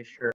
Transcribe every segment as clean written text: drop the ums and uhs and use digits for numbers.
Sure.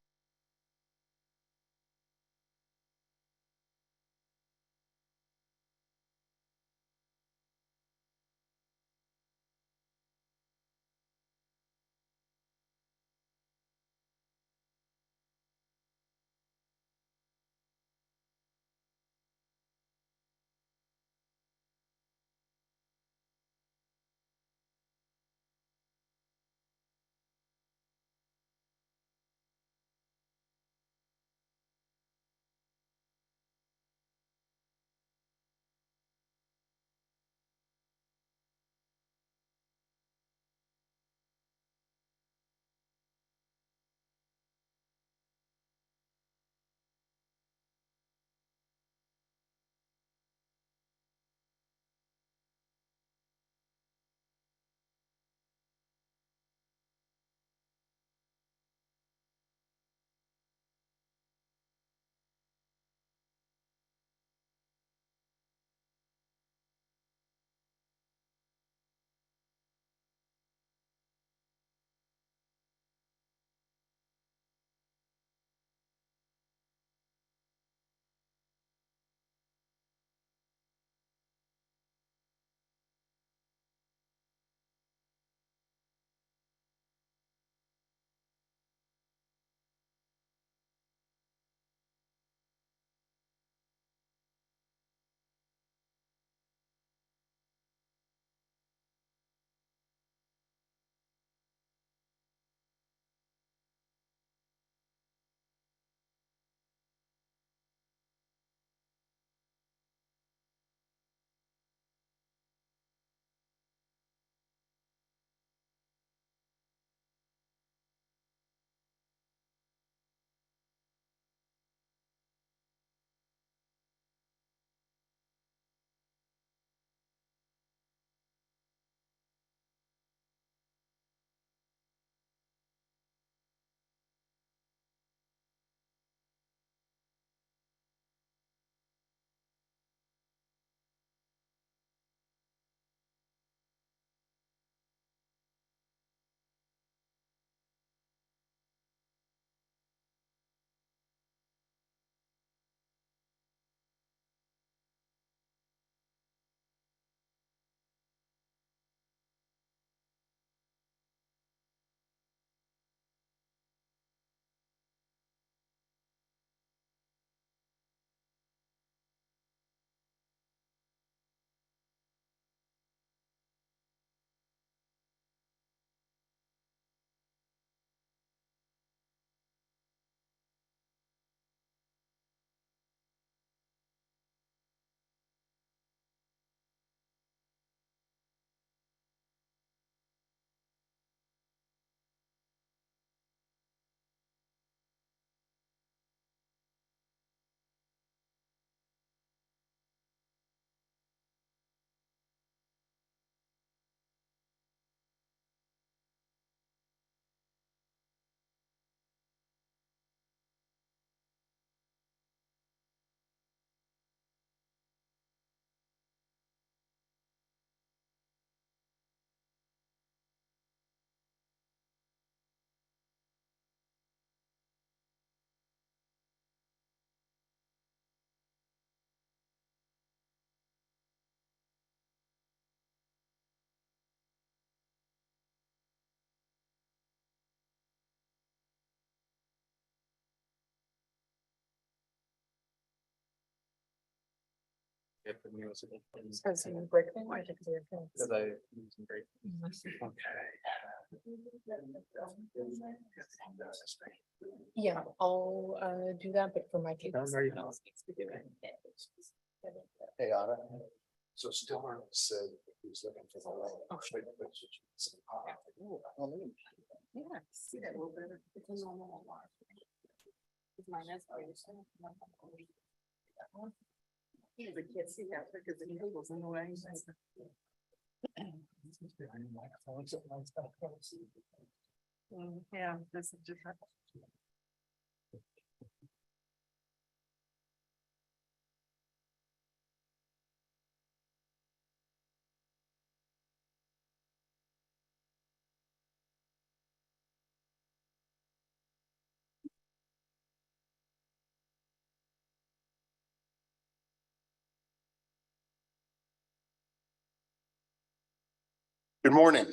If the music is- Because you break them, I think they're good. Because I use some great. Yeah, I'll do that, but for my kids. Sounds very- someone else needs to do it. Hey, Anna. So Stillman said he was looking for the light. Oh, sure. Yeah, see that a little better. It's a normal alarm. It's mine, that's how you say it. Yeah, but can't see that because the needle's in the way. Yeah, this is different. Good morning.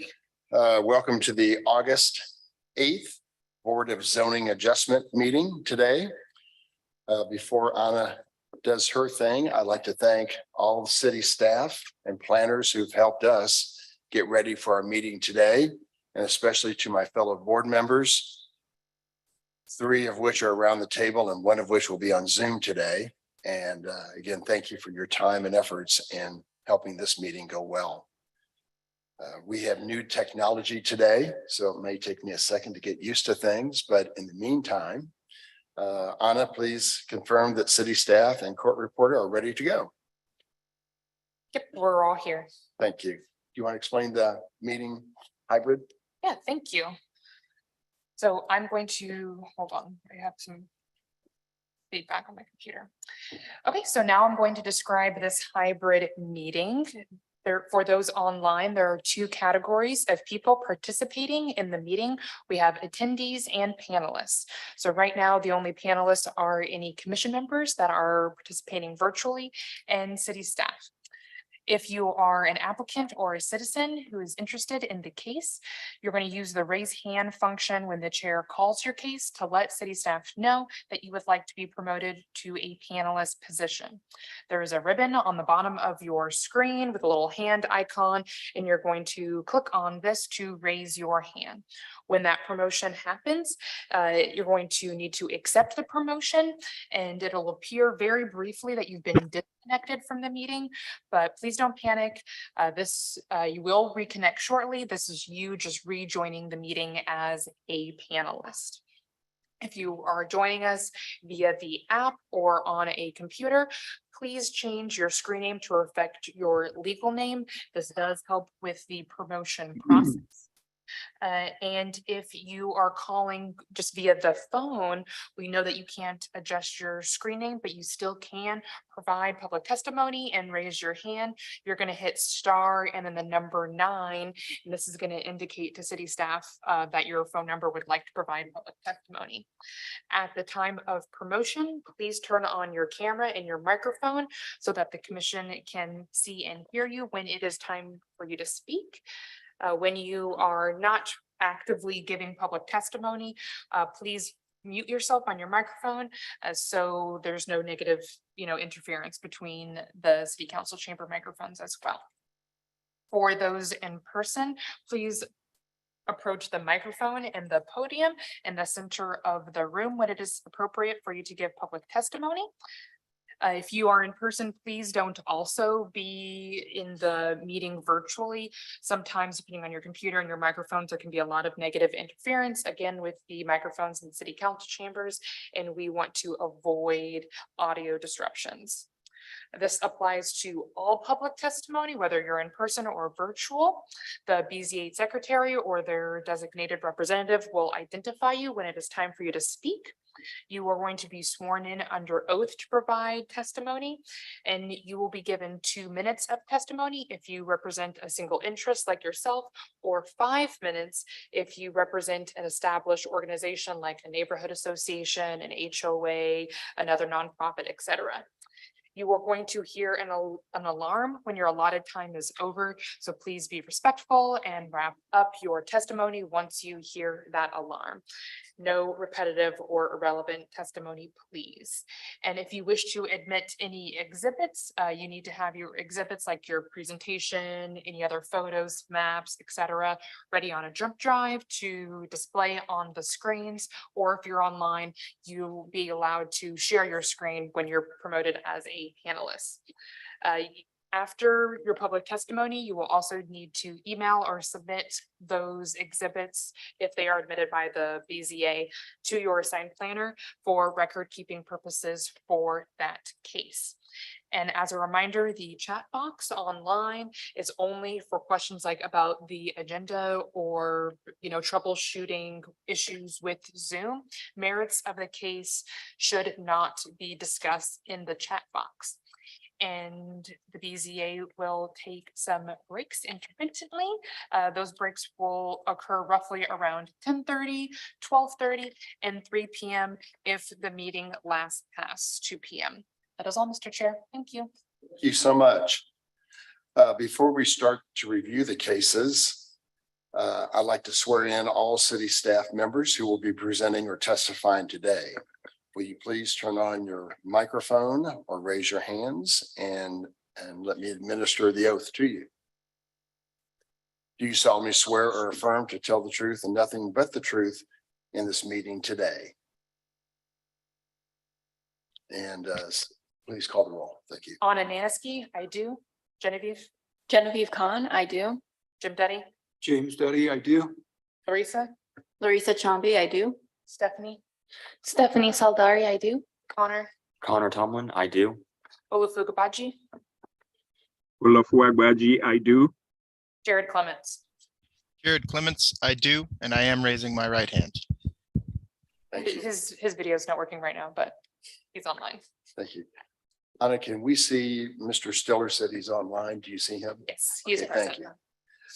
Welcome to the August 8th Board of Zoning Adjustment meeting today. Before Anna does her thing, I'd like to thank all the city staff and planners who've helped us get ready for our meeting today, and especially to my fellow board members, 3 of which are around the table and 1 of which will be on Zoom today. And again, thank you for your time and efforts in helping this meeting go well. We have new technology today, so it may take me a second to get used to things, but in the meantime, Anna, please confirm that city staff and court reporter are ready to go. Yep, we're all here. Thank you. Do you want to explain the meeting hybrid? Yeah, thank you. So I'm going to, hold on, I have some feedback on my computer. Okay, so now I'm going to describe this hybrid meeting. For those online, there are 2 categories of people participating in the meeting. We have attendees and panelists. So right now, the only panelists are any commission members that are participating virtually and city staff. If you are an applicant or a citizen who is interested in the case, you're going to use the raise hand function when the chair calls your case to let city staff know that you would like to be promoted to a panelist position. There is a ribbon on the bottom of your screen with a little hand icon, and you're going to click on this to raise your hand. When that promotion happens, you're going to need to accept the promotion, and it'll appear very briefly that you've been disconnected from the meeting, but please don't panic. You will reconnect shortly. This is you just rejoining the meeting as a panelist. If you are joining us via the app or on a computer, please change your screen name to reflect your legal name. This does help with the promotion process. And if you are calling just via the phone, we know that you can't adjust your screen name, but you still can provide public testimony and raise your hand. You're going to hit star and then the number 9. And this is going to indicate to city staff that your phone number would like to provide public testimony. At the time of promotion, please turn on your camera and your microphone so that the commission can see and hear you when it is time for you to speak. When you are not actively giving public testimony, please mute yourself on your microphone so there's no negative, interference between the city council chamber microphones as well. For those in person, please approach the microphone and the podium in the center of the room when it is appropriate for you to give public testimony. If you are in person, please don't also be in the meeting virtually. Sometimes depending on your computer and your microphones, there can be a lot of negative interference, again, with the microphones in city council chambers, and we want to avoid audio disruptions. This applies to all public testimony, whether you're in person or virtual. The BZA secretary or their designated representative will identify you when it is time for you to speak. You are going to be sworn in under oath to provide testimony, and you will be given 2 minutes of testimony if you represent a single interest like yourself, or 5 minutes if you represent an established organization like a neighborhood association, an HOA, another nonprofit, etc. You are going to hear an alarm when your allotted time is over, so please be respectful and wrap up your testimony once you hear that alarm. No repetitive or irrelevant testimony, please. And if you wish to admit any exhibits, you need to have your exhibits like your presentation, any other photos, maps, etc., ready on a jump drive to display on the screens. Or if you're online, you'll be allowed to share your screen when you're promoted as a panelist. After your public testimony, you will also need to email or submit those exhibits if they are admitted by the BZA to your assigned planner for record keeping purposes for that case. And as a reminder, the chat box online is only for questions like about the agenda or, troubleshooting issues with Zoom. Merits of the case should not be discussed in the chat box. And the BZA will take some breaks intermittently. Those breaks will occur roughly around 10:30, 12:30, and 3 p.m. if the meeting lasts past 2 p.m. That is all, Mr. Chair. Thank you. Thank you so much. Before we start to review the cases, I'd like to swear in all city staff members who will be presenting or testifying today. Will you please turn on your microphone or raise your hands and let me administer the oath to you? Do you solemnly swear or affirm to tell the truth and nothing but the truth in this meeting today? And please call the roll. Thank you. Anna Nanisky, I do. Genevieve Khan, I do. Jim Duddy, James Duddy, I do. Larissa, Larissa Chambi, I do. Stephanie, Stephanie Saldari, I do. Connor, Connor Tomlin, I do. Olufugabaji, Olafuagbaji, I do. Jared Clements. Jared Clements, I do, and I am raising my right hand. Thank you. His video is not working right now, but he's online. Thank you. Anna, can we see Mr. Stiller said he's online? Do you see him? Yes, he's Okay, thank present.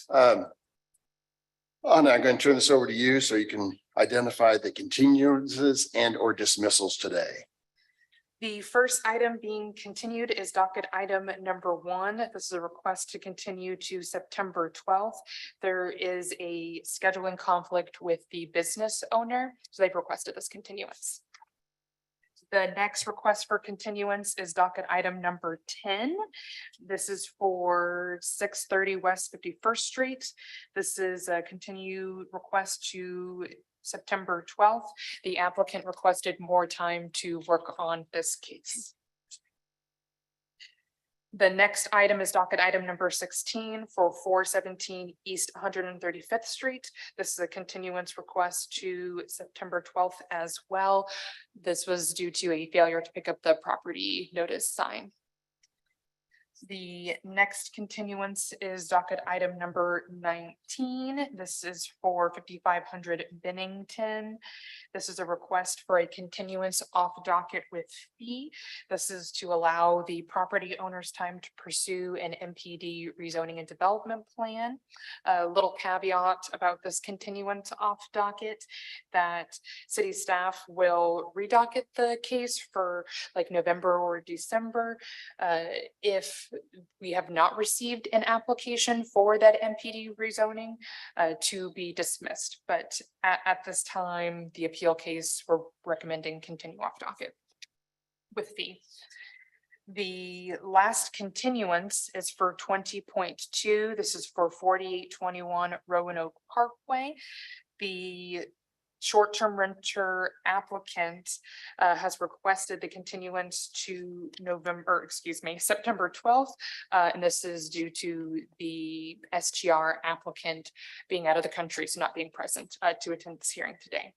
you. Anna, I'm going to turn this over to you so you can identify the continuances and or dismissals today. The first item being continued is docket item number 1. This is a request to continue to September 12th. There is a scheduling conflict with the business owner, so they've requested this continuance. The next request for continuance is docket item number 10. This is for 630 West 51st Street. This is a continued request to September 12th. The applicant requested more time to work on this case. The next item is docket item number 16 for 417 East 135th Street. This is a continuance request to September 12th as well. This was due to a failure to pick up the property notice sign. The next continuance is docket item number 19. This is for 5500 Bennington. This is a request for a continuance off docket with fee. This is to allow the property owners time to pursue an MPD rezoning and development plan. A little caveat about this continuance off docket that city staff will redocket the case for like November or December. If we have not received an application for that MPD rezoning to be dismissed, but at this time, the appeal case, we're recommending continue off docket with fee. The last continuance is for 20.2. This is for 4821 Roanoke Parkway. The short-term renter applicant has requested the continuance to September 12th. And this is due to the STR applicant being out of the country, so not being present to attend this hearing today.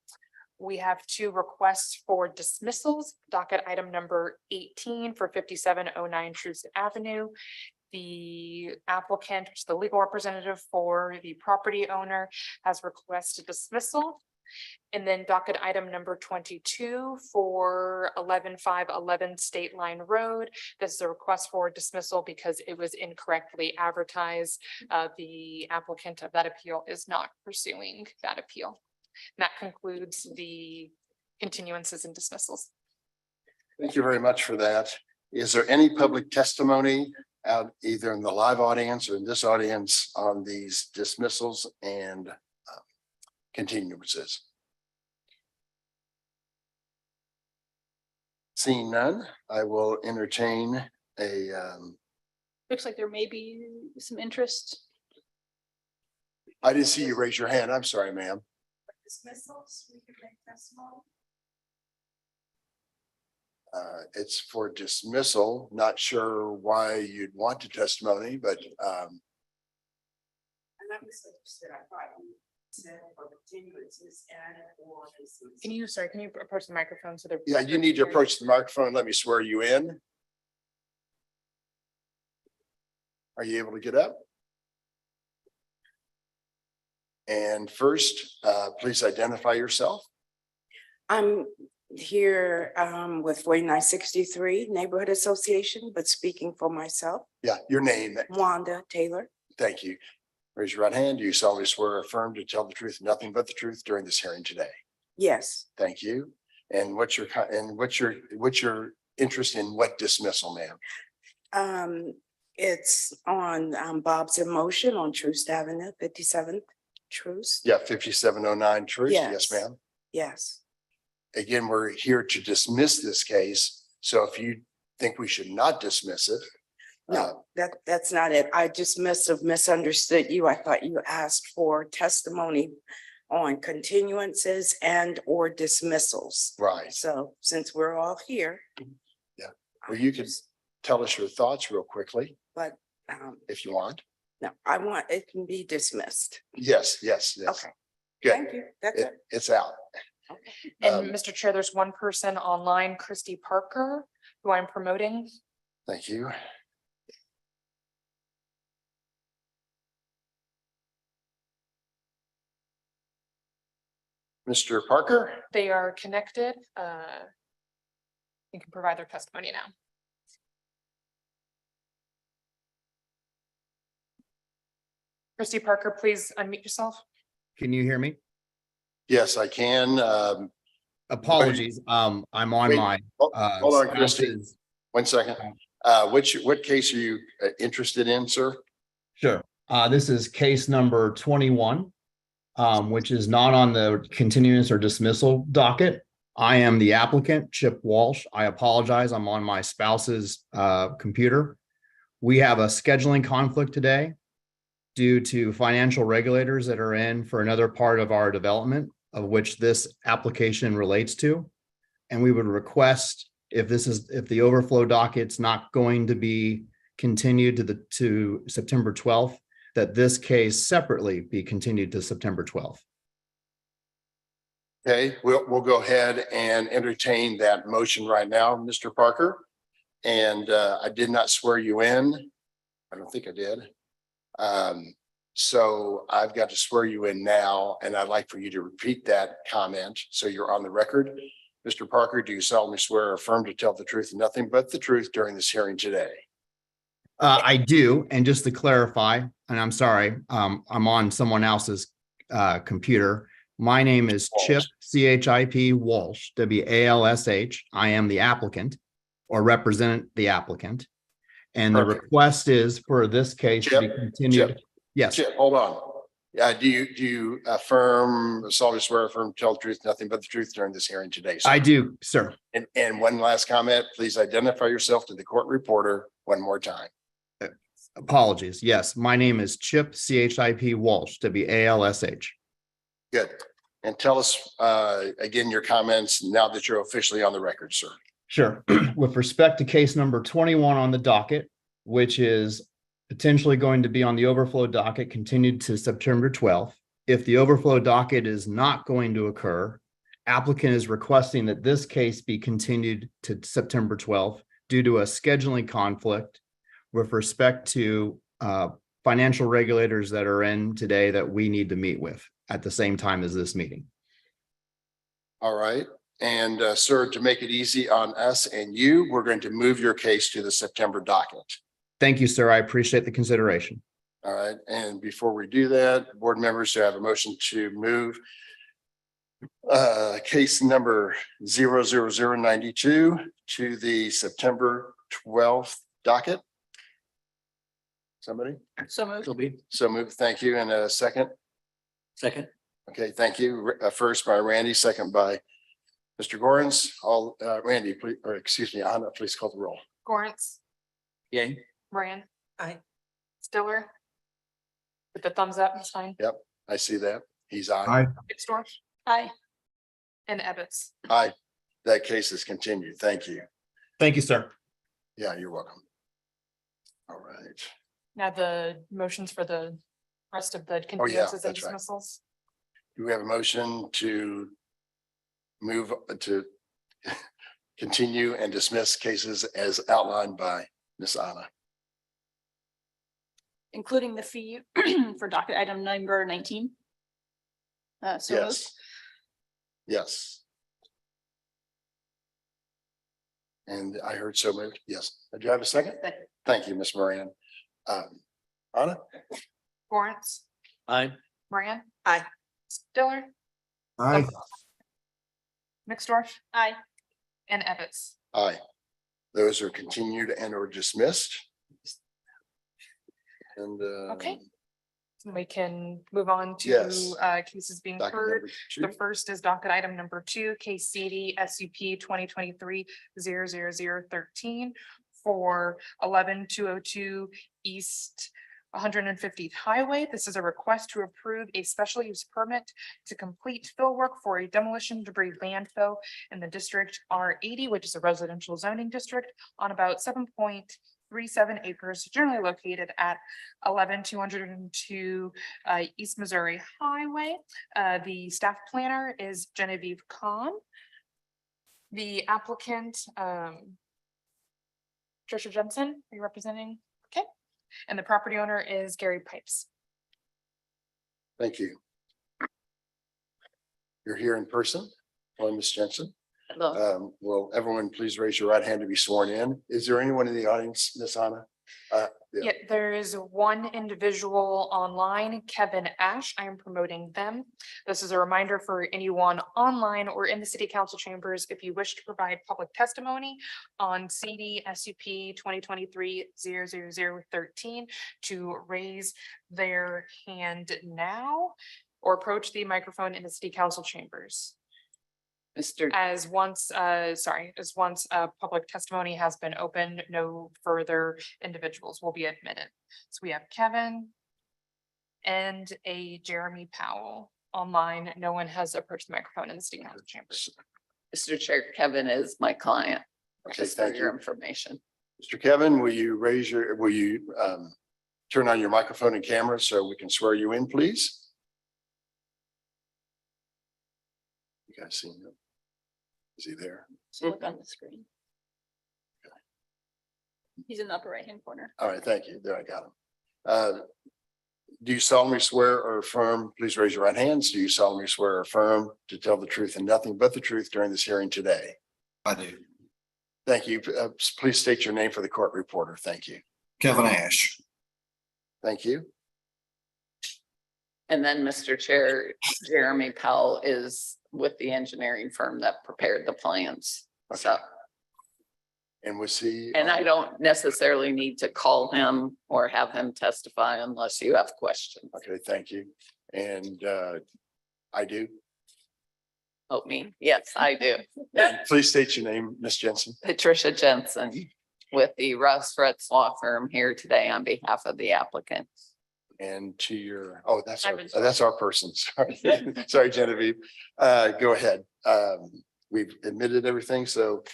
We have 2 requests for dismissals. Docket item number 18 for 5709 Truce Avenue. The applicant, which is the legal representative for the property owner, has requested dismissal. And then docket item number 22 for 11511 State Line Road. This is a request for dismissal because it was incorrectly advertised. The applicant of that appeal is not pursuing that appeal. And that concludes the continuances and dismissals. Thank you very much for that. Is there any public testimony out either in the live audience or in this audience on these dismissals and continuances? Seeing none, I will entertain a Looks like there may be some interest. I didn't see you raise your hand. I'm sorry, ma'am. Dismissals, we can make testimony. It's for dismissal. Not sure why you'd want a testimony, but And that was interested, I thought you said for continuances and or. Can you approach the microphone so they're. yeah, you need to approach the microphone. Let me swear you in. Are you able to get up? And first, please identify yourself. I'm here with 4963 Neighborhood Association, but speaking for myself, Yeah, your name. Wanda Taylor. Thank you. Raise your right hand. Do you solemnly swear or affirm to tell the truth, nothing but the truth during this hearing today? Yes, Thank you. And what's your interest in what dismissal, ma'am? it's on Bob's in Motion on Troost Avenue, 57th Truce? Yeah, 5709 Truce. Yes, Yes. ma'am. Yes. Again, we're here to dismiss this case. So if you think we should not dismiss it. No, that's not it. I just must have misunderstood you. I thought you asked for testimony on continuances and or dismissals. Right. So since we're all here. Yeah. Well, you could tell us your thoughts real quickly But if you want. no, I want, it can be dismissed. Yes, yes, yes. Okay, Good. thank you. That's it. It's out. Okay. And Um, Mr. Chair, there's one person online, Christy Parker, who I'm promoting. Thank you. Mr. Parker? They are connected. You can provide their testimony now. Christy Parker, please unmute yourself. Can you hear me? Yes, I can. Apologies, I'm on wait, my. Hold on, Christy. spouse's- 1 second. What case are you interested in, sir? Sure, this is case number 21, which is not on the continuance or dismissal docket. I am the applicant, Chip Walsh. I apologize, I'm on my spouse's computer. We have a scheduling conflict today due to financial regulators that are in for another part of our development, of which this application relates to. And we would request, if the overflow docket's not going to be continued to September 12th, that this case separately be continued to September 12th. Okay, we'll go ahead and entertain that motion right now, Mr. Parker. And I did not swear you in. I don't think I did. So I've got to swear you in now, and I'd like for you to repeat that comment so you're on the record. Mr. Parker, do you solemnly swear or affirm to tell the truth and nothing but the truth during this hearing today? I do, and just to clarify, and I'm sorry, I'm on someone else's computer. My name is Chip, CHIP Walsh, WALSH. I am the applicant or represent the applicant. And the Perfect. request is for this case to be Chip, continued. Chip, Yes, Chip, hold on. Do you affirm, solemnly swear, affirm, to tell the truth, nothing but the truth during this hearing today? Sir? I do, sir. And one last comment, please identify yourself to the court reporter one more time. Apologies. Yes, my name is Chip, CHIP Walsh, WALSH. Good. And tell us again your comments now that you're officially on the record, sir. Sure. With respect to case number 21 on the docket, which is potentially going to be on the overflow docket continued to September 12th. If the overflow docket is not going to occur, applicant is requesting that this case be continued to September 12th due to a scheduling conflict with respect to financial regulators that are in today that we need to meet with at the same time as this meeting. All right. And sir, to make it easy on us and you, we're going to move your case to the September docket. Thank you, sir. I appreciate the consideration. All right. And before we do that, board members, do I have a motion to move case number 00092 to the September 12th docket? Somebody? So moved. So moved. Thank you. And a second? Second. Okay, thank you. First by Randy, second by Mr. Gorens. All Randy, please, or excuse me, Anna, please call the roll. Gorence, Yay. Moran. Aye. Stiller. With the thumbs up, it's fine. I see that. He's on. Aye. Mixdorf Aye. and Ebbets. Aye. That case is continued. Thank you. Thank you, sir. Yeah, you're welcome. All right. Now the motions for the rest of the Oh, yeah, continuances and that's right. dismissals. Do we have a motion to move to continue and dismiss cases as outlined by Ms. Anna? Including the fee for docket item number 19. So moved. Yes. Yes. And I heard so moved. Yes. Do you have a second? Thank you, Ms. Moran. Anna? Gorence, Aye. Moran. Aye. Stiller, Aye. Mixdorf Aye. and Ebbets. Aye. Those are continued and or dismissed. And Okay. We can move on to Yes. cases being Docket heard. number The 2. first is docket item number 2, case CD SUP 2023-00013 for 11202 East 150th Highway. This is a request to approve a special use permit to complete fill work for a demolition debris landfill in the district R80, which is a residential zoning district on about 7.37 acres, generally located at 11202 East Missouri Highway. The staff planner is Genevieve Kahn. The applicant, Trisha Jensen, are you representing? Okay. And the property owner is Gary Pipes. Thank you. You're here in person. Hello, Ms. Jensen. Hello. Will everyone please raise your right hand to be sworn in? Is there anyone in the audience, Ms. Anna? Yeah, there is one individual online, Kevin Ash. I am promoting them. This is a reminder for anyone online or in the city council chambers. If you wish to provide public testimony on CD SUP 2023-00013 to raise their hand now or approach the microphone in the city council chambers. As once public testimony has been opened, no further individuals will be admitted. So we have Kevin and a Jeremy Powell online. No one has approached the microphone in the city council chambers. Mr. Chair, Kevin is my client. Okay, Just for thank your you. information. Mr. Kevin, will you turn on your microphone and camera so we can swear you in, please? You guys see him? Is he there? So look on the screen. He's in the upper right-hand corner. All right, thank you. There, I got him. Do you solemnly swear or affirm, please raise your right hands. Do you solemnly swear or affirm to tell the truth and nothing but the truth during this hearing today? I do. Thank you. Please state your name for the court reporter. Thank you. Kevin Ash. Thank you. And then, Mr. Chair, Jeremy Powell is with the engineering firm that prepared the plans. So, And was he? and I don't necessarily need to call him or have him testify unless you have questions. Okay, thank you. And I do. Oh, me? Yes, I do. Please state your name, Ms. Jensen. Patricia Jensen with the Russ Fritz Law Firm here today on behalf of the applicant. And to your, oh, that's I've been- that's our person. Sorry, sorry, Genevieve. Go ahead. We've admitted everything. So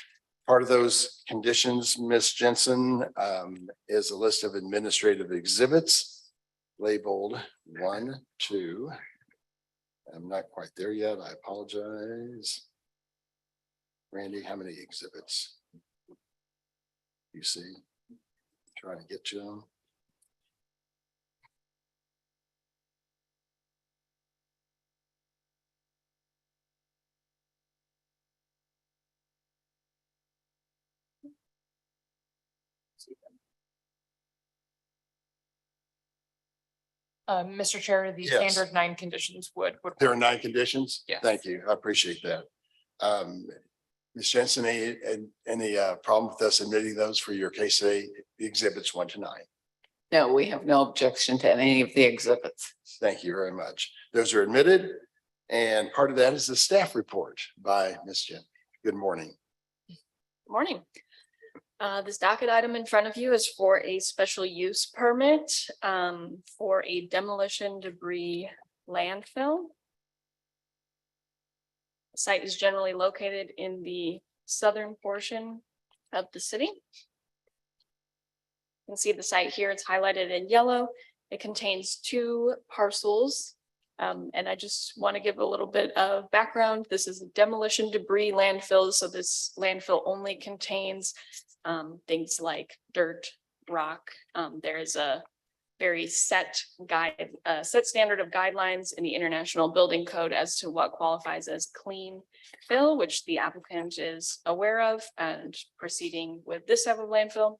part of those conditions, Ms. Jensen, is a list of administrative exhibits labeled 1, 2. I'm not quite there yet. I apologize. Randy, how many exhibits? You see? Trying to get you them. Mr. Chair, the Yes. standard 9 conditions would. There are 9 conditions? Yes. Thank you. I appreciate that. Ms. Jensen, any problem with us admitting those for your case today, the exhibits 1 to 9? No, we have no objection to any of the exhibits. Thank you very much. Those are admitted. And part of that is the staff report by Ms. Jen. Good morning. Morning. This docket item in front of you is for a special use permit for a demolition debris landfill. The site is generally located in the southern portion of the city. You can see the site here, it's highlighted in yellow. It contains 2 parcels. And I just want to give a little bit of background. This is a demolition debris landfill. So this landfill only contains things like dirt, rock. There is a very set standard of guidelines in the International Building Code as to what qualifies as clean fill, which the applicant is aware of and proceeding with this type of landfill.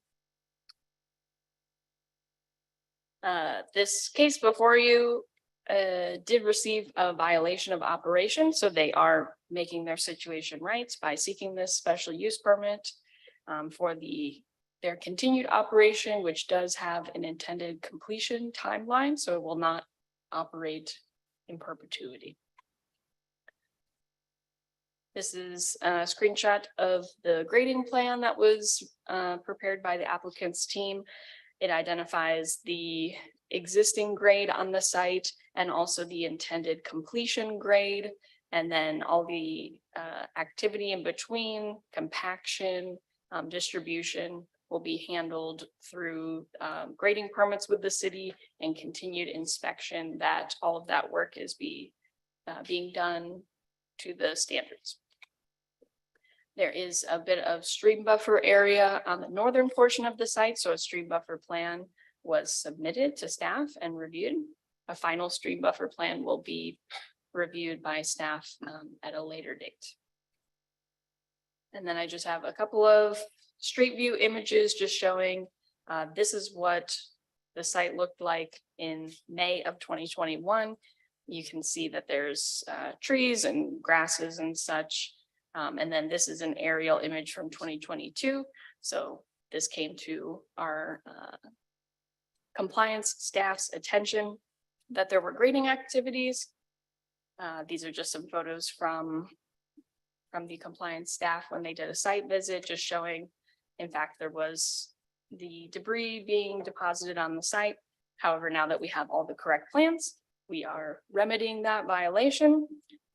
This case before you did receive a violation of operation, so they are making their situation right by seeking this special use permit for their continued operation, which does have an intended completion timeline, so it will not operate in perpetuity. This is a screenshot of the grading plan that was prepared by the applicant's team. It identifies the existing grade on the site and also the intended completion grade. And then all the activity in between, compaction, distribution will be handled through grading permits with the city and continued inspection, that all of that work is being done to the standards. There is a bit of stream buffer area on the northern portion of the site, so a stream buffer plan was submitted to staff and reviewed. A final stream buffer plan will be reviewed by staff at a later date. And then I just have a couple of street view images just showing this is what the site looked like in May of 2021. You can see that there's trees and grasses and such. And then this is an aerial image from 2022. So this came to our compliance staff's attention that there were grading activities. These are just some photos from the compliance staff when they did a site visit, just showing, in fact, there was the debris being deposited on the site. However, now that we have all the correct plans, we are remedying that violation.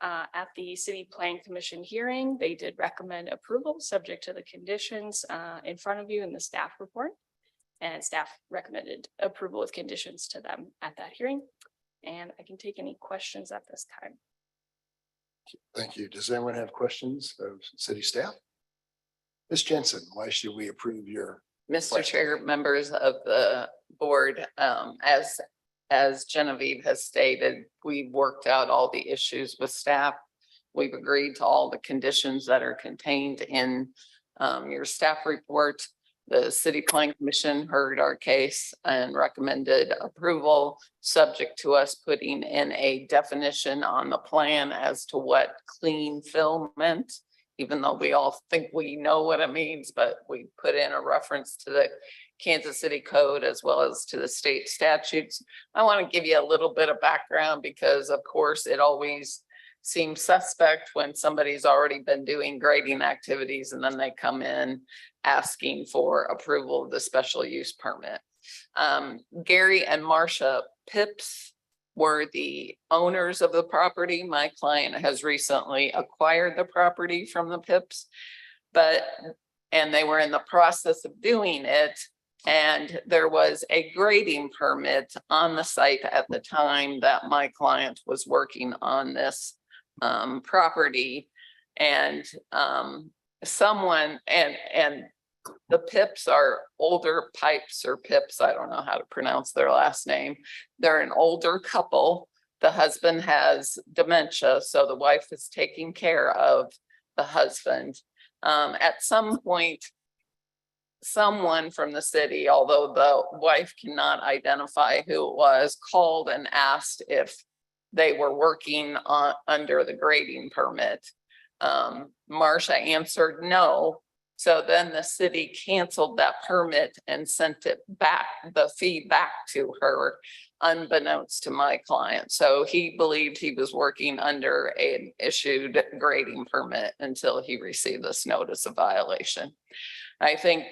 At the City Plan Commission hearing, they did recommend approval subject to the conditions in front of you in the staff report. And staff recommended approval with conditions to them at that hearing. And I can take any questions at this time. Thank you. Does anyone have questions of city staff? Ms. Jensen, why should we approve your? Mr. Chair, members of the board, as Genevieve has stated, we worked out all the issues with staff. We've agreed to all the conditions that are contained in your staff report. The City Plan Commission heard our case and recommended approval, subject to us putting in a definition on the plan as to what clean fill meant, even though we all think we know what it means, but we put in a reference to the Kansas City Code as well as to the state statutes. I want to give you a little bit of background because, of course, it always seems suspect when somebody's already been doing grading activities and then they come in asking for approval of the special use permit. Gary and Marcia Pips were the owners of the property. My client has recently acquired the property from the Pips, and they were in the process of doing it. And there was a grading permit on the site at the time that my client was working on this property. And someone, and the Pips are older Pipes or Pips, I don't know how to pronounce their last name. They're an older couple. The husband has dementia, so the wife is taking care of the husband. At some point, someone from the city, although the wife cannot identify who it was, called and asked if they were working under the grading permit. Marcia answered no. So then the city canceled that permit and sent it back, the fee back to her, unbeknownst to my client. So he believed he was working under an issued grading permit until he received this notice of violation. I think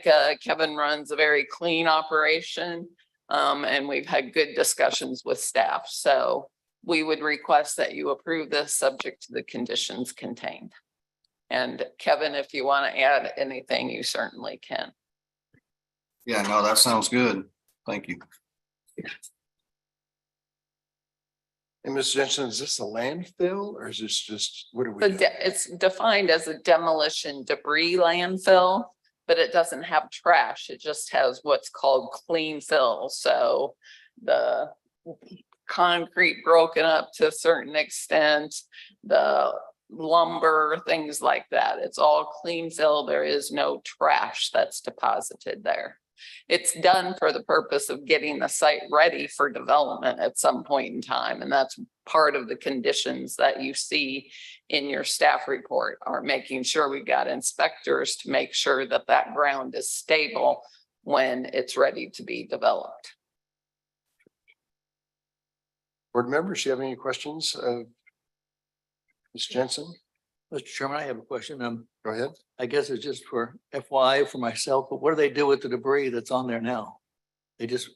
Kevin runs a very clean operation, and we've had good discussions with staff. So we would request that you approve this subject to the conditions contained. And Kevin, if you want to add anything, you certainly can. Yeah, no, that sounds good. Thank you. And Ms. Jensen, is this a landfill or is this just, what are we doing? It's defined as a demolition debris landfill, but it doesn't have trash. It just has what's called clean fill. So the concrete broken up to a certain extent, the lumber, things like that. It's all clean fill. There is no trash that's deposited there. It's done for the purpose of getting the site ready for development at some point in time. And that's part of the conditions that you see in your staff report, are making sure we've got inspectors to make sure that that ground is stable when it's ready to be developed. Board members, you have any questions of Ms. Jensen? Mr. Chairman, I have a question. Go ahead. I guess it's just for FYI for myself, but what do they do with the debris that's on there now? They just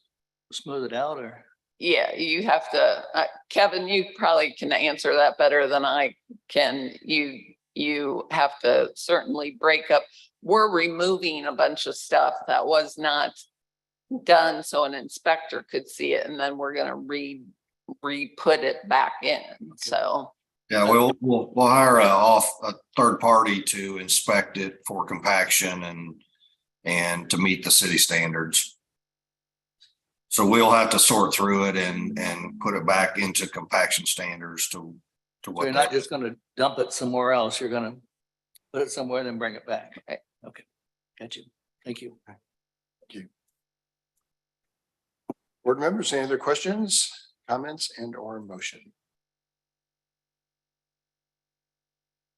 smooth it out or? Yeah, you have to, Kevin, you probably can answer that better than I can. You have to certainly break up. We're removing a bunch of stuff that was not done so an inspector could see it, and then we're gonna re-put it back in, so. Yeah, we'll hire a third party to inspect it for compaction and to meet the city standards. So we'll have to sort through it and put it back into compaction standards to So what. you're not just gonna dump it somewhere else, you're gonna put it somewhere and then bring it back. Okay, got you. Thank you. Board members, any other questions, comments, and or motion?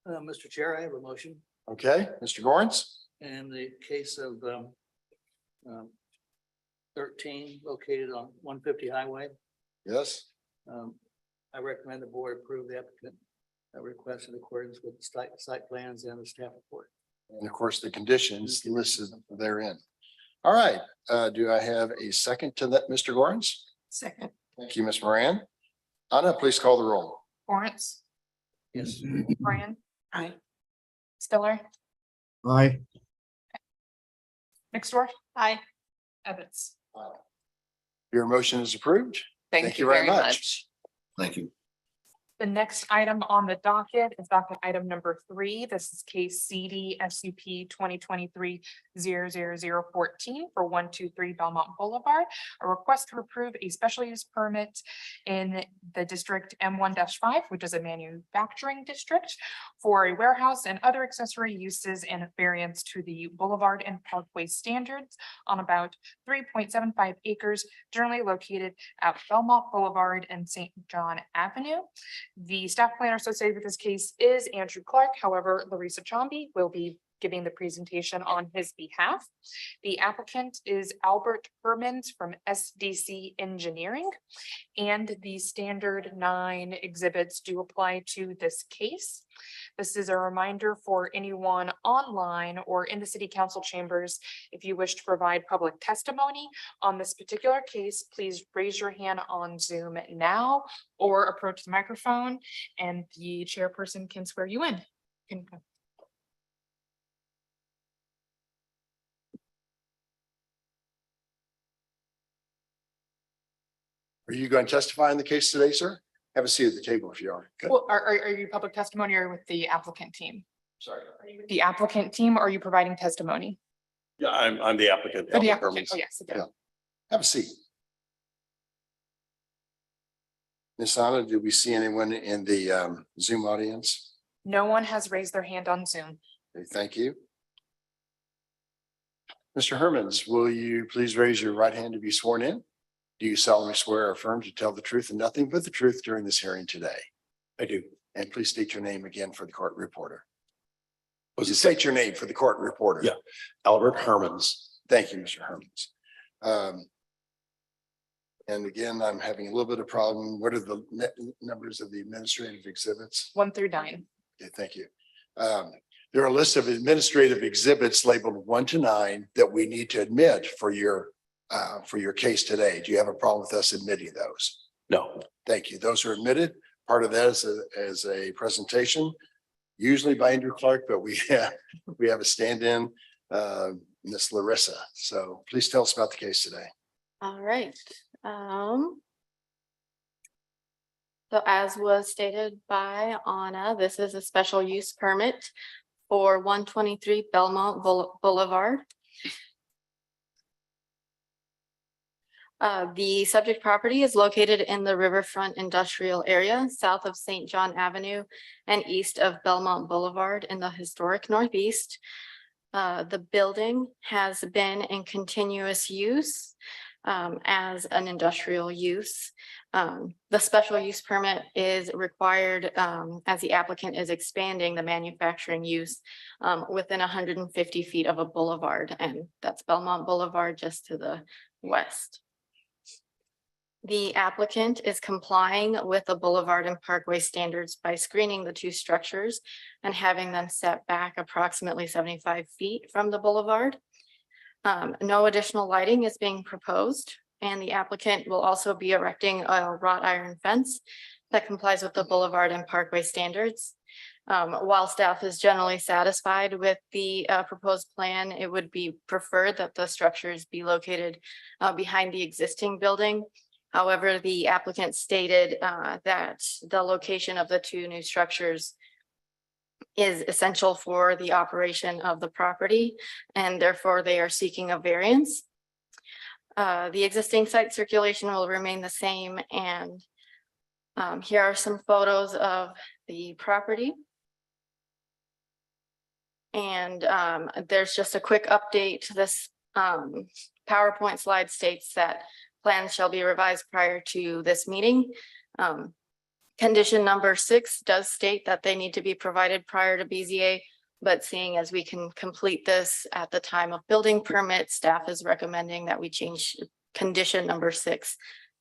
Mr. Chair, I have a motion. Okay, Mr. Gorens? In the case of 13 located on 150 highway, Yes. I recommend the board approve the applicant request in accordance with the site plans and the staff report. And of course, the conditions listed therein. All right, do I have a second to that, Mr. Gorens? Second. Thank you, Ms. Moran. Anna, please call the roll. Lawrence, Yes. Brian, Aye. Stiller, Aye. Nixdorf, Aye. Evans. Your motion is approved. Thank you very much. Thank you. The next item on the docket is docket item number 3. This is case CD SUP 2023-00014 for 123 Belmont Boulevard. A request to approve a special use permit in the district M1-5, which is a manufacturing district, for a warehouse and other accessory uses and variance to the Boulevard and Parkway standards on about 3.75 acres, generally located at Belmont Boulevard and St. John Avenue. The staff planner associated with this case is Andrew Clark. However, Larissa Chomby will be giving the presentation on his behalf. The applicant is Albert Hermans from SDC Engineering, and the standard 9 exhibits do apply to this case. This is a reminder for anyone online or in the city council chambers. If you wish to provide public testimony on this particular case, please raise your hand on Zoom now or approach the microphone and the chairperson can swear you in. Are you going to testify in the case today, sir? Have a seat at the table if you are. Good. Well, are you public testimony or with the applicant team? Sorry. Are you with the applicant team or are you providing testimony? Yeah, I'm the applicant. For the Albert applicant, Hermans. oh yes. Yeah. Have a seat. Ms. Anna, do we see anyone in the Zoom audience? No one has raised their hand on Zoom. Okay, thank you. Mr. Hermans, will you please raise your right hand to be sworn in? Do you solemnly swear or affirm to tell the truth and nothing but the truth during this hearing today? I do. And please state your name again for the court reporter. Was it state your name for the court reporter? Yeah. Albert Hermans. Thank you, Mr. Hermans. And again, I'm having a little bit of problem. What are the numbers of the administrative exhibits? 1 through 9. Okay, thank you. There are a list of administrative exhibits labeled 1 to 9 that we need to admit for your case today. Do you have a problem with us admitting those? No. Thank you. Those are admitted. Part of that is a presentation, usually by Andrew Clark, but we have a stand-in, Miss Larissa. So please tell us about the case today. All right. So as was stated by Anna, this is a special use permit for 123 Belmont Boulevard. The subject property is located in the riverfront industrial area, south of St. John Avenue and east of Belmont Boulevard in the historic Northeast. The building has been in continuous use as an industrial use. The special use permit is required as the applicant is expanding the manufacturing use within 150 feet of a boulevard, and that's Belmont Boulevard just to the west. The applicant is complying with the Boulevard and Parkway standards by screening the two structures and having them set back approximately 75 feet from the boulevard. No additional lighting is being proposed, and the applicant will also be erecting a wrought iron fence that complies with the Boulevard and Parkway standards. While staff is generally satisfied with the proposed plan, it would be preferred that the structures be located behind the existing building. However, the applicant stated that the location of the two new structures is essential for the operation of the property, and therefore they are seeking a variance. The existing site circulation will remain the same, and here are some photos of the property. And there's just a quick update. This PowerPoint slide states that plans shall be revised prior to this meeting. Condition number 6 does state that they need to be provided prior to BZA, but seeing as we can complete this at the time of building permit, staff is recommending that we change condition number 6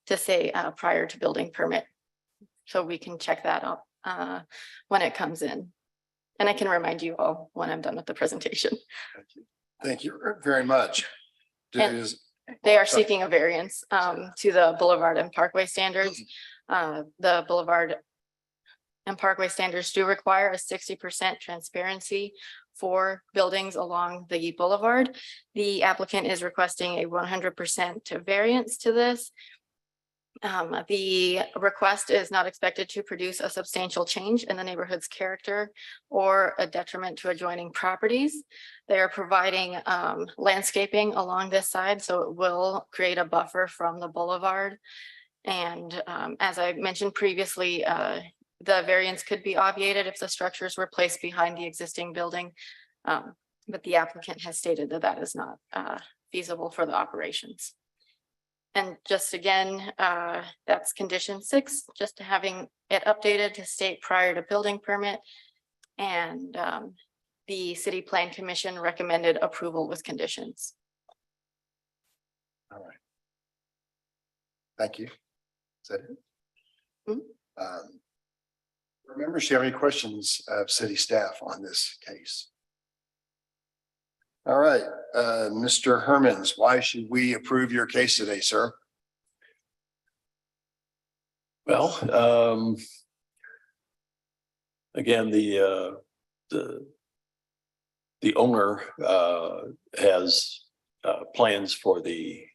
to say prior to building permit. So we can check that up when it comes in. And I can remind you all when I'm done with the presentation. Thank you very much. They are seeking a variance to the Boulevard and Parkway standards. The Boulevard and Parkway standards do require a 60% transparency for buildings along the boulevard. The applicant is requesting a 100% variance to this. The request is not expected to produce a substantial change in the neighborhood's character or a detriment to adjoining properties. They are providing landscaping along this side, so it will create a buffer from the boulevard. And as I mentioned previously, the variance could be obviated if the structures were placed behind the existing building. But the applicant has stated that that is not feasible for the operations. And just again, that's condition 6, just having it updated to state prior to building permit. And the City Plan Commission recommended approval with conditions. All right. Thank you. Is that it? Members, do you have any questions of city staff on this case? All right, Mr. Hermans, why should we approve your case today, sir? Well, again, the owner has plans for the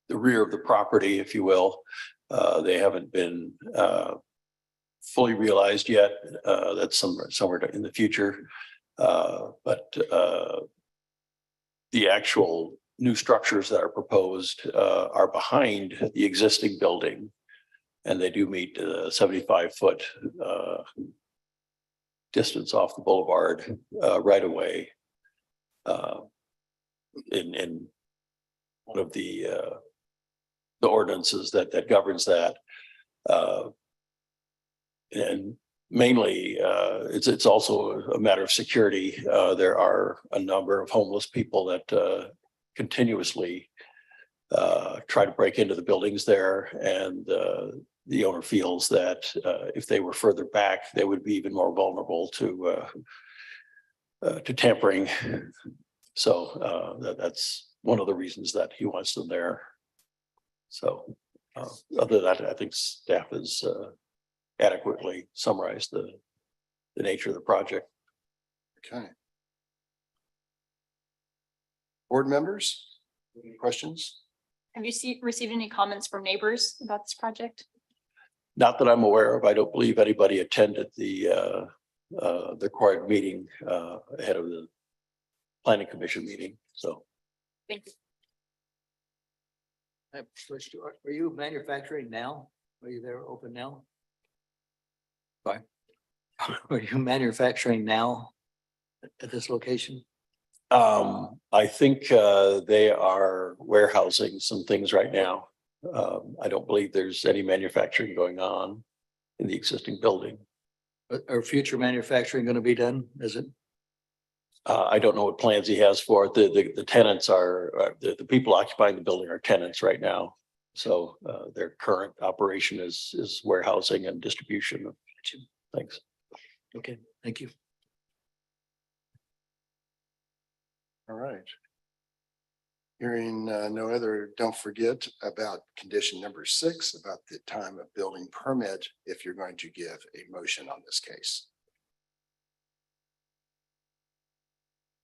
rear of the property, if you will. They haven't been fully realized yet. That's somewhere in the future. But the actual new structures that are proposed are behind the existing building, and they do meet 75-foot distance off the boulevard right away. In one of the ordinances that governs that, and mainly, it's also a matter of security. There are a number of homeless people that continuously try to break into the buildings there, and the owner feels that if they were further back, they would be even more vulnerable to tampering. So that's one of the reasons that he wants them there. So other than that, I think staff is adequately summarized the nature of the project. Okay. Board members, any questions? Have you received any comments from neighbors about this project? Not that I'm aware of. I don't believe anybody attended the required meeting ahead of the planning commission meeting. So. Thank you. I switched to, are you manufacturing now? Are you there open now? Sorry. Are you manufacturing now at this location? I think they are warehousing some things right now. I don't believe there's any manufacturing going on in the existing building. Are future manufacturing going to be done? Is it? I don't know what plans he has for it. The tenants are the people occupying the building are tenants right now. So their current operation is warehousing and distribution of things. Okay, thank you. All right. Hearing no other, don't forget about condition number 6, about the time of building permit, if you're going to give a motion on this case.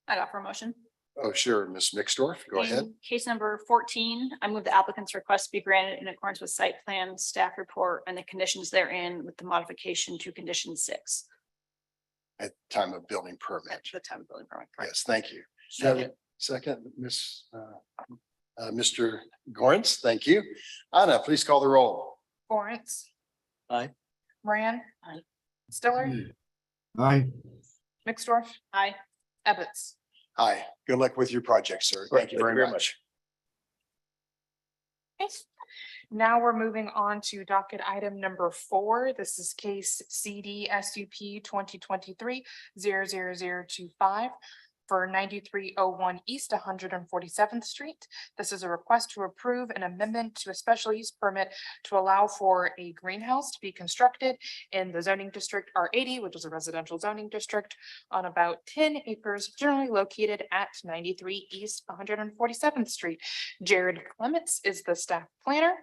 I'd offer a motion. Oh, sure, Ms. Mixdorf, go ahead. In Case number 14, I move the applicant's request be granted in accordance with site plan, staff report, and the conditions therein with the modification to condition 6 At time of building permit. at the time of building permit. correct? Yes, thank you. Second, Mr. Gorence, thank you. Anna, please call the roll. Lawrence. Aye. Moran. Aye. Stiller. Aye. Mixdorf. Aye. Ebbets. Aye. Good luck with your project, sir. Right, Thank you very much. Okay. Now we're moving on to docket item number 4. This is case CD SUP 2023-00025 for 9301 East 147th Street. This is a request to approve an amendment to a special use permit to allow for a greenhouse to be constructed in the zoning district R80, which is a residential zoning district on about 10 acres, generally located at 93 East 147th Street. Jared Clements is the staff planner.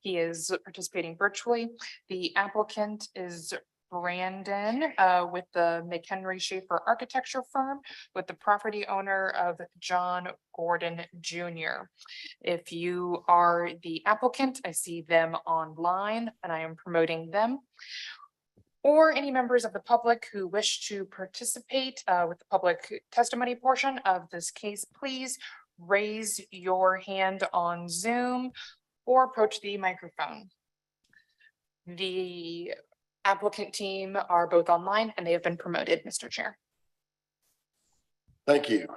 He is participating virtually. The applicant is Brandon with the McHenry Schaefer architecture firm, with the property owner of John Gordon Jr. If you are the applicant, I see them online and I am promoting them. Or any members of the public who wish to participate with the public testimony portion of this case, please raise your hand on Zoom or approach the microphone. The applicant team are both online and they have been promoted, Mr. Chair. Thank you.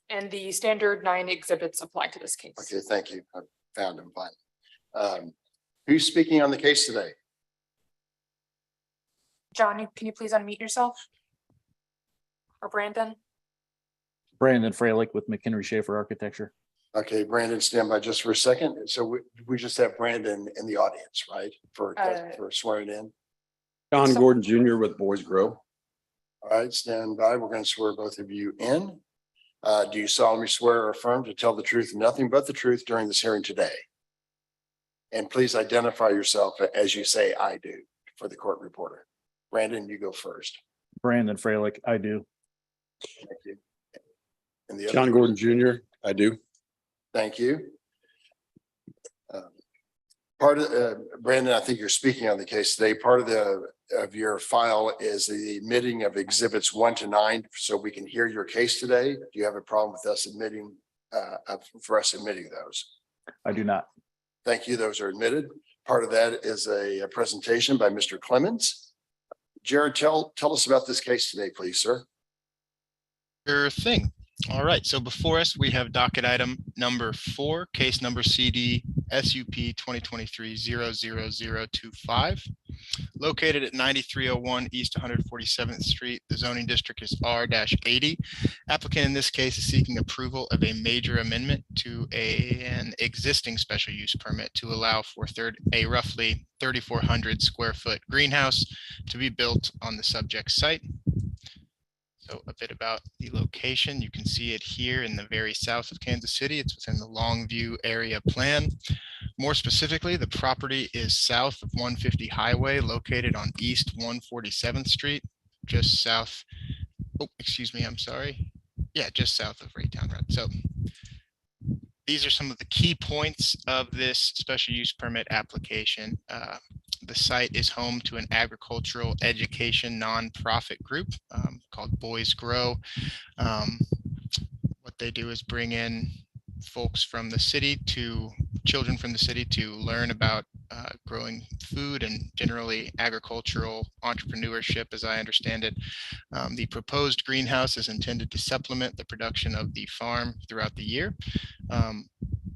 And the standard 9 exhibits apply to this case. Okay, thank you. I found him fine. Who's speaking on the case today? John, can you please unmute yourself? Or Brandon? Brandon Freilich with McHenry Schaefer Architecture. Okay, Brandon, stand by just for a second. So we just have Brandon in the audience, right? For swearing in. John Gordon Jr. with Boys Grow. All right, stand by. We're going to swear both of you in. Do you solemnly swear or affirm to tell the truth and nothing but the truth during this hearing today? And please identify yourself as you say I do for the court reporter. Brandon, you go first. Brandon Freilich, I do. Thank you. And the John Gordon Jr. I do. Thank you. Part of Brandon, I think you're speaking on the case today. Part of your file is the admitting of exhibits 1 to 9, so we can hear your case today. Do you have a problem with us admitting for us admitting those? I do not. Thank you. Those are admitted. Part of that is a presentation by Mr. Clements. Jared, tell us about this case today, please, sir. Sure thing. All right, so before us, we have docket item number 4, case number CD SUP 2023-00025. Located at 9301 East 147th Street, the zoning district is R-80. Applicant in this case is seeking approval of a major amendment to an existing special use permit to allow for a roughly 3,400 square foot greenhouse to be built on the subject site. So a bit about the location. You can see it here in the very south of Kansas City. It's within the Longview area plan. More specifically, the property is south of 150 Highway, located on East 147th Street, just south. Oh, excuse me, I'm sorry. Yeah, just south of Raytown Road. So these are some of the key points of this special use permit application. The site is home to an agricultural education nonprofit group called Boys Grow. What they do is bring in folks from the city children from the city to learn about growing food and generally agricultural entrepreneurship, as I understand it. The proposed greenhouse is intended to supplement the production of the farm throughout the year.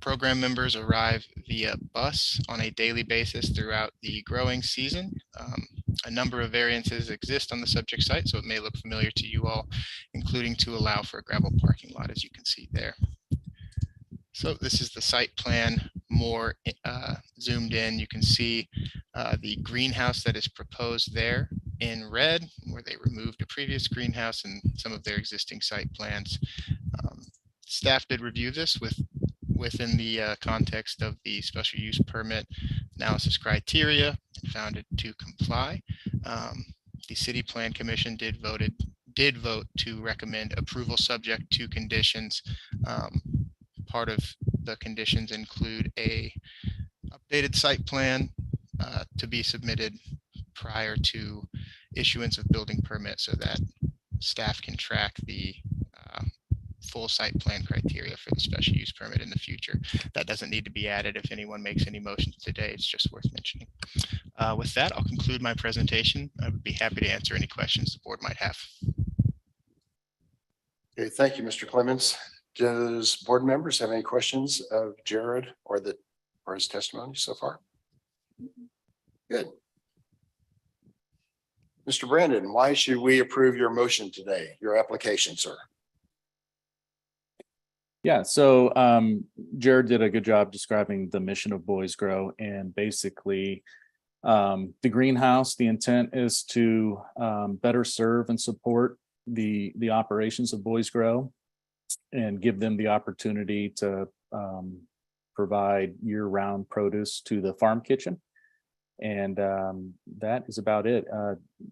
Program members arrive via bus on a daily basis throughout the growing season. A number of variances exist on the subject site, so it may look familiar to you all, including to allow for a gravel parking lot, as you can see there. So this is the site plan more zoomed in, you can see the greenhouse that is proposed there in red, where they removed a previous greenhouse and some of their existing site plans. Staff did review this within the context of the special use permit analysis criteria and found it to comply. The City Plan Commission did vote to recommend approval subject to conditions. Part of the conditions include a updated site plan to be submitted prior to issuance of building permit so that staff can track the full site plan criteria for the special use permit in the future. That doesn't need to be added if anyone makes any motions today. It's just worth mentioning. With that, I'll conclude my presentation. I would be happy to answer any questions the board might have. Okay, thank you, Mr. Clemens. Does board members have any questions of Jared or his testimony so far? Good. Mr. Brandon, why should we approve your motion today, your application, sir? Yeah, so Jared did a good job describing the mission of Boys Grow, and basically the greenhouse, the intent is to better serve and support the operations of Boys Grow and give them the opportunity to provide year-round produce to the farm kitchen. And that is about it.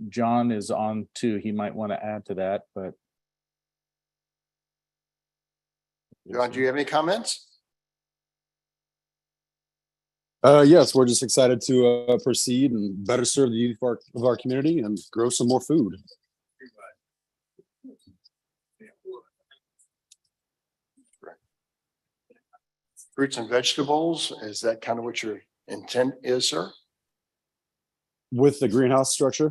John is on too. He might want to add to that, but. John, do you have any comments? Yes, we're just excited to proceed and better serve the youth of our community and grow some more food. Fruits and vegetables, is that kind of what your intent is, sir? With the greenhouse structure?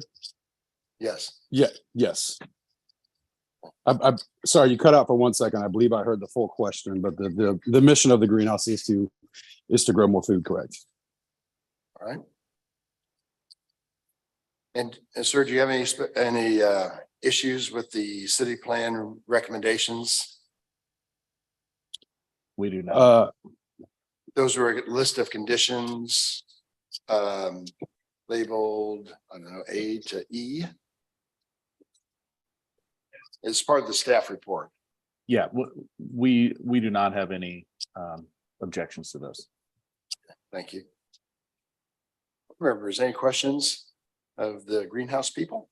Yes. Yeah, yes. I'm sorry, you cut out for 1 second. I believe I heard the full question, but the mission of the greenhouse is to grow more food, correct? All right. And sir, do you have any issues with the city plan recommendations? We do not. Those were a list of conditions labeled, I don't know, A to E. It's part of the staff report. Yeah, we do not have any objections to this. Thank you. Members, any questions of the greenhouse people?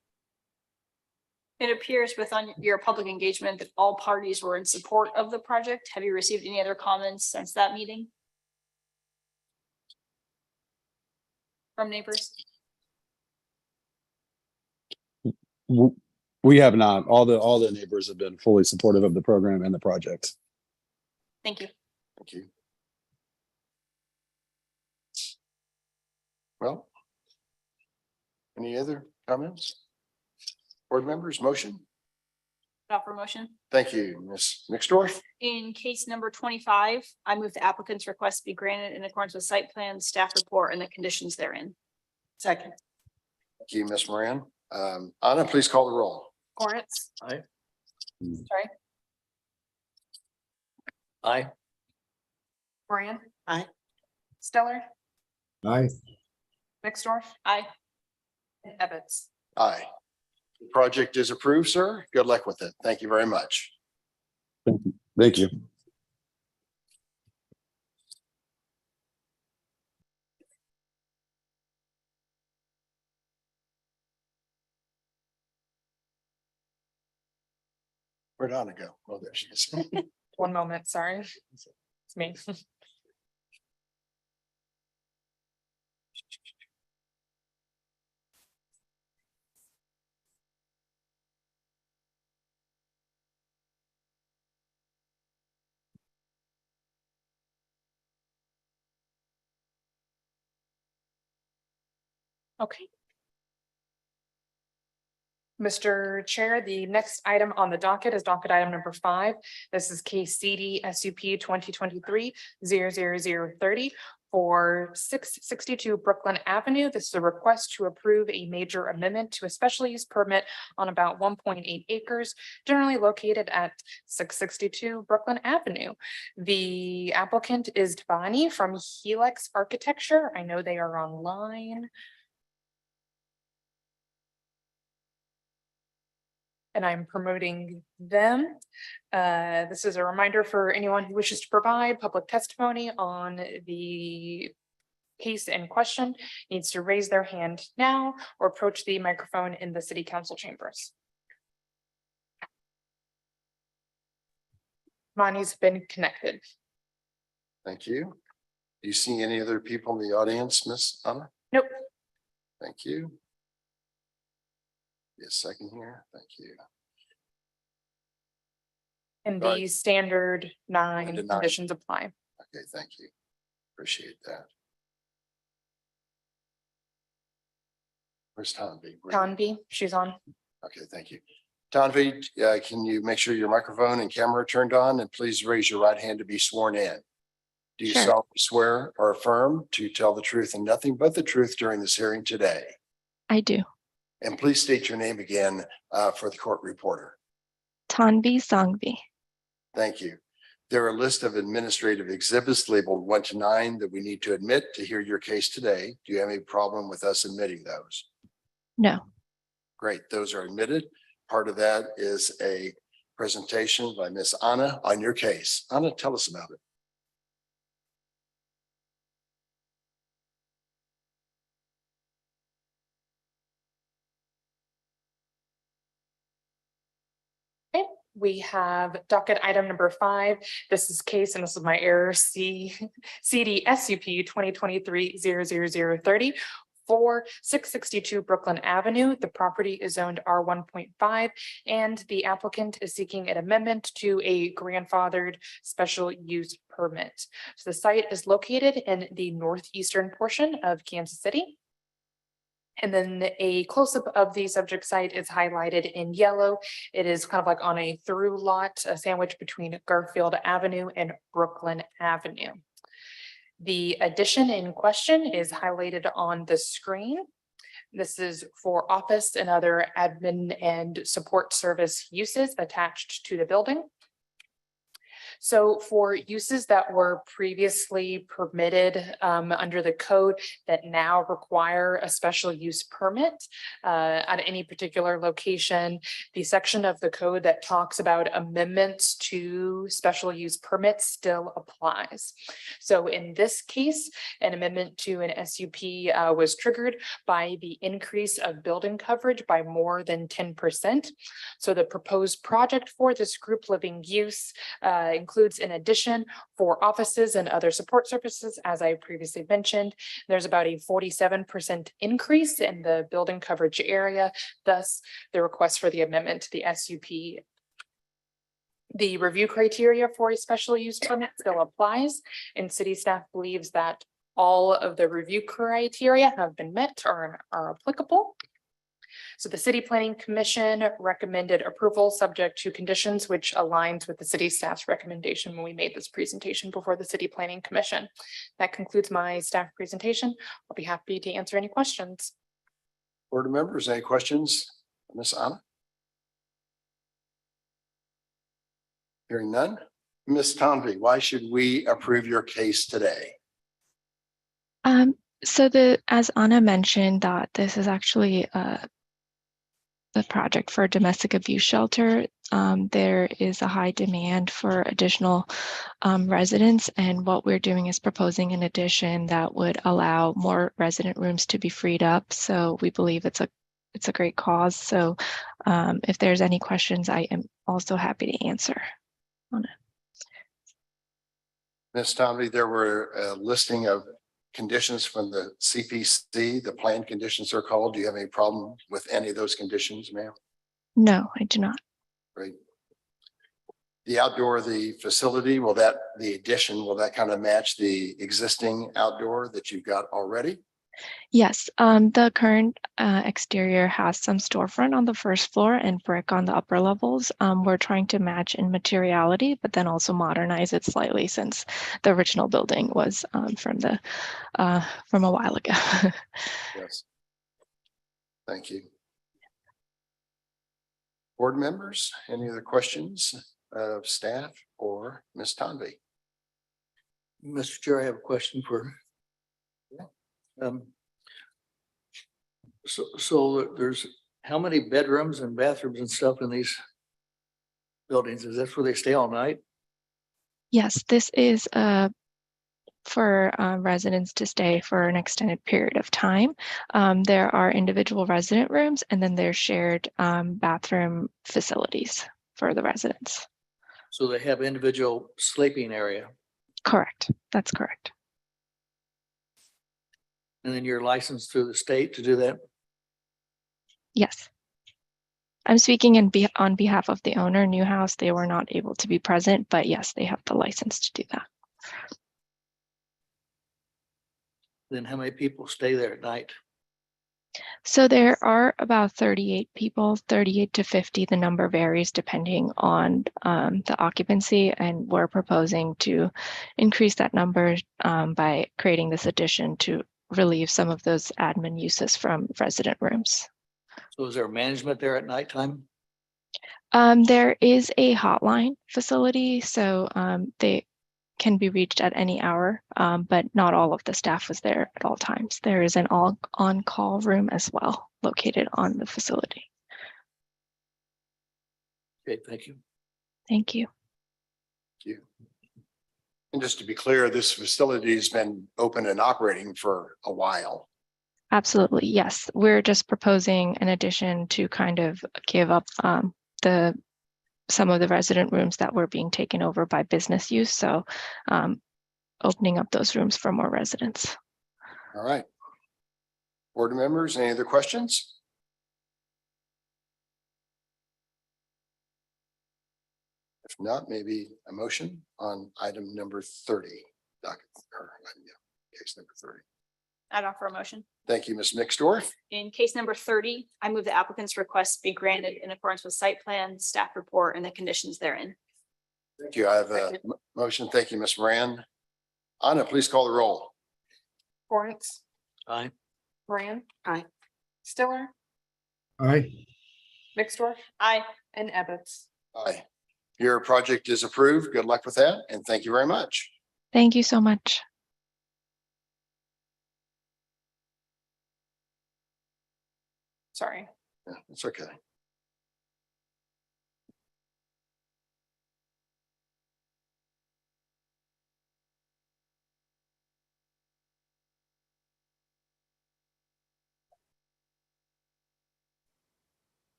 It appears within your public engagement that all parties were in support of the project. Have you received any other comments since that meeting? From neighbors? We have not. All the neighbors have been fully supportive of the program and the project. Thank you. Thank you. Well, any other comments? Board members, motion? Offer motion. Thank you, Ms. Nixdorf. In case number 25, I move the applicant's request be granted in accordance with site plan, staff report, and the conditions therein. Second. Thank you, Ms. Moran. Anna, please call the roll. Lawrence. Aye. Sorry, Aye. Moran. Aye. Stellar, Aye. Mixdorf, Aye. and Ebbets. Aye. The project is approved, sir. Good luck with it. Thank you very much. Thank you. Where'd Anna go? Oh, there she is. One moment, sorry. It's me. Okay. Mr. Chair, the next item on the docket is docket item number 5. This is case CD SUP 2023-00030 For 662 Brooklyn Avenue, this is a request to approve a major amendment to a special use permit on about 1.8 acres, generally located at 662 Brooklyn Avenue. The applicant is Devani from Helix Architecture. I know they are online. And I'm promoting them. This is a reminder for anyone who wishes to provide public testimony on the case in question needs to raise their hand now or approach the microphone in the city council chambers. Monty's been connected. Thank you. Do you see any other people in the audience, Miss Anna? Nope. Thank you. Be a second here. Thank you. And Right. the standard 9 9. conditions apply. Okay, thank you. Appreciate that. Where's Tanvi? Tanvi, she's on. Okay, thank you. Tanvi, can you make sure your microphone and camera are turned on, and please raise your right hand to be sworn in? Do you Sure. solemnly swear or affirm to tell the truth and nothing but the truth during this hearing today? I do. And please state your name again for the court reporter. Tanvi Sangvi. Thank you. There are a list of administrative exhibits labeled 1 to 9 that we need to admit to hear your case today. Do you have any problem with us admitting those? No. Great, those are admitted. Part of that is a presentation by Miss Anna on your case. Anna, tell us about it. Okay, we have docket item number 5. This is case, and this is my error, CD SUP 2023-00030 for 662 Brooklyn Avenue. The property is zoned R1.5, and the applicant is seeking an amendment to a grandfathered special use permit. So the site is located in the northeastern portion of Kansas City. And then a close-up of the subject site is highlighted in yellow. It is kind of like on a through lot, a sandwich between Garfield Avenue and Brooklyn Avenue. The addition in question is highlighted on the screen. This is for office and other admin and support service uses attached to the building. So for uses that were previously permitted under the code that now require a special use permit at any particular location, the section of the code that talks about amendments to special use permits still applies. So in this case, an amendment to an SUP was triggered by the increase of building coverage by more than 10%. So the proposed project for this group living use includes an addition for offices and other support services. As I previously mentioned, there's about a 47% increase in the building coverage area. Thus, the request for the amendment to the SUP. The review criteria for a special use permit still applies, and city staff believes that all of the review criteria have been met or are applicable. So the City Planning Commission recommended approval subject to conditions, which aligns with the city staff's recommendation when we made this presentation before the City Planning Commission. That concludes my staff presentation. I'll be happy to answer any questions. Board members, any questions? Miss Anna? Hearing none. Miss Tanvi, why should we approve your case today? So as Anna mentioned, that this is actually the project for a domestic abuse shelter. There is a high demand for additional residents, and what we're doing is proposing an addition that would allow more resident rooms to be freed up. So we believe it's a great cause. So if there's any questions, I am also happy to answer on it. Ms. Tanvi, there were a listing of conditions from the CPC, the plan conditions are called. Do you have any problem with any of those conditions, ma'am? No, I do not. Great. The outdoor, the facility, the addition, will that kind of match the existing outdoor that you've got already? Yes, the current exterior has some storefront on the first floor and brick on the upper levels. We're trying to match in materiality, but then also modernize it slightly since the original building was from a while ago. Yes. Thank you. Board members, any other questions of staff or Ms. Tonby? Mr. Chair, I have a question for. So there's how many bedrooms and bathrooms and stuff in these buildings? Is this where they stay all night? Yes, this is for residents to stay for an extended period of time. There are individual resident rooms and then there's shared bathroom facilities for the residents. So they have individual sleeping area. Correct. That's correct. And then you're licensed through the state to do that? Yes. I'm speaking on behalf of the owner, Newhouse. They were not able to be present, but yes, they have the license to do that. Then how many people stay there at night? So there are about 38 people, 38 to 50. The number varies depending on the occupancy, and we're proposing to increase that number by creating this addition to relieve some of those admin uses from resident rooms. So is there management there at nighttime? There is a hotline facility, so they can be reached at any hour, but not all of the staff was there at all times. There is an on-call room as well located on the facility. Okay, thank you. Thank you. Thank you. And just to be clear, this facility has been open and operating for a while. Absolutely, yes. We're just proposing an addition to kind of give up some of the resident rooms that were being taken over by business use. So opening up those rooms for more residents. All right. Board members, any other questions? If not, maybe a motion on item number 30. Case number 30. I'd offer a motion. Thank you, Ms. Mixdorf. In case number 30, I move the applicant's request be granted in accordance with site plan, staff report, and the conditions therein. Thank you. I have a motion. Thank you, Ms. Moran. Anna, please call the roll. Lawrence, Aye. Moran. Aye. Stiller, Aye. Mixdorf, Aye. and Ebbets. Aye. Your project is approved. Good luck with that. And thank you very much. Thank you so much. Sorry. Yeah, it's okay.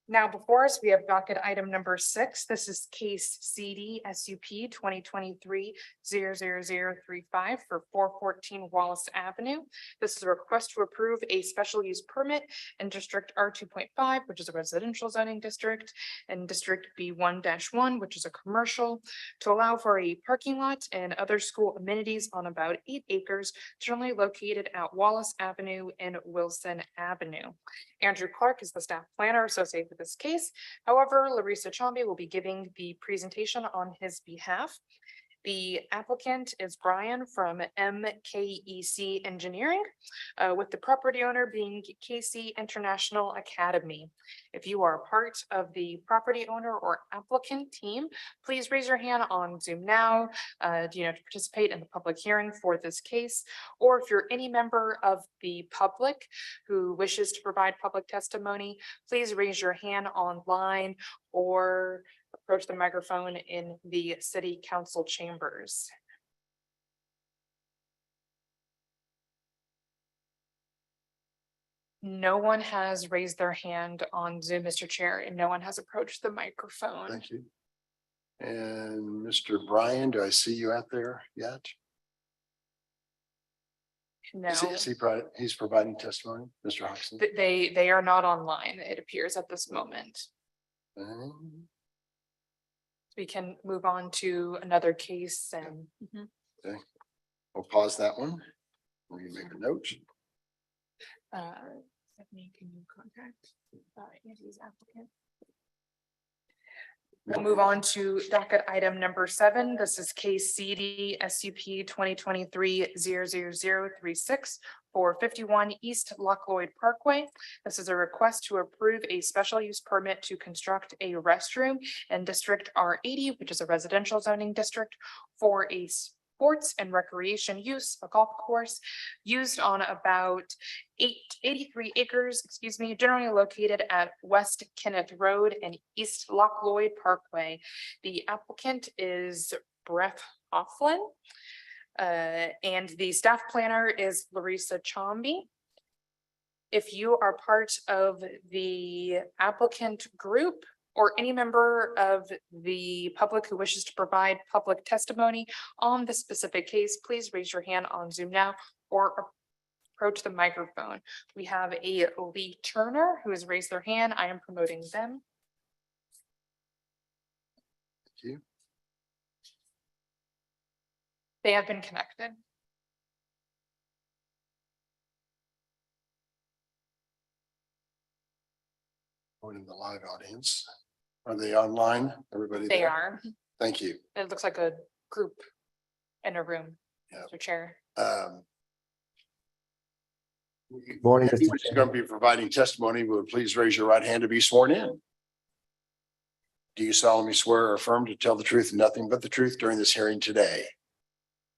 Now before us, we have docket item number 6. This is case CD SUP 2023-00035 for 414 Wallace Avenue. This is a request to approve a special use permit in District R2.5, which is a residential zoning district, and District B1-1, which is a commercial, to allow for a parking lot and other school amenities on about 8 acres, generally located at Wallace Avenue and Wilson Avenue. Andrew Clark is the staff planner associated with this case. However, Larissa Chambi will be giving the presentation on his behalf. The applicant is Brian from MKEC Engineering, with the property owner being KC International Academy. If you are part of the property owner or applicant team, please raise your hand on Zoom now. Do you know to participate in the public hearing for this case? Or if you're any member of the public who wishes to provide public testimony, please raise your hand online or approach the microphone in the city council chambers. No one has raised their hand on Zoom, Mr. Chair, and no one has approached the microphone. Thank you. And Mr. Brian, do I see you out there yet? No, He's providing testimony, Mr. Hodgson? they are not online, it appears at this moment. We can move on to another case and Okay. We'll pause that one. We make a note. Stephanie, can you contact Angie's applicant? We'll move on to docket item number 7. This is case CD SUP 2023-00036 for 51 East Loch Lloyd Parkway. This is a request to approve a special use permit to construct a restroom in District R80, which is a residential zoning district, for a sports and recreation use, a golf course used on about 83 acres, generally located at West Kenneth Road and East Loch Lloyd Parkway. The applicant is Brett Hofflin. And the staff planner is Larissa Chomby. If you are part of the applicant group or any member of the public who wishes to provide public testimony on this specific case, please raise your hand on Zoom now or approach the microphone. We have a Lee Turner who has raised their hand. I am promoting them. Thank you. They have been connected. Going in the live audience. Are they online? Everybody They there? are. Thank you. It looks like a group in a room. Yeah. Mr. Chair. Morning. Anyone who's going to be providing testimony, would please raise your right hand to be sworn in. Do you solemnly swear or affirm to tell the truth and nothing but the truth during this hearing today?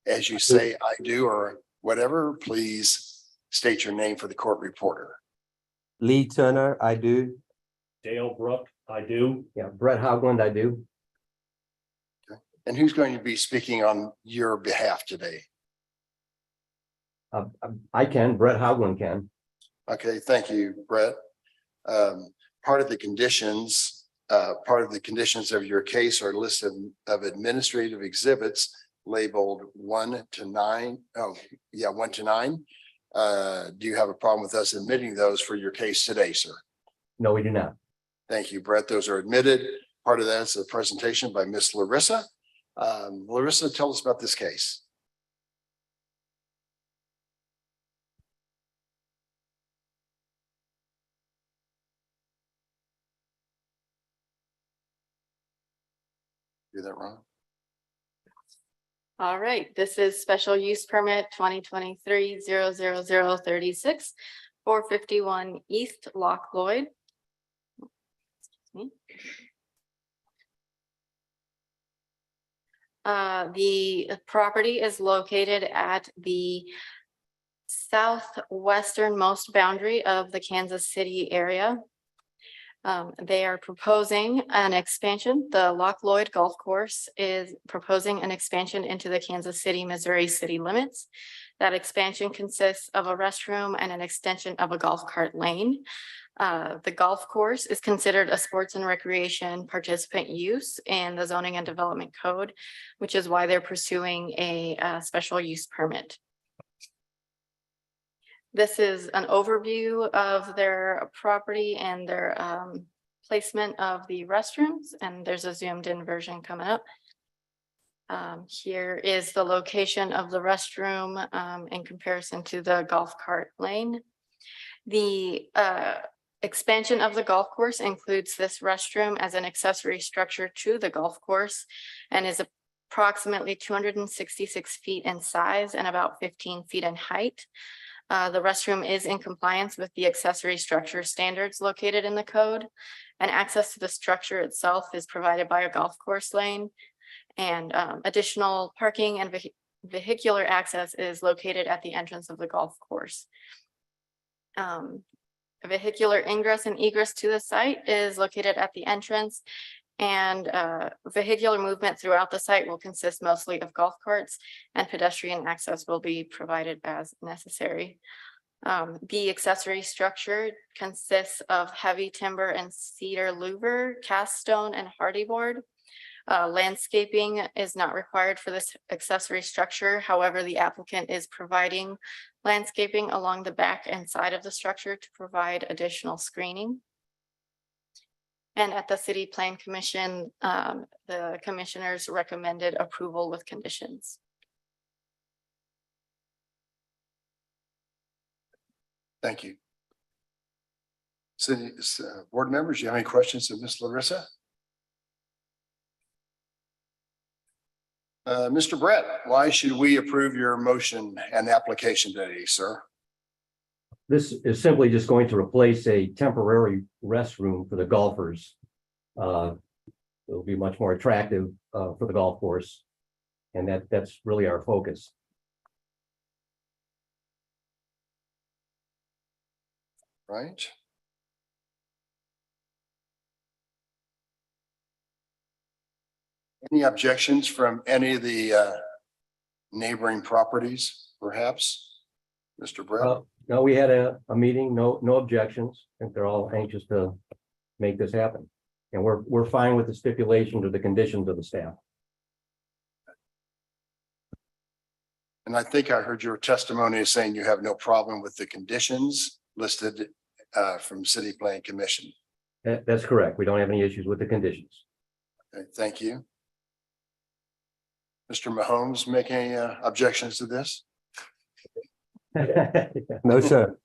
As you say, I do, or whatever, please state your name for the court reporter. Lee Turner, I do. Dale Brook, I do. Yeah, Brett Hogland, I do. And who's going to be speaking on your behalf today? I can, Brett Hogland can. Okay, thank you, Brett. Part of the conditions of your case are a list of administrative exhibits labeled 1 to 9. Oh, yeah, 1 to 9. Do you have a problem with us admitting those for your case today, sir? No, we do not. Thank you, Brett. Those are admitted. Part of that is a presentation by Miss Larissa. Larissa, tell us about this case. Do that wrong? All right, this is special use permit 2023-00036 for 51 East Loch Lloyd. The property is located at the southwesternmost boundary of the Kansas City area. They are proposing an expansion. The Loch Lloyd Golf Course is proposing an expansion into the Kansas City, Missouri city limits. That expansion consists of a restroom and an extension of a golf cart lane. The golf course is considered a sports and recreation participant use in the zoning and development code, which is why they're pursuing a special use permit. This is an overview of their property and their placement of the restrooms, and there's a zoomed in version coming up. Here is the location of the restroom in comparison to the golf cart lane. The expansion of the golf course includes this restroom as an accessory structure to the golf course and is approximately 266 feet in size and about 15 feet in height. The restroom is in compliance with the accessory structure standards located in the code, and access to the structure itself is provided by a golf course lane, and additional parking and vehicular access is located at the entrance of the golf course. Vehicular ingress and egress to the site is located at the entrance, and vehicular movement throughout the site will consist mostly of golf carts, and pedestrian access will be provided as necessary. The accessory structure consists of heavy timber and cedar louver, cast stone, and hardy board. Landscaping is not required for this accessory structure. However, the applicant is providing landscaping along the back and side of the structure to provide additional screening. And at the City Plan Commission, the commissioners recommended approval with conditions. Thank you. City, board members, you have any questions of Ms. Larissa? Mr. Brett, why should we approve your motion and application today, sir? This is simply just going to replace a temporary restroom for the golfers. It'll be much more attractive for the golf course. And that's really our focus. Right. Any objections from any of the neighboring properties, perhaps? Mr. Brett? No, we had a meeting, no objections. I think they're all anxious to make this happen. And we're fine with the stipulation or the conditions of the staff. And I think I heard your testimony as saying you have no problem with the conditions listed from City Planning Commission. That's correct. We don't have any issues with the conditions. Okay, thank you. Mr. Mahomes, make any objections to this? No, sir.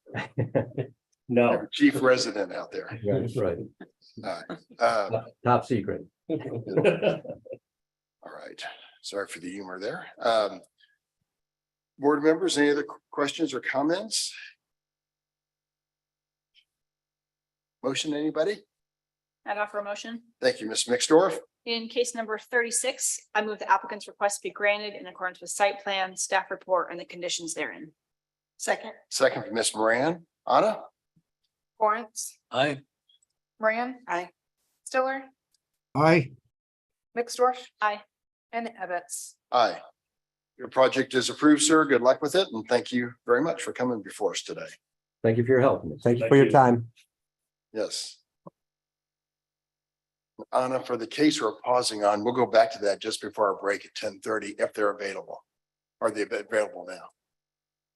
No. Chief resident out there. That's right. All right. Top secret. All right. Sorry for the humor there. Board members, any other questions or comments? Motion, anybody? I'd offer a motion. Thank you, Ms. Mixdorf. In case number 36, I move the applicant's request be granted in accordance with site plan, staff report, and the conditions therein. Second. Second from Ms. Moran. Anna? Lawrence, Aye. Moran. Aye. Stiller, Aye. Mixdorf. Aye. And Ebbets. Aye. Your project is approved, sir. Good luck with it. And thank you very much for coming before us today. Thank you for your help. Thank you for your time. Yes. Anna, for the case we're pausing on, we'll go back to that just before our break at 10:30 if they're available. Are they available now?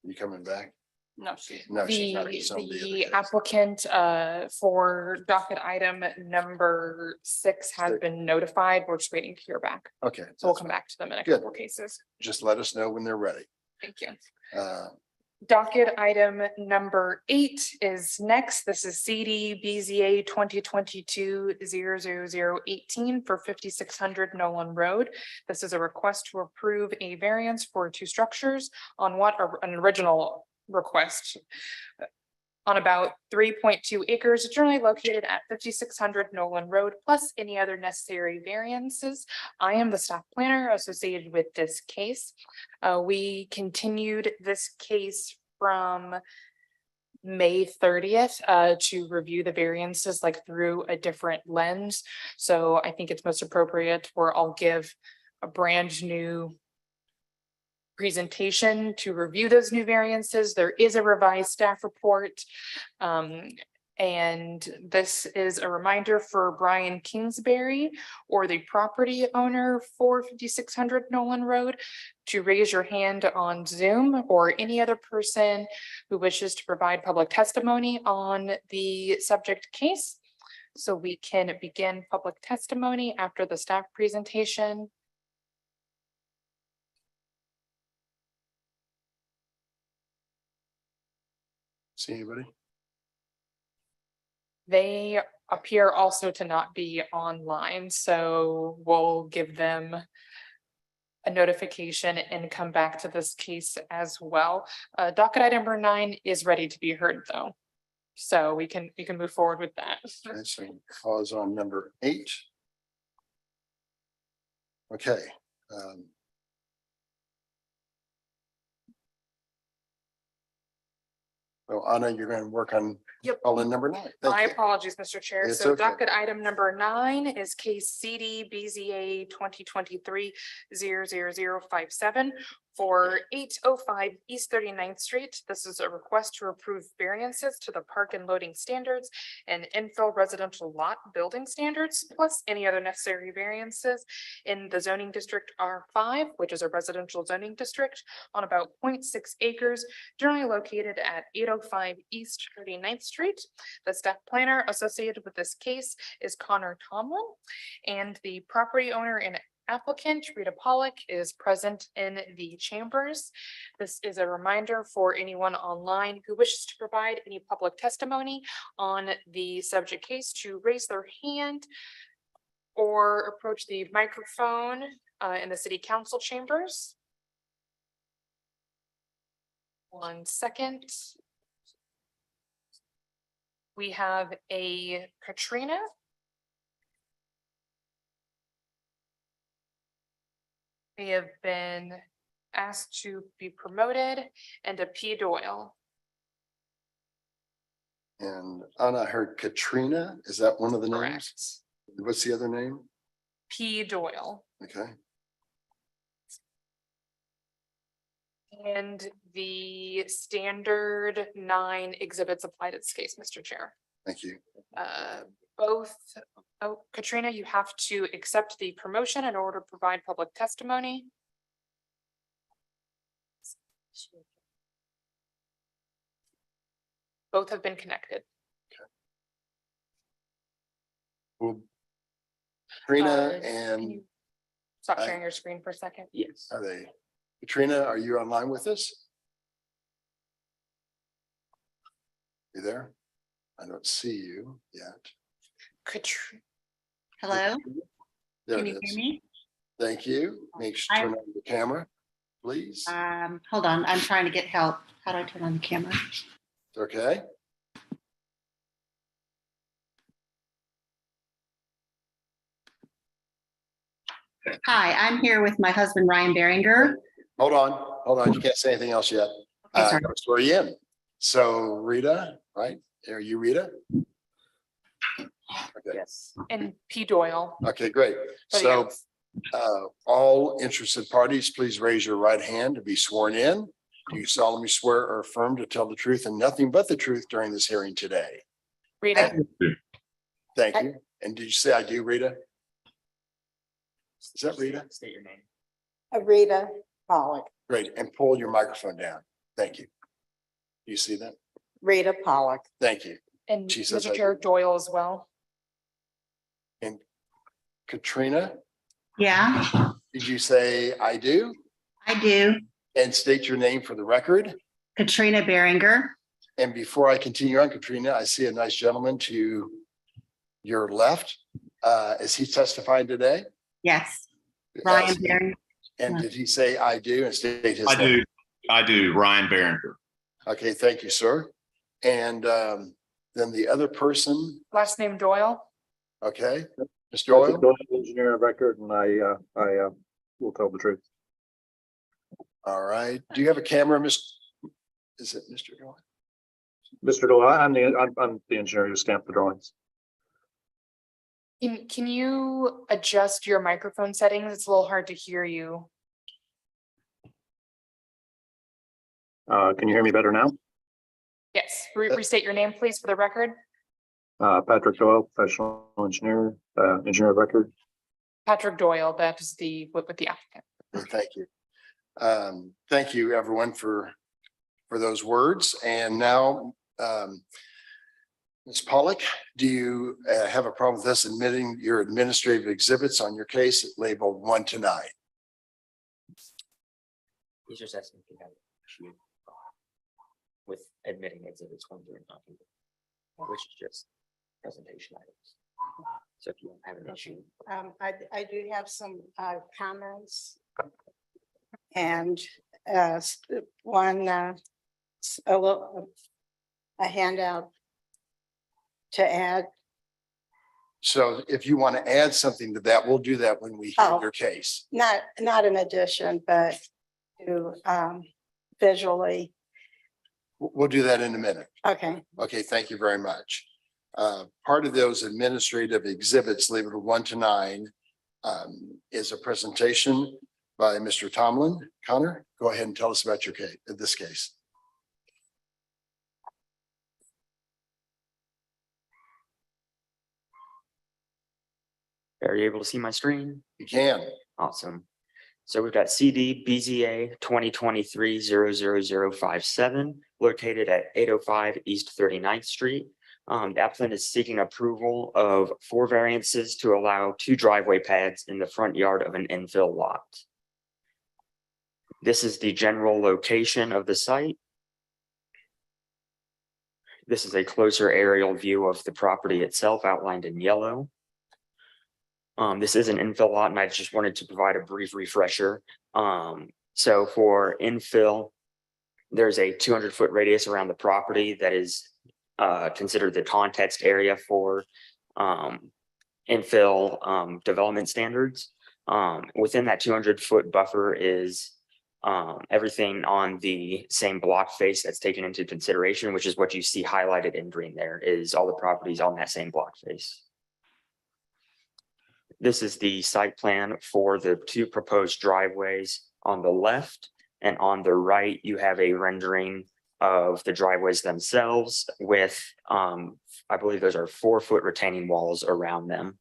You coming back? No, she's. No, she's not. It's on the other The case. applicant for docket item number 6 has Six. been notified. We're just waiting to hear back. Okay, So we'll come back to them in a Good. couple of cases. just let us know when they're ready. Thank you. Uh, Docket item number 8 is next. This is CD BZA 2022-00018 for 5600 Nolan Road. This is a request to approve a variance for 2 structures on what an original request on about 3.2 acres generally located at 5600 Nolan Road, plus any other necessary variances. I am the staff planner associated with this case. We continued this case from May 30th to review the variances like through a different lens. So I think it's most appropriate where I'll give a brand new presentation to review those new variances. There is a revised staff report. And this is a reminder for Brian Kingsbury or the property owner for 5600 Nolan Road to raise your hand on Zoom, or any other person who wishes to provide public testimony on the subject case. So we can begin public testimony after the staff presentation. See anybody? They appear also to not be online, so we'll give them a notification and come back to this case as well. Docket item number 9 is ready to be heard though. So we can move forward with that. Okay, so pause on number 8. Okay. Well, Anna, you're going to work on Yep. all in number 9. Thank My you. apologies, Mr. Chair. It's So okay. docket item number 9 is case CD BZA 2023-00057 for 805 East 39th Street. This is a request to approve variances to the park and loading standards and infill residential lot building standards, plus any other necessary variances in the zoning district R5, which is a residential zoning district on about 0.6 acres, generally located at 805 East 39th Street. The staff planner associated with this case is Connor Tomlin, and the property owner and applicant, Rita Pollock, is present in the chambers. This is a reminder for anyone online who wishes to provide any public testimony on the subject case to raise their hand or approach the microphone in the city council chambers. 1 second. We have a Katrina. We have been asked to be promoted, and a P. Doyle. And Anna, I heard Katrina. Is that one of the names? Correct. What's the other name? P. Doyle. Okay. And the standard 9 exhibits apply to this case, Mr. Chair. Thank you. Both, Katrina, you have to accept the promotion in order to provide public testimony. Both have been connected. Well, Katrina Can and you stop sharing your screen for a second? Yes. are they? Katrina, are you online with us? You there? I don't see you yet. Katrina. Hello, There can it you is. hear me? Thank you. Make sure to turn on the camera, please. Hold on, I'm trying to get help. How do I turn on the camera? Okay. Hi, I'm here with my husband, Ryan Beringer. Hold on. You can't say anything else yet. Okay, sorry. Gotta swear you in. So Rita, right? Are you Rita? Okay. Yes. And P. Doyle. Okay, great. So all interested parties, please raise your right hand to be sworn in. Do you solemnly swear or affirm to tell the truth and nothing but the truth during this hearing today? Rita. Thank you. And did you say I do, Rita? Is that Rita? State your name. Rita Pollock. Great. And pull your microphone down. Thank you. You see that? Rita Pollock. Thank you. And She says Mr. Chair, Doyle as well. And Katrina, Yeah, did you say I do? I do. And state your name for the record. Katrina Beringer. And before I continue on, Katrina, I see a nice gentleman to your left. Is he testifying today? Yes, Ryan Beringer. And did he say I do and state his I name? I do, Ryan Barringer. Okay, thank you, sir. And then the other person, Last name Doyle. okay, Mr. Doyle? Engineer of record, and I will tell the truth. All right. Do you have a camera, Is it Mr. Doyle? Mr. Doyle, I'm the engineer who stamped the drawings. Can you adjust your microphone settings? It's a little hard to hear you. Can you hear me better now? Yes, restate your name, please, for the record. Patrick Doyle, professional engineer, engineer of record. Patrick Doyle, that is with the applicant. Thank you. Thank you, everyone, for those words. And now, Ms. Pollock, do you have a problem with us admitting your administrative exhibits on your case labeled 1 to 9? He's just asking if you have an issue with admitting exhibits 1 through 9, which is just presentation items. So if you don't have an issue. I do have some comments. And one, a handout to add. So if you want to add something to that, we'll do that when we hear Oh. your case. Not an addition, but to visually. We'll do that in a minute. Okay. Okay, thank you very much. Part of those administrative exhibits labeled 1 to 9 is a presentation by Mr. Tomlin. Connor, go ahead and tell us about your case, this case. Are you able to see my screen? You can. Awesome. So we've got CD BZA 2023-00057 located at 805 East 39th Street. The applicant is seeking approval of 4 variances to allow 2 driveway pads in the front yard of an infill lot. This is the general location of the site. This is a closer aerial view of the property itself outlined in yellow. This is an infill lot, and I just wanted to provide a brief refresher. So for infill, there's a 200-foot radius around the property that is considered the context area for infill development standards. Within that 200-foot buffer is everything on the same block face that's taken into consideration, which is what you see highlighted in green there, is all the properties on that same block face. This is the site plan for the 2 proposed driveways on the left, and on the right, you have a rendering of the driveways themselves with, I believe those are 4-foot retaining walls around them.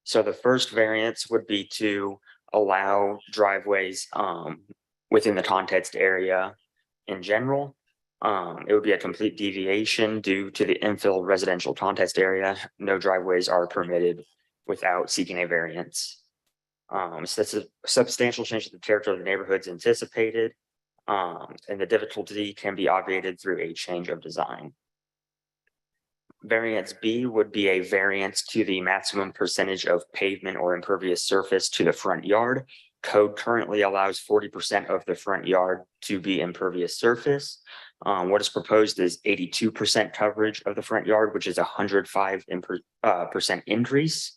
So the first variance would be to allow driveways within the context area in general. It would be a complete deviation due to the infill residential context area. No driveways are permitted without seeking a variance. So that's a substantial change to the character of the neighborhoods anticipated, and the difficulty can be obviated through a change of design. Variance B would be a variance to the maximum percentage of pavement or impervious surface to the front yard. Code currently allows 40% of the front yard to be impervious surface. What is proposed is 82% coverage of the front yard, which is 105% increase.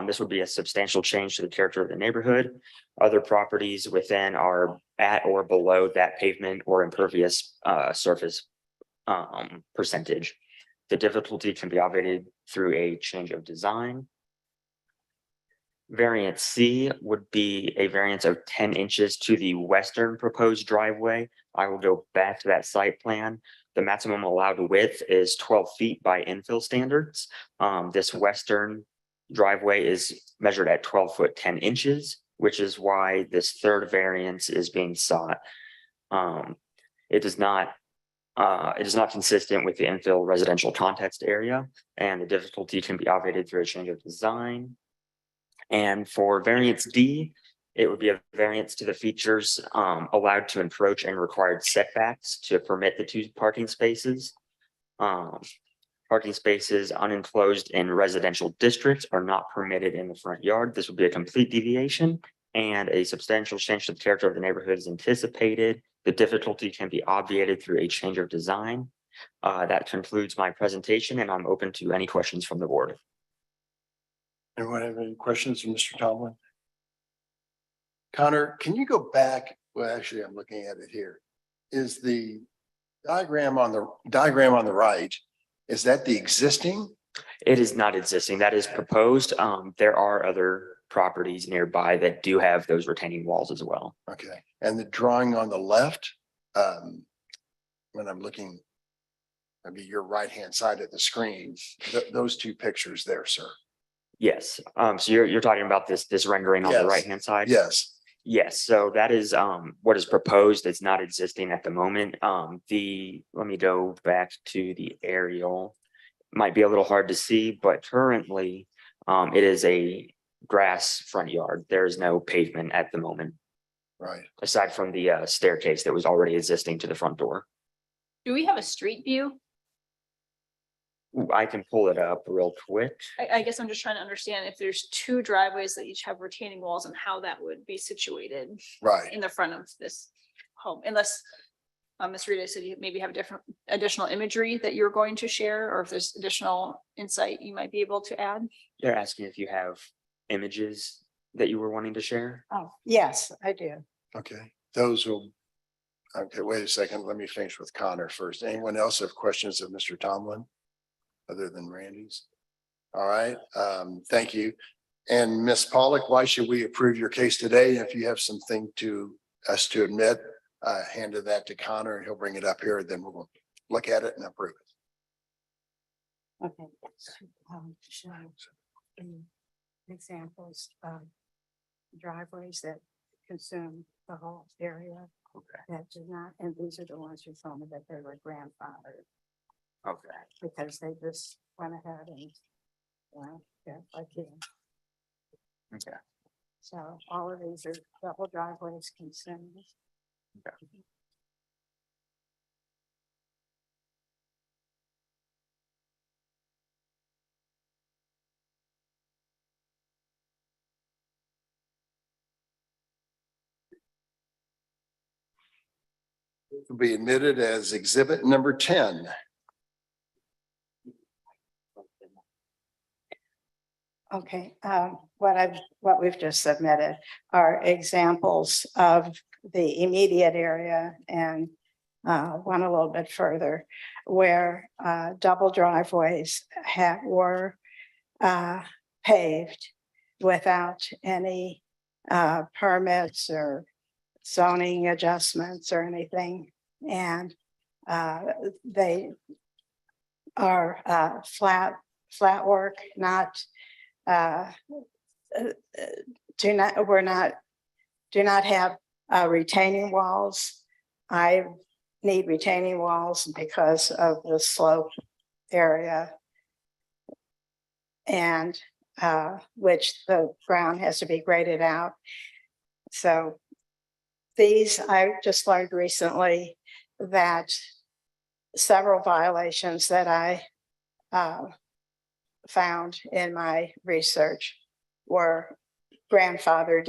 This would be a substantial change to the character of the neighborhood. Other properties within are at or below that pavement or impervious surface percentage. The difficulty can be obviated through a change of design. Variance C would be a variance of 10 inches to the western proposed driveway. I will go back to that site plan. The maximum allowed width is 12 feet by infill standards. This western driveway is measured at 12 foot 10 inches, which is why this third variance is being sought. It is not consistent with the infill residential context area, and the difficulty can be obviated through a change of design. And for variance D, it would be a variance to the features allowed to encroach and required setbacks to permit the 2 parking spaces. Parking spaces unenclosed in residential districts are not permitted in the front yard. This would be a complete deviation, and a substantial change to the character of the neighborhood is anticipated. The difficulty can be obviated through a change of design. That concludes my presentation, and I'm open to any questions from the board. Anyone have any questions for Mr. Tomlin? Connor, can you go back? Well, actually, I'm looking at it here. Is the diagram on the right, is that the existing? It is not existing. That is proposed. There are other properties nearby that do have those retaining walls as well. Okay, and the drawing on the left, when I'm looking, maybe your right-hand side of the screen, those 2 pictures there, sir. Yes. So you're talking about this rendering on the right-hand side? Yes. Yes. So that is what is proposed. It's not existing at the moment. Let me go back to the aerial. Might be a little hard to see, but currently it is a grass front yard. There is no pavement at the moment. Right. Aside from the staircase that was already existing to the front door. Do we have a street view? Ooh, I can pull it up real quick. I guess I'm just trying to understand if there's 2 driveways that each have retaining walls and how that would be situated. Right. In the front of this home, unless Ms. Rita said you maybe have different additional imagery that you're going to share, or if there's additional insight you might be able to add. They're asking if you have images that you were wanting to share. Oh, yes, I do. Okay, those will, okay, wait a second. Let me finish with Connor first. Anyone else have questions of Mr. Tomlin? Other than Randy's? All right, thank you. And Ms. Pollock, why should we approve your case today? If you have something to us to admit, hand that to Connor and he'll bring it up here. Then we'll look at it and approve it. Okay. Show examples of driveways that consume the whole area Okay. that do not, and these are the ones who told me that they were grandfathered Okay. because they just went ahead and, yeah, like you. Okay. So all of these are double driveways consumed. Okay. Will be admitted as exhibit number 10. Okay, what we've just submitted are examples of the immediate area and one a little bit further where double driveways were paved without any permits or zoning adjustments or anything. And they are flat work, not do not have retaining walls. I need retaining walls because of the slope area, and which the ground has to be graded out. So these, I just learned recently that several violations that I found in my research were grandfathered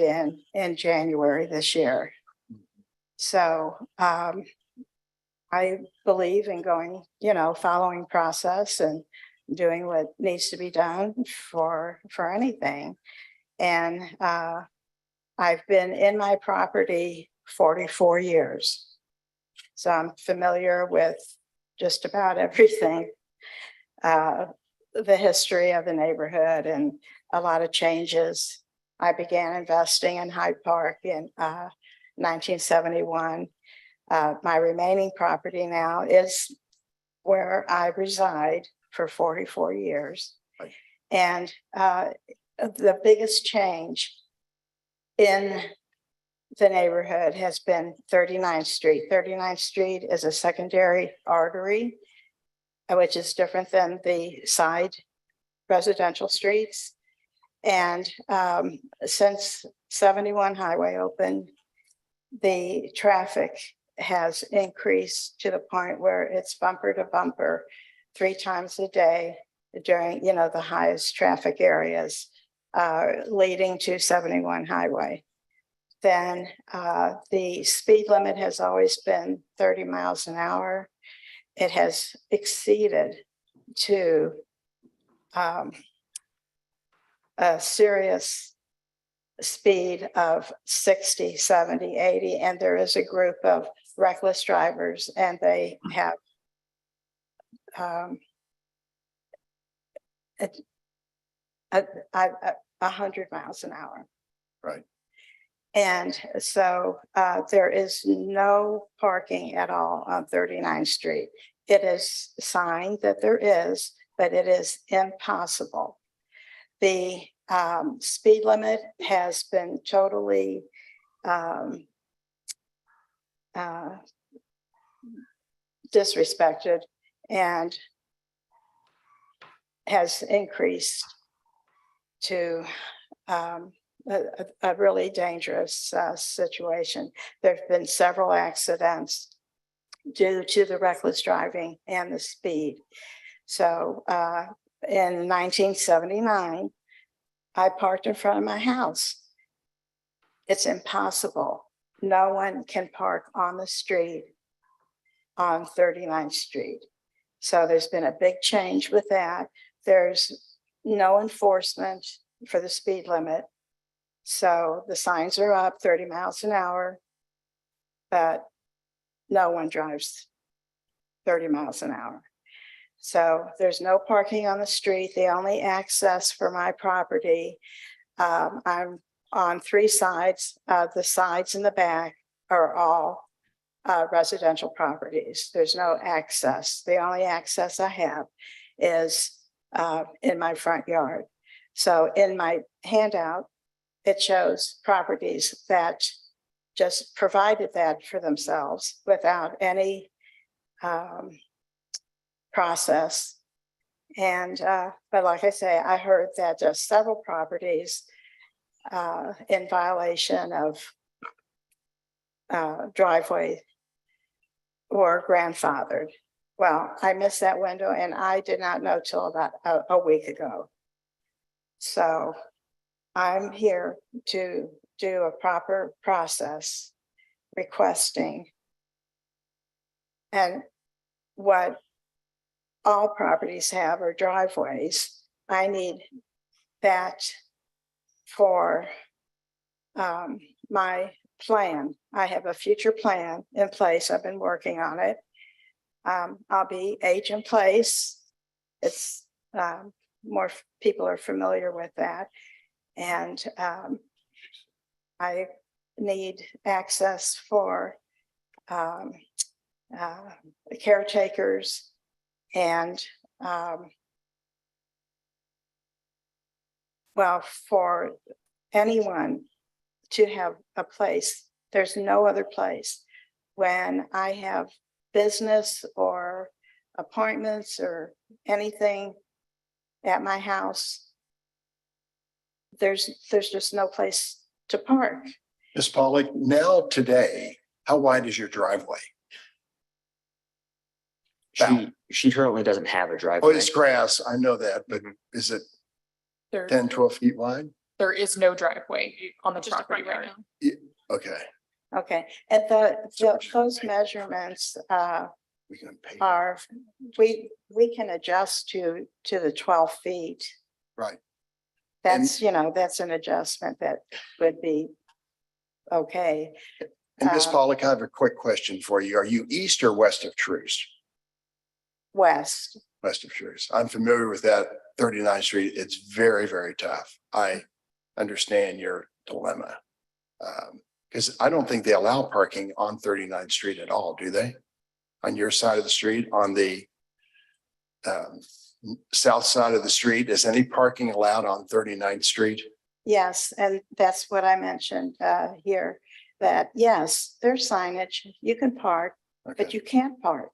in January this year. So I believe in going, following process and doing what needs to be done for anything. And I've been in my property 44 years. So I'm familiar with just about everything. The history of the neighborhood and a lot of changes. I began investing in Hyde Park in 1971. My remaining property now is where I reside for 44 years. And the biggest change in the neighborhood has been 39th Street. 39th Street is a secondary artery, which is different than the side residential streets. And since 71 Highway opened, the traffic has increased to the point where it's bumper to bumper 3 times a day during, the highest traffic areas leading to 71 Highway. Then the speed limit has always been 30 miles an hour. It has exceeded to a serious speed of 60, 70, 80. And there is a group of reckless drivers, and they have 100 miles an hour. Right. And so there is no parking at all on 39th Street. It is signed that there is, but it is impossible. The speed limit has been totally disrespected and has increased to a really dangerous situation. There have been several accidents due to the reckless driving and the speed. So in 1979, I parked in front of my house. It's impossible. No one can park on the street on 39th Street. So there's been a big change with that. There's no enforcement for the speed limit. So the signs are up 30 miles an hour, but no one drives 30 miles an hour. So there's no parking on the street. The only access for my property, I'm on 3 sides. The sides in the back are all residential properties. There's no access. The only access I have is in my front yard. So in my handout, it shows properties that just provided that for themselves without any process. And, but like I say, I heard that there's several properties in violation of driveway or grandfathered. Well, I missed that window and I did not know till about a week ago. So I'm here to do a proper process requesting. And what all properties have are driveways. I need that for my plan. I have a future plan in place. I've been working on it. I'll be age in place. It's more people are familiar with that. And I need access for caretakers and well, for anyone to have a place. There's no other place. When I have business or appointments or anything at my house, there's just no place to park. Ms. Pollock, now today, how wide is your driveway? She currently doesn't have a Oh, driveway. it's grass. I know that, but is it There, 10, 12 feet wide? there is no driveway on the property right now. Okay. Okay, and those measurements We can pay. are, we can adjust to the 12 feet. Right. That's, you know, that's an adjustment that would be okay. And Ms. Pollock, I have a quick question for you. Are you east or west of Truist? West. West of Truist. I'm familiar with that 39th Street. It's very, very tough. I understand your dilemma. Because I don't think they allow parking on 39th Street at all, do they? On your side of the street, on the south side of the street, is any parking allowed on 39th Street? Yes, and that's what I mentioned here, that yes, there's signage, you can park, but you can't park.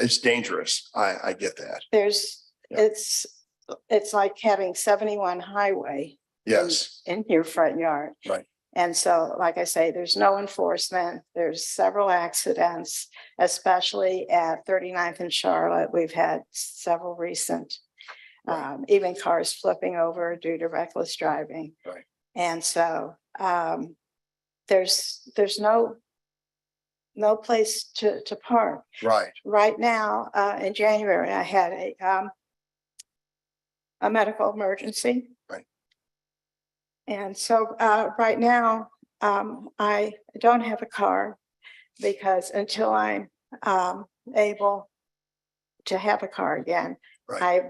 It's dangerous. I get that. There's, it's like having 71 highway. Yes. In your front yard. Right. And so, like I say, there's no enforcement. There's several accidents, especially at 39th and Charlotte. We've had several recent, even cars flipping over due to reckless driving. Right. And so there's no place to park. Right. Right now, in January, I had a medical emergency. Right. And so right now, I don't have a car because until I'm able to have a car again, I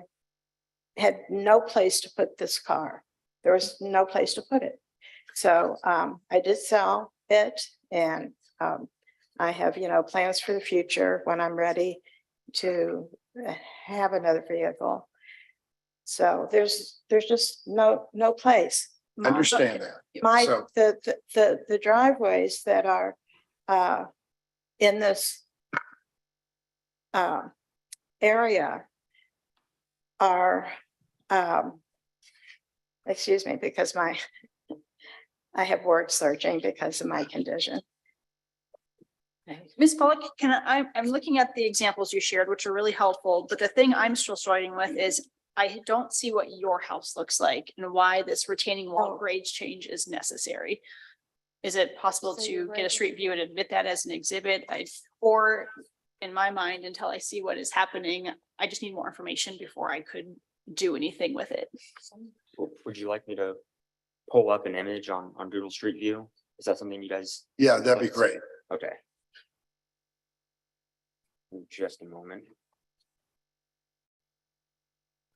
had no place to put this car. There was no place to put it. So I did sell it, and I have, you know, plans for the future when I'm ready to have another vehicle. So there's just no place. Understand that. The driveways that are in this area are excuse me, because I have word searching because of my condition. Ms. Pollock, I'm looking at the examples you shared, which are really helpful, but the thing I'm still struggling with is I don't see what your house looks like and why this retaining wall grades change is necessary. Is it possible to get a street view and admit that as an exhibit? Or in my mind, until I see what is happening, I just need more information before I could do anything with it. Would you like me to pull up an image on Google Street View? Is that something you guys? Yeah, that'd be great. Okay. In just a moment.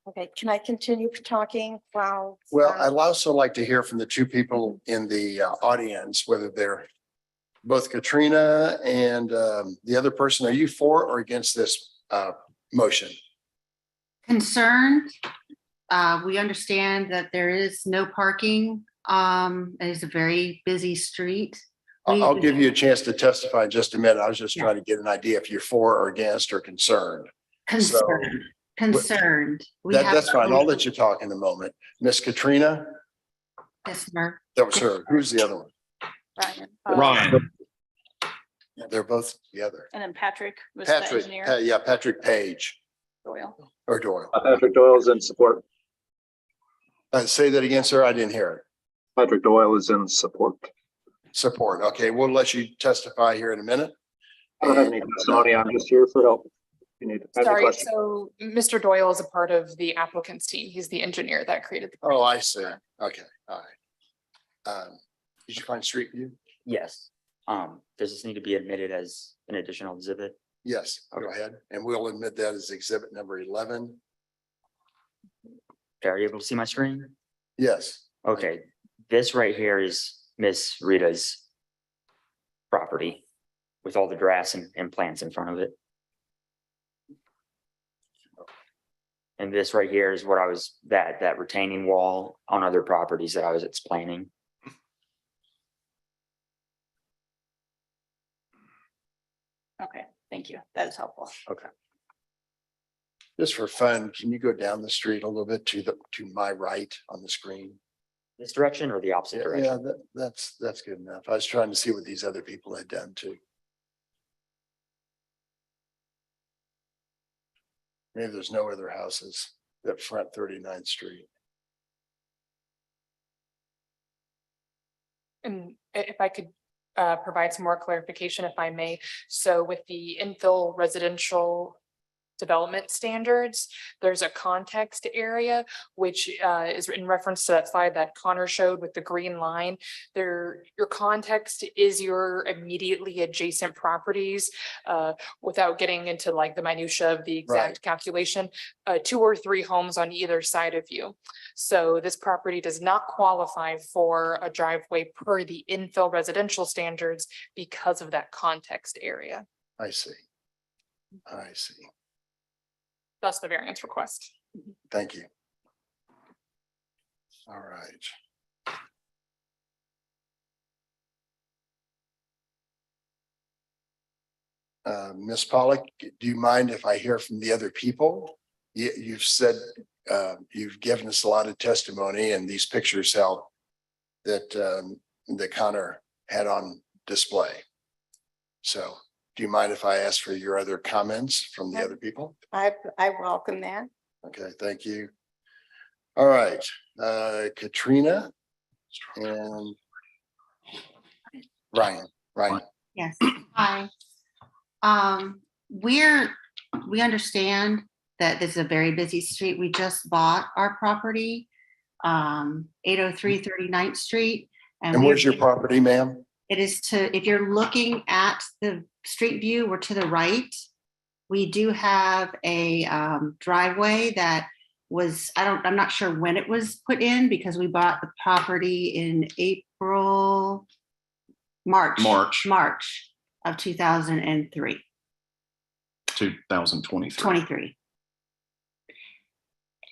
Okay, can I continue talking while? Well, I'd also like to hear from the two people in the audience, whether they're both Katrina and the other person. Are you for or against this motion? Concerned. We understand that there is no parking. It is a very busy street. I'll give you a chance to testify in just a minute. I was just trying to get an idea if you're for or against or concerned. Concerned. That's fine. I'll let you talk in a moment. Miss Katrina? Yes, sir. That was her. Who's the other one? Ryan. Ryan. Yeah, they're both together. And then Patrick was the Patrick, engineer. yeah, Patrick Page Doyle. or Doyle. Patrick Doyle is in support. Say that again, sir. I didn't hear it. Patrick Doyle is in support. Support. Okay, we'll let you testify here in a minute. I don't have any testimony. I'm just here for help. You need to have any Sorry, questions. so Mr. Doyle is a part of the applicant's team. He's the engineer that created the. Oh, I see. Okay, all right. Did you find street view? Yes. Does this need to be admitted as an additional exhibit? Yes, go ahead. And we'll admit that as exhibit number 11. Are you able to see my screen? Yes. Okay, this right here is Miss Rita's property with all the grass and plants in front of it. And this right here is what I was, that retaining wall on other properties that I was explaining. Okay, thank you. That is helpful. Okay. Just for fun, can you go down the street a little bit to my right on the screen? This direction or the opposite direction? Yeah, that's good enough. I was trying to see what these other people had done too. Maybe there's no other houses that front 39th Street. And if I could provide some more clarification, if I may. So with the infill residential development standards, there's a context area, which is in reference to that slide that Connor showed with the green line. Your context is your immediately adjacent properties, without getting into like the minutia of the exact calculation, 2 or 3 homes on either side of you. So this property does not qualify for a driveway per the infill residential standards because of that context area. I see. I see. Thus the variance request. Thank you. All right. Ms. Pollock, do you mind if I hear from the other people? You've said, you've given us a lot of testimony and these pictures help that Connor had on display. So do you mind if I ask for your other comments from the other people? I welcome that. Okay, thank you. All right, Katrina and Ryan. Yes, hi. We understand that this is a very busy street. We just bought our property, 803 39th Street. And where's your property, ma'am? It is if you're looking at the street view, we're to the right. We do have a driveway that was, I'm not sure when it was put in because we bought the property in March of 2003. 2023.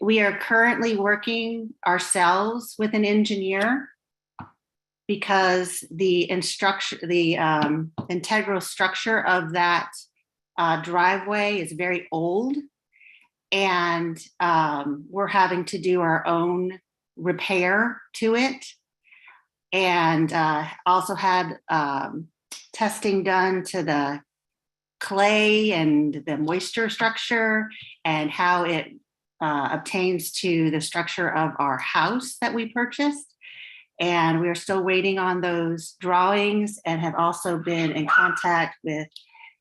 We are currently working ourselves with an engineer because the integral structure of that driveway is very old, and we're having to do our own repair to it, and also had testing done to the clay and the moisture structure and how it obtains to the structure of our house that we purchased. And we are still waiting on those drawings and have also been in contact with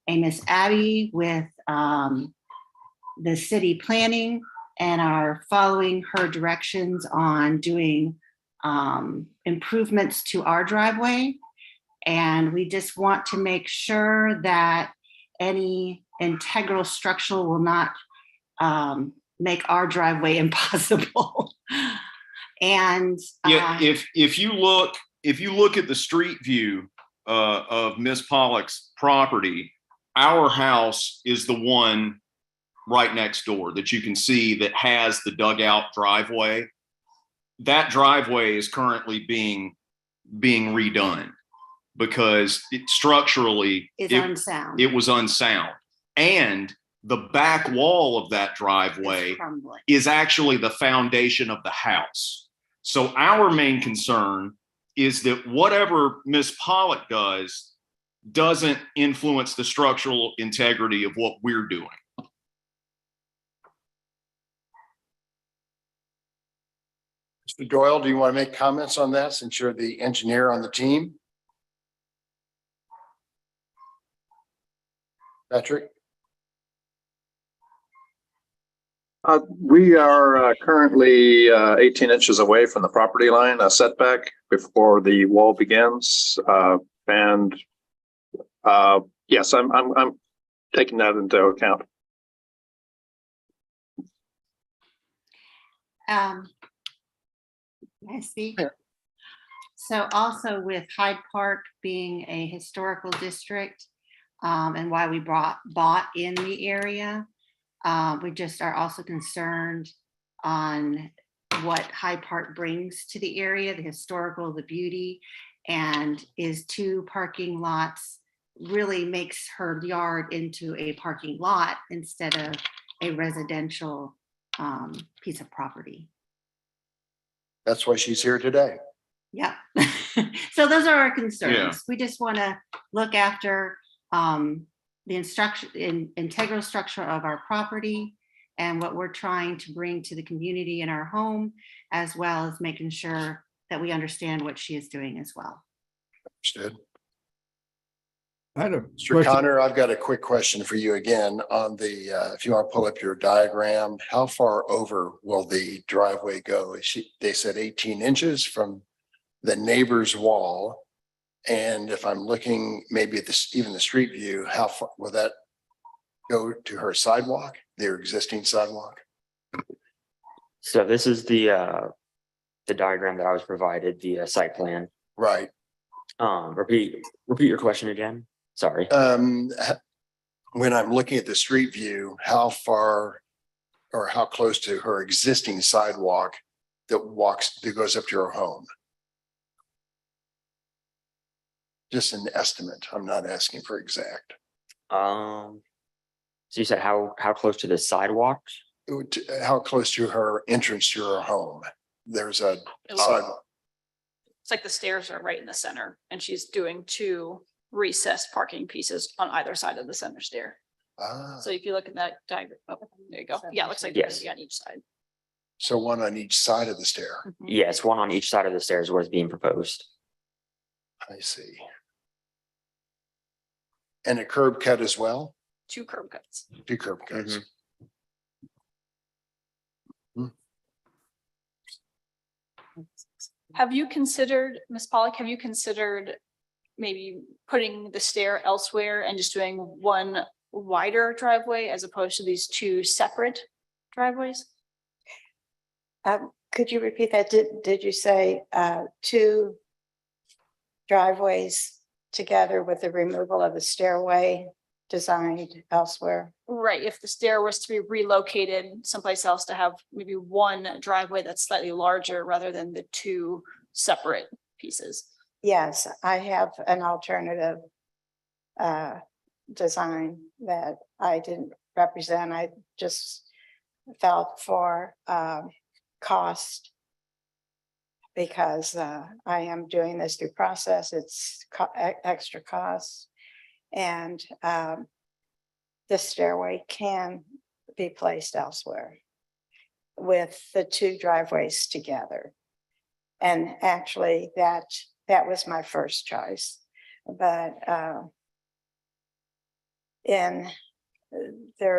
a Miss Abby with the city planning and are following her directions on doing improvements to our driveway. And we just want to make sure that any integral structure will not make our driveway impossible. And yeah, if you look at the street view of Ms. Pollock's property, our house is the one right next door that you can see that has the dugout driveway. That driveway is currently being redone. because structurally Is unsound. it was unsound. And the back wall of that driveway Crumbling. is actually the foundation of the house. So our main concern is that whatever Ms. Pollock does doesn't influence the structural integrity of what we're doing. Mr. Doyle, do you want to make comments on that since you're the engineer on the team? Patrick? We are currently 18 inches away from the property line, a setback before the wall begins. Yes, I'm taking that into account. I see. So also with Hyde Park being a historical district, and why we bought in the area, we just are also concerned on what Hyde Park brings to the area, the historical, the beauty, and is 2 parking lots really makes her yard into a parking lot instead of a residential piece of property. That's why she's here today. Yep. So those are our concerns. Yeah. We just want to look after the integral structure of our property and what we're trying to bring to the community in our home, as well as making sure that we understand what she is doing as well. Understood. I had a Mr. question. Connor, I've got a quick question for you again on the, if you want to pull up your diagram, how far over will the driveway go? They said 18 inches from the neighbor's wall. And if I'm looking maybe at this, even the street view, how far will that go to her sidewalk, their existing sidewalk? So this is the diagram that I was provided, the site plan. Right. Repeat your question again. Sorry. When I'm looking at the street view, how far or how close to her existing sidewalk that goes up to her home? Just an estimate. I'm not asking for exact. So you said how close to the sidewalk? How close to her entrance to her home? There's a sidewalk. It's like the stairs are right in the center and she's doing 2 recessed parking pieces on either side of the center stair. So if you look at that diagram, oh, there you go. Yeah, it looks like Yes. on each side. So one on each side of the stair. Yes, one on each side of the stairs was being proposed. I see. And a curb cut as well? 2 curb cuts. 2 curb cuts. Have you considered, Ms. Pollock, have you considered maybe putting the stair elsewhere and just doing one wider driveway as opposed to these 2 separate driveways? Could you repeat that? Did you say 2 driveways together with the removal of the stairway designed elsewhere? Right, if the stair was to be relocated someplace else to have maybe one driveway that's slightly larger rather than the 2 separate pieces. Yes, I have an alternative design that I didn't represent. I just felt for cost because I am doing this through process. It's extra costs. And the stairway can be placed elsewhere with the 2 driveways together. And actually that was my first choice. But there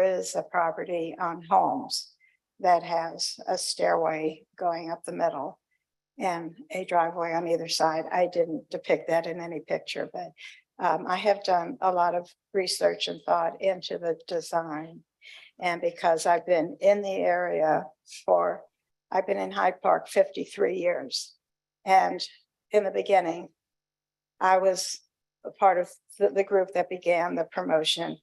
is a property on Holmes that has a stairway going up the middle and a driveway on either side. I didn't depict that in any picture, but I have done a lot of research and thought into the design. And because I've been in the area I've been in Hyde Park 53 years. And in the beginning, I was a part of the group that began the promotion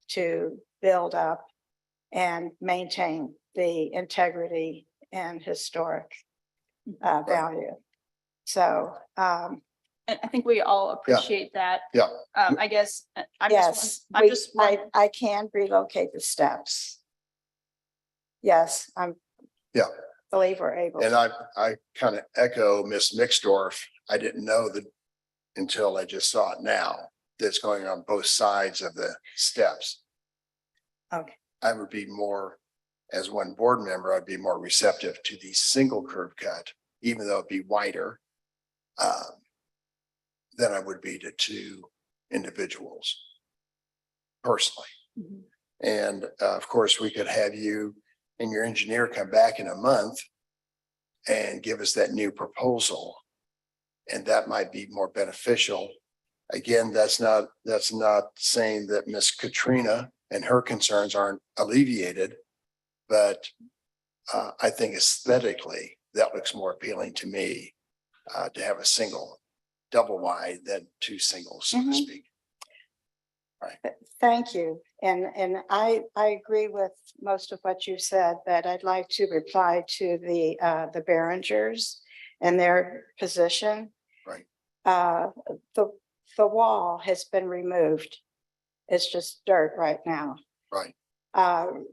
to build up and maintain the integrity and historic value. So And I think we all appreciate that. Yeah. I guess, Yes, I can relocate the steps. Yes, Yeah. believe we're able. And I kind of echo Miss Mixdorf. I didn't know that until I just saw it now, that's going on both sides of the steps. Okay. I would be more, as one board member, I'd be more receptive to the single curb cut, even though it'd be wider than I would be to two individuals personally. And of course, we could have you and your engineer come back in a month and give us that new proposal. And that might be more beneficial. Again, that's not saying that Miss Katrina and her concerns aren't alleviated, but I think aesthetically, that looks more appealing to me to have a single double wide than two singles, so to speak. Right. Thank you. And I agree with most of what you said, but I'd like to reply to the Behringers and their position. Right. The wall has been removed. It's just dirt right now. Right.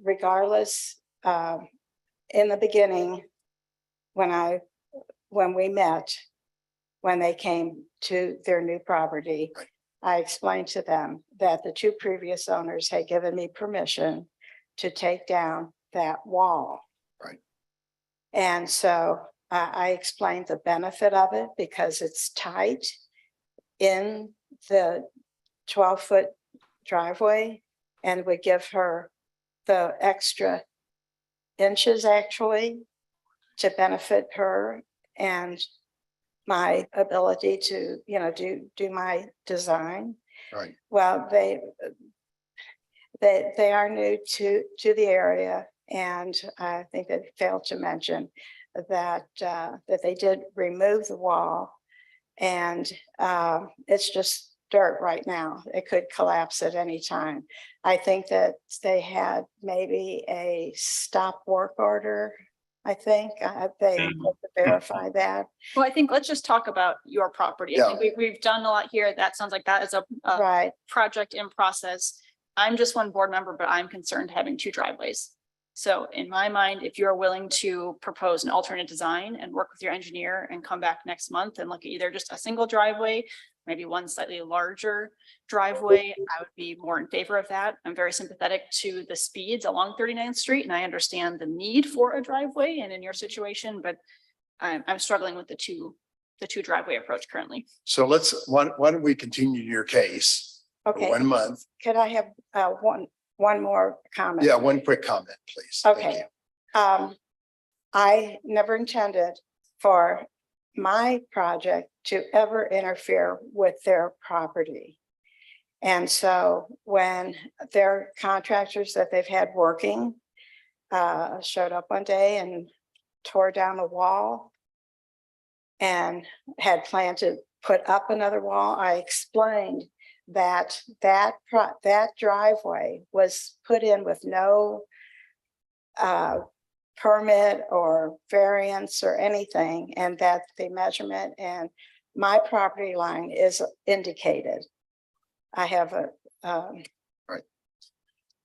Regardless, in the beginning, when we met, when they came to their new property, right, I explained to them that the two previous owners had given me permission to take down that wall. Right. And so I explained the benefit of it because it's tight in the 12-foot driveway and would give her the extra inches actually to benefit her and my ability to, do my design. Right. Well, they are new to the area, and I think they failed to mention that they did remove the wall, and it's just dirt right now. It could collapse at any time. I think that they had maybe a stop work order. I think they had to verify that. Well, I think let's just talk about your property. I think we've done a lot here. That sounds like that is a right project in process. I'm just one board member, but I'm concerned having two driveways. So in my mind, if you're willing to propose an alternate design and work with your engineer and come back next month and look at either just a single driveway, maybe one slightly larger driveway, I would be more in favor of that. I'm very sympathetic to the speeds along 39th Street, and I understand the need for a driveway and in your situation, but I'm struggling with the two driveway approach currently. So why don't we continue your case? Okay. For 1 month. Could I have one more comment? Yeah, one quick comment, please. Okay. I never intended for my project to ever interfere with their property. And so when their contractors that they've had working showed up one day and tore down the wall and had planned to put up another wall, I explained that driveway was put in with no permit or variance or anything, and that the measurement and my property line is indicated. I have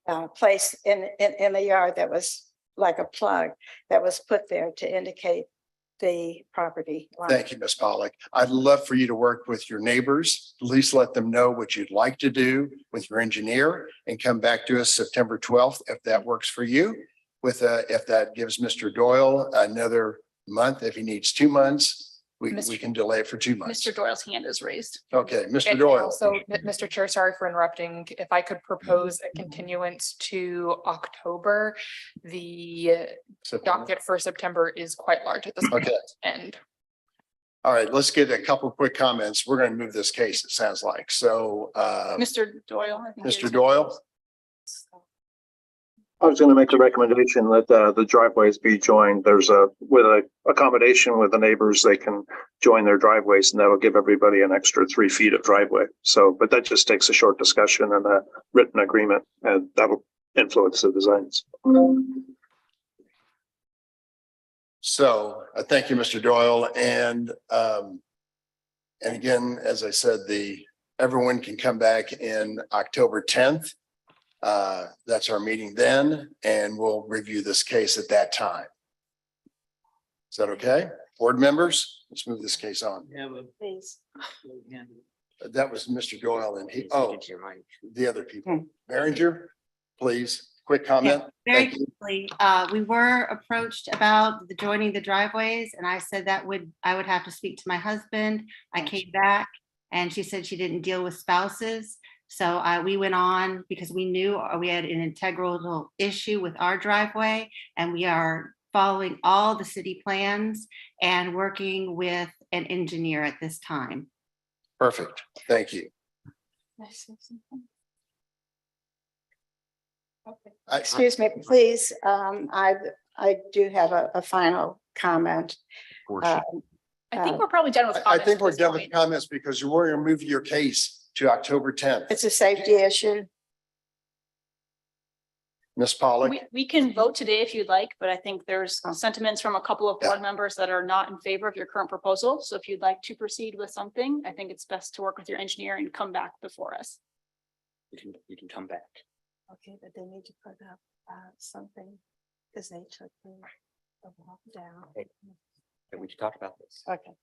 a place in the yard that was like a plug that was put there to indicate the property line. Thank you, Ms. Pollock. I'd love for you to work with your neighbors, at least let them know what you'd like to do with your engineer and come back to us September 12th, if that works for you. If that gives Mr. Doyle another month, if he needs 2 months, we can delay it for 2 months. Mr. Doyle's hand is raised. Okay, Mr. And Doyle. So, Mr. Chair, sorry for interrupting. If I could propose a continuance to October, the docket for September is quite large at this point. Okay. And All right, let's get a couple quick comments. We're going to move this case, it sounds like. So, Mr. Doyle. I think he Mr. is- Doyle? I was going to make a recommendation that the driveways be joined. With a accommodation with the neighbors, they can join their driveways, and that'll give everybody an extra 3 feet of driveway. So, but that just takes a short discussion and a written agreement, and that'll influence the designs. So thank you, Mr. Doyle. And And again, as I said, everyone can come back in October 10th. That's our meeting then, and we'll review this case at that time. Is that okay? Board members, let's move this case on. Yeah, but Please. That was Mr. Doyle and the other people. Behringer, please, quick comment. Very Thank you. quickly, we were approached about the joining the driveways, and I said I would have to speak to my husband. I came back and she said she didn't deal with spouses. So we went on because we knew we had an integral issue with our driveway, and we are following all the city plans and working with an engineer at this time. Perfect. Thank you. Excuse me, please. I do have a final comment. I think we're probably done with I comments. think at we're this done point. with comments because we're going to move your case to October 10th. It's a safety issue. Ms. Pollock. We can vote today if you'd like, but I think there's sentiments from a couple of board members that are not in favor of your current proposal. So if you'd like to proceed with something, I think it's best to work with your engineer and come back before us. You can come back. Okay, but they need to put up something because they took the walk down. We can talk about this. Okay.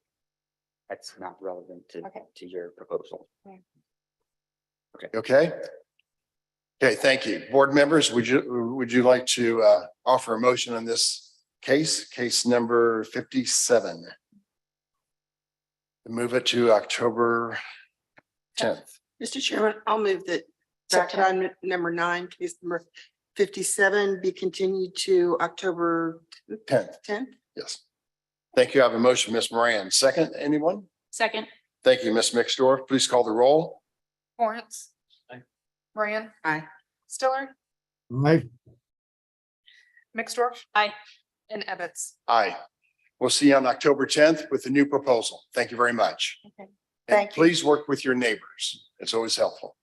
That's not relevant to your proposal. Okay. Okay, thank you. Board members, would you like to offer a motion on this case number 57? Move it to October 10th. Mr. Chairman, I'll move that docket item number 9, case number 57 be continued to October 10th. Yes. Thank you. I have a motion, Ms. Moran. Second, anyone? Second. Thank you, Ms. Mixdorf. Please call the roll. Lawrence. Moran. Aye. Stiller. Aye. Mixdorf. Aye. And Ebbets. Aye. We'll see you on October 10th with the new proposal. Thank you very much. Okay. And Thank you. please work with your neighbors. It's always helpful.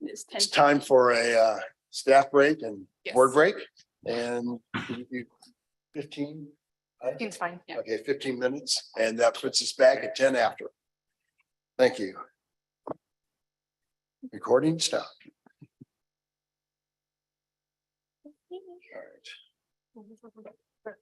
It's time for a staff break and board break. And can you do 15? It's fine. Yeah. Okay, 15 minutes. And that puts us back at 10 after. Thank you. Recording stop. All right.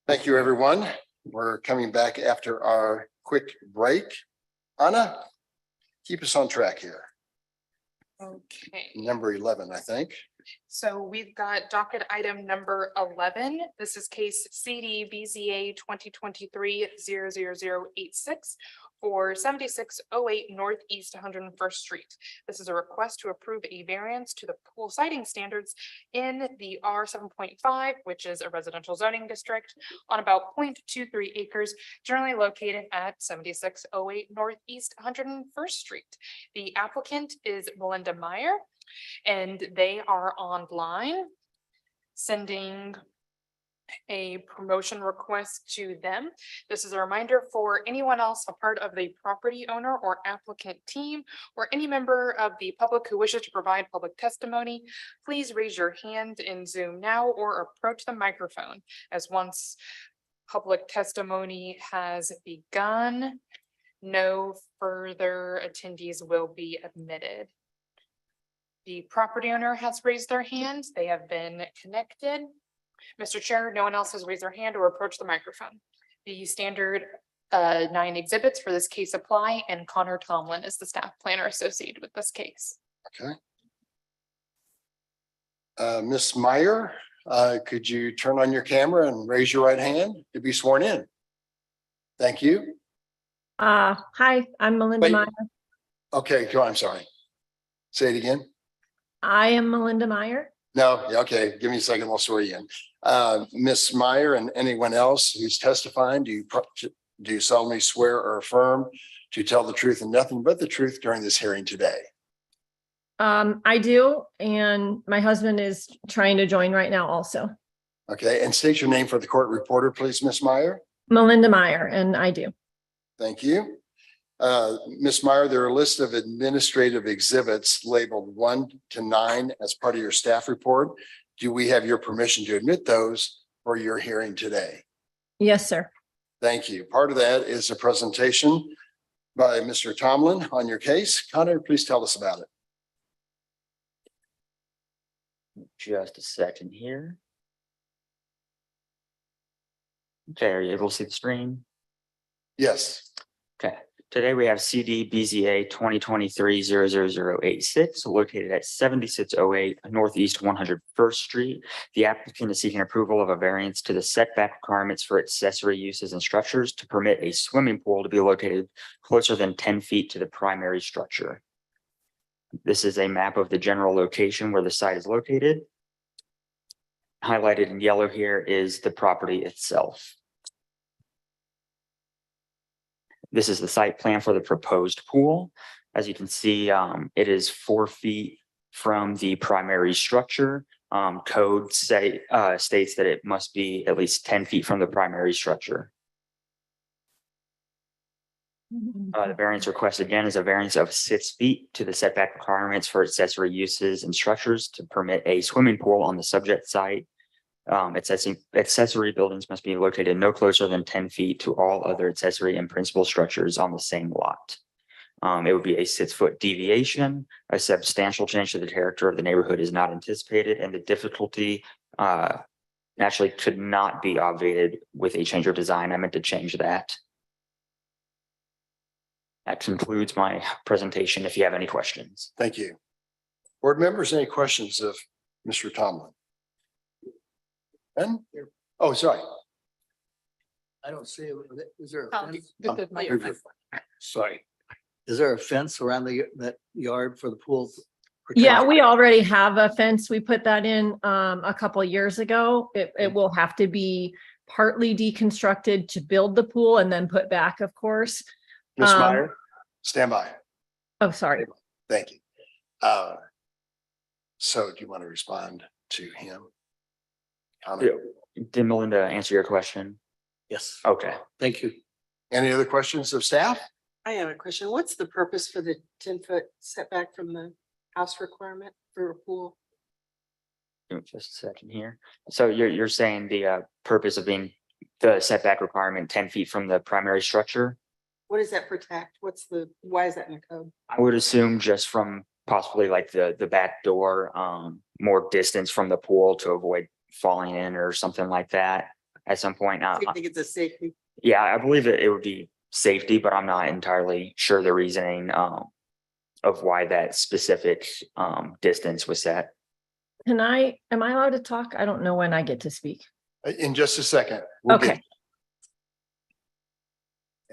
Thank you, everyone. We're coming back after our quick break. Anna, keep us on track here. Okay. Number 11, I think. So we've got docket item number 11. This is case CD BZA 2023-00086 for 7608 Northeast 101st Street. This is a request to approve a variance to the pool siting standards in the R 7.5, which is a residential zoning district on about 0.23 acres, generally located at 7608 Northeast 101st Street. The applicant is Melinda Meyer, and they are online sending a promotion request to them. This is a reminder for anyone else a part of the property owner or applicant team or any member of the public who wishes to provide public testimony. Please raise your hand in Zoom now or approach the microphone, as once public testimony has begun, no further attendees will be admitted. The property owner has raised their hand. They have been connected. Mr. Chair, no one else has raised their hand or approached the microphone. The standard 9 exhibits for this case apply, and Connor Tomlin is the staff planner associated with this case. Okay. Ms. Meyer, could you turn on your camera and raise your right hand to be sworn in? Thank you. Hi, I'm Melinda Wait. Meyer. Okay, go on, I'm sorry. Say it again. I am Melinda Meyer. No, yeah, okay, give me a second, I'll swear you in. Ms. Meyer and anyone else who's testifying, do you solemnly swear or affirm to tell the truth and nothing but the truth during this hearing today? I do, and my husband is trying to join right now also. Okay, and state your name for the court reporter, please, Ms. Meyer. Melinda Meyer, and I do. Thank you. Ms. Meyer, there are a list of administrative exhibits labeled 1 to 9 as part of your staff report. Do we have your permission to admit those for your hearing today? Yes, sir. Thank you. Part of that is a presentation by Mr. Tomlin on your case. Connor, please tell us about it. Just a second here. Okay, are you able to see the screen? Yes. Okay, today we have CD BZA 2023-00086 located at 7608 Northeast 101st Street. The applicant is seeking approval of a variance to the setback requirements for accessory uses and structures to permit a swimming pool to be located closer than 10 feet to the primary structure. This is a map of the general location where the site is located. Highlighted in yellow here is the property itself. This is the site plan for the proposed pool. As you can see, it is 4 feet from the primary structure. Code states that it must be at least 10 feet from the primary structure. The variance request again is a variance of 6 feet to the setback requirements for accessory uses and structures to permit a swimming pool on the subject site. Accessory buildings must be located no closer than 10 feet to all other accessory and principal structures on the same lot. It would be a 6-foot deviation. A substantial change to the character of the neighborhood is not anticipated, and the difficulty naturally could not be obviated with a change of design. I meant to change that. That concludes my presentation. If you have any questions. Thank you. Board members, any questions of Mr. Tomlin? Ben? Oh, sorry. I don't see, is there a fence? Sorry. Is there a fence around that yard for the pool? Yeah, we already have a fence. We put that in a couple of years ago. It will have to be partly deconstructed to build the pool and then put back, of course. Ms. Meyer, stand by. Oh, sorry. Thank you. So do you want to respond to him? Did Melinda answer your question? Yes. Okay. Thank you. Any other questions of staff? I have a question. What's the purpose for the 10-foot setback from the house requirement for a pool? Just a second here. So you're saying the purpose of being the setback requirement 10 feet from the primary structure? What does that protect? Why is that in the code? I would assume just from possibly like the back door, more distance from the pool to avoid falling in or something like that at some point. I think it's a safety. Yeah, I believe it would be safety, but I'm not entirely sure the reasoning of why that specific distance was set. Am I allowed to talk? I don't know when I get to speak. In just a second. We'll get- Okay.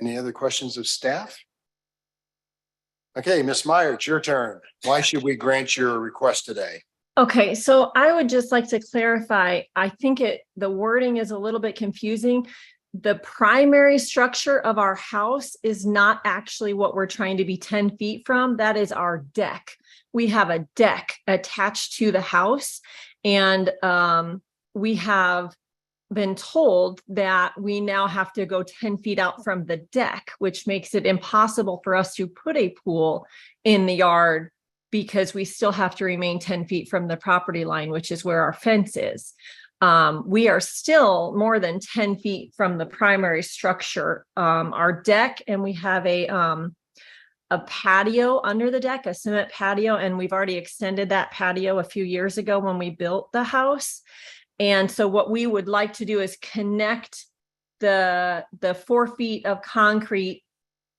Any other questions of staff? Okay, Ms. Meyer, it's your turn. Why should we grant your request today? Okay, so I would just like to clarify, I think the wording is a little bit confusing. The primary structure of our house is not actually what we're trying to be 10 feet from. That is our deck. We have a deck attached to the house, and we have been told that we now have to go 10 feet out from the deck, which makes it impossible for us to put a pool in the yard because we still have to remain 10 feet from the property line, which is where our fence is. We are still more than 10 feet from the primary structure, our deck, and we have a patio under the deck, a cement patio, and we've already extended that patio a few years ago when we built the house. And so what we would like to do is connect the 4 feet of concrete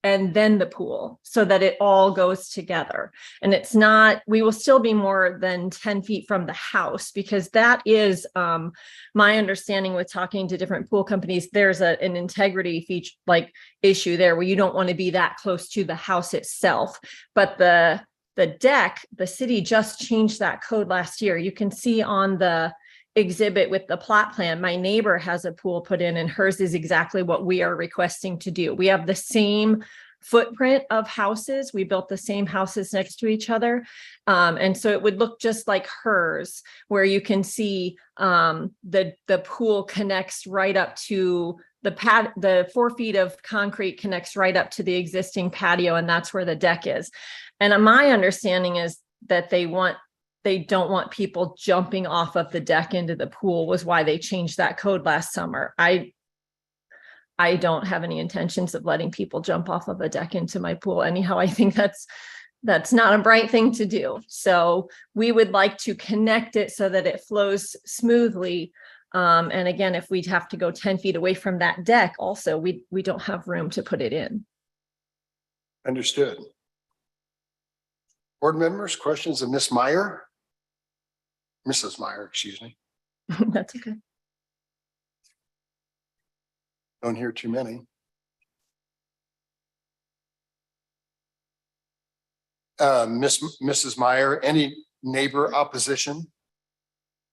and then the pool so that it all goes together. And it's not, we will still be more than 10 feet from the house, because that is my understanding with talking to different pool companies. There's an integrity feature issue there where you don't want to be that close to the house itself. But the deck, the city just changed that code last year. You can see on the exhibit with the plot plan, my neighbor has a pool put in, and hers is exactly what we are requesting to do. We have the same footprint of houses. We built the same houses next to each other. And so it would look just like hers, where you can see the pool connects right up to the 4 feet of concrete connects right up to the existing patio, and that's where the deck is. And my understanding is that they don't want people jumping off of the deck into the pool, was why they changed that code last summer. I don't have any intentions of letting people jump off of a deck into my pool. Anyhow, I think that's not a bright thing to do. So we would like to connect it so that it flows smoothly. And again, if we'd have to go 10 feet away from that deck, also, we don't have room to put it in. Understood. Board members, questions of Ms. Meyer? Mrs. Meyer, excuse me. That's okay. Don't hear too many. Mrs. Meyer, any neighbor opposition?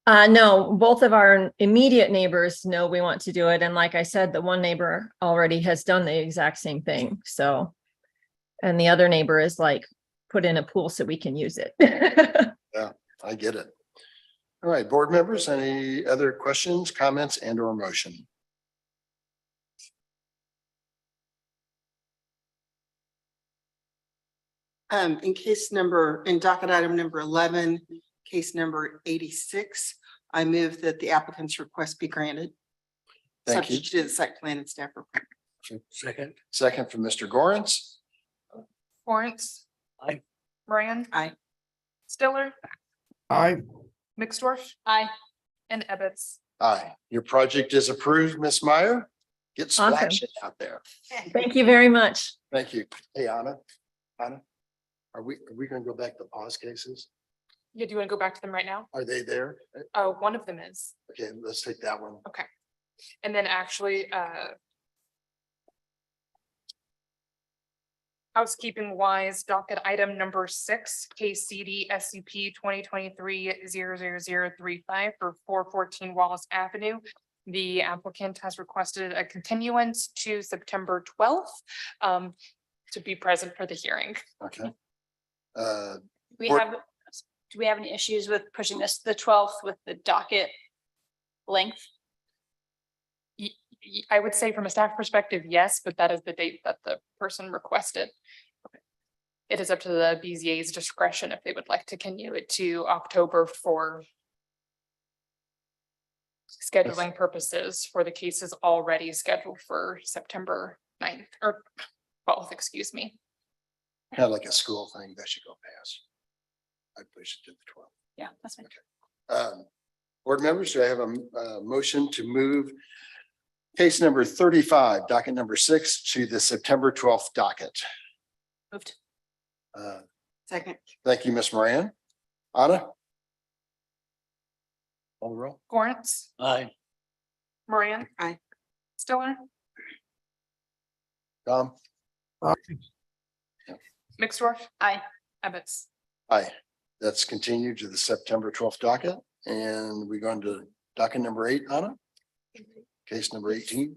No, both of our immediate neighbors know we want to do it. And like I said, the one neighbor already has done the exact same thing. So, and the other neighbor is like, put in a pool so we can use it. Yeah, I get it. All right, board members, any other questions, comments, and or motion? In docket item number 11, case number 86, I move that the applicant's request be granted. Thank you. Subject to the site plan and staff report. Second from Mr. Gorence. Lawrence. Aye. Moran. Aye. Stiller. Aye. Mixdorf. Aye. And Ebbets. Aye. Your project is approved, Ms. Meyer. Get Awesome. splashing out there. Thank you very much. Thank you. Hey, Anna, are we going to go back to pause cases? Yeah, do you want to go back to them right now? Are they there? Oh, one of them is. Okay, let's take that one. Okay. And then actually, housekeeping wise, docket item number 6, case CD SCP 2023-00035 for 414 Wallace Avenue. The applicant has requested a continuance to September 12th to be present for the hearing. Okay. Do we have any issues with pushing this to the 12th with the docket length? I would say from a staff perspective, yes, but that is the date that the person requested. It is up to the BZA's discretion if they would like to continue it to October for scheduling purposes for the cases already scheduled for September 9th or 12th, excuse me. Kind of like a school thing that should go past. I'd push it to the 12th. Yeah, that's fine. Board members, do I have a motion to move case number 35, docket number 6 to the September 12th docket? Moved. Second. Thank you, Ms. Moran. Anna? Call the roll. Lawrence, Aye. Moran. Aye. Stiller, Tom? Mixdorf. Aye. Ebbets. Aye. That's continued to the September 12th docket. And we're going to docket number 8, Anna? Case number 18.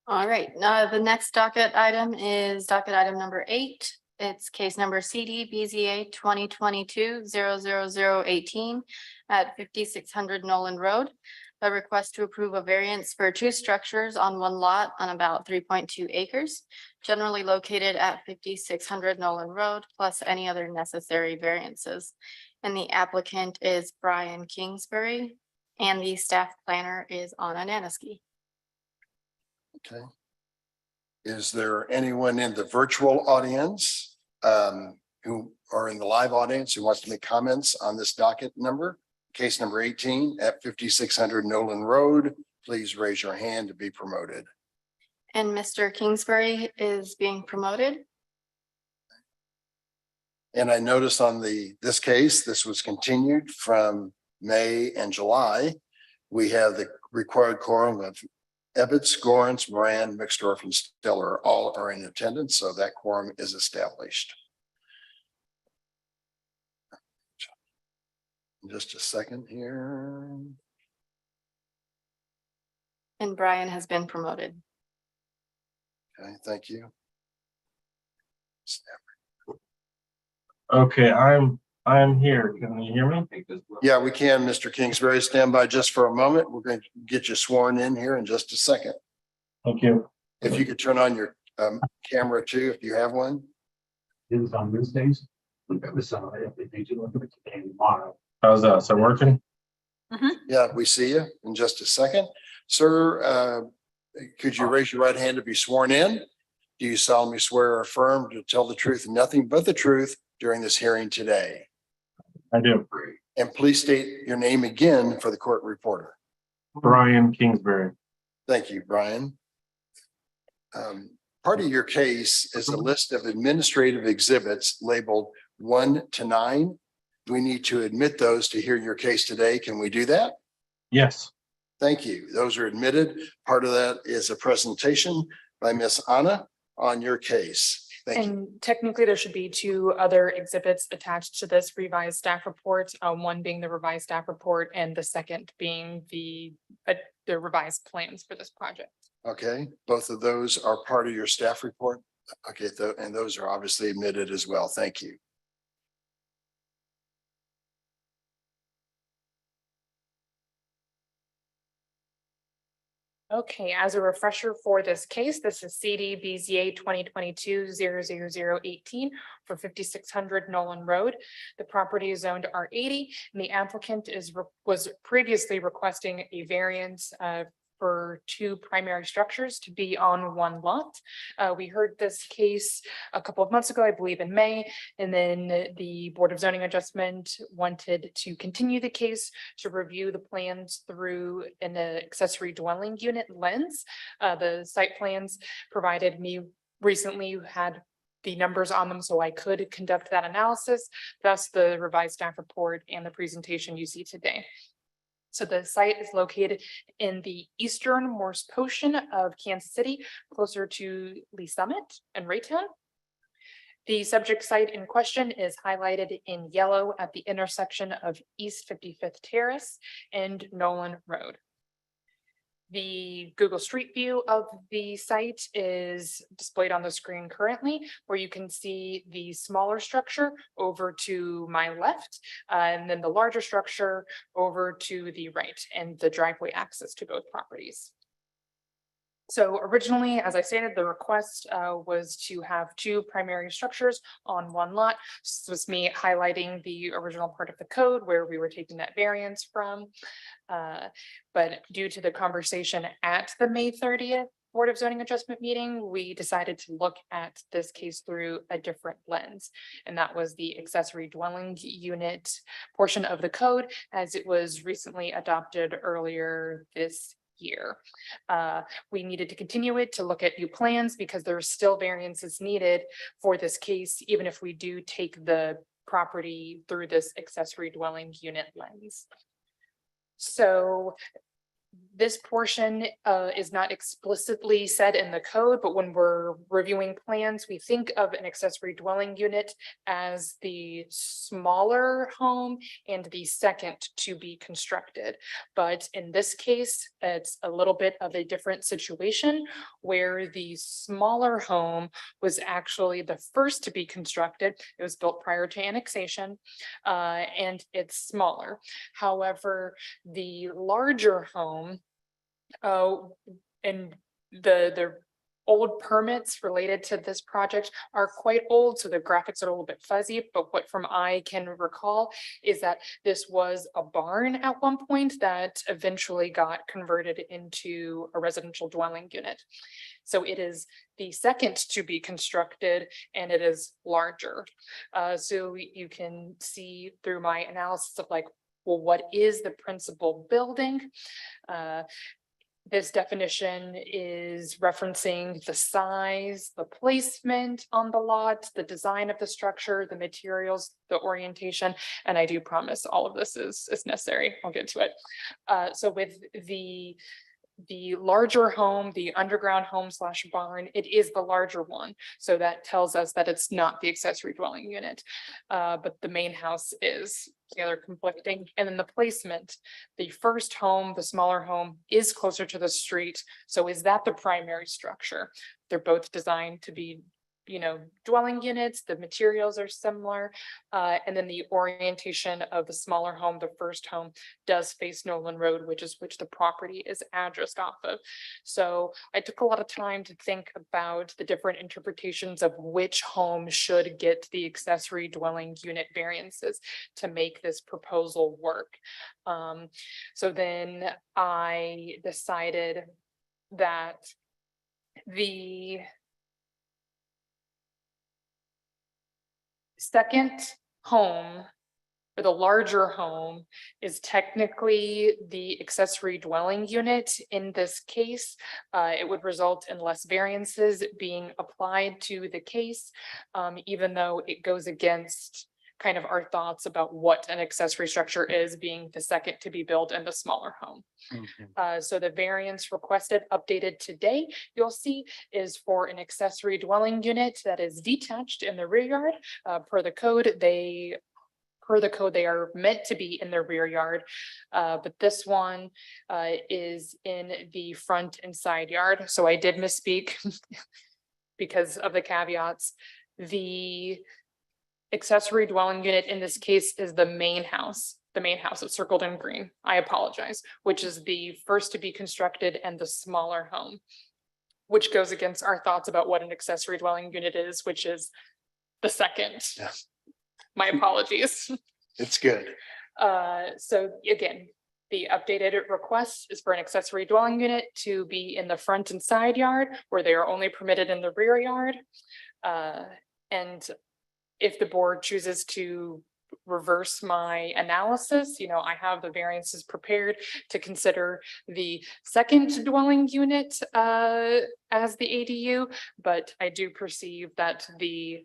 All right, now the next docket item is docket item number 8. It's case number CD BZA 2022-00018 at 5600 Nolan Road. A request to approve a variance for 2 structures on 1 lot on about 3.2 acres, generally located at 5600 Nolan Road, plus any other necessary variances. And the applicant is Brian Kingsbury, and the staff planner is Anna Naniski. Okay. Is there anyone in the virtual audience who are in the live audience who wants to make comments on this docket number? Case number 18 at 5600 Nolan Road. Please raise your hand to be promoted. And Mr. Kingsbury is being promoted. And I noticed on this case, this was continued from May and July. We have the required quorum of Ebbets, Gorence, Moran, Mixdorf, and Stiller all are in attendance, so that quorum is established. Just a second here. And Brian has been promoted. Okay, thank you. Okay, I'm here. Can you hear me? Yeah, we can, Mr. Kingsbury. Stand by just for a moment. We're going to get you sworn in here in just a second. Thank you. If you could turn on your camera too, if you have one. It was on Wednesdays. How's that? Is that working? Yeah, we see you in just a second. Sir, could you raise your right hand to be sworn in? Do you solemnly swear or affirm to tell the truth and nothing but the truth during this hearing today? I do. And please state your name again for the court reporter. Brian Kingsbury. Thank you, Brian. Part of your case is a list of administrative exhibits labeled 1 to 9. We need to admit those to hear your case today. Can we do that? Yes. Thank you. Those are admitted. Part of that is a presentation by Miss Anna on your case. Thank you. And technically, there should be 2 other exhibits attached to this revised staff report. One being the revised staff report and the second being the revised plans for this project. Okay, both of those are part of your staff report. Okay, and those are obviously admitted as well. Thank you. Okay, as a refresher for this case, this is CD BZA 2022-00018 for 5600 Nolan Road. The property is zoned R80 and the applicant was previously requesting a variance for 2 primary structures to be on 1 lot. We heard this case a couple of months ago, I believe in May, and then the Board of Zoning Adjustment wanted to continue the case to review the plans through an accessory dwelling unit lens. The site plans provided me recently had the numbers on them so I could conduct that analysis, thus the revised staff report and the presentation you see today. So the site is located in the easternmost portion of Kansas City, closer to Lee Summit and Raytown. The subject site in question is highlighted in yellow at the intersection of East 55th Terrace and Nolan Road. The Google Street View of the site is displayed on the screen currently, where you can see the smaller structure over to my left, and then the larger structure over to the right, and the driveway access to both properties. So originally, as I stated, the request was to have 2 primary structures on 1 lot. This was me highlighting the original part of the code where we were taking that variance from. But due to the conversation at the May 30th Board of Zoning Adjustment meeting, we decided to look at this case through a different lens. And that was the accessory dwelling unit portion of the code as it was recently adopted earlier this year. We needed to continue it to look at new plans because there are still variances needed for this case, even if we do take the property through this accessory dwelling unit lens. So this portion is not explicitly said in the code, but when we're reviewing plans, we think of an accessory dwelling unit as the smaller home and the second to be constructed. But in this case, it's a little bit of a different situation where the smaller home was actually the first to be constructed. It was built prior to annexation, and it's smaller. However, the larger home and the old permits related to this project are quite old, so the graphics are a little bit fuzzy, but what from I can recall is that this was a barn at one point that eventually got converted into a residential dwelling unit. So it is the second to be constructed and it is larger. So you can see through my analysis of like, well, what is the principal building? This definition is referencing the size, the placement on the lot, the design of the structure, the materials, the orientation, and I do promise all of this is necessary. I'll get to it. So with the larger home, the underground home / barn, it is the larger one. So that tells us that it's not the accessory dwelling unit, but the main house is. The other conflicting, and then the placement, the first home, the smaller home is closer to the street. So is that the primary structure? They're both designed to be, you know, dwelling units, the materials are similar. And then the orientation of the smaller home, the first home does face Nolan Road, which the property is addressed off of. So I took a lot of time to think about the different interpretations of which home should get the accessory dwelling unit variances to make this proposal work. So then I decided that the second home, or the larger home, is technically the accessory dwelling unit. In this case, it would result in less variances being applied to the case, even though it goes against kind of our thoughts about what an accessory structure is, being the second to be built and the smaller home. So the variance requested updated today, you'll see, is for an accessory dwelling unit that is detached in the rear yard. Per the code, they are meant to be in the rear yard, but this one is in the front and side yard. So I did misspeak because of the caveats. The accessory dwelling unit in this case is the main house. The main house is circled in green. I apologize, which is the first to be constructed and the smaller home, which goes against our thoughts about what an accessory dwelling unit is, which is the second. Yeah. My apologies. It's good. So again, the updated request is for an accessory dwelling unit to be in the front and side yard where they are only permitted in the rear yard. And if the board chooses to reverse my analysis, you know, I have the variances prepared to consider the second dwelling unit as the ADU, but I do perceive that the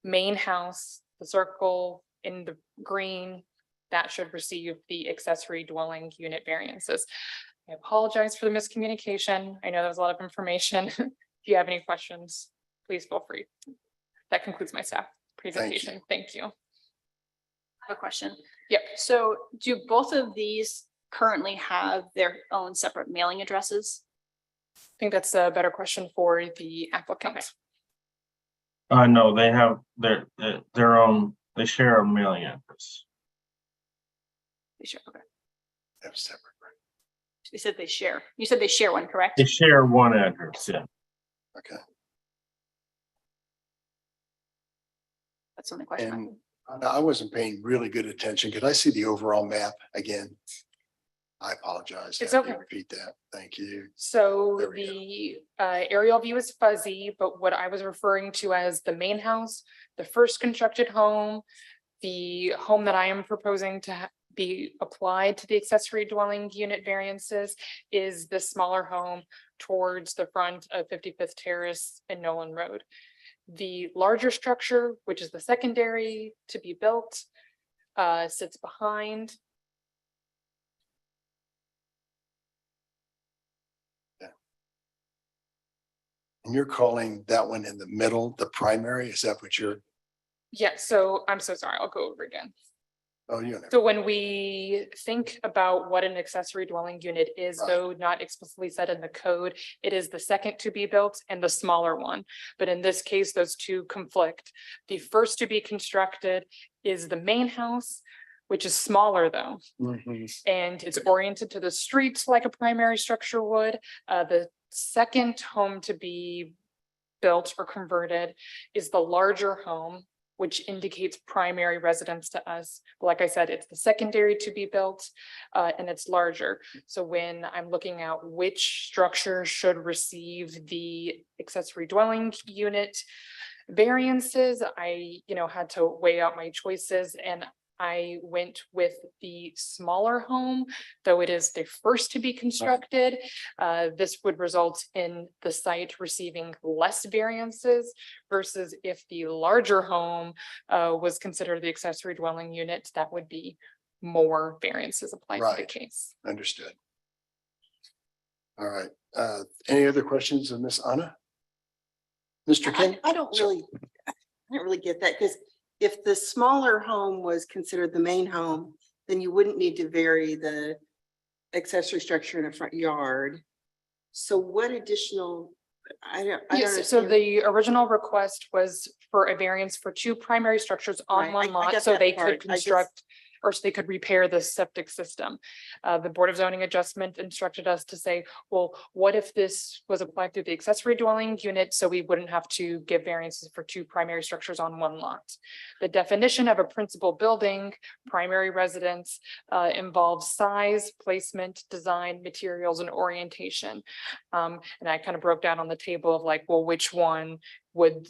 main house, the circle in the green, that should receive the accessory dwelling unit variances. I apologize for the miscommunication. I know that was a lot of information. If you have any questions, please feel free. That concludes my staff presentation. Thank you. A question. Yep. So do both of these currently have their own separate mailing addresses? I think that's a better question for the applicant. No, they have their own, they share a mailing address. They share, okay. They're separate. You said they share. You said they share one, correct? They share one address, yeah. Okay. That's the only question. And I wasn't paying really good attention. Could I see the overall map again? I apologize. It's I have to okay. Repeat that. Thank you. So There we the aerial view is fuzzy, but what I was referring to as the main house, the first constructed home, the home that I am proposing to be applied to the accessory dwelling unit variances is the smaller home towards the front of 55th Terrace and Nolan Road. The larger structure, which is the secondary to be built, sits behind. And you're calling that one in the middle, the primary? Is that what you're, Yeah, so I'm so sorry, I'll go over again. oh, you know, So when we think about what an accessory dwelling unit is, though not explicitly said in the code, it is the second to be built and the smaller one. But in this case, those two conflict. The first to be constructed is the main house, which is smaller though. And it's oriented to the streets like a primary structure would. The second home to be built or converted is the larger home, which indicates primary residence to us. Like I said, it's the secondary to be built and it's larger. So when I'm looking at which structure should receive the accessory dwelling unit variances, I, had to weigh out my choices and I went with the smaller home, though it is the first to be constructed. This would result in the site receiving less variances versus if the larger home was considered the accessory dwelling unit, that would be more variances applied to the case. Understood. All right. Any other questions of Miss Anna? Mr. King? I don't really get that, because if the smaller home was considered the main home, then you wouldn't need to vary the accessory structure in a front yard. So what additional, I don't Yes, so understand. the original request was for a variance for two primary structures on Right, one I lot, get so that they part. could I just- construct or so they could repair the septic system. The Board of Zoning Adjustment instructed us to say, well, what if this was applied through the accessory dwelling unit, so we wouldn't have to give variances for two primary structures on one lot? The definition of a principal building, primary residence, involves size, placement, design, materials, and orientation. And I kind of broke down on the table of like, well, which one would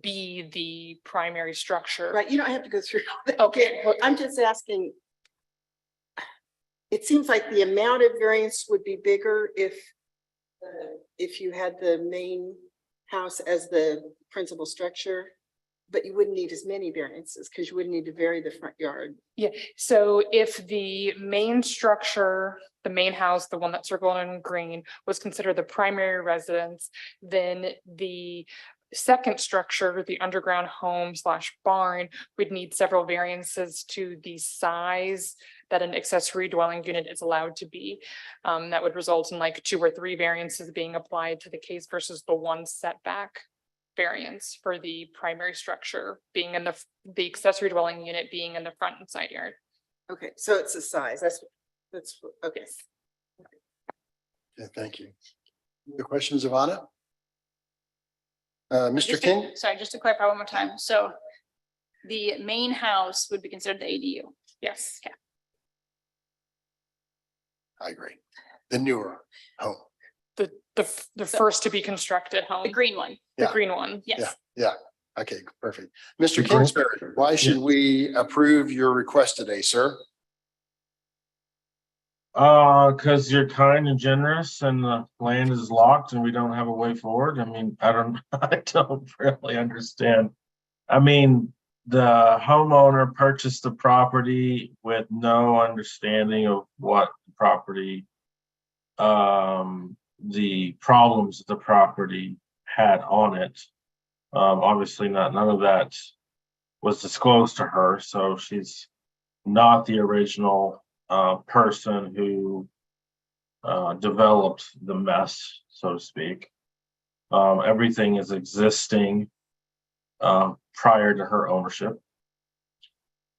be the primary structure? Right, you don't have to go through. all that Okay. again. I'm just asking. It seems like the amount of variance would be bigger if you had the main house as the principal structure, but you wouldn't need as many variances because you wouldn't need to vary the front yard. Yeah, so if the main structure, the main house, the one that's circled in green, was considered the primary residence, then the second structure, the underground home / barn, would need several variances to the size that an accessory dwelling unit is allowed to be. That would result in like 2 or 3 variances being applied to the case versus the one setback variance for the primary structure being in the accessory dwelling unit being in the front and side yard. Okay, so it's the size. That's okay. Yeah, thank you. The questions of Anna? Mr. Just to- King? Sorry, just to clarify one more time. So the main house would be considered the ADU. Yes. Okay. I agree. The newer home. The first to be constructed home. The green one. The Yeah. green one. Yes. Yeah. Okay, perfect. Mr. Kingsbury, why should we approve your request today, sir? Because you're kind and generous and the land is locked and we don't have a way forward. I mean, I don't really understand. I mean, the homeowner purchased the property with no understanding of what the property, the problems the property had on it. Obviously none of that was disclosed to her, so she's not the original person who developed the mess, so to speak. Everything is existing prior to her ownership.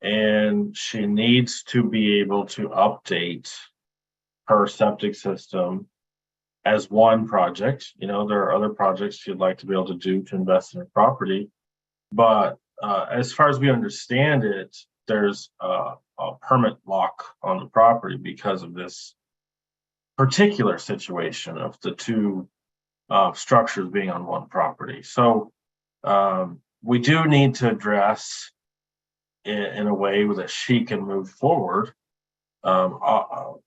And she needs to be able to update her septic system as one project. You know, there are other projects she'd like to be able to do to invest in her property. But as far as we understand it, there's a permit lock on the property because of this particular situation of the two structures being on one property. So we do need to address in a way that she can move forward. The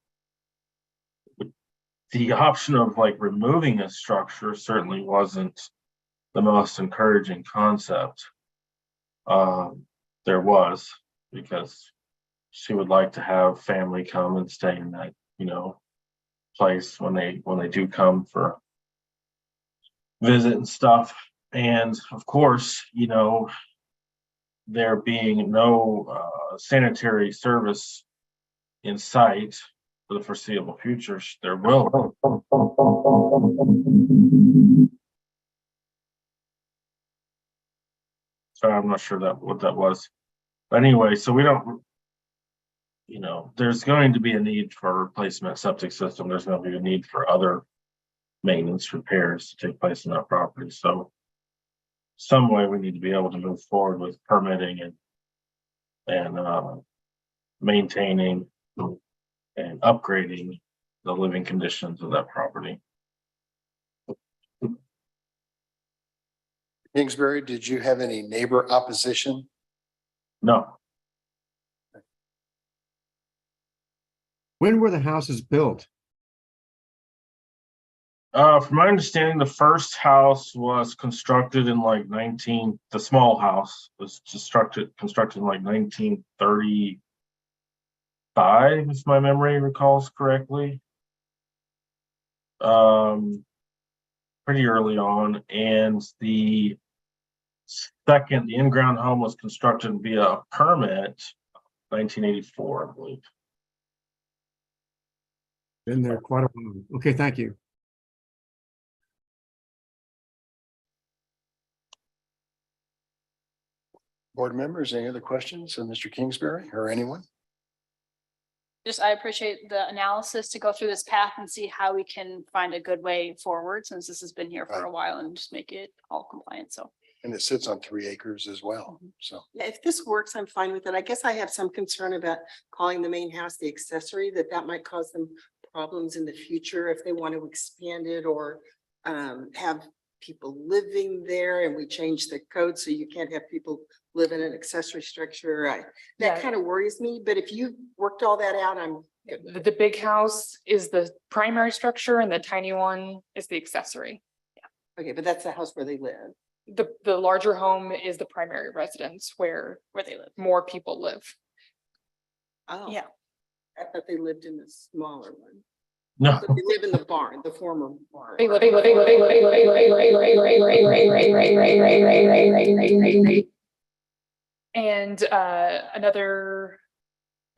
option of like removing a structure certainly wasn't the most encouraging concept. There was, because she would like to have family come and stay in that, place when they do come for visit and stuff. And of course, there being no sanitary service in sight for the foreseeable future, there will. So I'm not sure what that was. But anyway, so we don't, there's going to be a need for a replacement septic system. There's going to be a need for other maintenance repairs to take place in that property. So some way we need to be able to move forward with permitting and maintaining and upgrading the living conditions of that property. Kingsbury, did you have any neighbor opposition? No. When were the houses built? From my understanding, the first house was constructed in like the small house was constructed in like 1935, if my memory recalls correctly. Pretty early on. And the in-ground home was constructed via a permit, 1984, I believe. Been there quite a while. Okay, thank you. Board members, any other questions of Mr. Kingsbury or anyone? I appreciate the analysis to go through this path and see how we can find a good way forward, since this has been here for a while, and just make it all compliant. So. And it sits on 3 acres as well. So Yeah, if this works, I'm fine with it. I guess I have some concern about calling the main house the accessory, that might cause them problems in the future if they want to expand it or have people living there, and we change the code so you can't have people live in an accessory structure. That kind of worries me, but if you worked all that out, I'm good. The big house is the primary structure and the tiny one is the accessory. Okay, but that's the house where they live. The larger home is the primary residence where they live. More people live. Oh. Yeah. I thought they lived in the smaller one. No. So they live in the barn, the former barn. And another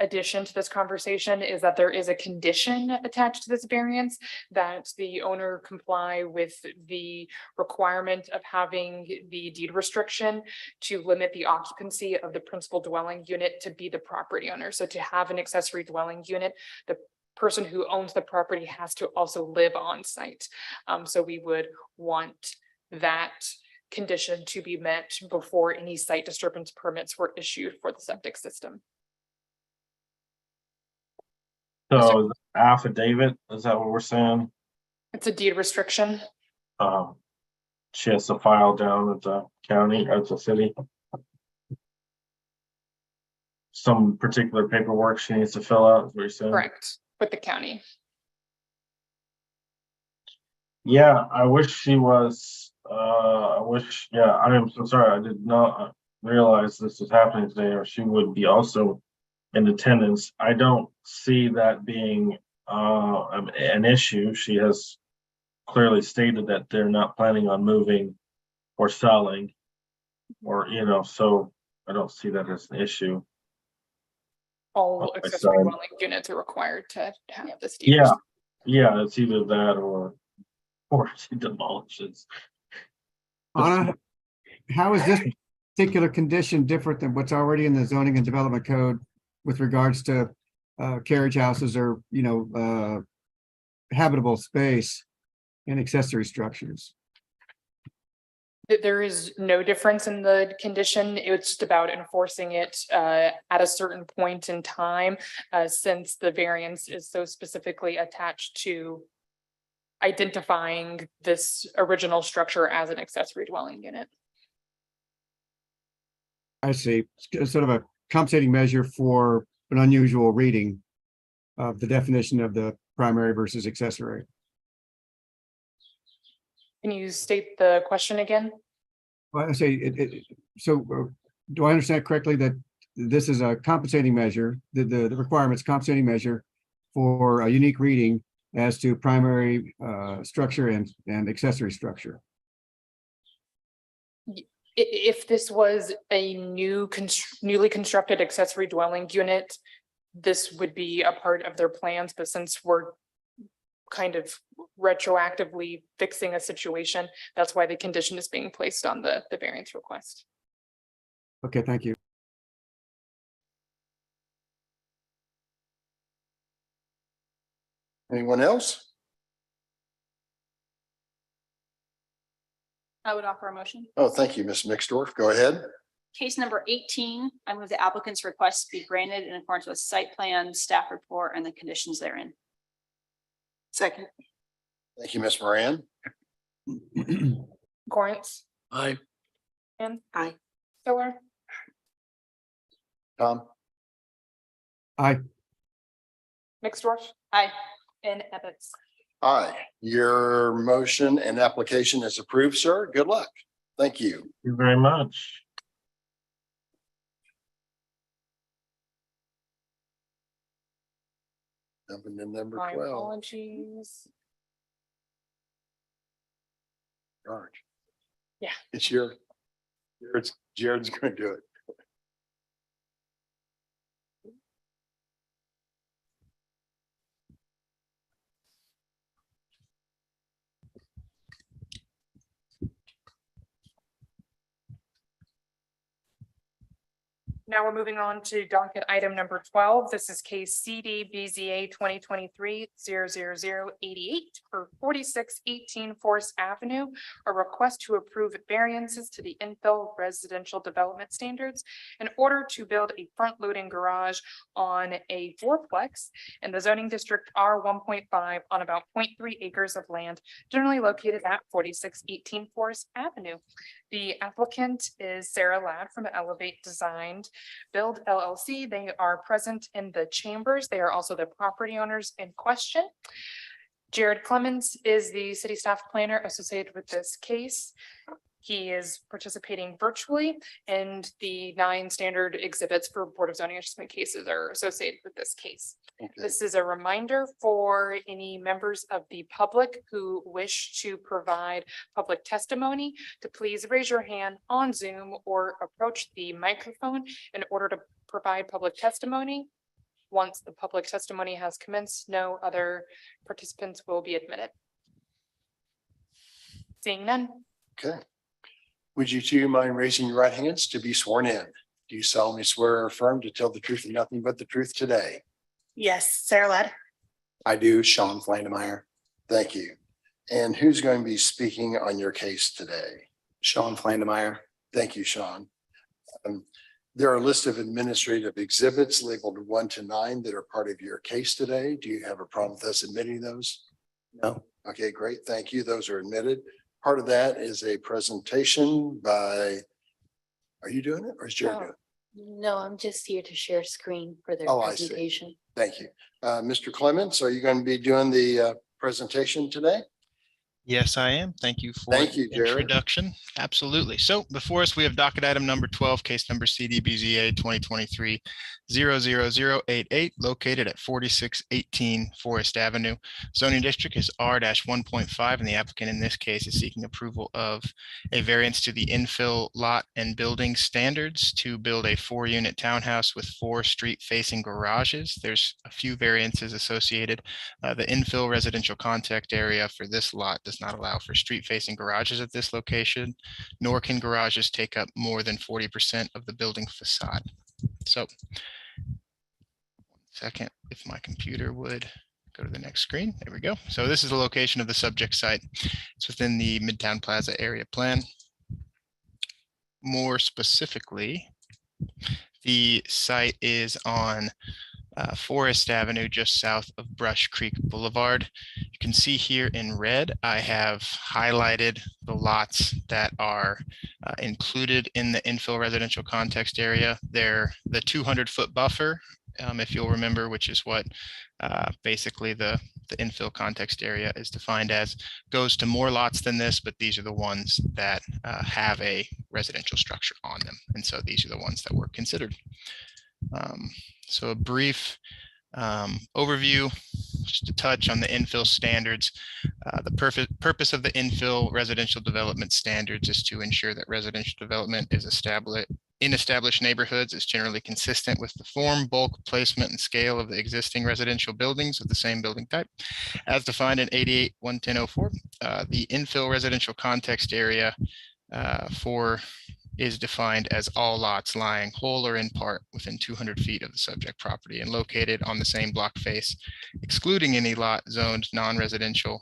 addition to this conversation is that there is a condition attached to this variance that the owner comply with the requirement of having the deed restriction to limit the occupancy of the principal dwelling unit to be the property owner. So to have an accessory dwelling unit, the person who owns the property has to also live on site. So we would want that condition to be met before any site disturbance permits were issued for the septic system. So affidavit, is that what we're saying? It's a deed restriction. She has to file down at the county, at the city. Some particular paperwork she needs to fill out, is what you're saying? Correct, with the county. Yeah, I wish she was, I'm so sorry, I did not realize this was happening today, or she would be also in attendance. I don't see that being an issue. She has clearly stated that they're not planning on moving or selling, or, so I don't see that as an issue. All accessory dwelling units are required to have this deed. Yeah, it's either that or she demolishes. Anna, how is this particular condition different than what's already in the zoning and development code with regards to carriage houses or, habitable space and accessory structures? There is no difference in the condition. It's just about enforcing it at a certain point in time, since the variance is so specifically attached to identifying this original structure as an accessory dwelling unit. I see. It's sort of a compensating measure for an unusual reading of the definition of the primary versus accessory. Can you state the question again? Well, I say do I understand correctly that this is a compensating measure, the requirements compensating measure for a unique reading as to primary structure and accessory structure? If this was a newly constructed accessory dwelling unit, this would be a part of their plans, but since we're kind of retroactively fixing a situation, that's why the condition is being placed on the variance request. Okay, thank you. Anyone else? I would offer a motion. Oh, thank you, Ms. Mixdorf. Go ahead. Case number 18, I move the applicant's request be granted in accordance with site plan, staff report, and the conditions therein. Second. Thank you, Ms. Moran. Corrance, Aye. and Aye. Miller, Tom? Aye. Mixdorf, Aye. and Ebbets. Aye. Your motion and application is approved, sir. Good luck. Thank you. Thank you very much. Jumping to number My 12. apologies. George. Yeah. It's Jared's going to do it. Now we're moving on to docket item number 12. This is case CD BZA 2023-00088 for 4618 Forest Avenue. A request to approve variances to the infill residential development standards in order to build a front-loading garage on a fourplex in the zoning district R 1.5 on about 0.3 acres of land generally located at 4618 Forest Avenue. The applicant is Sarah Ladd from Elevate Designed Build LLC. They are present in the chambers. They are also the property owners in question. Jared Clemens is the city staff planner associated with this case. He is participating virtually, and the 9 standard exhibits for Board of Zoning Adjustment cases are associated with this case. Okay. This is a reminder for any members of the public who wish to provide public testimony to please raise your hand on Zoom or approach the microphone in order to provide public testimony. Once the public testimony has commenced, no other participants will be admitted. Seeing none. Okay. Would you two mind raising your right hands to be sworn in? Do you solemnly swear or affirm to tell the truth and nothing but the truth today? Yes, Sarah Ladd. I do, Sean Flandemeyer. Thank you. And who's going to be speaking on your case today? Sean Flandemeyer. Thank you, Sean. There are a list of administrative exhibits labeled 1 to 9 that are part of your case today. Do you have a problem with us admitting those? No. Okay, great. Thank you. Those are admitted. Part of that is a presentation by, are you doing it or is Jared doing it? No, I'm just here to share screen for their Oh, I see. presentation. Thank you. Mr. Clements, are you going to be doing the presentation today? Yes, I am. Thank you for Thank you, the Jared. introduction. Absolutely. So before us, we have docket item number 12, case number CDBZA 2023-00088, located at 4618 Forest Avenue. Zoning district is R-1.5, and the applicant in this case is seeking approval of a variance to the infill lot and building standards to build a 4-unit townhouse with 4 street-facing garages. There's a few variances associated. The infill residential contact area for this lot does not allow for street-facing garages at this location, nor can garages take up more than 40% of the building facade. So, 1 second, if my computer would go to the next screen. There we go. So this is the location of the subject site. It's within the Midtown Plaza area plan. more specifically, the site is on Forest Avenue, just south of Brush Creek Boulevard. You can see here in red, I have highlighted the lots that are included in the infill residential context area. They're the 200-foot buffer, if you'll remember, which is what basically the infill context area is defined as, goes to more lots than this, but these are the ones that have a residential structure on them. And so these are the ones that were considered. So a brief overview, just to touch on the infill standards. The purpose of the infill residential development standards is to ensure that residential development is in established neighborhoods is generally consistent with the form, bulk, placement, and scale of the existing residential buildings of the same building type. As defined in 88-11004, the infill residential context area is defined as all lots lying whole or in part within 200 feet of the subject property and located on the same block face, excluding any lot zoned non-residential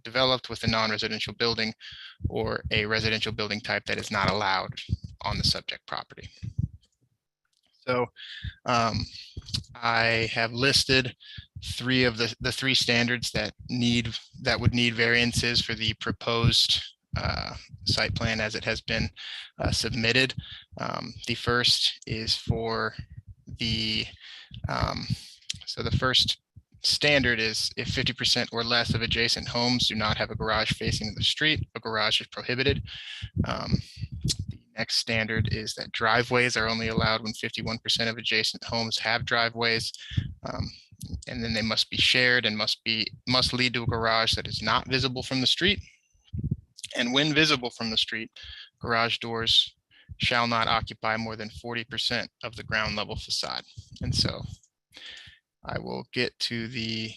developed with a non-residential building or a residential building type that is not allowed on the subject property. So I have listed three of the three standards that would need variances for the proposed site plan as it has been submitted. The first is for the first standard is if 50% or less of adjacent homes do not have a garage facing the street, a garage is prohibited. The next standard is that driveways are only allowed when 51% of adjacent homes have driveways. And then they must be shared and must lead to a garage that is not visible from the street. And when visible from the street, garage doors shall not occupy more than 40% of the ground level facade. And so I will get to the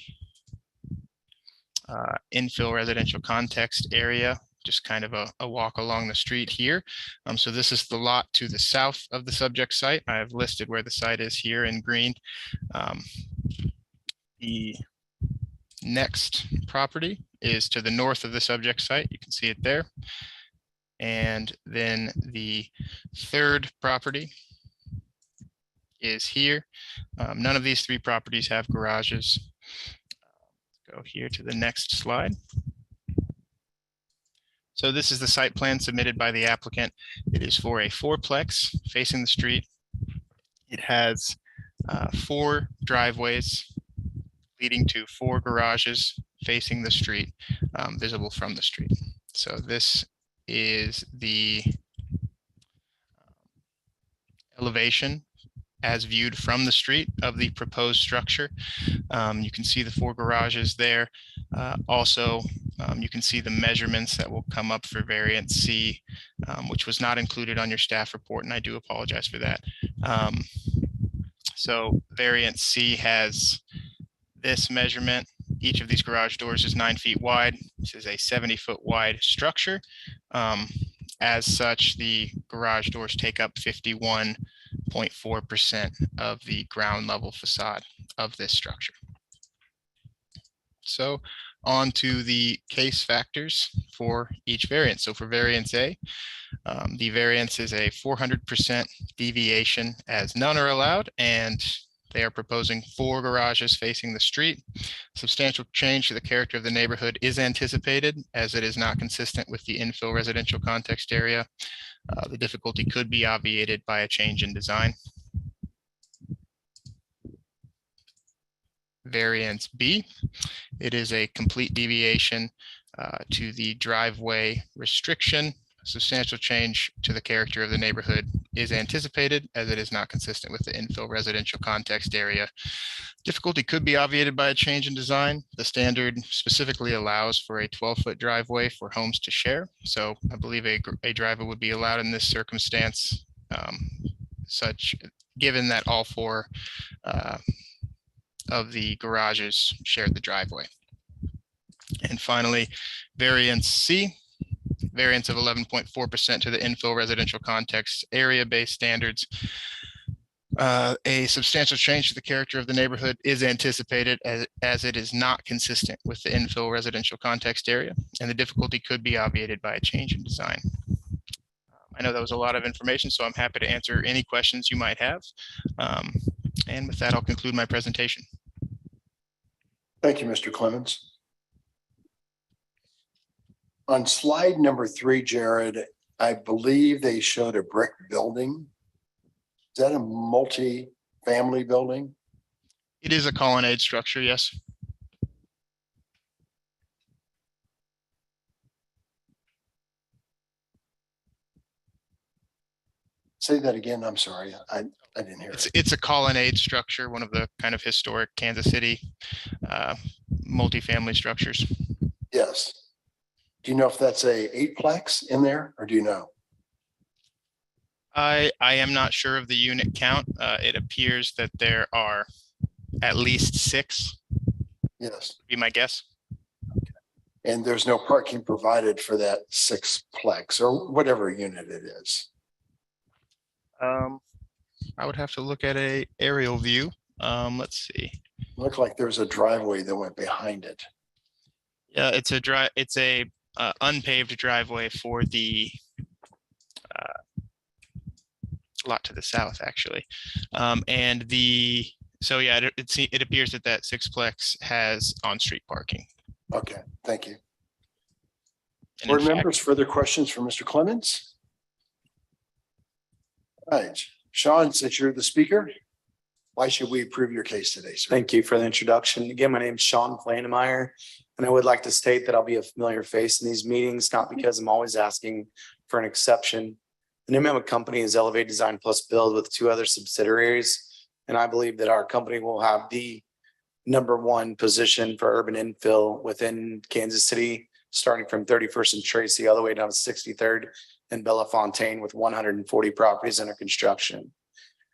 infill residential context area, just kind of a walk along the street here. So this is the lot to the south of the subject site. I have listed where the site is here in green. The next property is to the north of the subject site. You can see it there. And then the third property is here. None of these three properties have garages. Go here to the next slide. So this is the site plan submitted by the applicant. It is for a fourplex facing the street. It has 4 driveways leading to 4 garages facing the street, visible from the street. So this is the elevation as viewed from the street of the proposed structure. You can see the 4 garages there. Also, you can see the measurements that will come up for variance C, which was not included on your staff report, and I do apologize for that. So variance C has this measurement. Each of these garage doors is 9 feet wide. This is a 70-foot wide structure. As such, the garage doors take up 51.4% of the ground level facade of this structure. So on to the case factors for each variance. So for variance A, the variance is a 400% deviation as none are allowed, and they are proposing 4 garages facing the street. Substantial change to the character of the neighborhood is anticipated as it is not consistent with the infill residential context area. The difficulty could be obviated by a change in design. Variance B, it is a complete deviation to the driveway restriction. Substantial change to the character of the neighborhood is anticipated as it is not consistent with the infill residential context area. Difficulty could be obviated by a change in design. The standard specifically allows for a 12-foot driveway for homes to share. So I believe a driveway would be allowed in this circumstance, given that all 4 of the garages share the driveway. And finally, variance C, variance of 11.4% to the infill residential context area-based standards. A substantial change to the character of the neighborhood is anticipated as it is not consistent with the infill residential context area, and the difficulty could be obviated by a change in design. I know that was a lot of information, so I'm happy to answer any questions you might have. And with that, I'll conclude my presentation. Thank you, Mr. Clemens. On slide number 3, Jared, I believe they showed a brick building. Is that a multi-family building? It is a colonnade structure, yes. Say that again. I'm sorry. I didn't hear it. It's a colonnade structure, one of the kind of historic Kansas City multifamily structures. Yes. Do you know if that's a 8-plex in there, or do you know? I am not sure of the unit count. It appears that there are at least 6. Yes. Would be my guess. And there's no parking provided for that 6-plex or whatever unit it is. I would have to look at a aerial view. Let's see. Looked like there was a driveway that went behind it. Yeah, it's a unpaved driveway for the lot to the south, actually. So yeah, it appears that 6-plex has on-street parking. Okay, thank you. And Board in fact- members, further questions for Mr. Clemens? Right, Sean, since you're the speaker, why should we approve your case today, sir? Thank you for the introduction. Again, my name is Sean Flanemeyer, and I would like to state that I'll be a familiar face in these meetings, not because I'm always asking for an exception. The name of a company is Elevate Design Plus Build with 2 other subsidiaries, and I believe that our company will have the #1 position for urban infill within Kansas City, starting from 31st and Tracy all the way down to 63rd and Bellefontaine, with 140 properties under construction.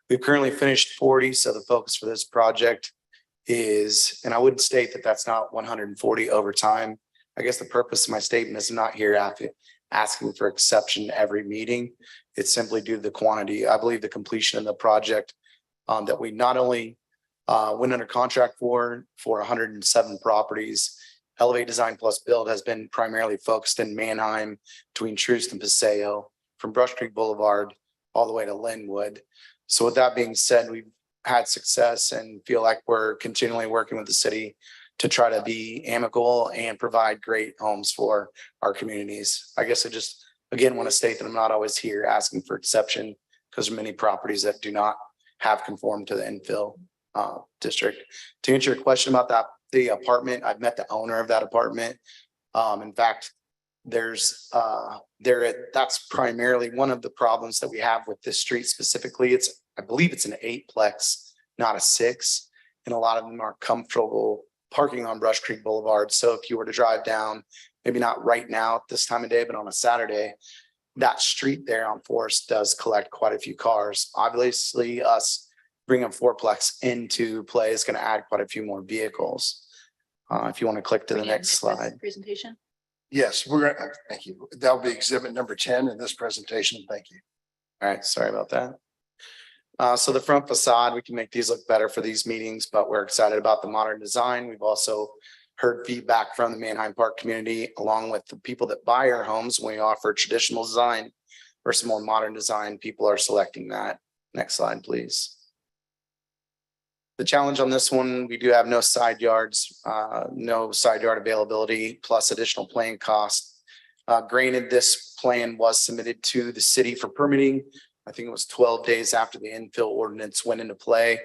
We've currently finished 40, so the focus for this project is, and I wouldn't state that that's not 140 over time. I guess the purpose of my statement is not here asking for exception every meeting. It's simply due to the quantity. I believe the completion of the project that we not only went under contract for 107 properties. Elevate Design Plus Build has been primarily focused in Manheim, between Troost and Paseo, from Brush Creek Boulevard all the way to Linwood. So with that being said, we've had success and feel like we're continually working with the city to try to be amicable and provide great homes for our communities. I guess I just, again, want to state that I'm not always here asking for exception, because there are many properties that do not have conformed to the infill district. To answer your question about the apartment, I've met the owner of that apartment. In fact, that's primarily one of the problems that we have with this street specifically. I believe it's an 8-plex, not a 6, and a lot of them are comfortable parking on Brush Creek Boulevard. So if you were to drive down, maybe not right now at this time of day, but on a Saturday, that street there on Forest does collect quite a few cars. Obviously, us bringing a 4-plex into play is going to add quite a few more vehicles. If you want to click to the next slide. Presentation. Yes, thank you. That'll be exhibit number 10 in this presentation. Thank you. All right, sorry about that. So the front facade, we can make these look better for these meetings, but we're excited about the modern design. We've also heard feedback from the Manheim Park community, along with the people that buy our homes. When we offer traditional design versus more modern design, people are selecting that. Next slide, please. The challenge on this one, we do have no side yards, no side yard availability, plus additional plan costs. Granted, this plan was submitted to the city for permitting. I think it was 12 days after the infill ordinance went into play.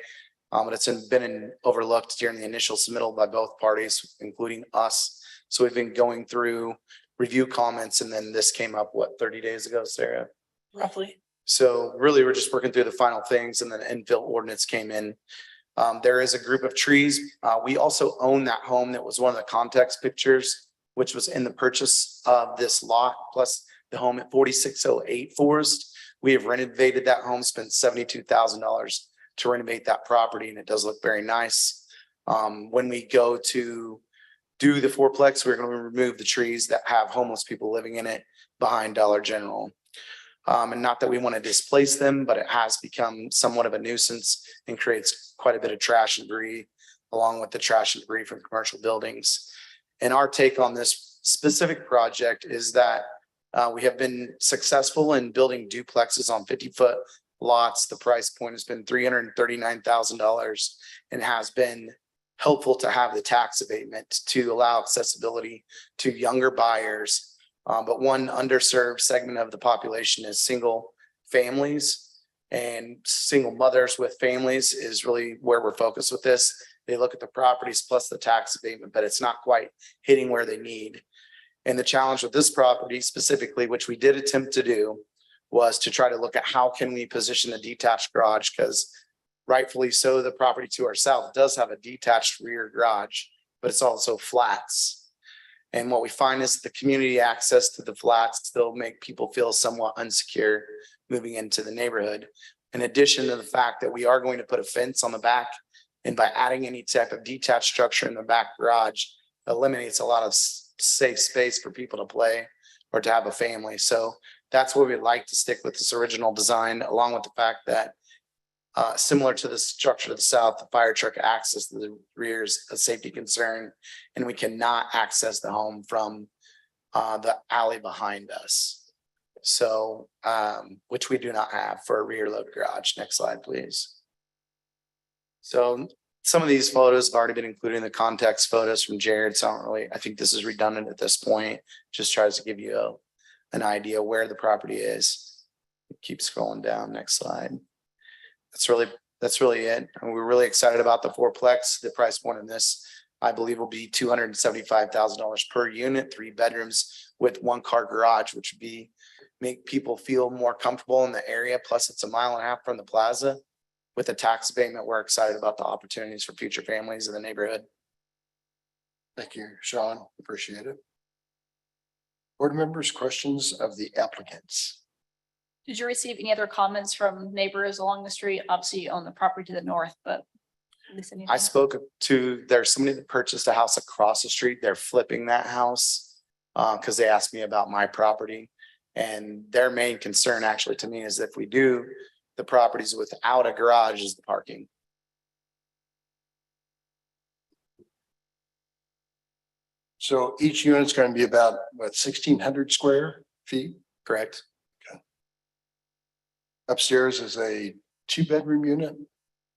But it's been overlooked during the initial submittal by both parties, including us. So we've been going through review comments, and then this came up, 30 days ago, Sarah? Roughly. So really, we're just working through the final things, and then the infill ordinance came in. There is a group of trees. We also own that home that was one of the context pictures, which was in the purchase of this lot, plus the home at 4608 Forest. We have renovated that home, spent $72,000 to renovate that property, and it does look very nice. When we go to do the 4-plex, we're going to remove the trees that have homeless people living in it behind Dollar General. And not that we want to displace them, but it has become somewhat of a nuisance and creates quite a bit of trash and debris, along with the trash and debris from commercial buildings. And our take on this specific project is that We have been successful in building duplexes on 50-foot lots. The price point has been $339,000 and has been helpful to have the tax abatement to allow accessibility to younger buyers. But one underserved segment of the population is single families, and single mothers with families is really where we're focused with this. They look at the properties plus the tax abatement, but it's not quite hitting where they need. And the challenge with this property specifically, which we did attempt to do, was to try to look at how can we position a detached garage, because rightfully so, the property to our south does have a detached rear garage, but it's also flats. And what we find is the community access to the flats still make people feel somewhat unsecure moving into the neighborhood. In addition to the fact that we are going to put a fence on the back, and by adding any type of detached structure in the back garage, eliminates a lot of safe space for people to play or to have a family. So that's where we'd like to stick with this original design, along with the fact that similar to the structure to the south, the fire truck access to the rear is a safety concern, and we cannot access the home from the alley behind us. So, which we do not have for a rear load garage. Next slide, please. So some of these photos have already been included in the context photos from Jared. So I think this is redundant at this point. Just tries to give you an idea where the property is. Keep scrolling down. Next slide. That's really it. And we're really excited about the fourplex. The price point in this, I believe, will be $275,000 per unit, 3 bedrooms with 1-car garage, which would make people feel more comfortable in the area. Plus, it's a 1.5 miles from the plaza. With the tax abatement, we're excited about the opportunities for future families in the neighborhood. Thank you, Sean. Appreciate it. Board members, questions of the applicants? Did you receive any other comments from neighbors along the street? Obviously, you own the property to the north, but. I spoke to, there's somebody that purchased a house across the street. They're flipping that house because they asked me about my property. And their main concern actually to me is if we do the properties without a garage is the parking. So each unit's going to be about, what, 1,600 square feet? Correct. Okay. Upstairs is a 2-bedroom unit,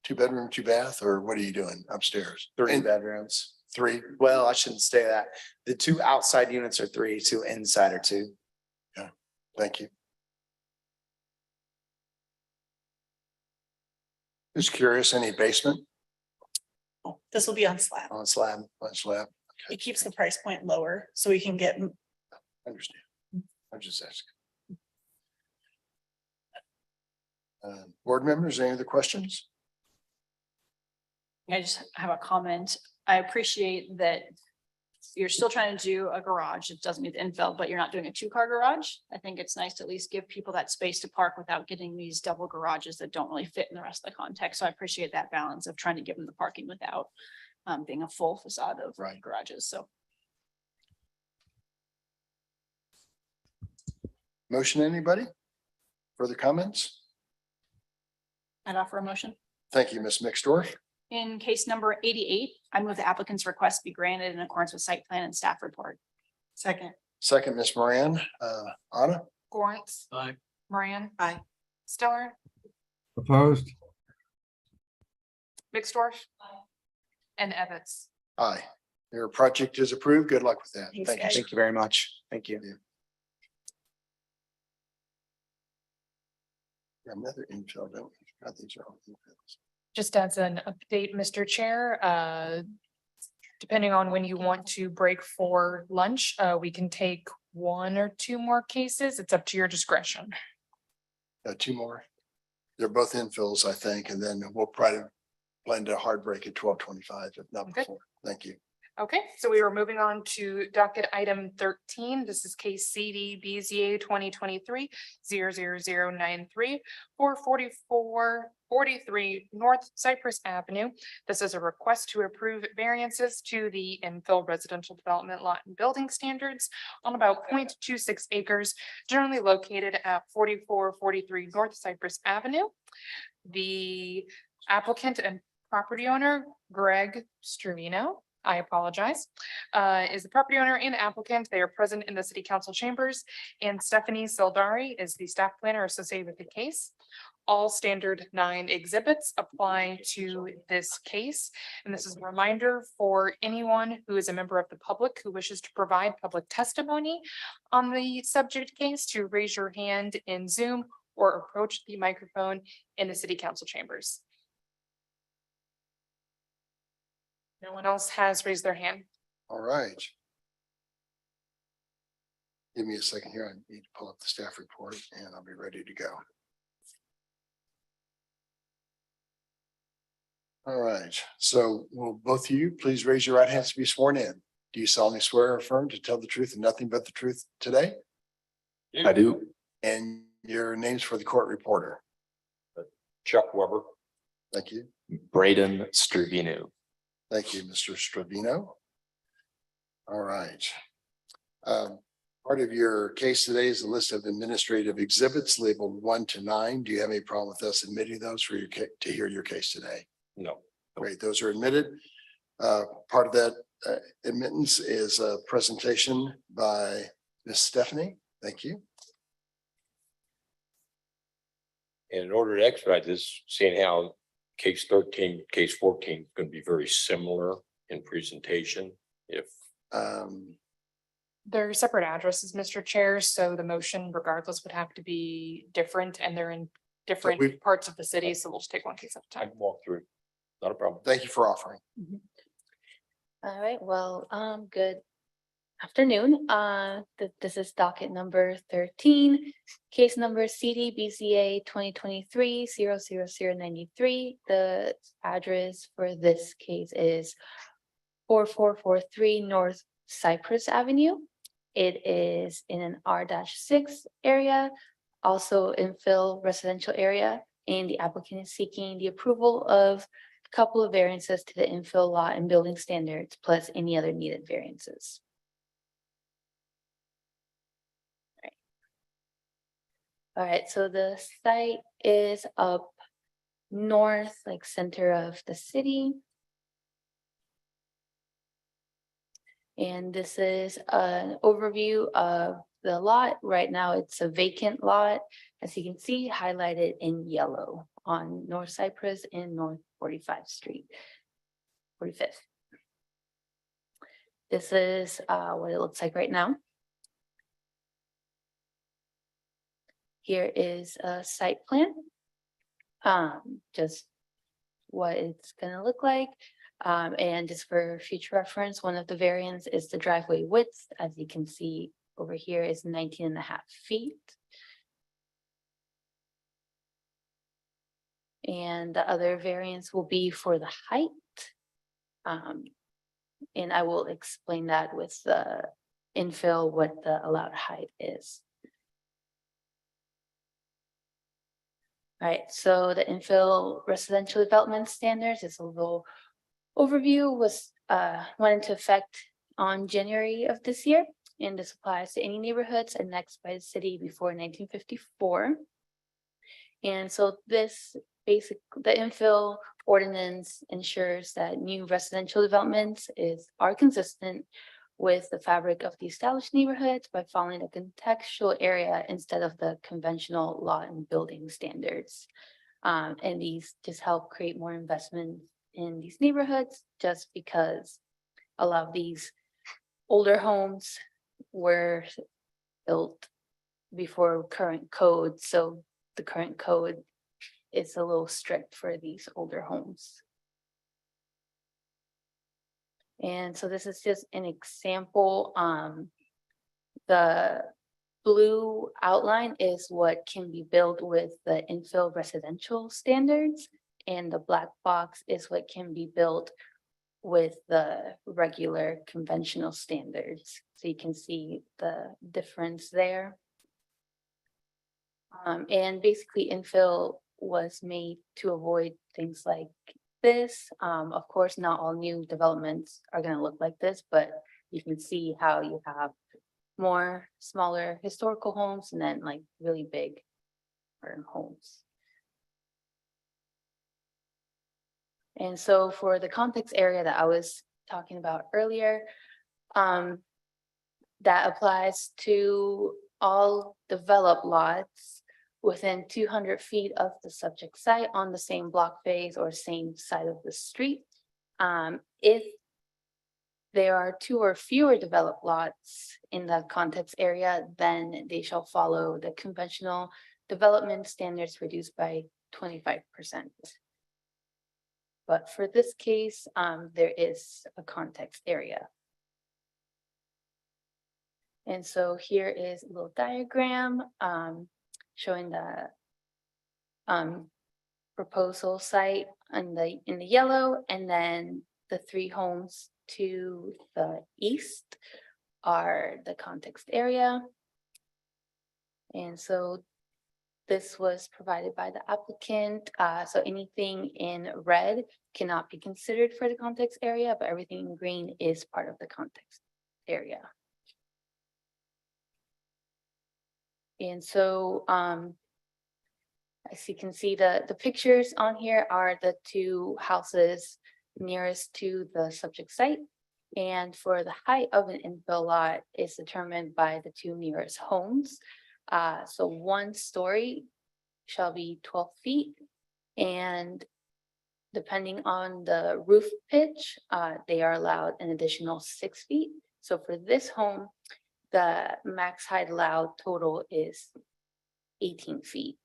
2-bedroom, 2-bath, or what are you doing upstairs? 3 bedrooms. 3? Well, I shouldn't say that. The 2 outside units are 3, 2 inside are 2. Yeah, thank you. Just curious, any basement? This will be on slab. On slab, on slab. Okay. It keeps the price point lower, so we can get. Understand. I'm just asking. Board members, any other questions? I just have a comment. I appreciate that you're still trying to do a garage. It doesn't meet the infill, but you're not doing a 2-car garage. I think it's nice to at least give people that space to park without getting these double garages that don't really fit in the rest of the context. So I appreciate that balance of trying to give them the parking without being a full facade of garages. So. Motion, anybody? Further comments? I'd offer a motion. Thank you, Ms. Mixdorf. In case number 88, I move the applicant's request be granted in accordance with site plan and staff report. Second. Second, Ms. Moran. Anna? Lawrence. Aye. Moran. Aye. Stiller. Opposed? Mixdorf. And Evans. Aye. Your project is approved. Good luck with that. Thanks, Thank you. guys. sir. Thank you very much. Thank you. Another infill, don't we? I think these are all infills. Just as an update, Mr. Chair, depending on when you want to break for lunch, we can take 1 or 2 more cases. It's up to your discretion. 2 more. They're both infills, I think, and then we'll probably blend a hard break at 12:25, if not Okay. before. Thank you. Okay, so we were moving on to docket item 13. This is case CD BZA 2023-00093 for 4443 North Cypress Avenue. This is a request to approve variances to the infill residential development lot and building standards on about 0.26 acres, generally located at 4443 North Cypress Avenue. The applicant and property owner, Greg Struvino, I apologize, is the property owner and the applicant. They are present in the city council chambers, and Stephanie Sildari is the staff planner associated with the case. All standard 9 exhibits apply to this case. And this is a reminder for anyone who is a member of the public who wishes to provide public testimony on the subject case to raise your hand in Zoom or approach the microphone in the city council chambers. No one else has raised their hand. All right. Give me a second here. I need to pull up the staff report and I'll be ready to go. All right, so will both of you please raise your right hands to be sworn in? Do you solemnly swear or affirm to tell the truth and nothing but the truth today? I do. And your names for the court reporter? Chuck Weber. Thank you. Braden Struvino. Thank you, Mr. Stravino. All right. Part of your case today is a list of administrative exhibits labeled 1 to 9. Do you have any problem with us admitting those for your to hear your case today? No. Great, those are admitted. Part of that admittance is a presentation by Ms. Stephanie. Thank you. And in order to expedite this, seeing how case 13, case 14 is going to be very similar in presentation, if They're separate addresses, Mr. Chair, so the motion regardless would have to be different, and they're in different parts of the city, so we'll just take one case at a I time. can walk through, not a problem. Thank you for offering. All right, well, good afternoon. This is docket number 13, case number CD BCA 2023-00093. The address for this case is 4443 North Cypress Avenue. It is in an R-6 area, also infill residential area, and the applicant is seeking the approval of a couple of variances to the infill lot and building standards, plus any other needed variances. All right, so the site is up north, like center of the city. And this is an overview of the lot. Right now, it's a vacant lot, as you can see, highlighted in yellow on North Cypress and North 45th Street, 45th. This is what it looks like right now. Here is a site plan. Just what it's gonna look like. And just for future reference, one of the variants is the driveway width. As you can see over here is 19.5 feet. And the other variance will be for the height. And I will explain that with the infill, what the allowed height is. All right, so the infill residential development standards is a little overview, was went into effect on January of this year, and this applies to any neighborhoods annexed by the city before 1954. And so this the infill ordinance ensures that new residential developments are consistent with the fabric of the established neighborhoods by following a contextual area instead of the conventional lot and building standards. And these just help create more investment in these neighborhoods, just because a lot of these older homes were built before current code. So the current code is a little strict for these older homes. And so this is just an example. The blue outline is what can be built with the infill residential standards, and the black box is what can be built with the regular conventional standards. So you can see the difference there. And basically infill was made to avoid things like this. Of course, not all new developments are going to look like this, but you can see how you have more smaller historical homes and then like really big modern homes. And so for the context area that I was talking about earlier. That applies to all developed lots within 200 feet of the subject site on the same block phase or same side of the street. If there are 2 or fewer developed lots in the context area, then they shall follow the conventional development standards reduced by 25%. But for this case, there is a context area. And so here is a little diagram showing the proposal site in the yellow, and then the 3 homes to the east are the context area. And so this was provided by the applicant. So anything in red cannot be considered for the context area, but everything in green is part of the context area. And so as you can see, the pictures on here are the 2 houses nearest to the subject site. And for the height of an infill lot is determined by the 2 nearest homes. So 1 story shall be 12 feet. And depending on the roof pitch, they are allowed an additional 6 feet. So for this home, the max height allowed total is 18 feet.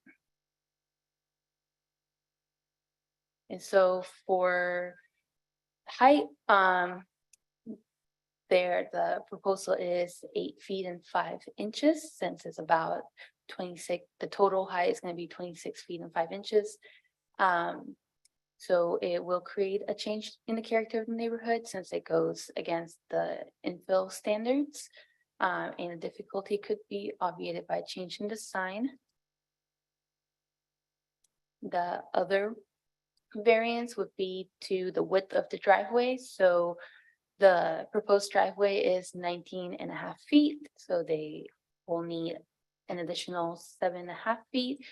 And so for height, the proposal is 8 feet and 5 inches, since it's about 26, the total height is going to be 26 feet and 5 inches. So it will create a change in the character of the neighborhood since it goes against the infill standards. And the difficulty could be obviated by changing the sign. The other variance would be to the width of the driveway. So the proposed driveway is 19.5 feet. So they will need an additional 7.5 feet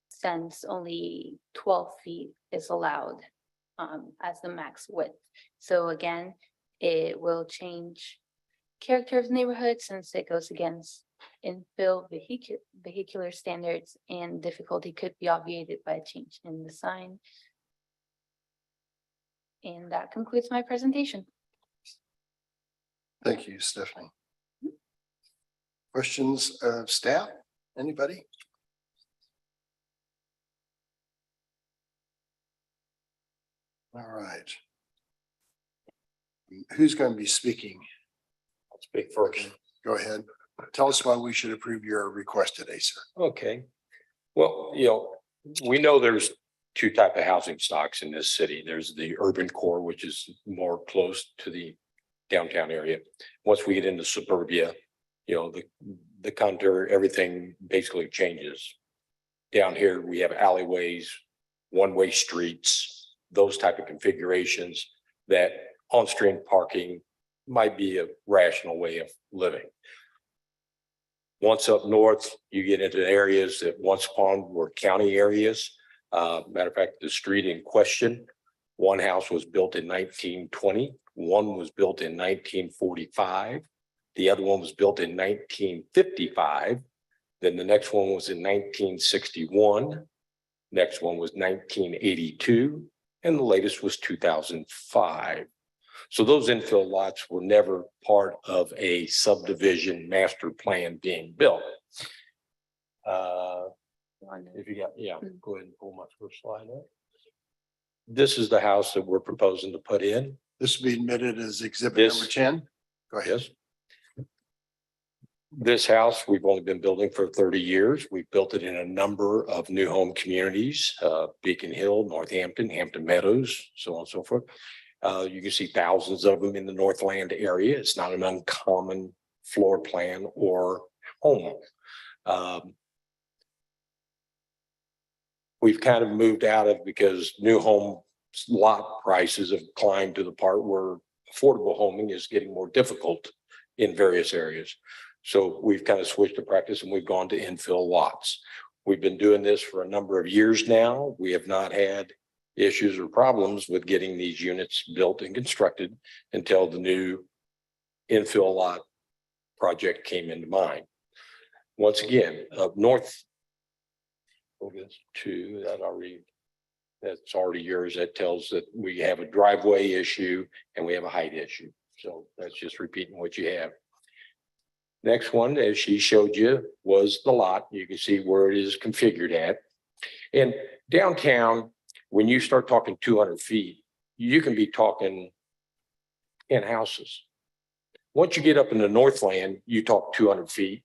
since only 12 feet is allowed as the max width. So again, it will change character of the neighborhood since it goes against infill vehicular standards, and difficulty could be obviated by a change in the sign. And that concludes my presentation. Thank you, Stephanie. Questions of staff? Anybody? All right. Who's going to be speaking? I'll speak first. Go ahead. Tell us why we should approve your request today, sir. Okay. Well, we know there's 2 types of housing stocks in this city. There's the urban core, which is more close to the downtown area. Once we get into suburbia, the contour, everything basically changes. Down here, we have alleyways, one-way streets, those type of configurations that on-street parking might be a rational way of living. Once up north, you get into areas that once upon were county areas. Matter of fact, the street in question, one house was built in 1920, one was built in 1945, the other one was built in 1955. Then the next one was in 1961. Next one was 1982, and the latest was 2005. So those infill lots were never part of a subdivision master plan being built. If you got, go ahead and pull my first slide up. This is the house that we're proposing to put in. This will be admitted as exhibit number 10. Go ahead. Yes. This house, we've only been building for 30 years. We've built it in a number of new home communities, Beacon Hill, Northampton, Hampton Meadows, so on and so forth. You can see thousands of them in the Northland area. It's not an uncommon floor plan or home. We've kind of moved out of because new home lot prices have climbed to the part where affordable homing is getting more difficult in various areas. So we've kind of switched to practice and we've gone to infill lots. We've been doing this for a number of years now. We have not had issues or problems with getting these units built and constructed until the new infill lot project came into mind. Once again, up north, that's already yours. That tells that we have a driveway issue and we have a height issue. So that's just repeating what you have. Next one, as she showed you, was the lot. You can see where it is configured at. And downtown, when you start talking 200 feet, you can be talking 10 houses. Once you get up in the Northland, you talk 200 feet,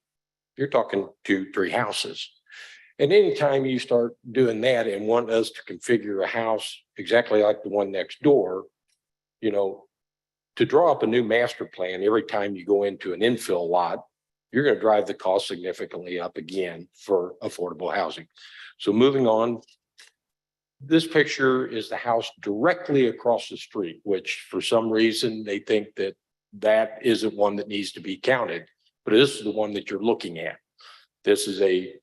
you're talking 2-3 houses. And anytime you start doing that and want us to configure a house exactly like the one next door, you know, to draw up a new master plan, every time you go into an infill lot, you're going to drive the cost significantly up again for affordable housing. So moving on, this picture is the house directly across the street, which for some reason they think that that isn't one that needs to be counted, but this is the one that you're looking at. This is a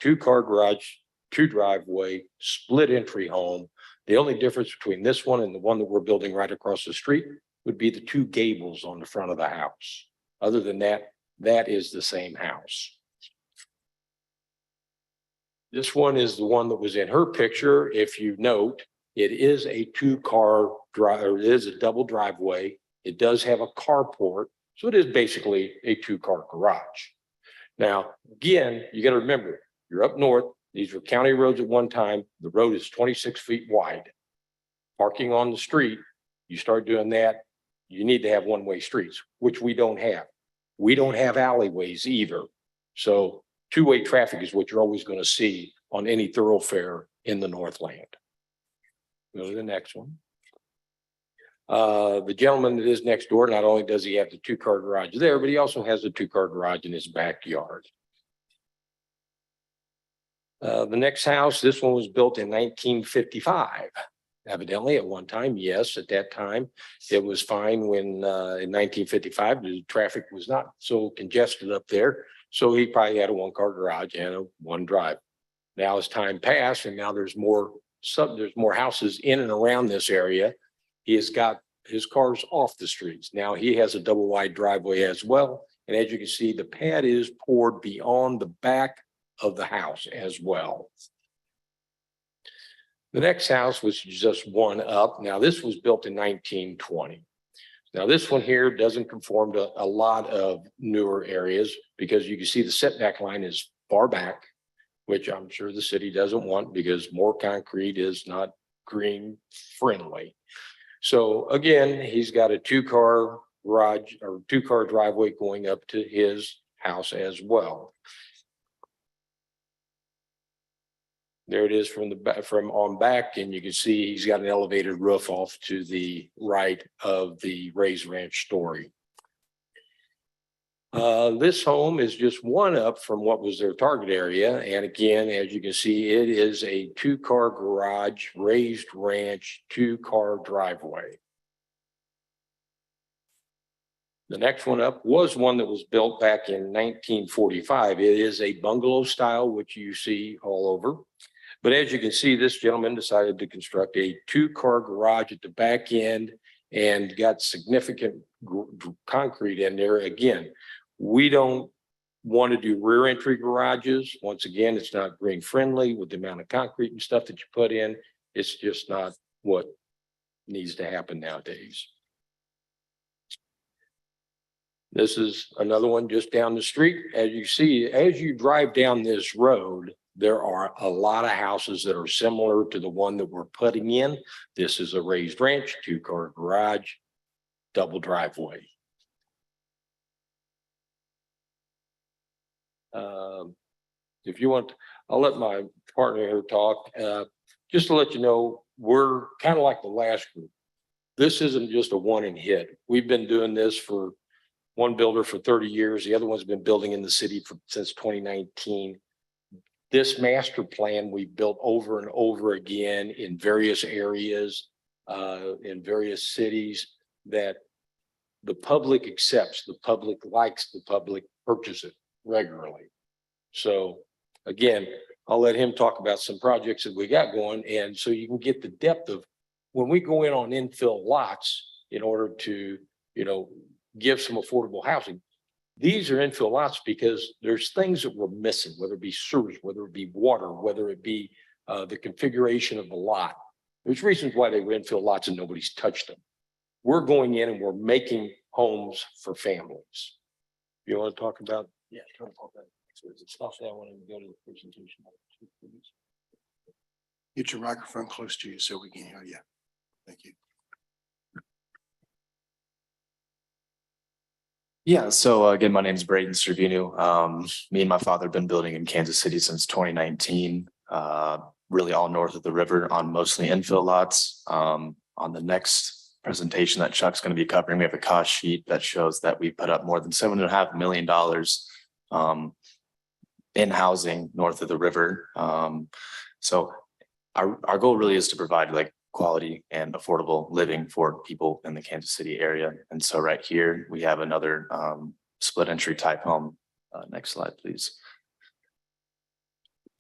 two-car garage, 2 driveway, split entry home. The only difference between this one and the one that we're building right across the street would be the 2 gables on the front of the house. Other than that, that is the same house. This one is the one that was in her picture. If you note, it is a 2-car drive, or it is a double driveway. It does have a carport, so it is basically a 2-car garage. Now, again, you got to remember, you're up north. These were county roads at one time. The road is 26 feet wide. Parking on the street, you start doing that, you need to have one-way streets, which we don't have. We don't have alleyways either. So 2-way traffic is what you're always going to see on any thoroughfare in the Northland. Go to the next one. The gentleman that is next door, not only does he have the 2-car garage there, but he also has a 2-car garage in his backyard. The next house, this one was built in 1955. Evidently, at one time, yes, at that time, it was fine when in 1955, the traffic was not so congested up there. So he probably had a 1-car garage and a 1 drive. Now as time passed and now there's more houses in and around this area, he has got his cars off the streets. Now he has a double wide driveway as well. And as you can see, the pad is poured beyond the back of the house as well. The next house was just one up. Now this was built in 1920. Now this one here doesn't conform to a lot of newer areas because you can see the setback line is far back, which I'm sure the city doesn't want because more concrete is not green friendly. So again, he's got a 2-car garage or 2-car driveway going up to his house as well. There it is from on back, and you can see he's got an elevated roof off to the right of the raised ranch story. This home is just one up from what was their target area. And again, as you can see, it is a 2-car garage, raised ranch, 2-car driveway. The next one up was one that was built back in 1945. It is a bungalow style, which you see all over. But as you can see, this gentleman decided to construct a 2-car garage at the back end and got significant concrete in there. Again, we don't want to do rear entry garages. Once again, it's not green friendly with the amount of concrete and stuff that you put in. It's just not what needs to happen nowadays. This is another one just down the street. As you see, as you drive down this road, there are a lot of houses that are similar to the one that we're putting in. This is a raised ranch, 2-car garage, double driveway. If you want, I'll let my partner here talk. Just to let you know, we're kind of like the last group. This isn't just a one and hit. We've been doing this for one builder for 30 years. The other one's been building in the city since 2019. This master plan we built over and over again in various areas, in various cities that the public accepts, the public likes, the public purchases it regularly. So again, I'll let him talk about some projects that we got going. And so you can get the depth of when we go in on infill lots in order to, give some affordable housing. These are infill lots because there's things that we're missing, whether it be sewers, whether it be water, whether it be the configuration of the lot. There's reasons why they were infill lots and nobody's touched them. We're going in and we're making homes for families. You want to talk about? Yeah. Stuff that I want to go to the presentation. Get your microphone close to you so we can hear you. Thank you. Yeah, so again, my name is Braden Servinu. Me and my father have been building in Kansas City since 2019, really all north of the river on mostly infill lots. On the next presentation that Chuck's going to be covering, we have a cost sheet that shows that we put up more than $7.5 million in housing north of the river. So our goal really is to provide like quality and affordable living for people in the Kansas City area. And so right here, we have another split entry type home. Next slide, please.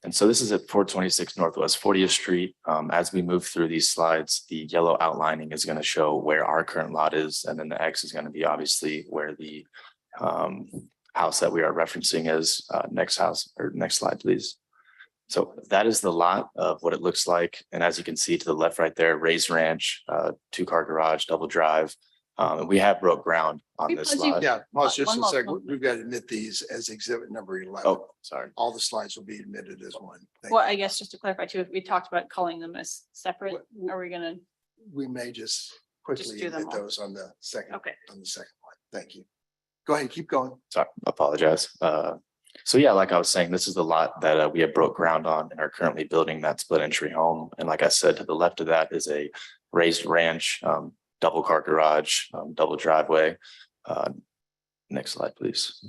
And so this is at 426 Northwest 40th Street. As we move through these slides, the yellow outlining is going to show where our current lot is. And then the X is going to be obviously where the house that we are referencing is. Next slide, please. So that is the lot of what it looks like. And as you can see to the left right there, raised ranch, 2-car garage, double drive. We have broke ground on this lot. Yeah, well, it's just a second. We've got to admit these as exhibit number 11. Oh, sorry. All the slides will be admitted as one. Thank Well, I guess just to clarify too, if we talked about calling them as separate, are we gonna? We may just Just quickly do them admit all. those on the second. Okay. On the second one. Thank you. Go ahead, keep going. Sorry, apologize. So yeah, like I was saying, this is the lot that we have broke ground on and are currently building that split entry home. And like I said, to the left of that is a raised ranch, double car garage, double driveway. Next slide, please.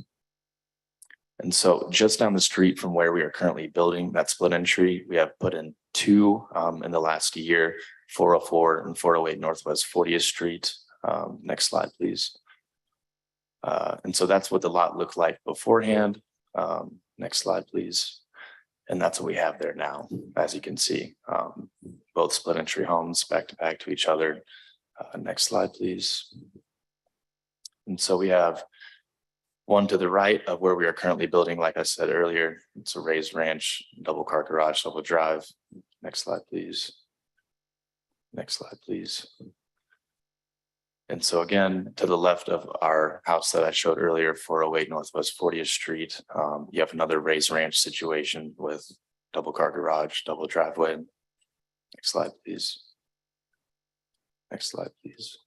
And so just down the street from where we are currently building that split entry, we have put in 2 in the last year, 404 and 408 Northwest 40th Street. Next slide, please. And so that's what the lot looked like beforehand. Next slide, please. And that's what we have there now, as you can see, both split entry homes back to back to each other. Next slide, please. And so we have one to the right of where we are currently building. Like I said earlier, it's a raised ranch, double car garage, double drive. Next slide, please. Next slide, please. And so again, to the left of our house that I showed earlier, 408 Northwest 40th Street, you have another raised ranch situation with double car garage, double driveway. Next slide, please. Next slide, please.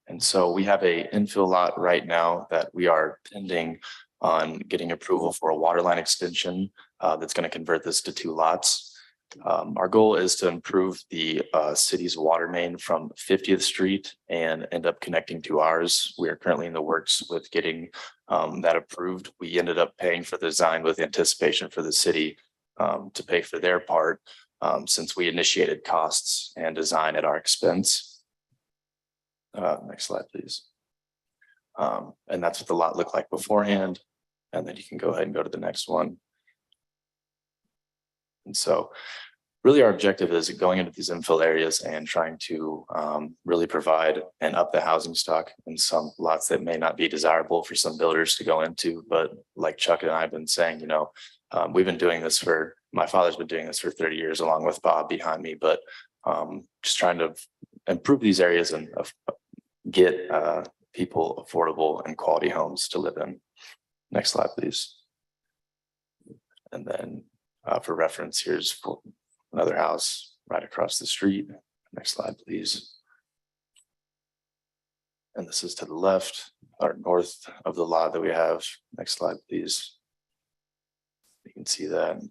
And so we have a infill lot right now that we are pending on getting approval for a water line extension that's going to convert this to 2 lots. Our goal is to improve the city's water main from 50th Street and end up connecting to ours. We are currently in the works with getting that approved. We ended up paying for the design with anticipation for the city to pay for their part since we initiated costs and design at our expense. Next slide, please. And that's what the lot looked like beforehand. And then you can go ahead and go to the next one. And so really our objective is going into these infill areas and trying to really provide and up the housing stock in some lots that may not be desirable for some builders to go into. But like Chuck and I have been saying, you know, we've been doing this for, my father's been doing this for 30 years along with Bob behind me, but just trying to improve these areas and get people affordable and quality homes to live in. Next slide, please. And then for reference, here's another house right across the street. Next slide, please. And this is to the left or north of the lot that we have. Next slide, please. You can see that.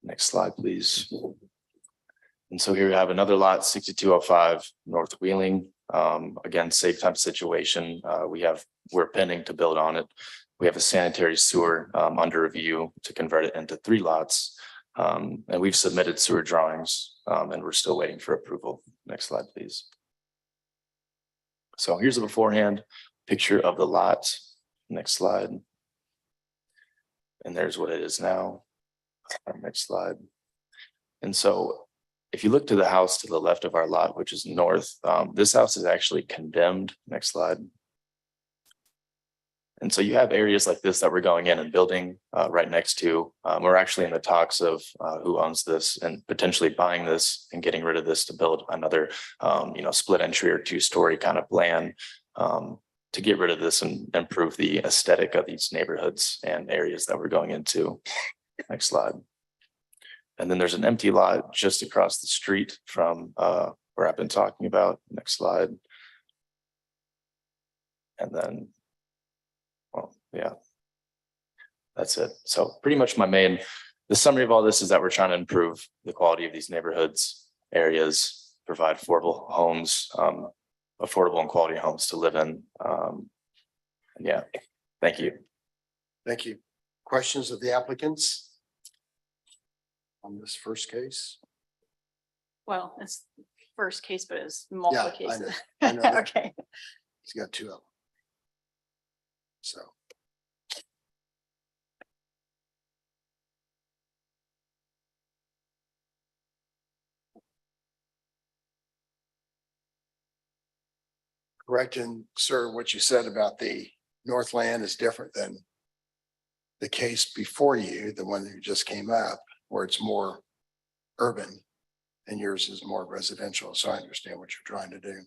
Next slide, please. And so here we have another lot, 6205 North Wheeling. Again, same type of situation. We're pending to build on it. We have a sanitary sewer under review to convert it into 3 lots. And we've submitted sewer drawings and we're still waiting for approval. Next slide, please. So here's a beforehand picture of the lot. Next slide. And there's what it is now. Next slide. And so if you look to the house to the left of our lot, which is north, this house is actually condemned. Next slide. And so you have areas like this that we're going in and building right next to. We're actually in the talks of who owns this and potentially buying this and getting rid of this to build another, split entry or 2-story kind of plan to get rid of this and improve the aesthetic of these neighborhoods and areas that we're going into. Next slide. And then there's an empty lot just across the street from where I've been talking about. Next slide. And then, well, yeah, that's it. So pretty much the summary of all this is that we're trying to improve the quality of these neighborhoods, areas, provide affordable homes, affordable and quality homes to live in. And yeah, thank you. Thank you. Questions of the applicants on this first case? Well, it's first case, but it's multiple Yeah, I know. cases. I know that. Okay. He's got 2 of them. So. Correct. And sir, what you said about the Northland is different than the case before you, the one that just came up, where it's more urban and yours is more residential. So I understand what you're trying to do.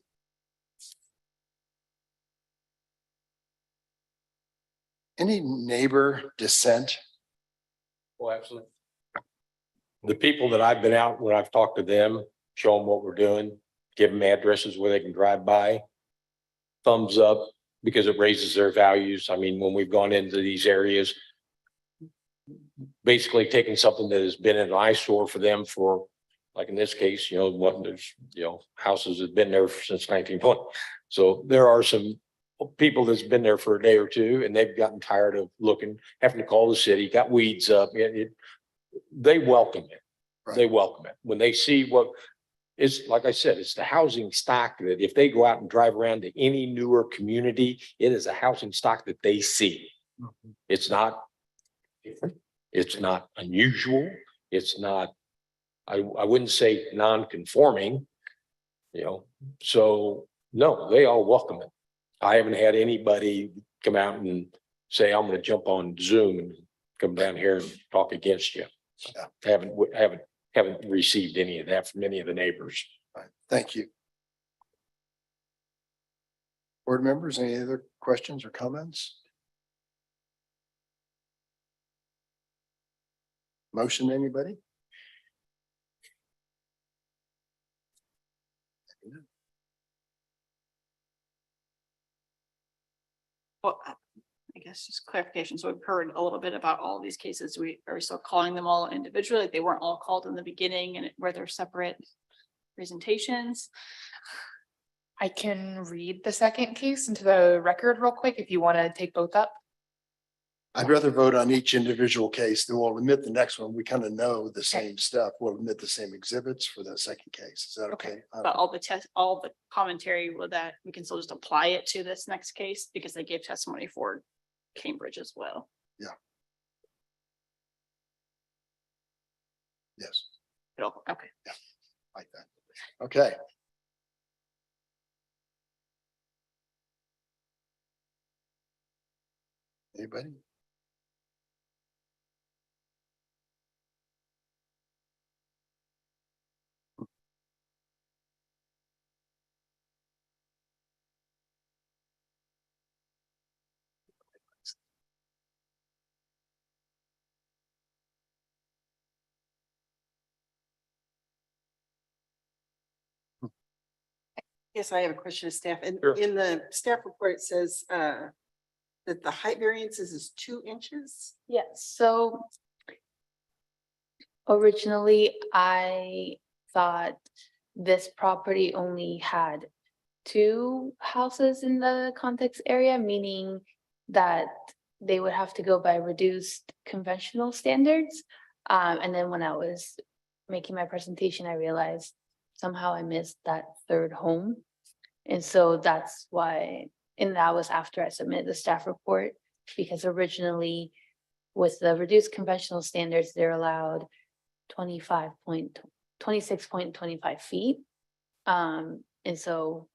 Any neighbor dissent? Well, absolutely. The people that I've been out, when I've talked to them, show them what we're doing, give them addresses where they can drive by. Thumbs up, because it raises their values. I mean, when we've gone into these areas, basically taking something that has been an eyesore for them for, like in this case, there's, houses have been there since 1920. So there are some people that's been there for a day or two and they've gotten tired of having to call the city, got weeds up. They welcome it. Right. They welcome it. When they see what is, like I said, it's the housing stock that if they go out and drive around to any newer community, it is a housing stock that they see. Mhm. It's not different. It's not unusual. It's not, I wouldn't say non-conforming, so no, they all welcome it. I haven't had anybody come out and say, I'm going to jump on Zoom and come down here and talk against you. Yeah. Haven't received any of that from any of the neighbors. Right. Thank you. Board members, any other questions or comments? Motion, anybody? Well, I guess just clarification. So we've heard a little bit about all of these cases. Are we still calling them all individually? Like they weren't all called in the beginning and were there separate presentations? I can read the second case into the record real quick if you want to take both up. I'd rather vote on each individual case, then we'll admit the next one. We kind of know the same stuff. We'll admit the same exhibits for the second case. Is that okay? But all the commentary with that, we can still just apply it to this next case because they gave testimony for Cambridge as well. Yeah. Yes. Okay. Yeah, like that. Okay. Anybody? Yes, I have a question of staff. And Sure. in the staff report, it says that the height variances is 2 inches. Yes, so originally I thought this property only had 2 houses in the context area, meaning that they would have to go by reduced conventional standards. And then when I was making my presentation, I realized somehow I missed that 3rd home. And so that's why, and that was after I submitted the staff report, because originally with the reduced conventional standards, they're allowed 26.25 feet. And so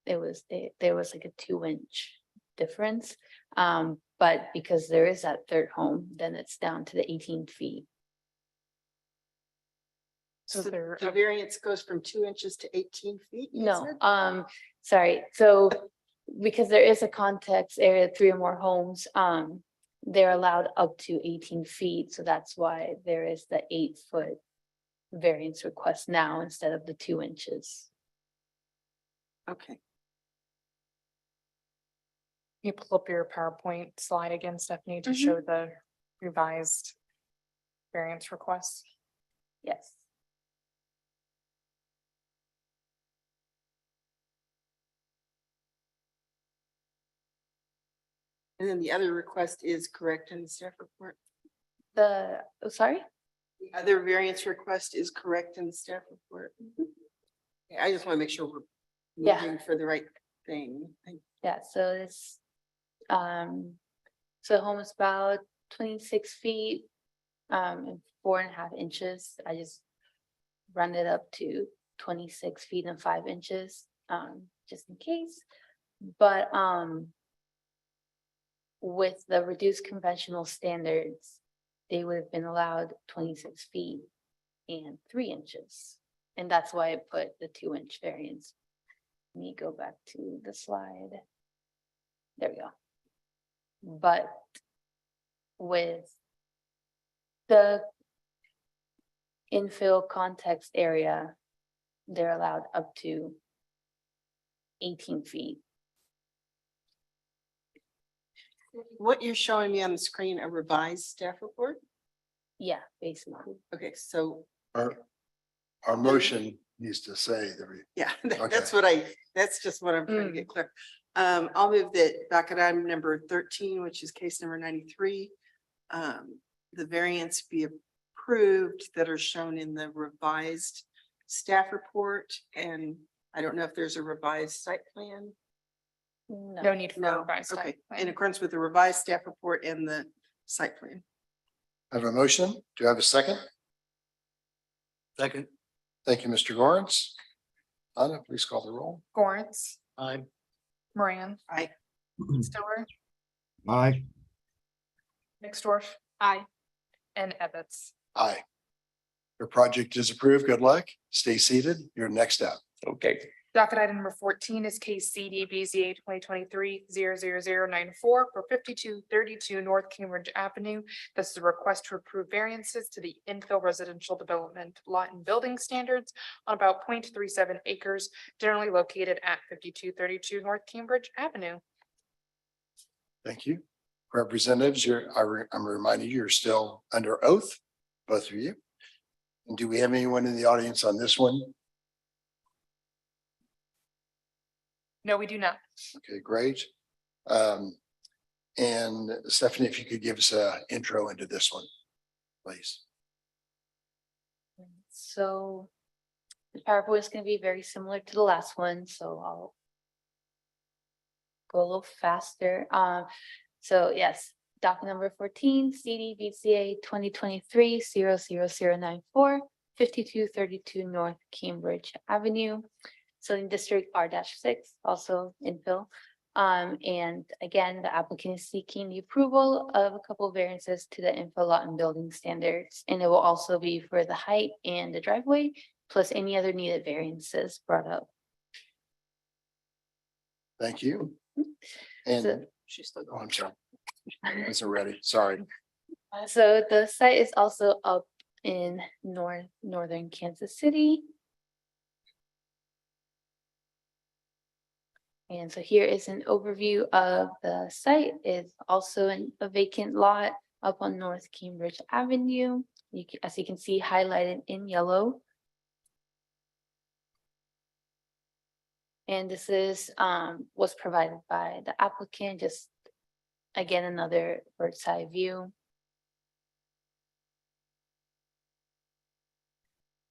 there was like a 2-inch difference. But because there is that third home, then it's down to the 18 feet. So there, The variance goes from 2 inches to 18 feet? you No, said? sorry, so because there is a context area, 3 or more homes, they're allowed up to 18 feet, so that's why there is the 8-foot variance request now instead of the 2 inches. Okay. you pull up your PowerPoint slide again, Stephanie, to show the revised variance requests. Yes. And then the other request is correct in the staff report. Sorry? The other variance request is correct in the staff report. Okay, I just want to make sure we're Yeah. moving for the right thing. Yeah, so it's, so the home is about 26 feet, and 4.5 inches. I just rounded up to 26 feet and 5 inches, just in case. But, with the reduced conventional standards, they would have been allowed 26 feet and 3 inches. And that's why I put the 2-inch variance. Let me go back to the slide. There we go. But with the infill context area, they're allowed up to 18 feet. What you're showing me on the screen, a revised staff report? Yeah, basically. Okay, so, Our motion needs to say that we. yeah, that's Okay. that's just what I'm trying to get clear. I'll move that docket item number 13, which is case number 93. The variance be approved that are shown in the revised staff report. And I don't know if there's a revised site plan. No need for a revised site Okay, plan. in accordance with the revised staff report and the site plan. I have a motion. Do you have a second? Second. Thank you, Mr. Lawrence. Anna, please call the roll. Lawrence, Aye. Moran, Aye. Stiller, Aye. Nixdorf. Aye. And Ebbets. Aye. Your project is approved. Good luck. Stay seated. You're next up. Okay. Docket item number 14 is case CD BZA 2023-00094 for 5232 North Cambridge Avenue. This is a request to approve variances to the infill residential development lot and building standards on about 0.37 acres, generally located at 5232 North Cambridge Avenue. Thank you. Representatives, I'm reminding you, you're still under oath, both of you. And do we have anyone in the audience on this one? No, we do not. Okay, great. And Stephanie, if you could give us an intro into this one, please. So the PowerPoint is going to be very similar to the last one, so I'll go a little faster. So yes, docket number 14, CD BCA 2023-00094, 5232 North Cambridge Avenue. Zoning district R-6, also infill. And again, the applicant is seeking the approval of a couple of variances to the infill lot and building standards. And it will also be for the height and the driveway, plus any other needed variances brought up. Thank you. So- And, oh, I'm sorry. I wasn't ready. Sorry. So the site is also up in northern Kansas City. And so here is an overview of the site. It's also a vacant lot up on North Cambridge Avenue. As you can see, highlighted in yellow. And this is was provided by the applicant, just again, another bird's eye view.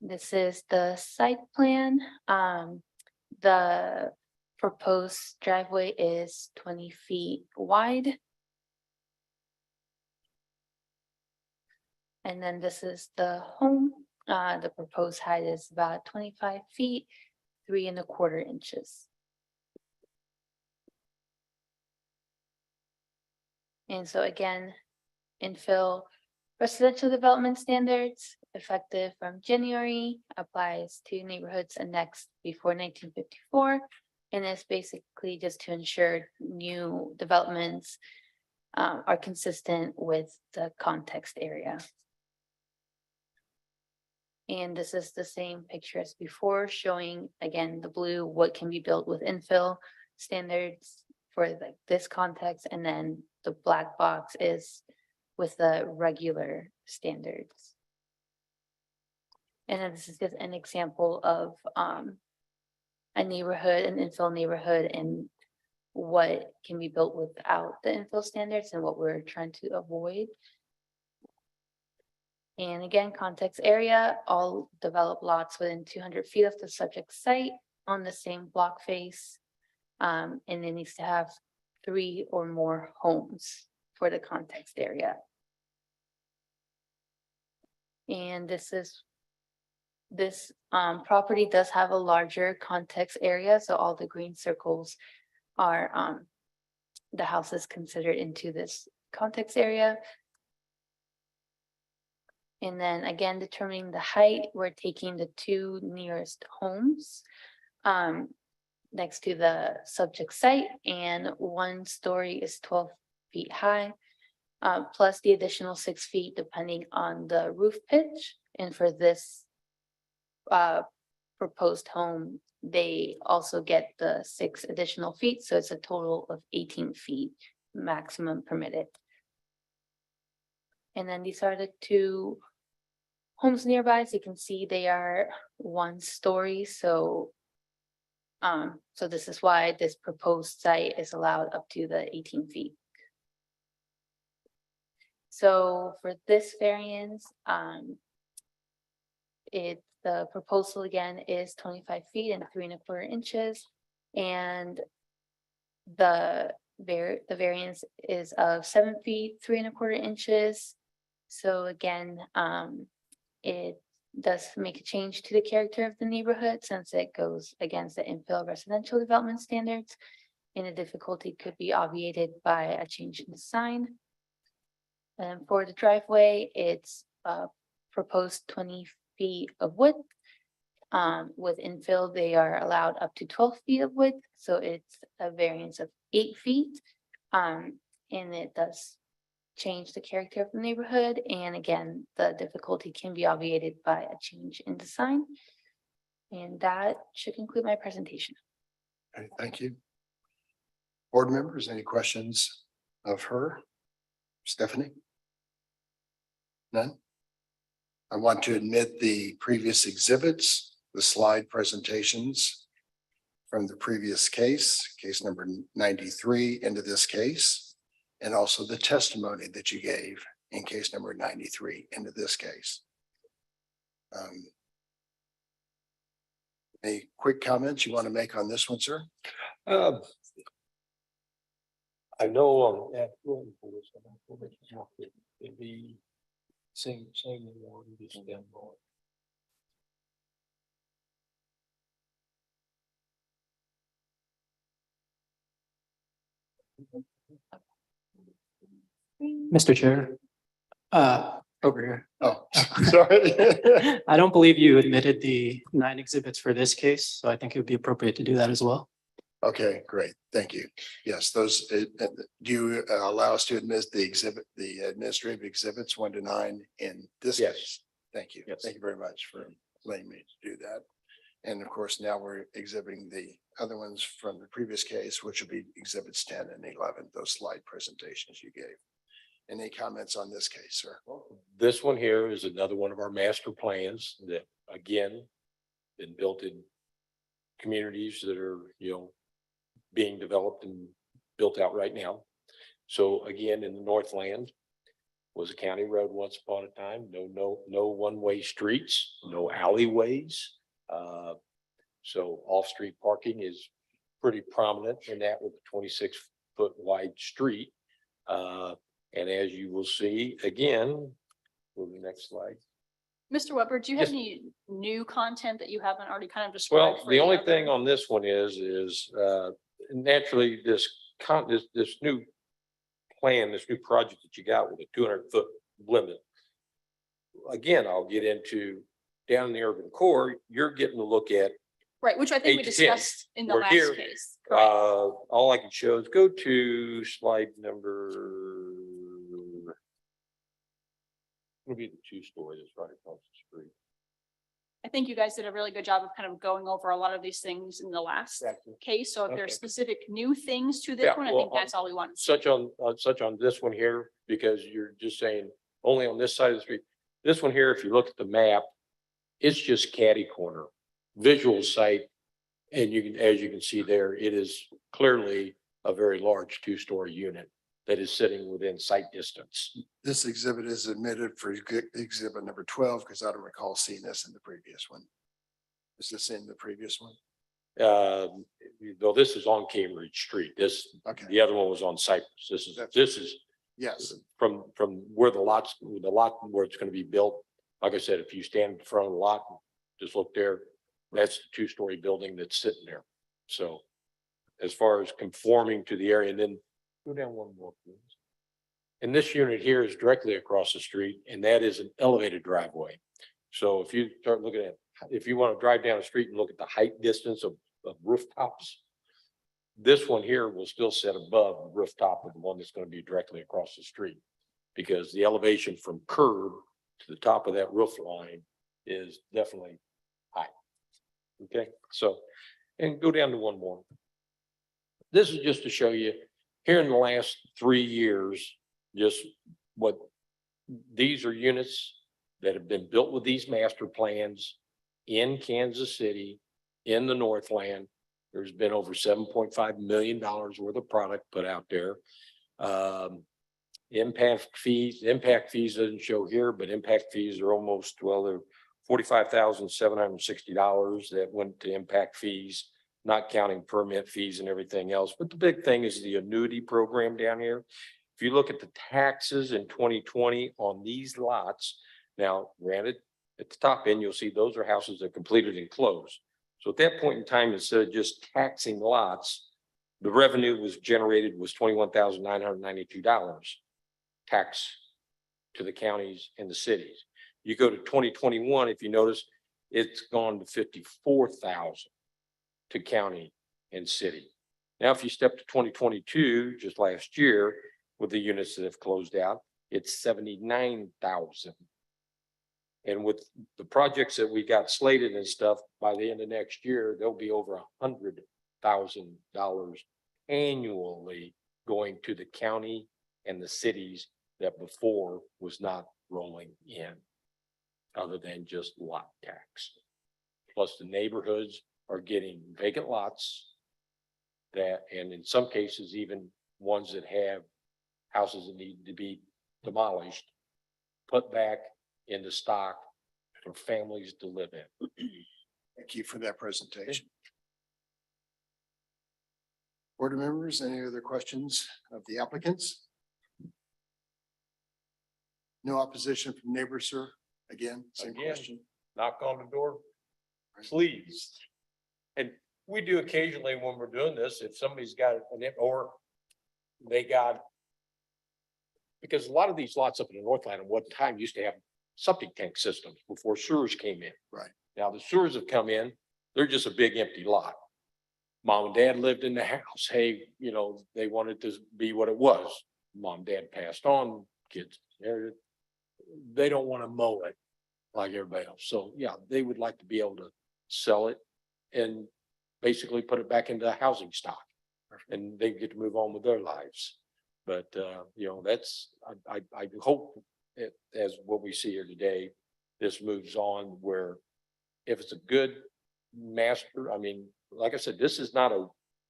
This is the site plan. The proposed driveway is 20 feet wide. And then this is the home. The proposed height is about 25 feet, 3¼ inches. And so again, infill residential development standards effective from January applies to neighborhoods annexed before 1954. And it's basically just to ensure new developments are consistent with the context area. And this is the same picture as before, showing again the blue, what can be built with infill standards for like this context, and then the black box is with the regular standards. And then this is just an example of a neighborhood, an infill neighborhood, and what can be built without the infill standards and what we're trying to avoid. And again, context area, all developed lots within 200 feet of the subject site on the same block face. And it needs to have 3 or more homes for the context area. And this property does have a larger context area, so all the green circles are the houses considered into this context area. And then again, determining the height, we're taking the 2 nearest homes next to the subject site, and 1 story is 12 feet high, plus the additional 6 feet depending on the roof pitch. And for this proposed home, they also get the 6 additional feet, so it's a total of 18 feet maximum permitted. And then these are the 2 homes nearby. As you can see, they are 1 story. So this is why this proposed site is allowed up to the 18 feet. So for this variance, the proposal again is 25 feet and 3¼ inches. And the variance is of 7 feet, 3¼ inches. So again, it does make a change to the character of the neighborhood since it goes against the infill residential development standards, and the difficulty could be obviated by a change in the sign. And for the driveway, it's proposed 20 feet of width. With infill, they are allowed up to 12 feet of width, so it's a variance of 8 feet. And it does change the character of the neighborhood. And again, the difficulty can be obviated by a change in design. And that should conclude my presentation. Okay, thank you. Board members, any questions of her? Stephanie? None? I want to admit the previous exhibits, the slide presentations from the previous case number 93 into this case. And also the testimony that you gave in case number 93 into this case. Any quick comments you want to make on this one, sir? I know the same one. Mr. Chair, over here. Oh, sorry. I don't believe you admitted the 9 exhibits for this case, so I think it would be appropriate to do that as well. Okay, great. Thank you. Yes, those, do you allow us to admit the administrative exhibits 1 to 9 in this case? Thank you. Yes. Thank you very much for letting me do that. And of course, now we're exhibiting the other ones from the previous case, which will be exhibits 10 and 11, those slide presentations you gave. Any comments on this case, sir? This one here is another one of our master plans that, again, been built in communities that are, being developed and built out right now. So again, in the Northland was a county road once upon a time. No one-way streets, no alleyways. So off-street parking is pretty prominent in that with a 26-foot wide street. And as you will see, again, Move to the next slide. Mr. Weber, do you have Yes. any new content that you haven't already kind of described? Well, for the only other- thing on this one is naturally this new plan, this new project that you got with a 200-foot limit. Again, I'll get into down in the urban core, you're getting to look at Right, which I think we 8 to 10. discussed in the We're last here. case. Correct. All I can show is go to slide number. It'll be the 2-story that's right across the street. I think you guys did a really good job of kind of going over a lot of these things in the last case. So if there's Okay. specific new things to this Yeah, one, I well, think that's all we want. Such on this one here, because you're just saying only on this side of the street. This one here, if you look at the map, it's just catty corner, visual site. And you can, as you can see there, it is clearly a very large 2-story unit that is sitting within sight distance. This exhibit is admitted for exhibit number 12, because I don't recall seeing this in the previous one. Is this in the previous one? Though this is on Cambridge Street, Okay. the other one was on Cypress. This is Yes, from where the lot where it's gonna be built. Like I said, if you stand in front of the lot, just look there, that's the 2-story building that's sitting there. So as far as conforming to the area, and then go down one more, please. And this unit here is directly across the street, and that is an elevated driveway. So if you start looking at, if you want to drive down the street and look at the height distance of rooftops, this one here will still sit above the rooftop of the one that's going to be directly across the street, because the elevation from curb to the top of that roof line is definitely high. Okay, so, and go down to one more. This is just to show you here in the last 3 years, just what these are units that have been built with these master plans in Kansas City, in the Northland. There's been over $7.5 million worth of product put out there. Impact fees doesn't show here, but impact fees are almost, well, they're $45,760 that went to impact fees, not counting permit fees and everything else. But the big thing is the annuity program down here. If you look at the taxes in 2020 on these lots, now granted, at the top end, you'll see those are houses that completed and closed. So at that point in time, instead of just taxing lots, the revenue was generated was $21,992 tax to the counties and the cities. You go to 2021, if you notice, it's gone to 54,000 to county and city. Now, if you step to 2022, just last year, with the units that have closed out, it's 79,000. And with the projects that we got slated and stuff, by the end of next year, there'll be over $100,000 annually going to the county and the cities that before was not rolling in, other than just lot tax. Plus the neighborhoods are getting vacant lots that, and in some cases, even ones that have houses that need to be demolished, put back into stock for families to live in. thank you for that presentation. Board members, any other questions of the applicants? No opposition from neighbors, sir? Again, same Again. question. Knock on the door, please. And we do occasionally when we're doing this, if somebody's got an, or they got, because a lot of these lots up in the Northland at one time used to have septic tank systems before sewers came in. Right. Now the sewers have come in, they're just a big empty lot. Mom and dad lived in the house. Hey, you know, they wanted to be what it was. Mom, dad passed on, kids, they don't want to mow it like everybody else. So yeah, they would like to be able to sell it and basically put it back into housing stock. And they get to move on with their lives. But you know, that's, I hope it, as what we see here today, this moves on where if it's a good master, I mean, like I said, this is not a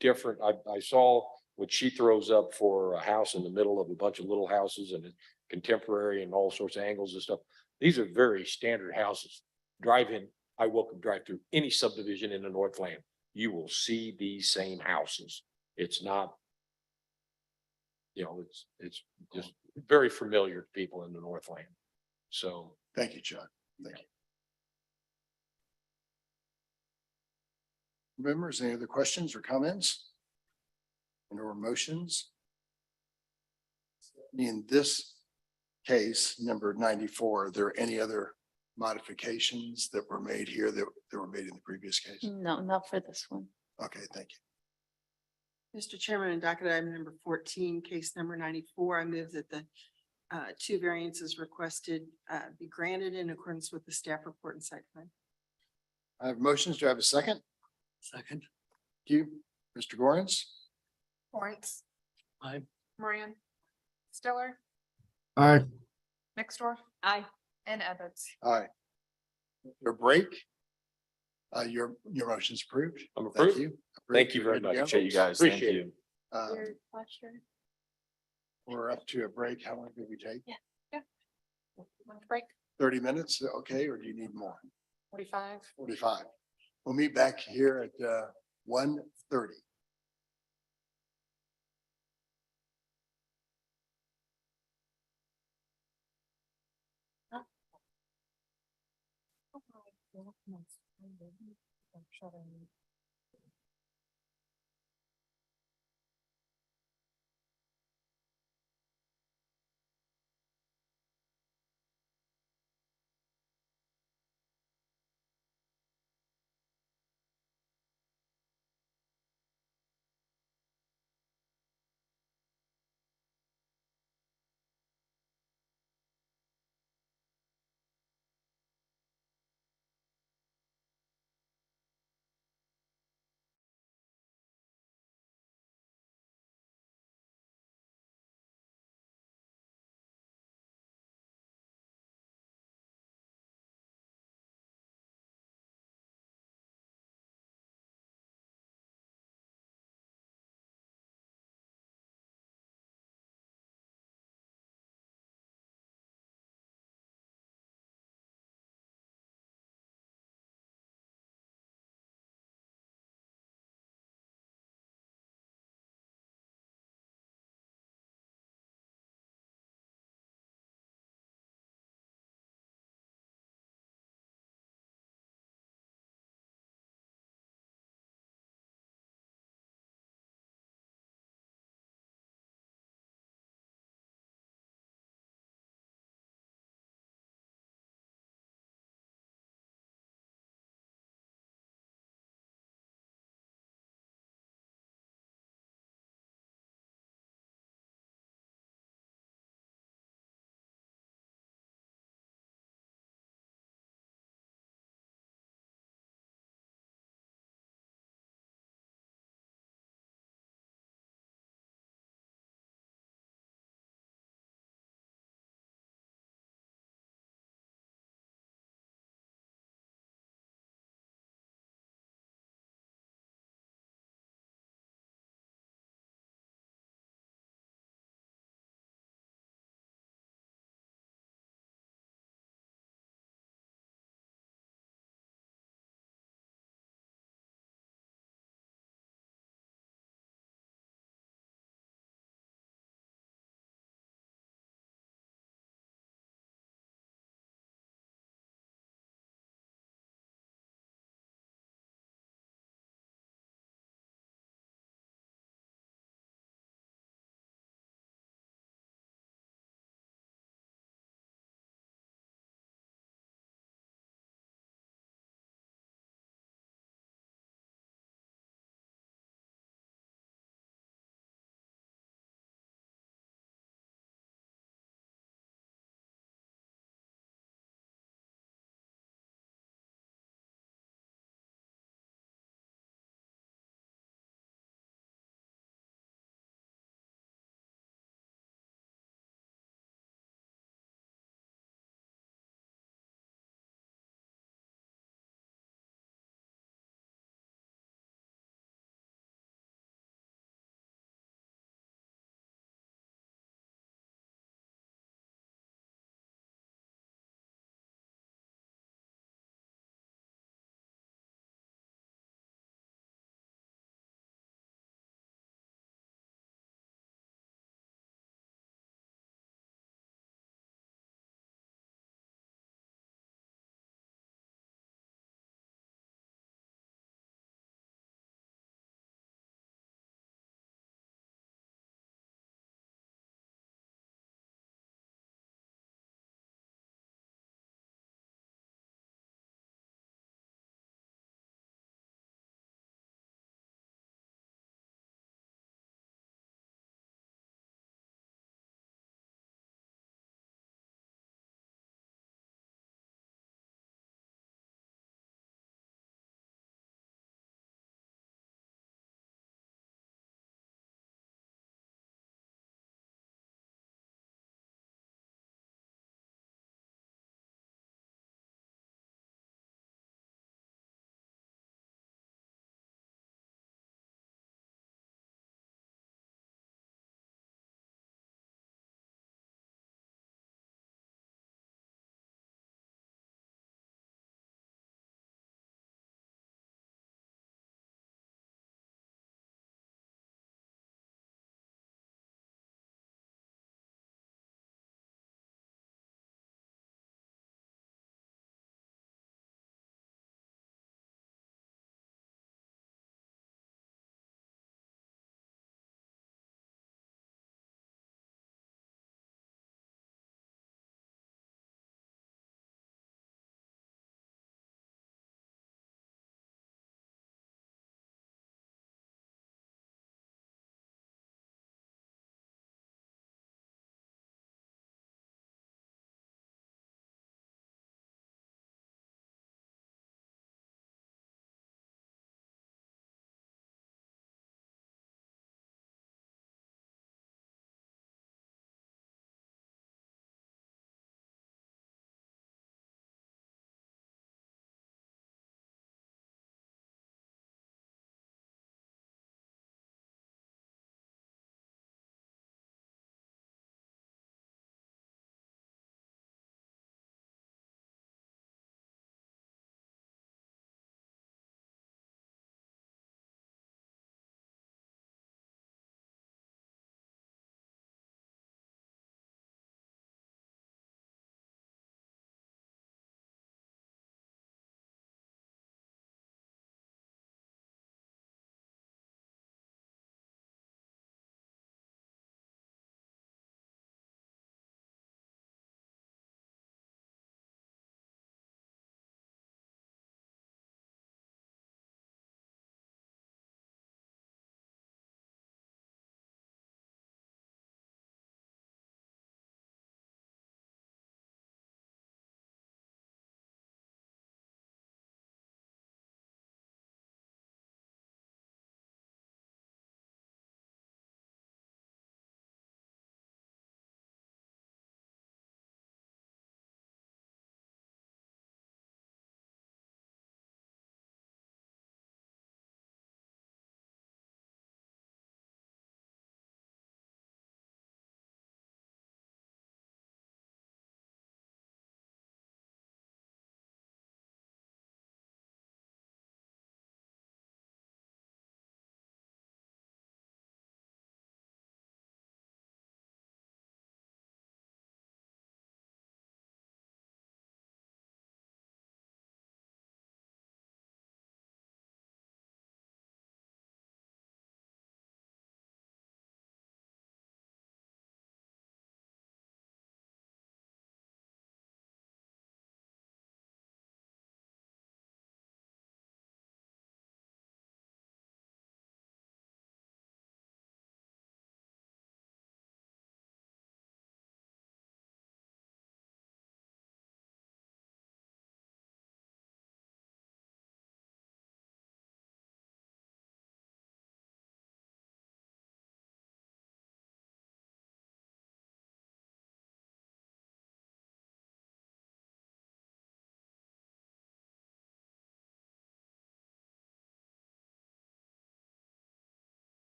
different, I saw what she throws up for a house in the middle of a bunch of little houses and contemporary and all sorts of angles and stuff. These are very standard houses. Drive in, I welcome drive through any subdivision in the Northland. You will see these same houses. It's not, you know, it's just very familiar to people in the Northland. So Thank you, Chuck. Thank you. Members, any other questions or comments? Or motions? In this case, number 94, are there any other modifications that were made here that were made in the previous case? No, not for this one. Okay, thank you. Mr. Chairman, in docket item number 14, case number 94, I move that the two variances requested be granted in accordance with the staff report and site plan. I have motions. Do I have a second? Second. Thank you. Mr. Gorens? Lawrence, Aye. Moran, Stiller, All right, Mixdorf, Aye. and Evans. Aye. Your break. Your motion's approved. I'm Thank approved. you. Thank you very Good to much. go. Appreciate you guys. Thank Appreciate you. Your pleasure. We're up to a break. How long did we take? Lunch break, 30 minutes, okay, or do you need more? 45. 45. We'll meet back here at 1:30.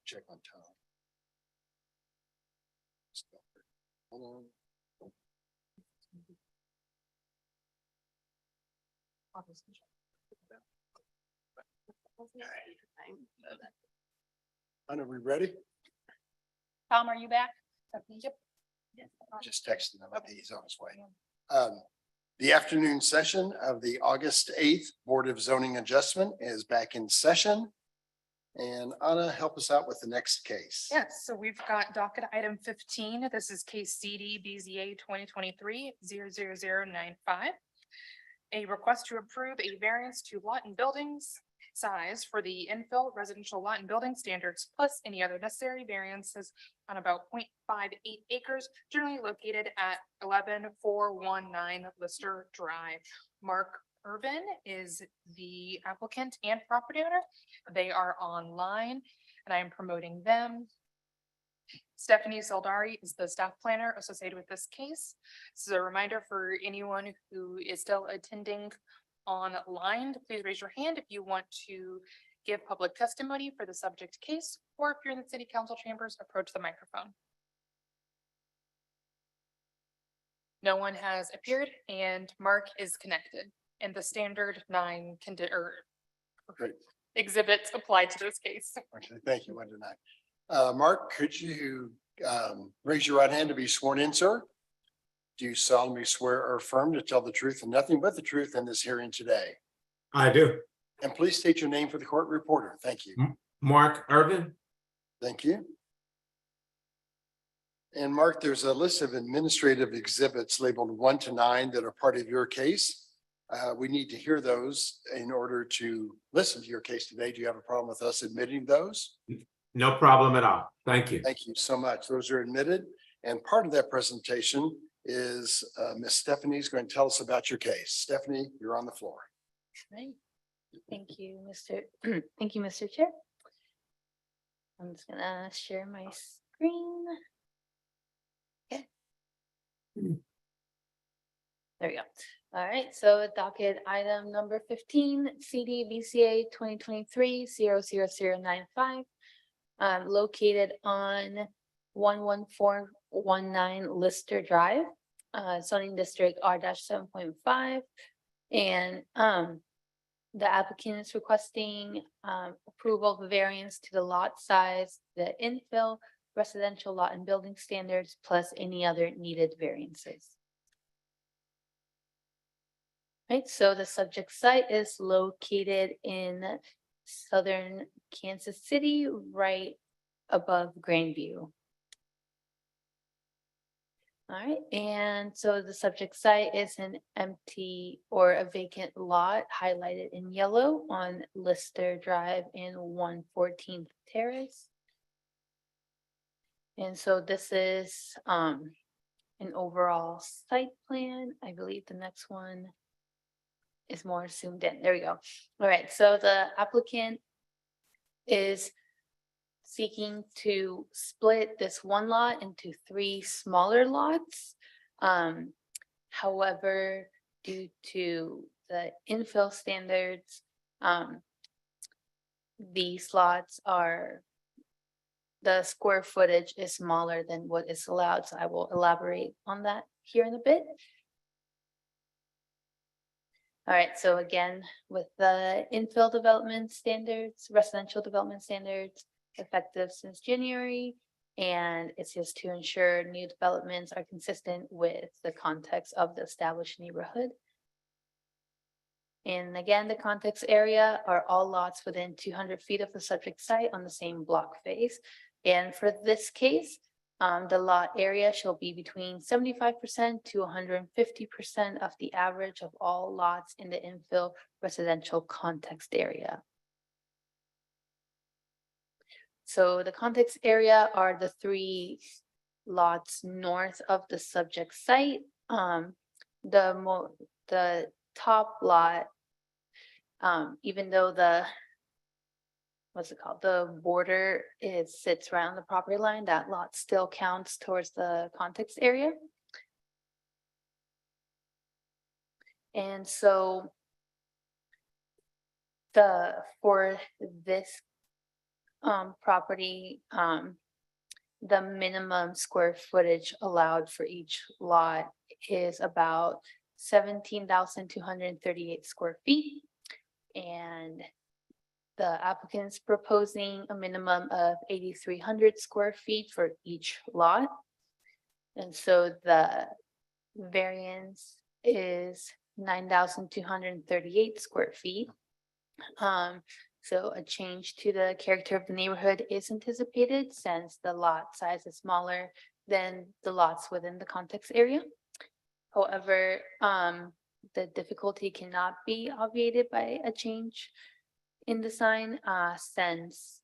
Check on Tom. Hold on. Are we ready? Tom, are you back? Yep. Just texting him that he's on his way. The afternoon session of the August 8th Board of Zoning Adjustment is back in session. And Anna, help us out with the next case. Yes, so we've got docket item 15. This is case CD BZA 2023-00095. A request to approve a variance to lot and buildings size for the infill residential lot and building standards, plus any other necessary variances on about 0.58 acres, generally located at 11419 Lister Drive. Mark Irvin is the applicant and property owner. They are online and I am promoting them. Stephanie Soldari is the staff planner associated with this case. This is a reminder for anyone who is still attending online. Please raise your hand if you want to give public testimony for the subject case, or if you're in the city council chambers, approach the microphone. No one has appeared and Mark is connected, and the standard 9 Great. exhibits applied to this case. Okay, thank you, Wendy. Mark, could you raise your right hand to be sworn in, sir? Do you solemnly swear or affirm to tell the truth and nothing but the truth in this hearing today? I do. And please state your name for the court reporter. Thank you. Mark Irvin. Thank you. And Mark, there's a list of administrative exhibits labeled 1 to 9 that are part of your case. We need to hear those in order to listen to your case today. Do you have a problem with us admitting those? No problem at all. Thank you. Thank you so much. Those are admitted. And part of that presentation is Miss Stephanie is going to tell us about your case. Stephanie, you're on the floor. Right. Thank you, Thank you, Mr. Chair. I'm just gonna share my screen. Okay. There we go. All right, so docket item number 15, CD BCA 2023-00095, located on 11419 Lister Drive, zoning district R-7.5. And the applicant is requesting approval of variance to the lot size, the infill residential lot and building standards, plus any other needed variances. Right, so the subject site is located in southern Kansas City, right above Grandview. All right, and so the subject site is an empty or a vacant lot highlighted in yellow on Lister Drive in 114th Terrace. And so this is an overall site plan. I believe the next one is more zoomed in. There we go. All right, so the applicant is seeking to split this one lot into 3 smaller lots. However, due to the infill standards, these lots are, the square footage is smaller than what is allowed. So I will elaborate on that here in a bit. All right, so again, with the infill development standards, residential development standards, effective since January, and it's just to ensure new developments are consistent with the context of the established neighborhood. And again, the context area are all lots within 200 feet of the subject site on the same block face. And for this case, the lot area shall be between 75% to 150% of the average of all lots in the infill residential context area. So the context area are the 3 lots north of the subject site. The top lot, even though the border sits around the property line, that lot still counts towards the context area. And so for this property, the minimum square footage allowed for each lot is about 17,238 square feet. And the applicant's proposing a minimum of 8,300 square feet for each lot. And so the variance is 9,238 square feet. So a change to the character of the neighborhood is anticipated since the lot size is smaller than the lots within the context area. However, the difficulty cannot be obviated by a change in the sign, since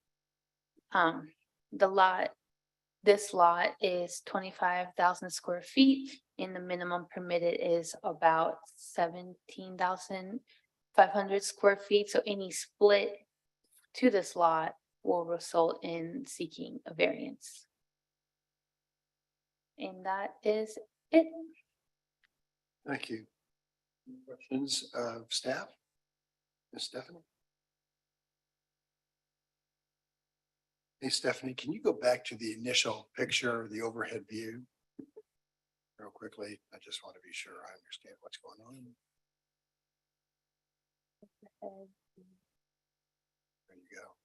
this lot is 25,000 square feet and the minimum permitted is about 17,500 square feet. So any split to this lot will result in seeking a variance. And that is it. Thank you. Any questions of staff? Ms. Stephanie? Hey, Stephanie, can you go back to the initial picture, the overhead view? Real quickly, I just want to be sure I understand what's going on. There you go.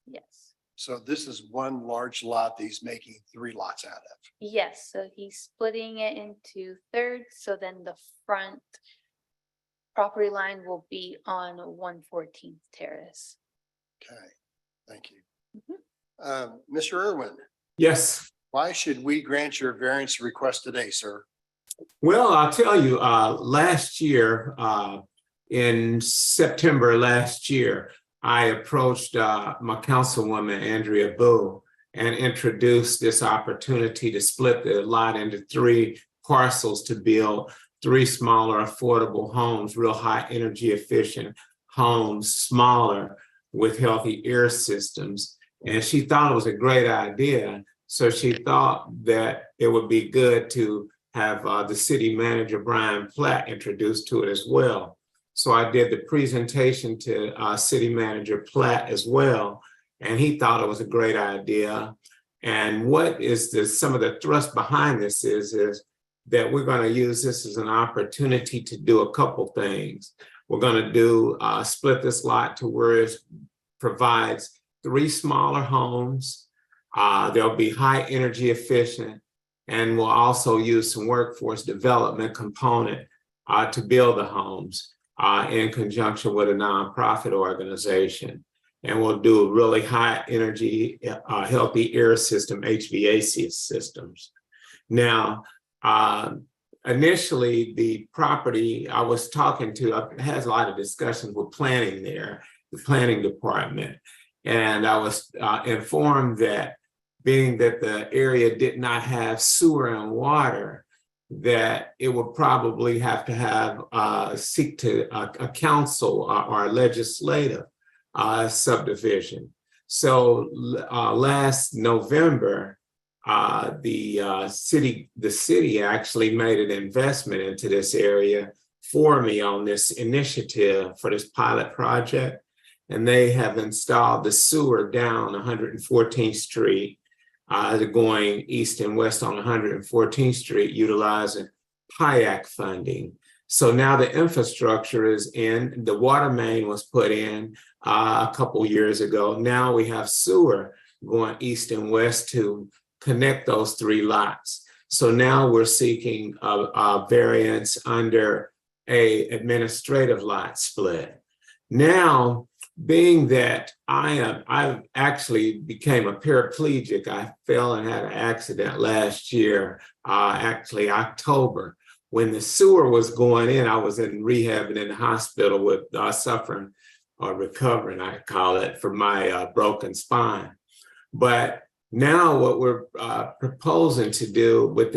Yes. So this is one large lot that he's making 3 lots out of. Yes, so he's splitting it into thirds, so then the front property line will be on 114th Terrace. Okay, thank you. Mr. Irwin, Yes. why should we grant your variance request today, sir? Well, I'll tell you, last year, in September last year, I approached my councilwoman, Andrea Boo, and introduced this opportunity to split the lot into 3 parcels to build 3 smaller affordable homes, real high energy efficient homes, smaller with healthy air systems. And she thought it was a great idea. So she thought that it would be good to have the city manager, Brian Platt, introduced to it as well. So I did the presentation to city manager Platt as well. And he thought it was a great idea. And what is some of the thrust behind this is that we're going to use this as an opportunity to do a couple things. We're going to do split this lot to where it provides 3 smaller homes. They'll be high energy efficient, and we'll also use some workforce development component to build the homes in conjunction with a nonprofit organization. And we'll do really high energy, healthy air system, HVAC systems. Now, initially the property I was talking to has a lot of discussions with planning there, the planning department. And I was informed that being that the area did not have sewer and water, that it would probably have to have seek to a council or a legislative subdivision. So last November, the city actually made an investment into this area for me on this initiative for this pilot project. And they have installed the sewer down 114th Street, going east and west on 114th Street, utilizing PIAC funding. So now the infrastructure is in, the water main was put in a couple years ago. Now we have sewer going east and west to connect those 3 lots. So now we're seeking a variance under a administrative lot split. Now, being that I actually became a paraplegic, I fell and had an accident last year, actually October. When the sewer was going in, I was in rehab and in the hospital with suffering or recovering, I call it, for my broken spine. But now what we're proposing to do with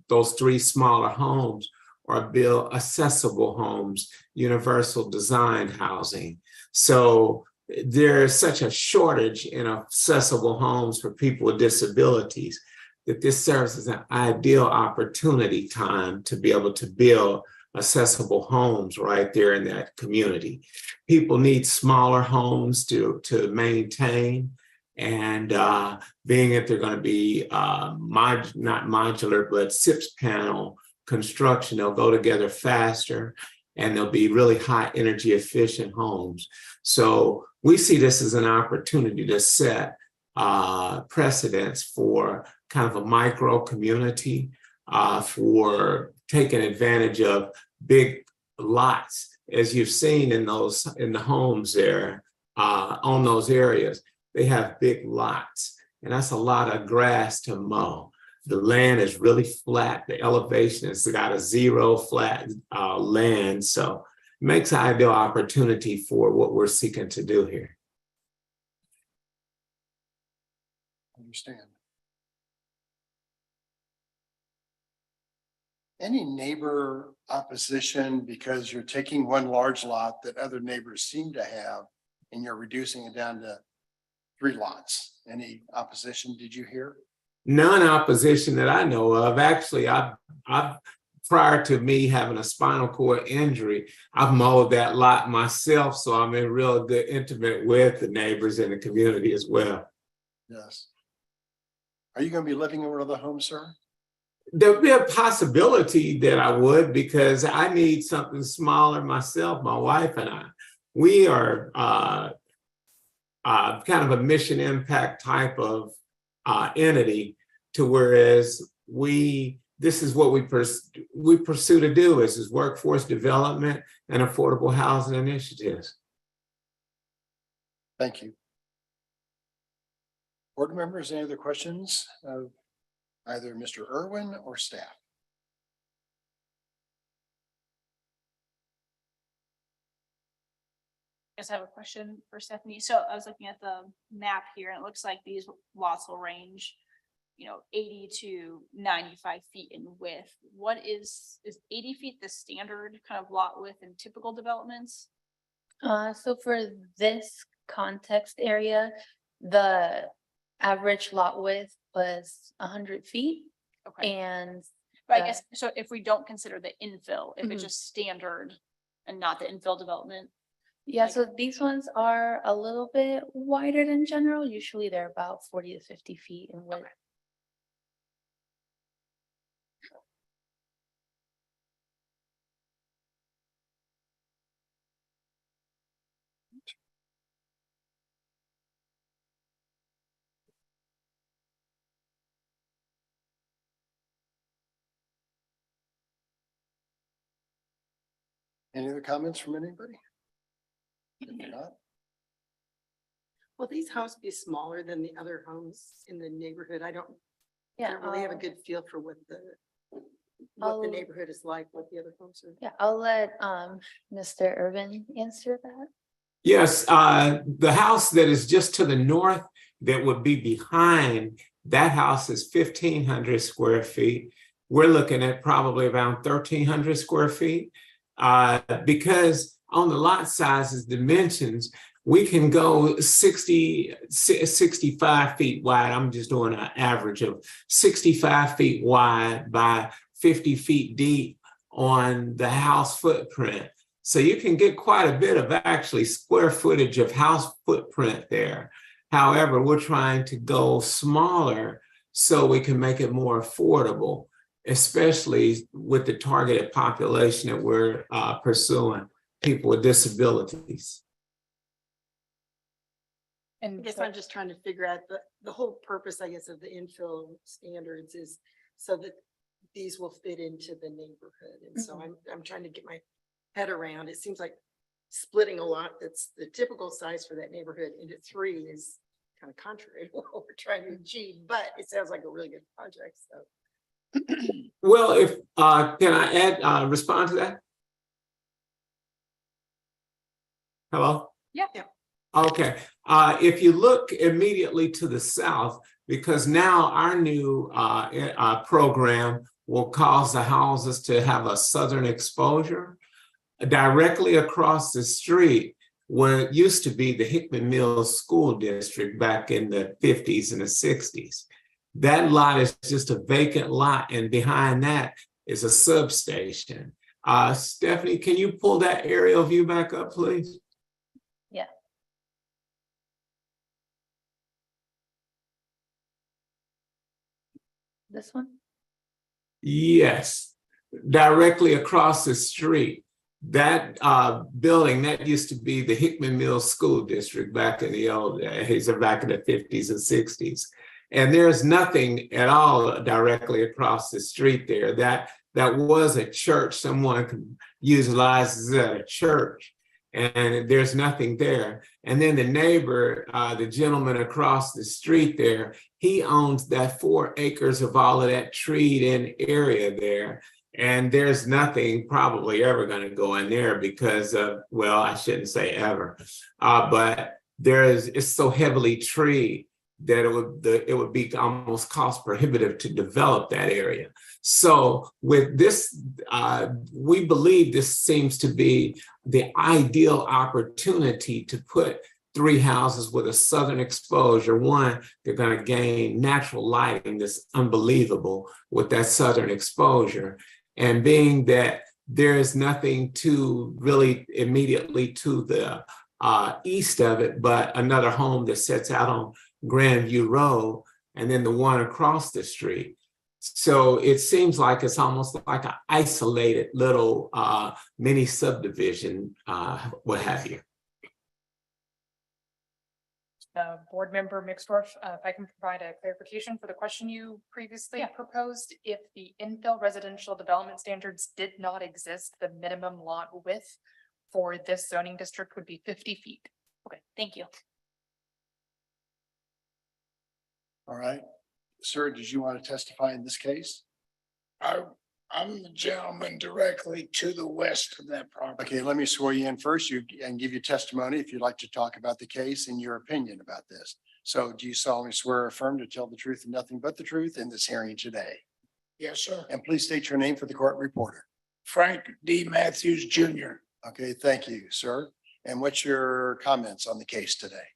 those 3 smaller homes are build accessible homes, universal designed housing. So there's such a shortage in accessible homes for people with disabilities that this serves as an ideal opportunity time to be able to build accessible homes right there in that community. People need smaller homes to maintain. And being that they're going to be not modular, but SIPS panel construction, they'll go together faster and they'll be really high energy efficient homes. So we see this as an opportunity to set precedents for kind of a micro community for taking advantage of big lots, as you've seen in the homes there on those areas. They have big lots, and that's a lot of grass to mow. The land is really flat. The elevation has got a zero flat land, so it makes an ideal opportunity for what we're seeking to do here. Understand. Any neighbor opposition because you're taking one large lot that other neighbors seem to have and you're reducing it down to 3 lots? Any opposition did you hear? None opposition that I know of. Actually, I've prior to me having a spinal cord injury, I've mowed that lot myself, so I'm in real good intimate with the neighbors in the community as well. Yes. Are you going to be living in one of the homes, sir? There'll be a possibility that I would, because I need something smaller myself, my wife and I. We are kind of a mission impact type of entity, to whereas this is what we pursue to do is workforce development and affordable housing initiatives. Thank you. Board members, any other questions of either Mr. Irwin or staff? I guess I have a question for Stephanie. So I was looking at the map here, and it looks like these lots will range, 80 to 95 feet in width. What is 80 feet the standard kind of lot width in typical developments? So for this context area, the average lot width was 100 feet. Okay. And But I guess, so if we don't consider the infill, if it's Mhm. just standard and not the infill development. yeah, so these ones are a little bit wider than general. Usually they're about 40 to 50 feet in width. Any other comments from anybody? If not, Will these homes be smaller than the other homes in the neighborhood? I don't Yeah. really have a good feel for what the I'll- neighborhood is like, what the other homes are. Yeah, I'll let Mr. Irvin answer that. Yes, the house that is just to the north that would be behind, that house is 1,500 square feet. We're looking at probably around 1,300 square feet. Because on the lot sizes dimensions, we can go 65 feet wide. I'm just doing an average of 65 feet wide by 50 feet deep on the house footprint. So you can get quite a bit of actually square footage of house footprint there. However, we're trying to go smaller so we can make it more affordable, especially with the targeted population that we're pursuing, people with disabilities. I guess I'm just trying to figure out the whole purpose, I guess, of the infill standards is so that these will fit into the neighborhood. And so I'm trying to get my head around. It seems like splitting a lot that's the typical size for that neighborhood into 3 is kind of contrary to what we're trying to achieve, but it sounds like a really good project. So. Well, if can I add respond to that? Hello? Yeah. Okay. If you look immediately to the south, because now our new program will cause the houses to have a southern exposure, directly across the street where it used to be the Hickman Mills School District back in the 50s and the 60s. That lot is just a vacant lot, and behind that is a substation. Stephanie, can you pull that aerial view back up, please? Yeah. This one? Yes, directly across the street. That building, that used to be the Hickman Mills School District back in the old days, or back in the 50s and 60s. And there's nothing at all directly across the street there. That was a church. Someone could utilize it at a church, and there's nothing there. And then the neighbor, the gentleman across the street there, he owns that 4 acres of all of that treed in area there. And there's nothing probably ever going to go in there because of, well, I shouldn't say ever, but it's so heavily treed that it would be almost cost prohibitive to develop that area. So with this, we believe this seems to be the ideal opportunity to put 3 houses with a southern exposure. One, they're going to gain natural lighting that's unbelievable with that southern exposure. And being that there is nothing to really immediately to the east of it, but another home that sits out on Grandview Road, and then the one across the street. So it seems like it's almost like an isolated little mini subdivision, what have you. Board member Mixdorf, if I can provide a clarification for the question you previously proposed, if the infill residential development standards did not exist, the minimum lot width for this zoning district would be 50 feet. Okay, thank you. All right. Sir, did you want to testify in this case? I'm the gentleman directly to the west of that property. Okay, let me swear you in first and give you testimony if you'd like to talk about the case and your opinion about this. So do you solemnly swear or affirm to tell the truth and nothing but the truth in this hearing today? Yes, sir. And please state your name for the court reporter. Frank D. Matthews Jr. Okay, thank you, sir. And what's your comments on the case today?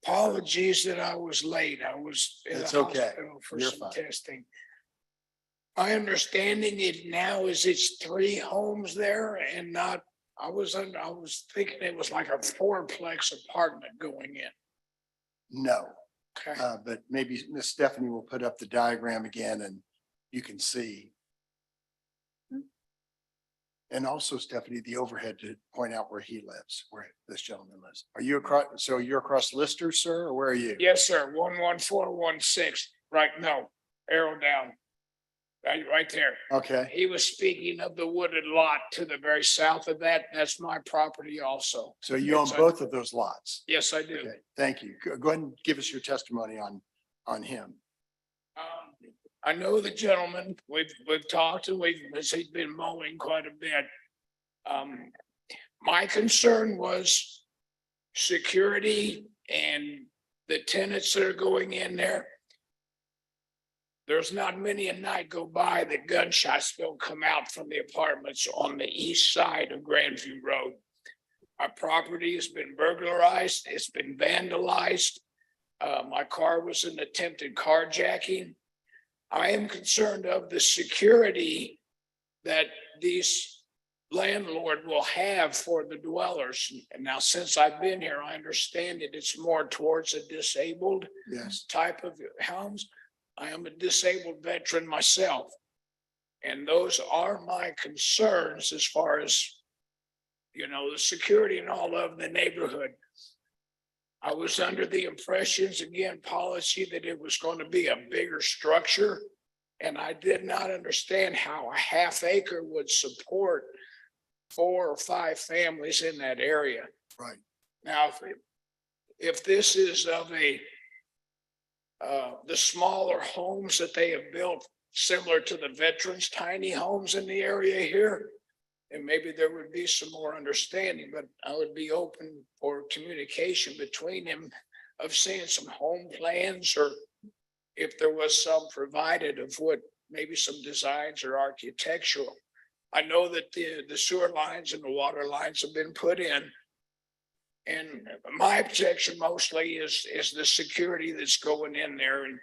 Apologies that I was late. I was in It's the okay. hospital for You're some fine. testing. My understanding it now is it's 3 homes there and not, I was thinking it was like a 4-plex apartment going in. No, Okay. but maybe Miss Stephanie will put up the diagram again and you can see. And also, Stephanie, the overhead to point out where he lives, where this gentleman lives. Are you across, so you're across Lister, sir, or where are you? Yes, sir. 11416, right, no, arrow down. Right there. Okay, He was speaking of the wooded lot to the very south of that. That's my property also. so you own Yes, I- both of those lots? Yes, I do. Okay, thank you. Go ahead and give us your testimony on him. I know the gentleman, we've talked and he's been mowing quite a bit. My concern was security and the tenants that are going in there. There's not many a night go by that gunshots don't come out from the apartments on the east side of Grandview Road. Our property has been burglarized, it's been vandalized. My car was an attempted carjacking. I am concerned of the security that these landlord will have for the dwellers. And now, since I've been here, I understand that it's more towards a disabled Yes, type of homes. I am a disabled veteran myself. And those are my concerns as far as, the security and all of the neighborhood. I was under the impressions, again, policy that it was going to be a bigger structure. And I did not understand how a half acre would support 4 or 5 families in that area. right. Now, if this is of the smaller homes that they have built similar to the veterans' tiny homes in the area here, and maybe there would be some more understanding, but I would be open for communication between them of seeing some home plans, or if there was some provided of what maybe some designs or architectural. I know that the sewer lines and the water lines have been put in. And my objection mostly is the security that's going in there. And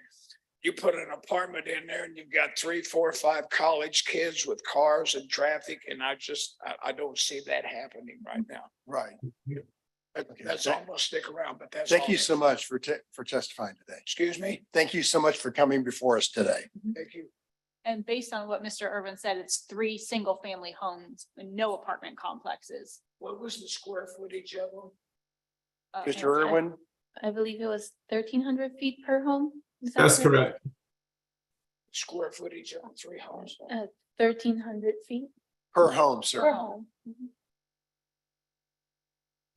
you put an apartment in there and you've got 3, 4, 5 college kids with cars and traffic. And I don't see that happening right now. Right. That's all, I'm gonna stick around, but that's. Thank all. you so much for for testifying today. Excuse me? Thank you so much for coming before us today. Thank you. And based on what Mr. Irvin said, it's 3 single-family homes and no apartment complexes. What was the square footage of them? Mr. Irwin, I believe it was 1,300 feet per home. Is that That's correct. Square footage of 3 homes? 1,300 feet per home, per sir. home. Mhm.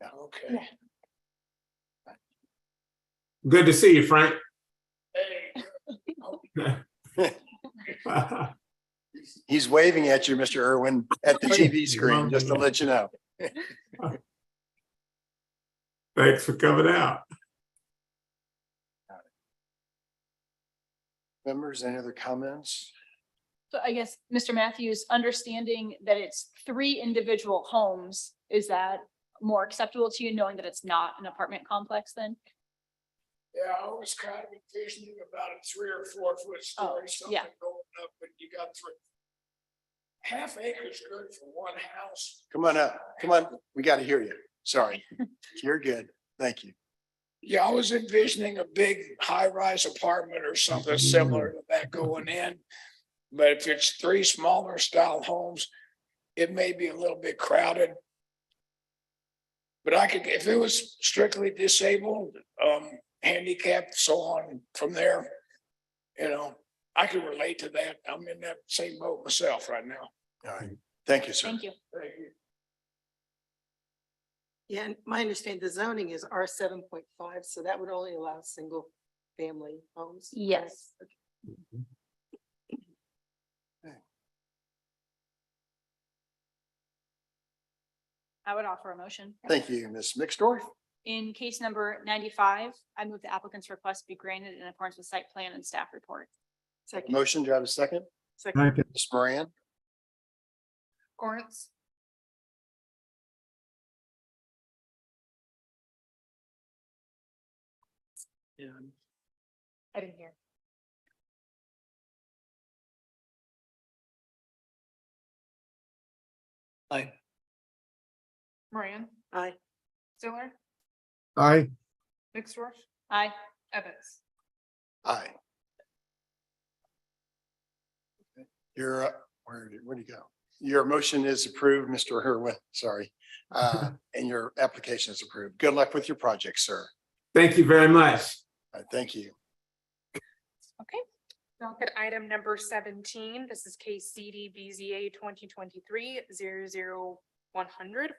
Okay. Good to see you, Frank. Hey. He's waving at you, Mr. Irwin, at the TV screen, just to let you know. Thanks for coming out. Members, any other comments? So I guess, Mr. Matthews, understanding that it's 3 individual homes, is that more acceptable to you, knowing that it's not an apartment complex then? Yeah, I was kind of envisioning about a 3 or 4 foot story, something yeah. going up, but you got 3. Half acre's good for 1 house. Come on up. Come on. We got to hear you. Sorry. You're good. Thank you. Yeah, I was envisioning a big high-rise apartment or something similar to that going in. But if it's 3 smaller style homes, it may be a little bit crowded. But I could, if it was strictly disabled, handicapped, so on from there, I can relate to that. I'm in that same boat myself right now. All right. Thank you, sir. Thank you. Thank you. Yeah, and my understanding, the zoning is R 7.5, so that would only allow single family homes. Yes. I would offer a motion. Thank you, Ms. Mixdorf. In case number 95, I move the applicant's request be granted in accordance with site plan and staff report. Second. Motion, do I have a second? Second. Ms. Moran? Lawrence, I didn't hear. Aye. Moran, Aye. Stiller, Aye. Mixroff, Aye. Evans. Aye. You're up. Where'd you go? Your motion is approved, Mr. Irwin. Sorry. And your application is approved. Good luck with your project, sir. Thank you very much. All right, thank you. Okay. Docket item number 17. This is case CD BZA 2023-00100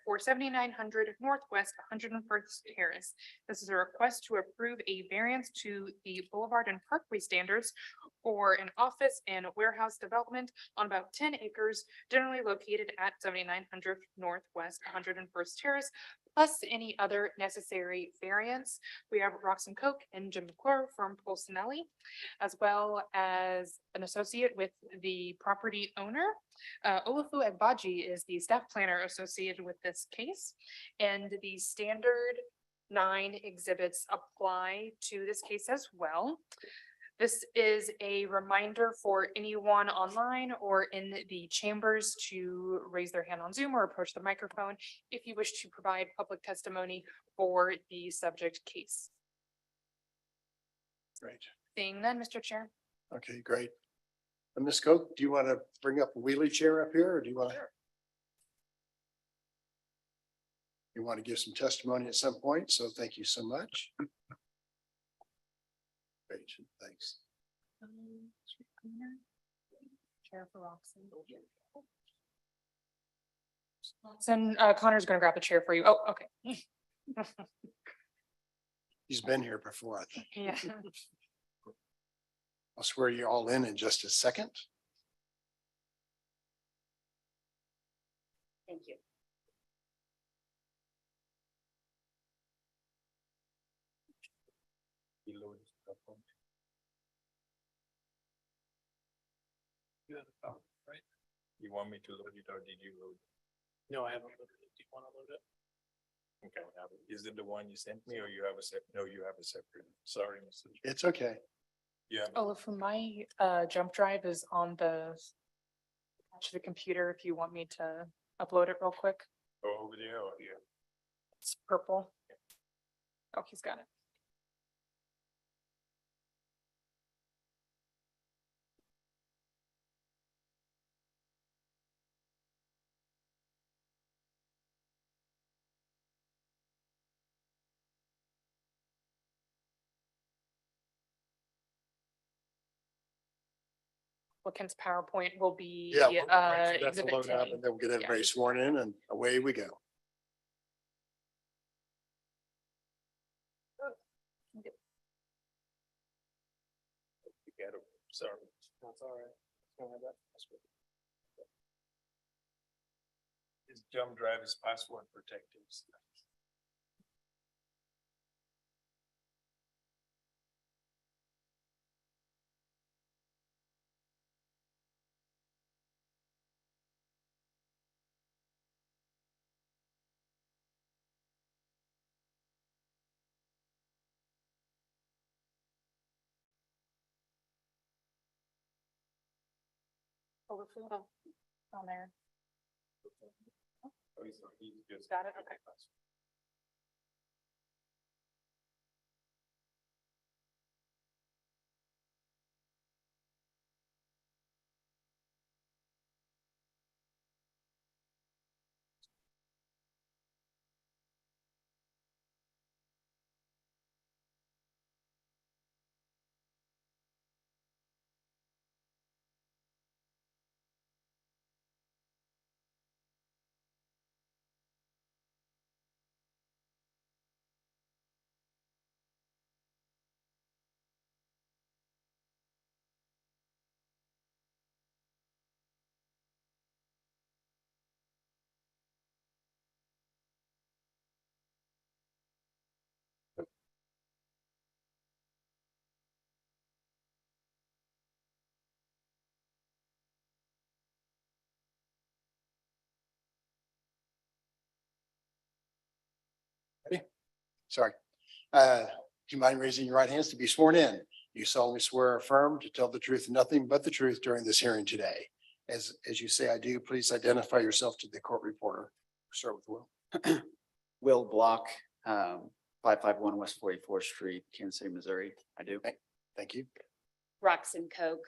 for 7900 Northwest 101st Terrace. This is a request to approve a variance to the Boulevard and Parkway standards for an office and warehouse development on about 10 acres, generally located at 7900 Northwest 101st Terrace, plus any other necessary variance. We have Roxanne Koch and Jim McClure from Polsinelli, as well as an associate with the property owner. Olufu Egbaji is the staff planner associated with this case, and the standard 9 exhibits apply to this case as well. This is a reminder for anyone online or in the chambers to raise their hand on Zoom or approach the microphone if you wish to provide public testimony for the subject case. Great. Seeing none, Mr. Chair. Okay, great. Ms. Koch, do you want to bring up a wheelie chair up here, or do you want to? You want to give some testimony at some point, so thank you so much. Great, thanks. Chair for Roxanne. Roxanne, Connor's gonna grab the chair for you. Oh, okay. He's been here before, I think. Yeah. I'll swear you all in just a second. Thank you. Right? You want me to load it or did you load? No, I haven't loaded it. Do you want to load it? Okay, is it the one you sent me or you have a separate? No, you have a separate. Sorry, Mr. It's okay. Yeah. Oh, for my jump drive is on the to the computer if you want me to upload it real quick. Over there or here? It's purple. Oh, he's got it. Applicant's PowerPoint will be Yeah. we'll wait for that to exhibit load up, 10. And then we'll get everybody sworn in and away we go. Sorry. That's all right. His jump drive is password protected. Overflow. On there. Oh, he's just. Got it, okay. Sorry. Do you mind raising your right hands to be sworn in? You solemnly swear or affirm to tell the truth and nothing but the truth during this hearing today. As you say I do, please identify yourself to the court reporter. Start with Will. Will Block, 551 West 44th Street, Kansas City, Missouri. I do. Thank you. Roxanne Koch,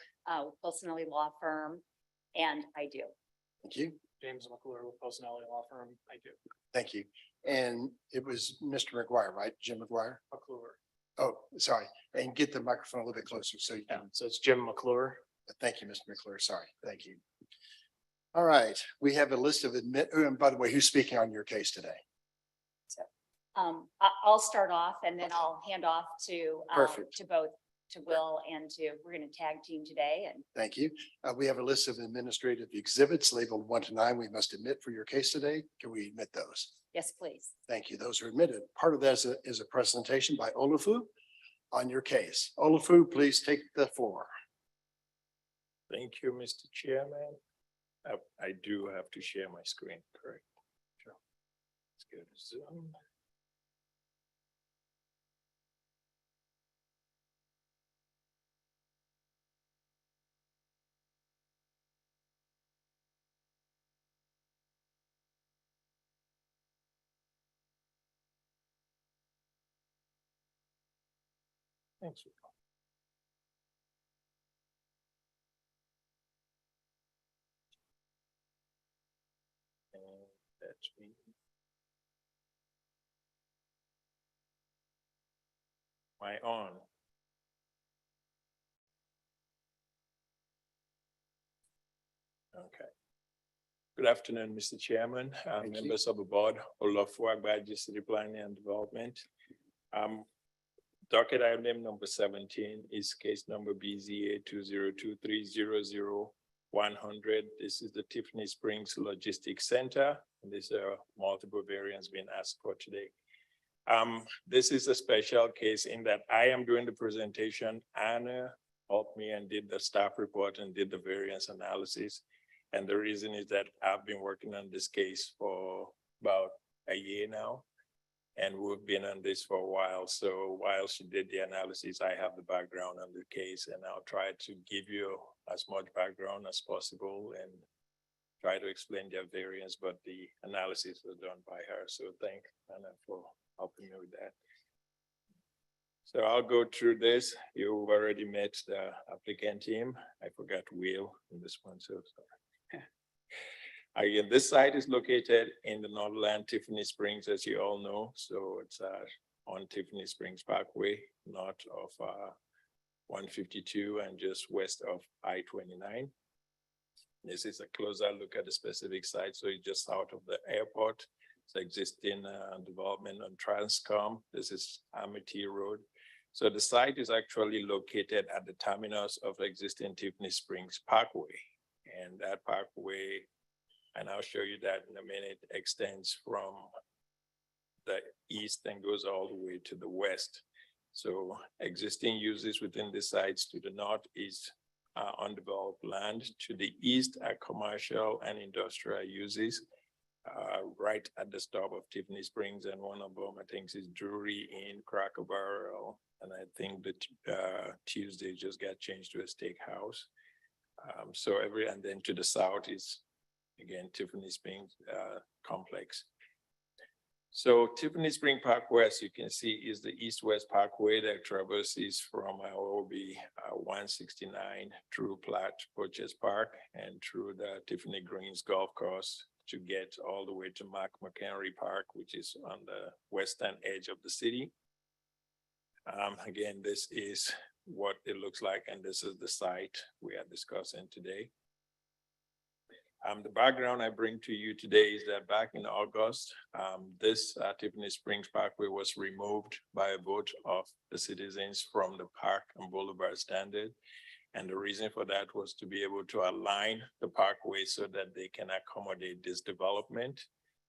Wilsonelli Law Firm, and I do. Thank you. James McClure with Personality Law Firm. I do. Thank you. And it was Mr. McGuire, right? Jim McGuire? McClure. Oh, sorry. And get the microphone a little bit closer so you can. So it's Jim McClure. Thank you, Mr. McClure. Sorry. Thank you. All right. We have a list of and by the way, who's speaking on your case today? I'll start off and then I'll hand off to Perfect. to both, to Will and we're going to tag team today. And Thank you. We have a list of administrative exhibits labeled 1 to 9 we must admit for your case today. Can we admit those? yes, please. Thank you. Those are admitted. Part of that is a presentation by Olufu on your case. Olufu, please take the floor. Thank you, Mr. Chairman. I do have to share my screen, correct? Sure. Let's go to Zoom. Thank you. And that's me. My own. Okay. Good afternoon, Mr. Chairman, members of the board, Olafua Agbaji City Planning and Development. Docket item number 17 is case number BZA 2023000100. This is the Tiffany Springs Logistics Center. These are multiple variants being asked for today. This is a special case in that I am doing the presentation. Anna helped me and did the staff report and did the variance analysis. And the reason is that I've been working on this case for about a year now. And we've been on this for a while. So while she did the analysis, I have the background on the case, and I'll try to give you as much background as possible and try to explain their variance, but the analysis was done by her. So thank Anna for helping me with that. So I'll go through this. You've already met the applicant team. I forgot Will in this one, so sorry. Again, this site is located in the Northland Tiffany Springs, as you all know. So it's on Tiffany Springs Parkway, north of 152 and just west of I-29. This is a closer look at the specific site. So it's just south of the airport. It's existing development on Transcom. This is Amity Road. So the site is actually located at the terminus of existing Tiffany Springs Parkway. And that parkway, and I'll show you that in a minute, extends from the east and goes all the way to the west. So existing uses within the sites to the north is undeveloped land. To the east are commercial and industrial uses. Right at the stop of Tiffany Springs, and one of them I think is Drury Inn, Cracker Barrel, and I think that Tuesday just got changed to a steakhouse. So and then to the south is again Tiffany Springs complex. So Tiffany Spring Parkway, as you can see, is the east-west parkway that traverses from OB 169 through Platt Purchase Park and through the Tiffany Greens Golf Course to get all the way to Mark McHenry Park, which is on the western edge of the city. Again, this is what it looks like, and this is the site we are discussing today. The background I bring to you today is that back in August, this Tiffany Springs Parkway was removed by a vote of the citizens from the park and boulevard standard. And the reason for that was to be able to align the parkway so that they can accommodate this development.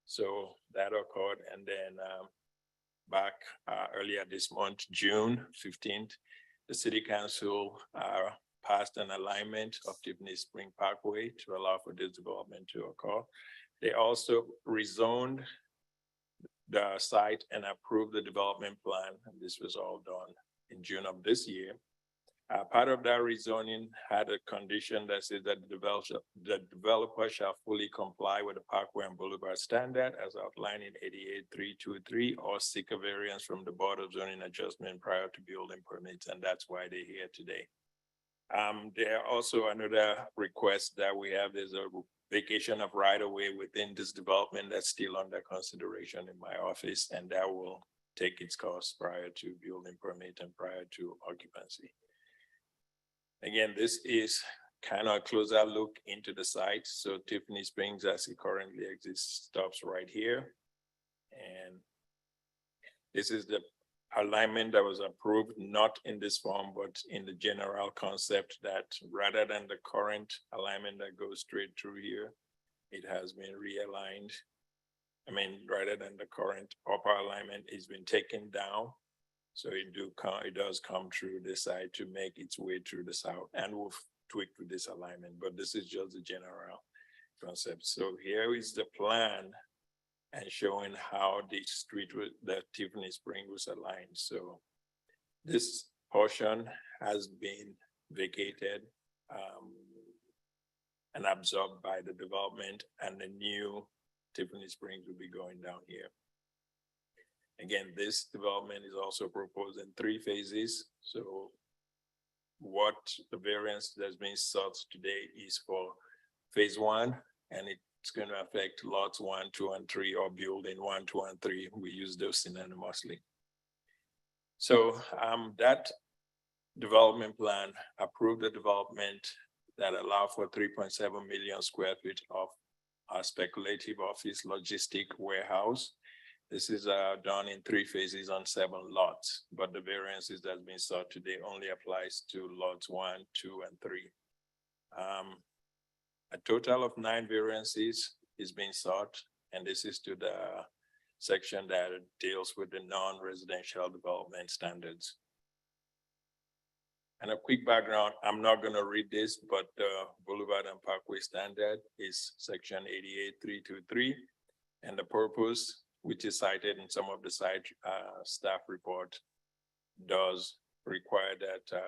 So that occurred, and then back earlier this month, June 15th, the city council passed an alignment of Tiffany Spring Parkway to allow for this development to occur. They also rezoned the site and approved the development plan, and this was all done in June of this year. Part of that rezoning had a condition that says that the developer shall fully comply with the Parkway and Boulevard standard as outlined in 88.323 or seek a variance from the Board of Zoning Adjustment prior to building permits, and that's why they're here today. There are also another request that we have. There's a vacation of right-of-way within this development that's still under consideration in my office, and that will take its course prior to building permit and prior to occupancy. Again, this is kind of a closer look into the site. So Tiffany Springs, as it currently exists, stops right here. And this is the alignment that was approved, not in this form, but in the general concept that rather than the current alignment that goes straight through here, it has been realigned. I mean, rather than the current upper alignment, it's been taken down. So it does come through this side to make its way through the south, and we'll tweak to this alignment, but this is just the general concept. So here is the plan and showing how the street with the Tiffany Spring was aligned. So this portion has been vacated and absorbed by the development, and the new Tiffany Springs will be going down here. Again, this development is also proposed in 3 phases. So what the variance that's being sought today is for phase 1, and it's going to affect lots 1, 2, and 3, or building 1, 2, and 3. We use those synonymously. So that development plan approved the development that allow for 3.7 million square feet of a speculative office logistic warehouse. This is done in 3 phases on 7 lots, but the variances that's been sought today only applies to lots 1, 2, and 3. A total of 9 variances is being sought, and this is to the section that deals with the non-residential development standards. And a quick background, I'm not going to read this, but the Boulevard and Parkway standard is section 88.323, and the purpose, which is cited in some of the site staff report, does require that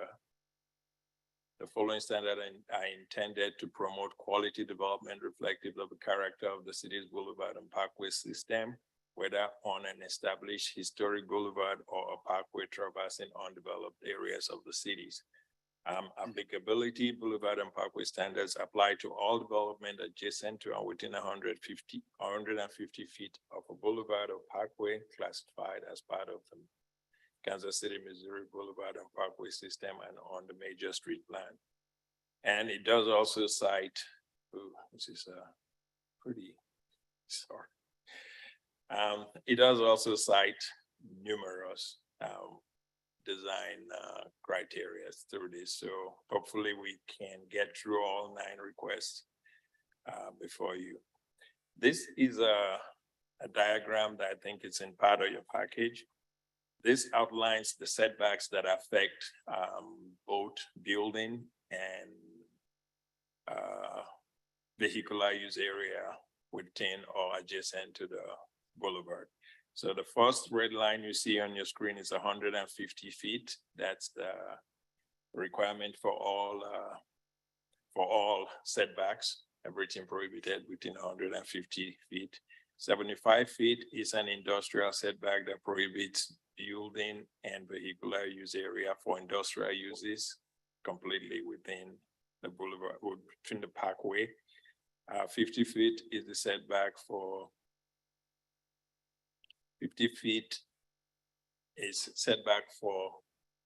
the following standards are intended to promote quality development reflective of the character of the city's Boulevard and Parkway system, whether on an established historic boulevard or a parkway traversing undeveloped areas of the cities. Applicability boulevard and parkway standards apply to all development adjacent to and within 150 feet of a boulevard or parkway classified as part of the Kansas City, Missouri Boulevard and Parkway System and on the major street plan. And it does also cite, this is pretty sorry. It does also cite numerous design criteria through this. So hopefully we can get through all 9 requests before you. This is a diagram that I think is in part of your package. This outlines the setbacks that affect both building and vehicular use area within or adjacent to the boulevard. So the first red line you see on your screen is 150 feet. That's the requirement for all setbacks, everything prohibited within 150 feet. 75 feet is an industrial setback that prohibits building and vehicular use area for industrial uses completely within the boulevard, between the parkway. 50 feet is the setback for 50 feet is setback for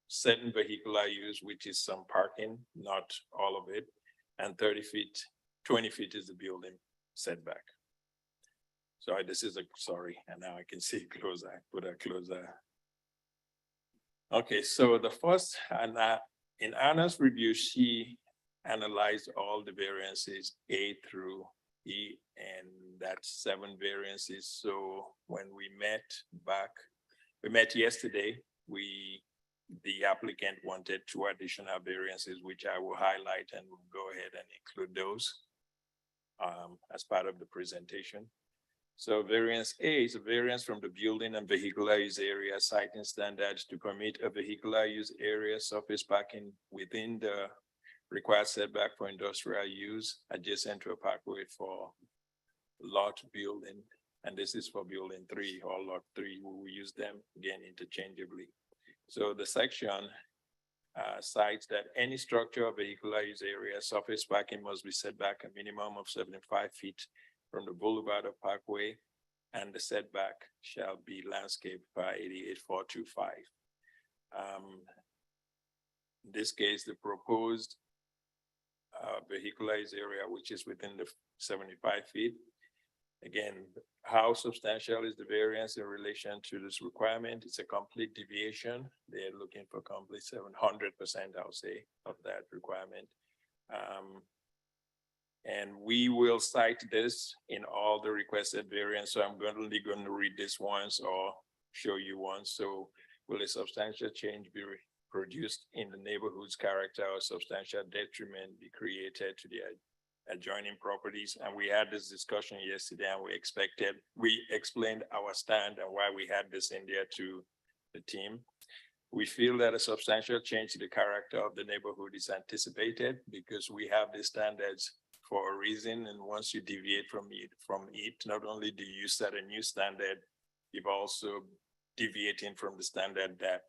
certain vehicular use, which is some parking, not all of it. And 30 feet, 20 feet is the building setback. So this is sorry, and now I can see closer, I put a closer. Okay, so the first, and in Anna's review, she analyzed all the variances A through E, and that's 7 variances. So when we met yesterday, the applicant wanted 2 additional variances, which I will highlight and we'll go ahead and include those as part of the presentation. So variance A is a variance from the building and vehicular use area siting standards to permit a vehicular use area surface parking within the required setback for industrial use adjacent to a parkway for lot building. And this is for building 3 or lot 3. We will use them again interchangeably. So the section cites that any structure of vehicular use area surface parking must be set back a minimum of 75 feet from the boulevard or parkway, and the setback shall be landscaped by 88425. In this case, the proposed vehicular use area, which is within the 75 feet. Again, how substantial is the variance in relation to this requirement? It's a complete deviation. They're looking for complete 700%, I'll say, of that requirement. And we will cite this in all the requested variants. So I'm only going to read this once or show you once. So will a substantial change be produced in the neighborhood's character or substantial detriment be created to the adjoining properties? And we had this discussion yesterday, and we explained our stand and why we had this in there to the team. We feel that a substantial change to the character of the neighborhood is anticipated because we have the standards for a reason. And once you deviate from it, not only do you set a new standard, you've also deviating from the standard that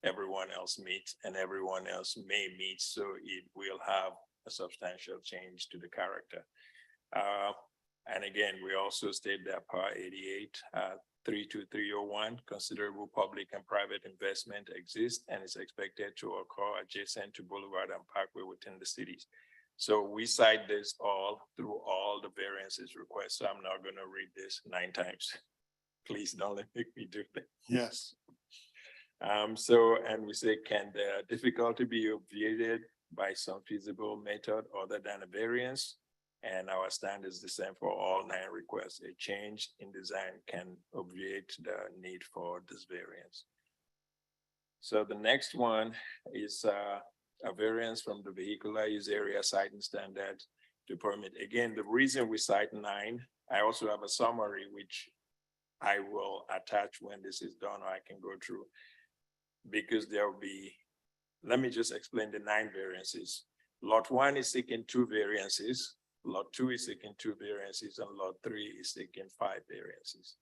everyone else meets and everyone else may meet. So it will have a substantial change to the character. And again, we also state that Part 88, 32301, considerable public and private investment exists and is expected to occur adjacent to boulevard and parkway within the cities. So we cite this all through all the variances requests. So I'm not going to read this 9 times. Please don't let me do that. Yes. And we say, can the difficulty be obviated by some feasible method other than a variance? And our stand is the same for all 9 requests. A change in design can obviate the need for this variance. So the next one is a variance from the vehicular use area siting standard to permit. Again, the reason we cite 9, I also have a summary which I will attach when this is done, or I can go through, because there will be, let me just explain the 9 variances. Lot 1 is seeking 2 variances, Lot 2 is seeking 2 variances, and Lot 3 is seeking 5 variances.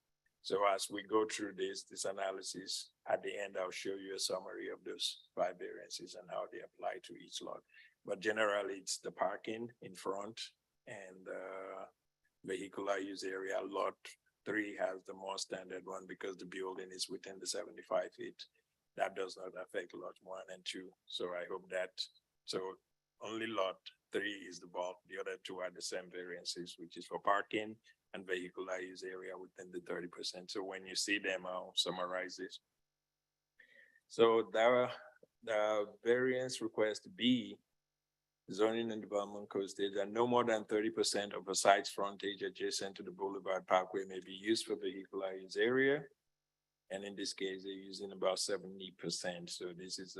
So as we go through this analysis, at the end, I'll show you a summary of those 5 variances and how they apply to each lot. But generally, it's the parking in front and vehicular use area. Lot 3 has the more standard one because the building is within the 75 feet. That does not affect lot 1 and 2. So I hope that, so only lot 3 is the bulk. The other 2 are the same variances, which is for parking and vehicular use area within the 30%. So when you see them, I'll summarize this. So the variance request B, zoning and development code states that no more than 30% of a site's frontage adjacent to the boulevard parkway may be used for vehicular use area. And in this case, they're using about 70%. So this is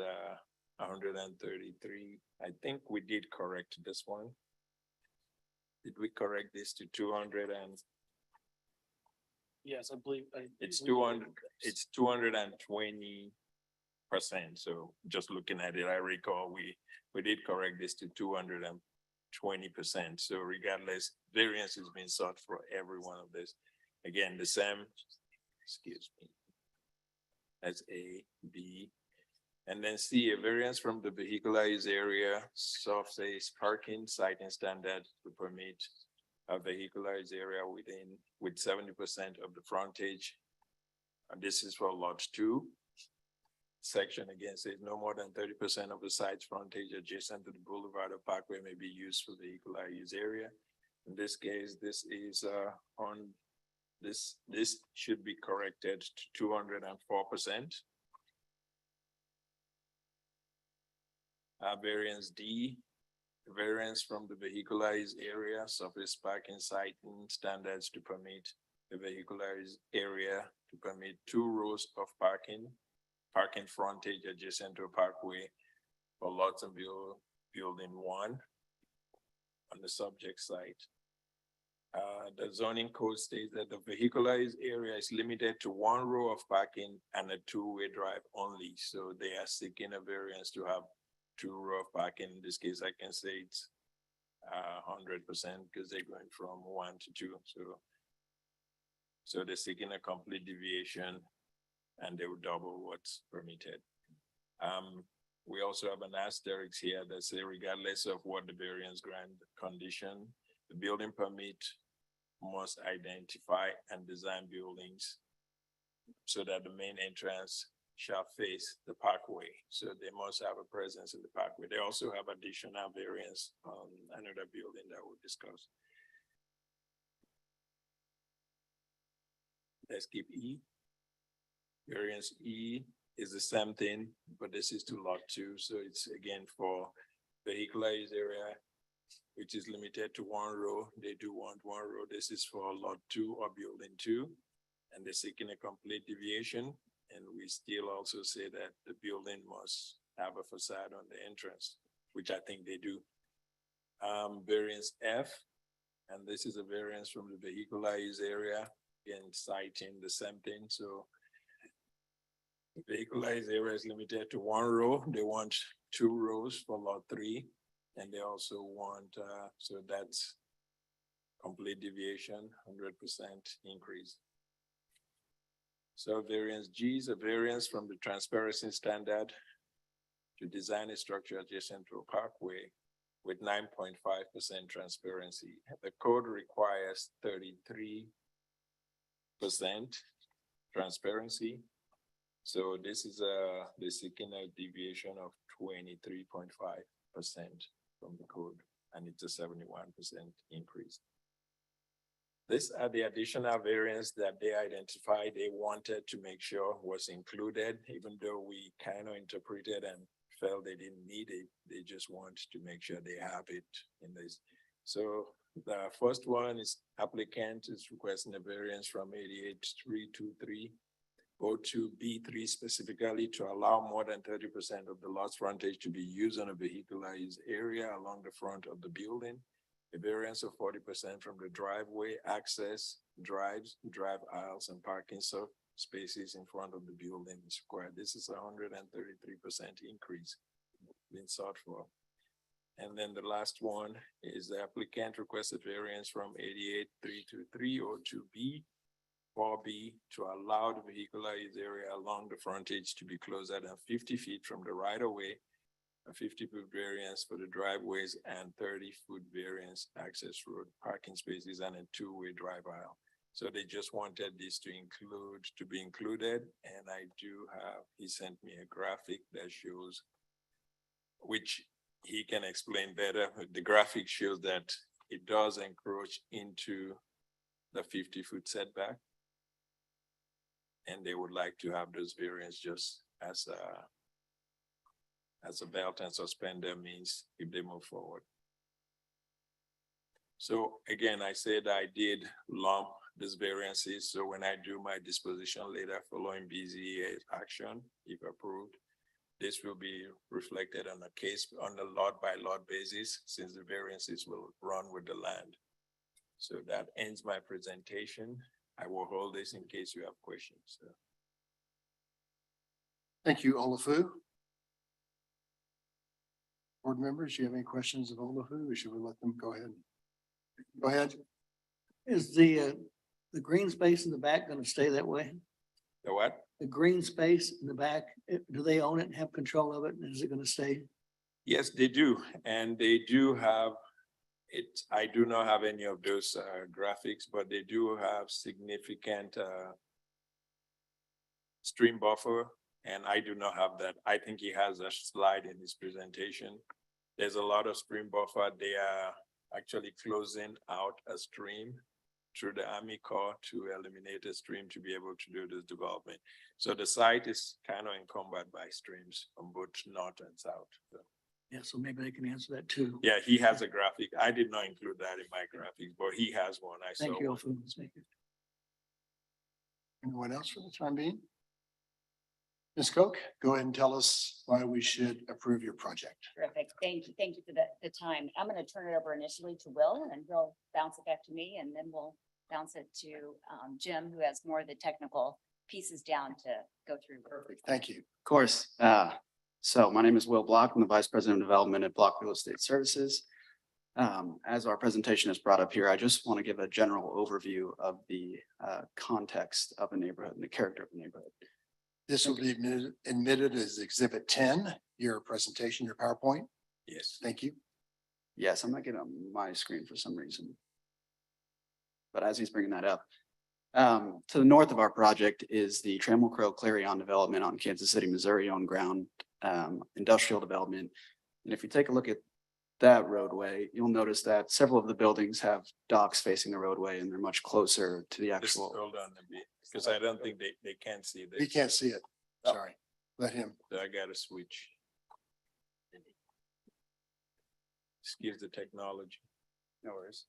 133. I think we did correct this one. Did we correct this to 200 and? Yes, I believe. It's 200, it's 220%. So just looking at it, I recall we did correct this to 220%. So regardless, variance has been sought for every one of this. Again, the same, excuse me. That's A, B, and then C, a variance from the vehicular use area, surface parking, siting standard to permit a vehicular use area with 70% of the frontage. And this is for lot 2. Section again says no more than 30% of the site's frontage adjacent to the boulevard or parkway may be used for vehicular use area. In this case, this is on this should be corrected to 204%. Variance D, variance from the vehicular use area, surface parking siting standards to permit the vehicular use area to permit 2 rows of parking frontage adjacent to a parkway for lots of building 1 on the subject site. The zoning code states that the vehicular use area is limited to 1 row of parking and a 2-way drive only. So they are seeking a variance to have 2 row of parking. In this case, I can say it's 100% because they're going from 1 to 2. So they're seeking a complete deviation and they will double what's permitted. We also have an asterisk here that says regardless of what the variance grant condition, the building permit must identify and design buildings so that the main entrance shall face the parkway. So they must have a presence in the parkway. They also have additional variance on another building that we'll discuss. Let's keep E. Variance E is the same thing, but this is to lot 2. So it's again for vehicular use area, which is limited to 1 row. They do want 1 row. This is for lot 2 or building 2, and they're seeking a complete deviation. And we still also say that the building must have a facade on the entrance, which I think they do. Variance F, and this is a variance from the vehicular use area, again citing the same thing. So vehicular use area is limited to 1 row. They want 2 rows for lot 3. And they also want, so that's complete deviation, 100% increase. So variance G is a variance from the transparency standard to design a structure adjacent to a parkway with 9.5% transparency. The code requires 33% transparency. So this is they're seeking a deviation of 23.5% from the code, and it's a 71% increase. These are the additional variants that they identified they wanted to make sure was included, even though we kind of interpreted and felt they didn't need it. They just want to make sure they have it in this. So the first one is applicant is requesting a variance from 88.323 to B3 specifically to allow more than 30% of the lot's frontage to be used on a vehicular use area along the front of the building. A variance of 40% from the driveway access, drive aisles and parking spaces in front of the building is required. This is 133% increase being sought for. And then the last one is the applicant requested variance from 88.323 or 2B 4B to allow the vehicular use area along the frontage to be closer than 50 feet from the right of way, a 50-foot variance for the driveways and 30-foot variance access road parking spaces and a two-way drive aisle. So they just wanted this to be included, and I do have, he sent me a graphic that shows, which he can explain better. The graphic shows that it does encroach into the 50-foot setback. And they would like to have those variants just as a belt and suspender means if they move forward. So again, I said I did lump these variances. So when I do my disposition later following BZA action, if approved, this will be reflected on a case on a lot by lot basis, since the variances will run with the land. So that ends my presentation. I will hold this in case you have questions. So. Thank you, Olafu. Board members, do you have any questions of Olafu, or should we let them go ahead? Go ahead. Is the green space in the back going to stay that way? The what? The green space in the back, do they own it and have control of it? And is it going to stay? Yes, they do. And they do have it. I do not have any of those graphics, but they do have significant stream buffer. And I do not have that. I think he has a slide in his presentation. There's a lot of stream buffer. They are actually closing out a stream through the Army Corps to eliminate a stream to be able to do this development. So the site is kind of encumbered by streams on both north and south. So. Yeah, so maybe they can answer that too. Yeah, he has a graphic. I did not include that in my graphics, but he has one. I Thank saw you, one. Olafu. Thank you. Anyone else for the time being? Ms. Koch, go ahead and tell us why we should approve your project. Terrific. Thank you. Thank you for the time. I'm going to turn it over initially to Will, and he'll bounce it back to me, and then we'll bounce it to Jim, who has more of the technical pieces down to go through. Perfect. Thank you. Of course. So my name is Will Block. I'm the Vice President of Development at Block Real Estate Services. As our presentation is brought up here, I just want to give a general overview of the context of a neighborhood and the character of a neighborhood. This will be admitted as Exhibit 10, your presentation, your PowerPoint. Yes. Thank you. Yes, I'm not getting on my screen for some reason. But as he's bringing that up, to the north of our project is the Trammell Crow Clarion development on Kansas City, Missouri on ground industrial development. And if you take a look at that roadway, you'll notice that several of the buildings have docks facing the roadway, and they're much closer to the Just actual. hold on a bit, because I don't think they can see this. He can't see it. Sorry. Let him. So I gotta switch. Excuse the technology. No worries.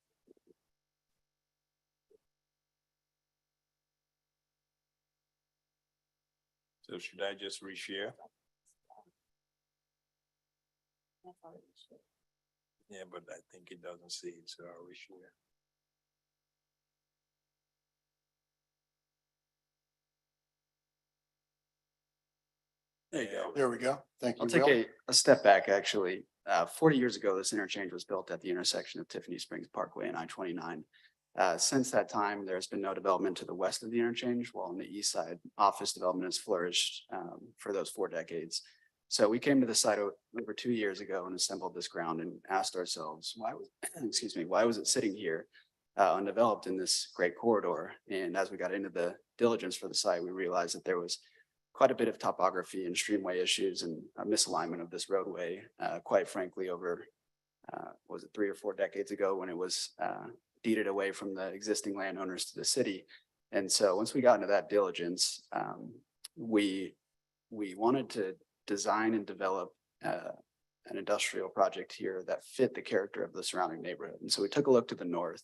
So should I just reshare? Yeah, but I think it doesn't see it, so I'll reshare. There you go. There we go. Thank you. I'll take Will. a step back, actually. 40 years ago, this interchange was built at the intersection of Tiffany Springs Parkway and I-29. Since that time, there's been no development to the west of the interchange, while on the east side, office development has flourished for those 4 decades. So we came to the site over 2 years ago and assembled this ground and asked ourselves, why was it sitting here undeveloped in this great corridor? And as we got into the diligence for the site, we realized that there was quite a bit of topography and streamway issues and a misalignment of this roadway, quite frankly, over, was it 3 or 4 decades ago when it was deeded away from the existing landowners to the city. And so once we got into that diligence, we wanted to design and develop an industrial project here that fit the character of the surrounding neighborhood. And so we took a look to the north.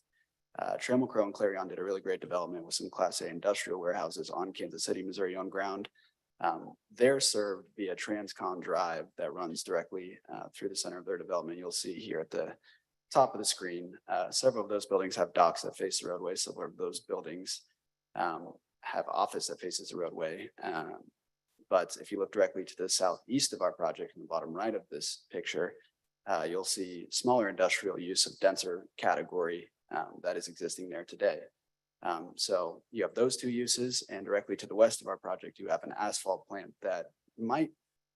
Trammell Crow and Clarion did a really great development with some Class A industrial warehouses on Kansas City, Missouri on ground. They're served via Transcon Drive that runs directly through the center of their development. You'll see here at the top of the screen, several of those buildings have docks that face the roadway. Several of those buildings have office that faces the roadway. But if you look directly to the southeast of our project in the bottom right of this picture, you'll see smaller industrial use of denser category that is existing there today. So you have those two uses, and directly to the west of our project, you have an asphalt plant that might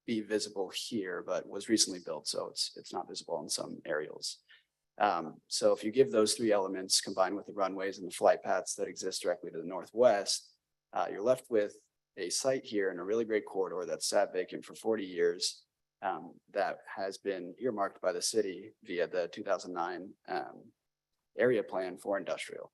be visible here, but was recently built, so it's not visible in some aerials. So if you give those three elements combined with the runways and the flight paths that exist directly to the northwest, you're left with a site here in a really great corridor that's sat vacant for 40 years. That has been earmarked by the city via the 2009 area plan for industrial.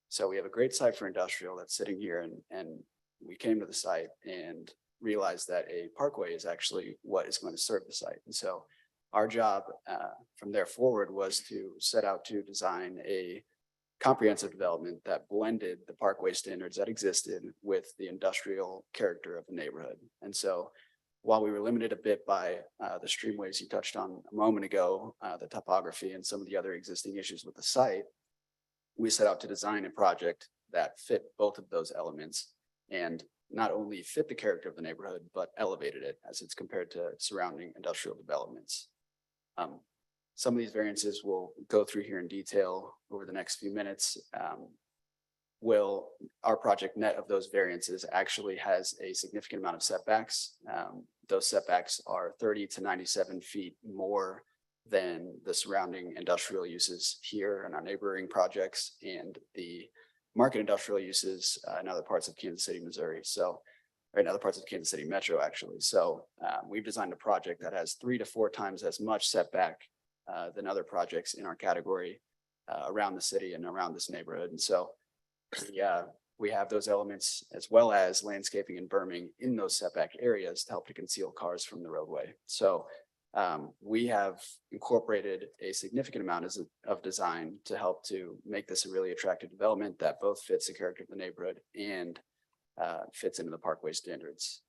So we have a great site for industrial that's sitting here, and we came to the site and realized that a parkway is actually what is going to serve the site. And so our job from there forward was to set out to design a comprehensive development that blended the parkway standards that existed with the industrial character of the neighborhood. And so while we were limited a bit by the streamways you touched on a moment ago, the topography and some of the other existing issues with the site, we set out to design a project that fit both of those elements and not only fit the character of the neighborhood, but elevated it as it's compared to surrounding industrial developments. Some of these variances we'll go through here in detail over the next few minutes. Our project net of those variances actually has a significant amount of setbacks. Those setbacks are 30 to 97 feet more than the surrounding industrial uses here in our neighboring projects and the market industrial uses in other parts of Kansas City, Missouri. So, or in other parts of Kansas City Metro, actually. So we've designed a project that has 3 to 4 times as much setback than other projects in our category around the city and around this neighborhood. And so we have those elements as well as landscaping and berming in those setback areas to help to conceal cars from the roadway. So we have incorporated a significant amount of design to help to make this a really attractive development that both fits the character of the neighborhood and fits into the parkway standards.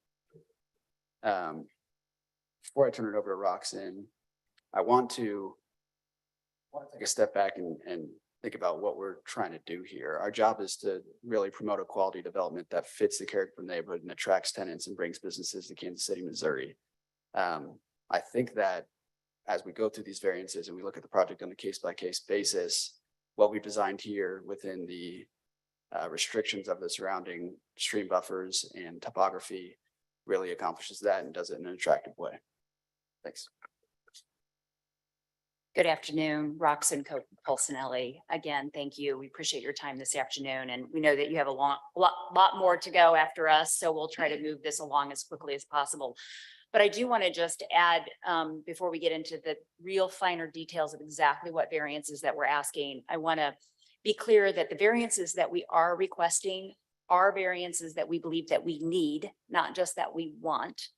Before I turn it over to Roxanne, I want to take a step back and think about what we're trying to do here. Our job is to really promote a quality development that fits the character of the neighborhood and attracts tenants and brings businesses to Kansas City, Missouri. I think that as we go through these variances and we look at the project on a case-by-case basis, what we've designed here within the restrictions of the surrounding stream buffers and topography really accomplishes that and does it in an attractive way. Thanks. Good afternoon, Roxanne Polsinelli. Again, thank you. We appreciate your time this afternoon, and we know that you have a lot more to go after us, so we'll try to move this along as quickly as possible. But I do want to just add, before we get into the real finer details of exactly what variances that we're asking, I want to be clear that the variances that we are requesting are variances that we believe that we need, not just that we want,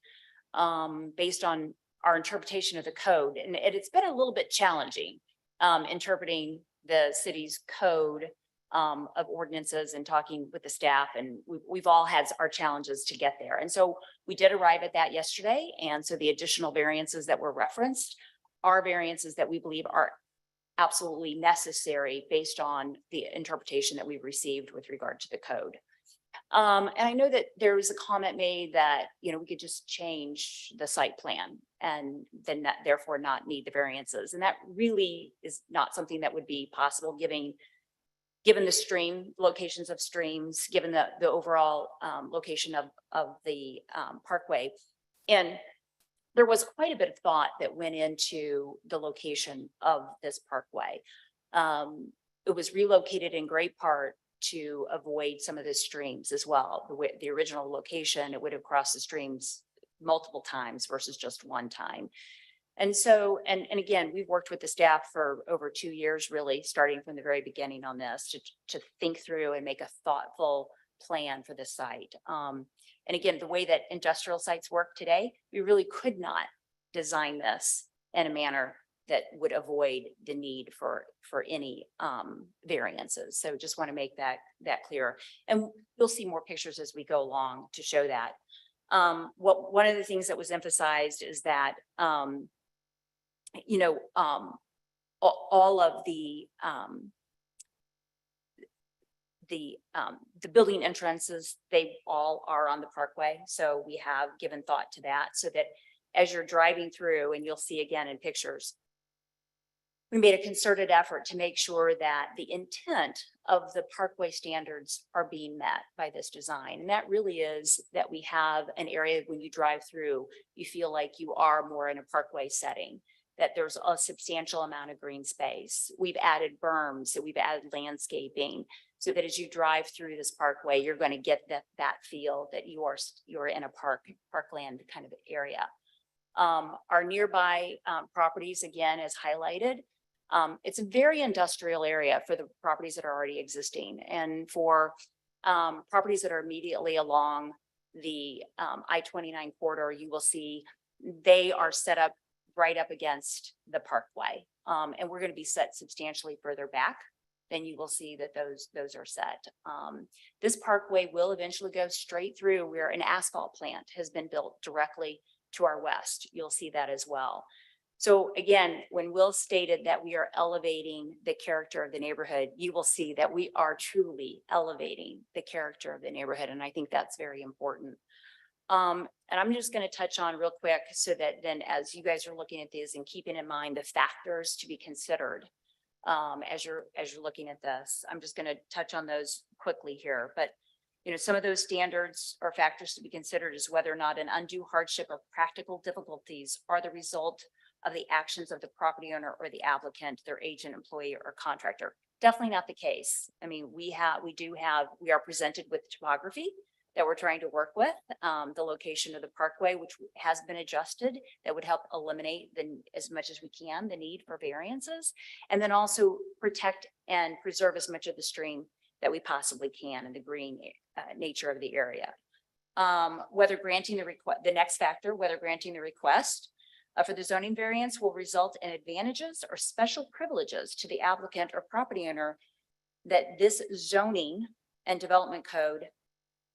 based on our interpretation of the code. And it's been a little bit challenging interpreting the city's code of ordinances and talking with the staff, and we've all had our challenges to get there. And so we did arrive at that yesterday. And so the additional variances that were referenced are variances that we believe are absolutely necessary based on the interpretation that we've received with regard to the code. And I know that there was a comment made that, you know, we could just change the site plan and then that therefore not need the variances. And that really is not something that would be possible given the stream locations of streams, given the overall location of the parkway. And there was quite a bit of thought that went into the location of this parkway. It was relocated in great part to avoid some of the streams as well. The original location, it would have crossed the streams multiple times versus just one time. And so, and again, we've worked with the staff for over 2 years, really starting from the very beginning on this to think through and make a thoughtful plan for the site. And again, the way that industrial sites work today, we really could not design this in a manner that would avoid the need for any variances. So just want to make that clear. And you'll see more pictures as we go along to show that. One of the things that was emphasized is that you know, all of the building entrances, they all are on the parkway. So we have given thought to that so that as you're driving through, and you'll see again in pictures, we made a concerted effort to make sure that the intent of the parkway standards are being met by this design. And that really is that we have an area when you drive through, you feel like you are more in a parkway setting, that there's a substantial amount of green space. We've added berms, so we've added landscaping, so that as you drive through this parkway, you're going to get that feel that you're in a parkland kind of area. Our nearby properties, again, as highlighted, it's a very industrial area for the properties that are already existing, and for properties that are immediately along the I-29 corridor, you will see they are set up right up against the parkway. And we're going to be set substantially further back than you will see that those are set. This parkway will eventually go straight through where an asphalt plant has been built directly to our west. You'll see that as well. So again, when Will stated that we are elevating the character of the neighborhood, you will see that we are truly elevating the character of the neighborhood. And I think that's very important. And I'm just going to touch on real quick so that then as you guys are looking at these and keeping in mind the factors to be considered as you're looking at this, I'm just going to touch on those quickly here. But some of those standards or factors to be considered is whether or not an undue hardship or practical difficulties are the result of the actions of the property owner or the applicant, their agent, employee, or contractor. Definitely not the case. I mean, we are presented with topography that we're trying to work with, the location of the parkway, which has been adjusted, that would help eliminate as much as we can, the need for variances, and then also protect and preserve as much of the stream that we possibly can in the green nature of the area. Whether granting the next factor, whether granting the request for the zoning variance will result in advantages or special privileges to the applicant or property owner that this zoning and development code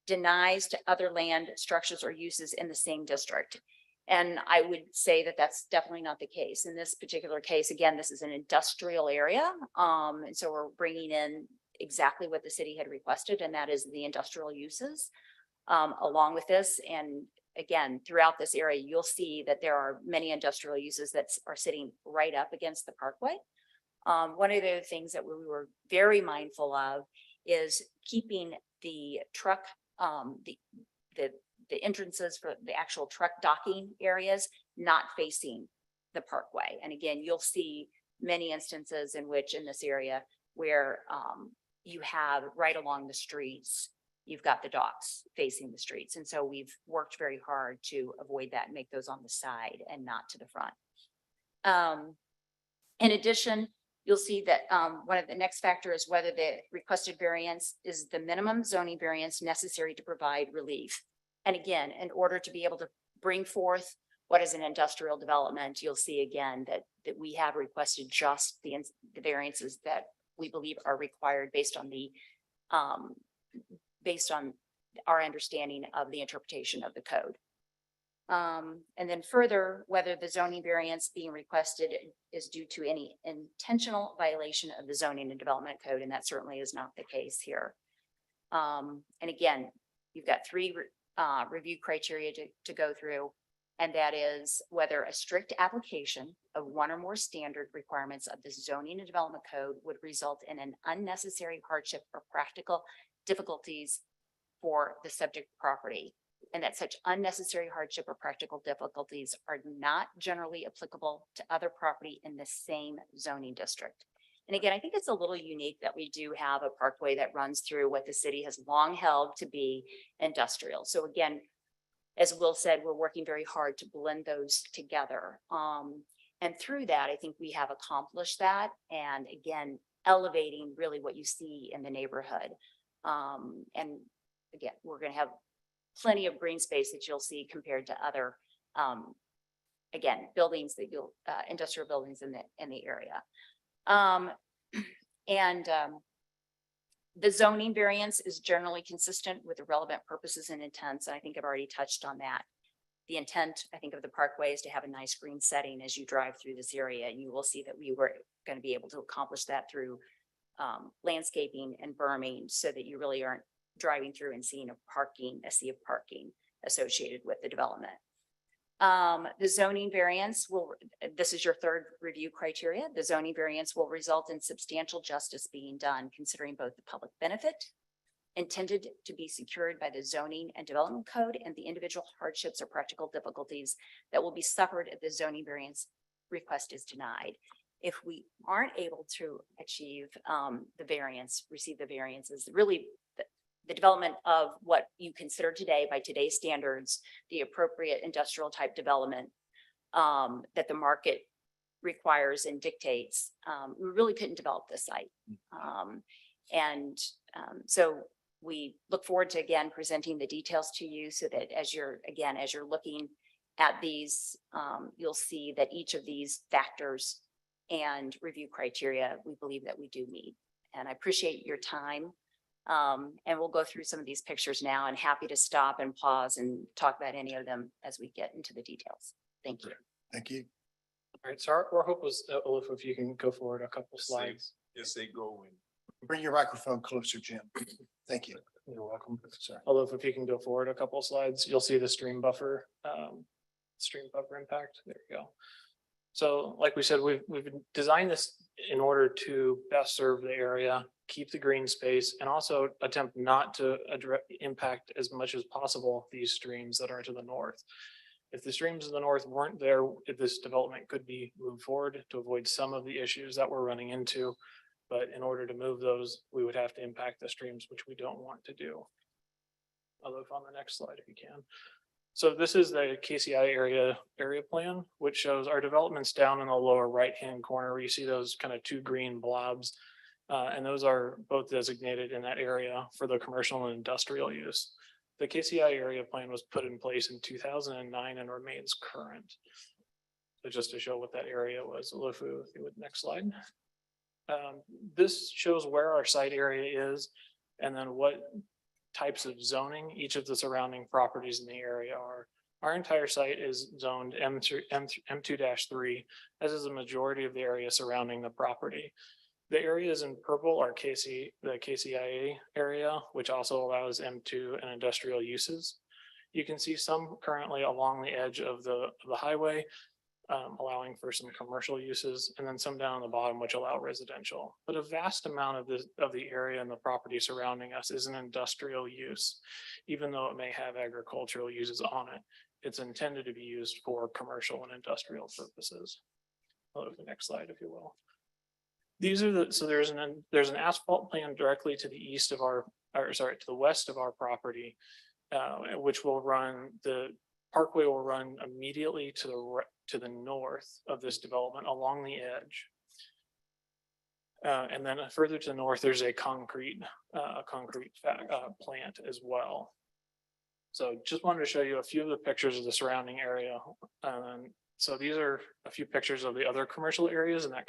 denies to other land structures or uses in the same district. And I would say that that's definitely not the case. In this particular case, again, this is an industrial area. And so we're bringing in exactly what the city had requested, and that is the industrial uses along with this. And again, throughout this area, you'll see that there are many industrial uses that are sitting right up against the parkway. One of the things that we were very mindful of is keeping the truck, the entrances for the actual truck docking areas not facing the parkway. And again, you'll see many instances in which in this area where you have right along the streets, you've got the docks facing the streets. And so we've worked very hard to avoid that and make those on the side and not to the front. In addition, you'll see that one of the next factor is whether the requested variance is the minimum zoning variance necessary to provide relief. And again, in order to be able to bring forth what is an industrial development, you'll see again that we have requested just the variances that we believe are required based on our understanding of the interpretation of the code. And then further, whether the zoning variance being requested is due to any intentional violation of the zoning and development code, and that certainly is not the case here. And again, you've got three review criteria to go through, and that is whether a strict application of one or more standard requirements of the zoning and development code would result in an unnecessary hardship or practical difficulties for the subject property, and that such unnecessary hardship or practical difficulties are not generally applicable to other property in the same zoning district. And again, I think it's a little unique that we do have a parkway that runs through what the city has long held to be industrial. So again, as Will said, we're working very hard to blend those together. And through that, I think we have accomplished that. And again, elevating really what you see in the neighborhood. And again, we're going to have plenty of green space that you'll see compared to other, again, buildings that industrial buildings in the area. The zoning variance is generally consistent with the relevant purposes and intents. And I think I've already touched on that. The intent, I think, of the parkway is to have a nice green setting as you drive through this area. And you will see that we were going to be able to accomplish that through landscaping and berming so that you really aren't driving through and seeing a sea of parking associated with the development. The zoning variance will, this is your third review criteria. The zoning variance will result in substantial justice being done, considering both the public benefit intended to be secured by the zoning and development code and the individual hardships or practical difficulties that will be suffered if the zoning variance request is denied. If we aren't able to achieve the variance, receive the variances, really the development of what you consider today by today's standards, the appropriate industrial type development that the market requires and dictates, we really couldn't develop this site. So we look forward to, again, presenting the details to you so that as you're looking at these, you'll see that each of these factors and review criteria, we believe that we do meet. And I appreciate your time. And we'll go through some of these pictures now, and happy to stop and pause and talk about any of them as we get into the details. Thank you. Thank you. All right, so our hope was, Olaf, if you can go forward a couple slides. Yes, they go in. Bring your microphone closer, Jim. Thank you. You're welcome. Sorry. Olaf, if you can go forward a couple slides, you'll see the stream buffer impact. There you go. So like we said, we've designed this in order to best serve the area, keep the green space, and also attempt not to impact as much as possible these streams that are to the north. If the streams in the north weren't there, this development could be moved forward to avoid some of the issues that we're running into. But in order to move those, we would have to impact the streams, which we don't want to do. I'll look on the next slide if you can. So this is the KCI area plan, which shows our developments down in the lower right-hand corner, where you see those kind of two green blobs. And those are both designated in that area for the commercial and industrial use. The KCI area plan was put in place in 2009 and remains current. So just to show what that area was, if you would, next slide. This shows where our site area is and then what types of zoning each of the surrounding properties in the area are. Our entire site is zoned M2-3, as is the majority of the area surrounding the property. The areas in purple are the KCIA area, which also allows M2 and industrial uses. You can see some currently along the edge of the highway, allowing for some commercial uses, and then some down on the bottom which allow residential. But a vast amount of the area and the property surrounding us is an industrial use. Even though it may have agricultural uses on it, it's intended to be used for commercial and industrial purposes. I'll go to the next slide, if you will. These are so there's an asphalt plant directly to the east of to the west of our property, which will run, the parkway will run immediately to the north of this development along the edge. And then further to the north, there's a concrete plant as well. So just wanted to show you a few of the pictures of the surrounding area. So these are a few pictures of the other commercial areas in that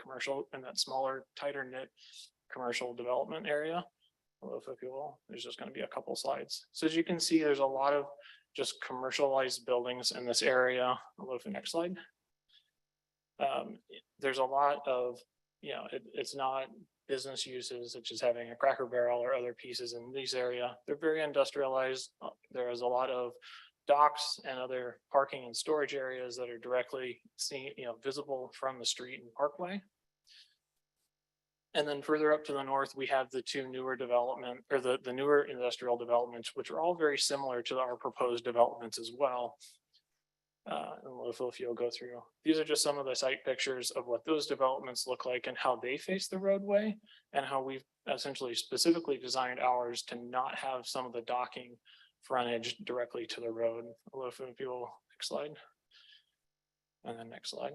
smaller, tighter knit commercial development area. If you will, there's just going to be a couple slides. So as you can see, there's a lot of just commercialized buildings in this area. I'll go to the next slide. There's a lot of, it's not business uses such as having a Cracker Barrel or other pieces in these area. They're very industrialized. There is a lot of docks and other parking and storage areas that are directly visible from the street and parkway. And then further up to the north, we have the two newer development or the newer industrial developments, which are all very similar to our proposed developments as well. And if you'll go through, these are just some of the site pictures of what those developments look like and how they face the roadway, and how we've essentially specifically designed ours to not have some of the docking frontage directly to the road. If you'll, next slide. And then next slide.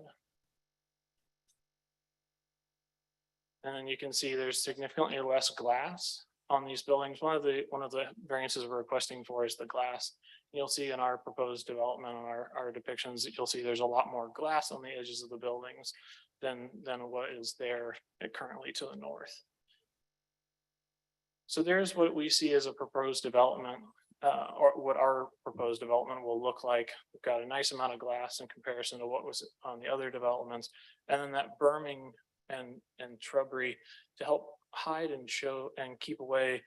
And then you can see there's significantly less glass on these buildings. One of the variances we're requesting for is the glass. You'll see in our proposed development on our depictions, you'll see there's a lot more glass on the edges of the buildings than what is there currently to the north. So there's what we see as a proposed development, or what our proposed development will look like. We've got a nice amount of glass in comparison to what was on the other developments, and then that berming and shrubbery to help hide and show and keep away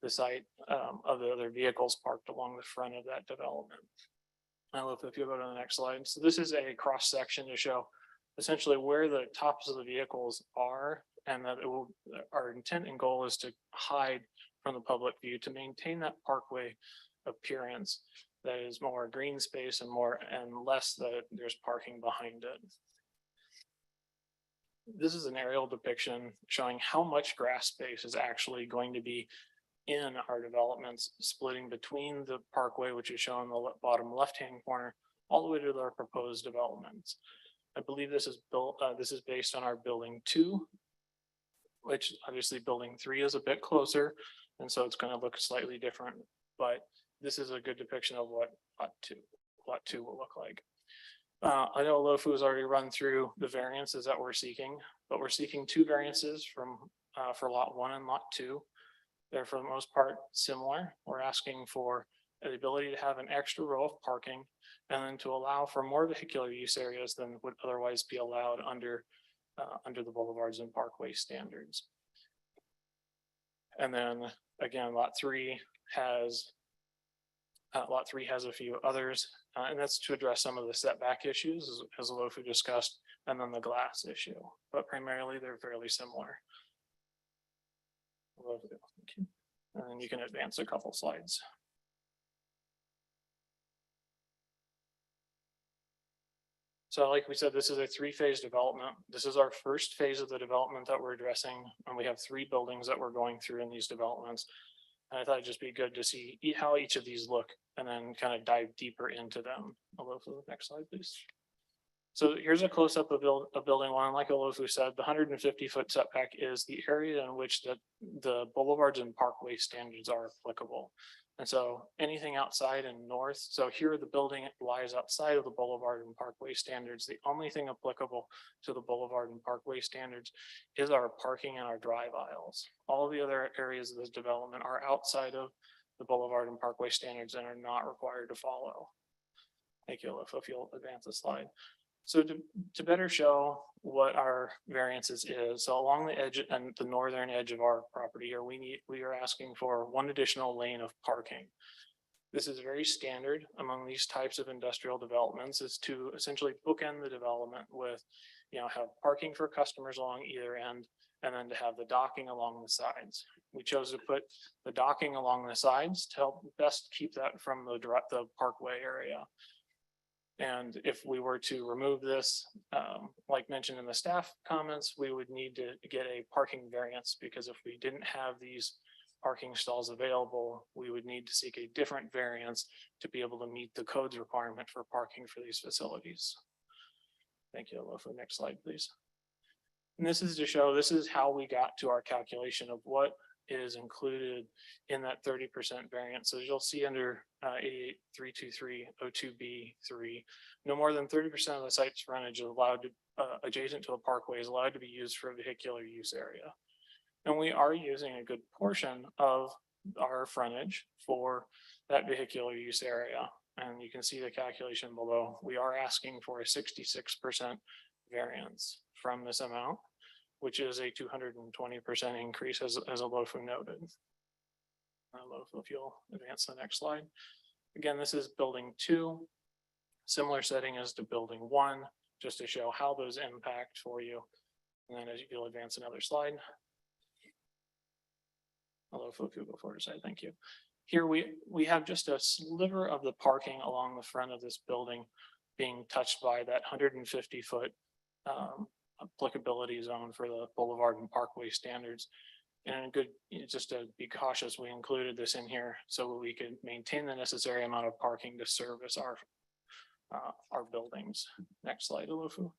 the sight of the other vehicles parked along the front of that development. I love if you go to the next slide. So this is a cross section to show essentially where the tops of the vehicles are, and that our intent and goal is to hide from the public view to maintain that parkway appearance that is more green space and less that there's parking behind it. This is an aerial depiction showing how much grass space is actually going to be in our developments, splitting between the parkway, which is shown in the bottom left-hand corner, all the way to our proposed developments. I believe this is based on our building 2, which obviously building 3 is a bit closer, and so it's going to look slightly different, but this is a good depiction of what lot two will look like. I know Lofu has already run through the variances that we're seeking, but we're seeking 2 variances for lot 1 and lot 2. They're for the most part similar. We're asking for the ability to have an extra row of parking and then to allow for more vehicular use areas than would otherwise be allowed under the boulevards and parkway standards. And then again, lot 3 has a few others, and that's to address some of the setback issues as Lofu discussed, and then the glass issue, but primarily they're fairly similar. And then you can advance a couple slides. So like we said, this is a 3-phase development. This is our first phase of the development that we're addressing, and we have 3 buildings that we're going through in these developments. And I thought it'd just be good to see how each of these look and then kind of dive deeper into them. Alofu, next slide, please. So here's a close-up of building 1. Like Alofu said, the 150-foot setback is the area in which the boulevards and parkway standards are applicable. And so anything outside and north, so here the building lies outside of the boulevard and parkway standards. The only thing applicable to the boulevard and parkway standards is our parking and our drive aisles. All the other areas of this development are outside of the boulevard and parkway standards and are not required to follow. Thank you, Alofu, if you'll advance the slide. So to better show what our variances is, so along the edge and the northern edge of our property here, we are asking for 1 additional lane of parking. This is very standard among these types of industrial developments, is to essentially bookend the development with, have parking for customers along either end, and then to have the docking along the sides. We chose to put the docking along the sides to help best keep that from the parkway area. And if we were to remove this, like mentioned in the staff comments, we would need to get a parking variance, because if we didn't have these parking stalls available, we would need to seek a different variance to be able to meet the code's requirement for parking for these facilities. Thank you, Alofu. Next slide, please. And this is to show, this is how we got to our calculation of what is included in that 30% variance. So you'll see under 8832302B3, no more than 30% of the site's frontage is allowed to, adjacent to a parkway, is allowed to be used for a vehicular use area. And we are using a good portion of our frontage for that vehicular use area. And you can see the calculation below. We are asking for a 66% variance from this amount, which is a 220% increase as Alofu noted. Alofu, if you'll advance to the next slide. Again, this is building 2, similar setting as to building 1, just to show how those impact for you. And then as you'll advance another slide. Alofu, if you'll go forward a slide, thank you. Here we have just a sliver of the parking along the front of this building being touched by that 150-foot applicability zone for the boulevard and parkway standards. And just to be cautious, we included this in here so we could maintain the necessary amount of parking to service our buildings. Next slide, Alofu.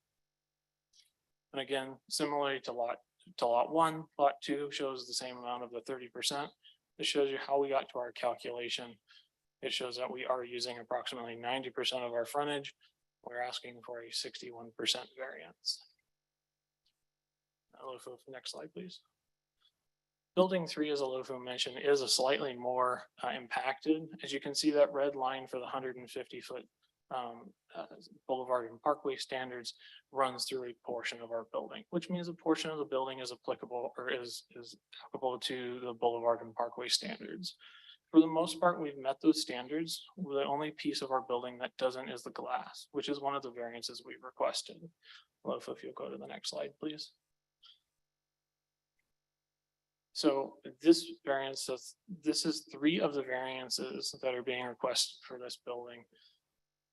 And again, similarly to lot 1, lot 2 shows the same amount of the 30%. This shows you how we got to our calculation. It shows that we are using approximately 90% of our frontage. We're asking for a 61% variance. Alofu, next slide, please. Building 3, as Alofu mentioned, is a slightly more impacted. As you can see, that red line for the 150-foot boulevard and parkway standards runs through a portion of our building, which means a portion of the building is applicable or is applicable to the boulevard and parkway standards. for the most part, we've met those standards. The only piece of our building that doesn't is the glass, which is one of the variances we've requested. Lofa, if you'll go to the next slide, please. So this variance, this is 3 of the variances that are being requested for this building.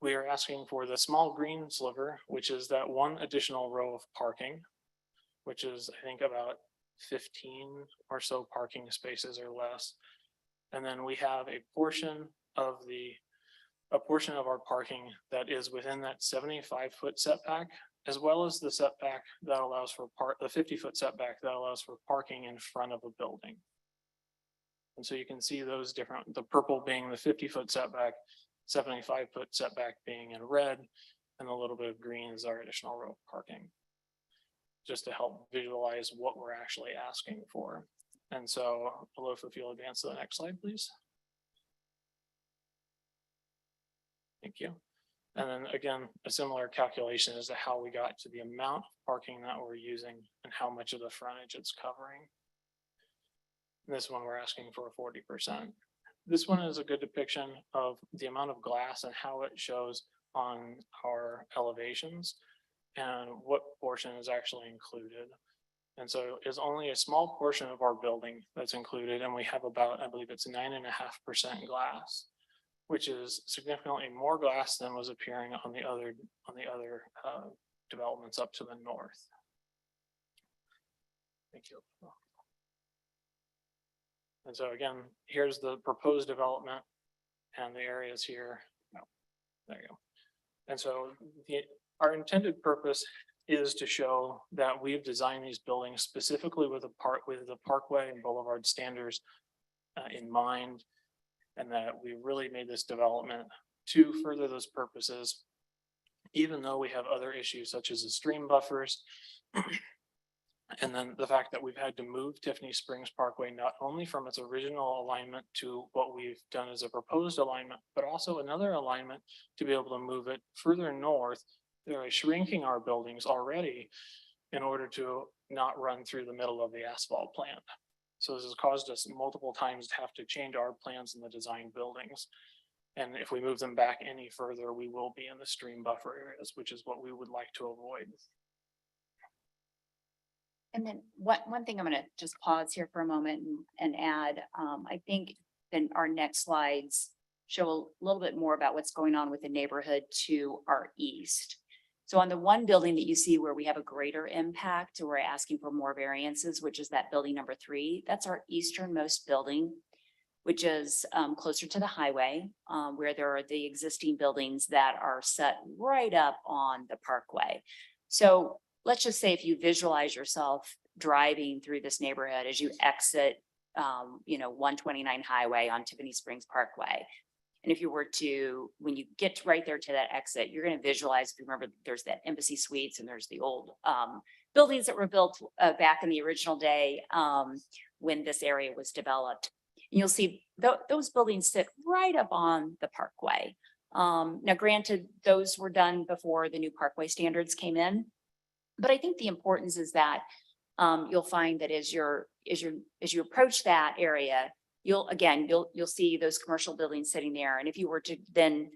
We are asking for the small green sliver, which is that one additional row of parking, which is, I think, about 15 or so parking spaces or less. And then we have a portion of our parking that is within that 75-foot setback, as well as the setback that allows for the 50-foot setback that allows for parking in front of a building. And so you can see those different, the purple being the 50-foot setback, 75-foot setback being in red, and a little bit of green is our additional row of parking. Just to help visualize what we're actually asking for. And so, Alof, if you'll advance to the next slide, please. Thank you. And then again, a similar calculation as to how we got to the amount of parking that we're using and how much of the frontage it's covering. This one, we're asking for 40%. This one is a good depiction of the amount of glass and how it shows on our elevations and what portion is actually included. And so it's only a small portion of our building that's included, and we have about, I believe it's 9.5% glass, which is significantly more glass than was appearing on the other developments up to the north. Thank you. And so again, here's the proposed development and the areas here. No, there you go. And so our intended purpose is to show that we've designed these buildings specifically with the parkway and boulevard standards in mind, and that we really made this development to further those purposes, even though we have other issues such as the stream buffers. And then the fact that we've had to move Tiffany Springs Parkway not only from its original alignment to what we've done as a proposed alignment, but also another alignment to be able to move it further north, thereby shrinking our buildings already in order to not run through the middle of the asphalt plant. So this has caused us multiple times to have to change our plans in the design buildings. And if we move them back any further, we will be in the stream buffer areas, which is what we would like to avoid. And then one thing I'm going to just pause here for a moment and add, I think then our next slides show a little bit more about what's going on with the neighborhood to our east. So on the one building that you see where we have a greater impact, we're asking for more variances, which is that building number 3. That's our easternmost building, which is closer to the highway, where there are the existing buildings that are set right up on the parkway. So let's just say if you visualize yourself driving through this neighborhood as you exit, 129 highway on Tiffany Springs Parkway. And if you were to, when you get right there to that exit, you're going to visualize, if you remember, there's that Embassy Suites and there's the old buildings that were built back in the original day when this area was developed. And you'll see those buildings sit right up on the parkway. Now, granted, those were done before the new parkway standards came in. But I think the importance is that you'll find that as you approach that area, you'll see those commercial buildings sitting there. And if you were to then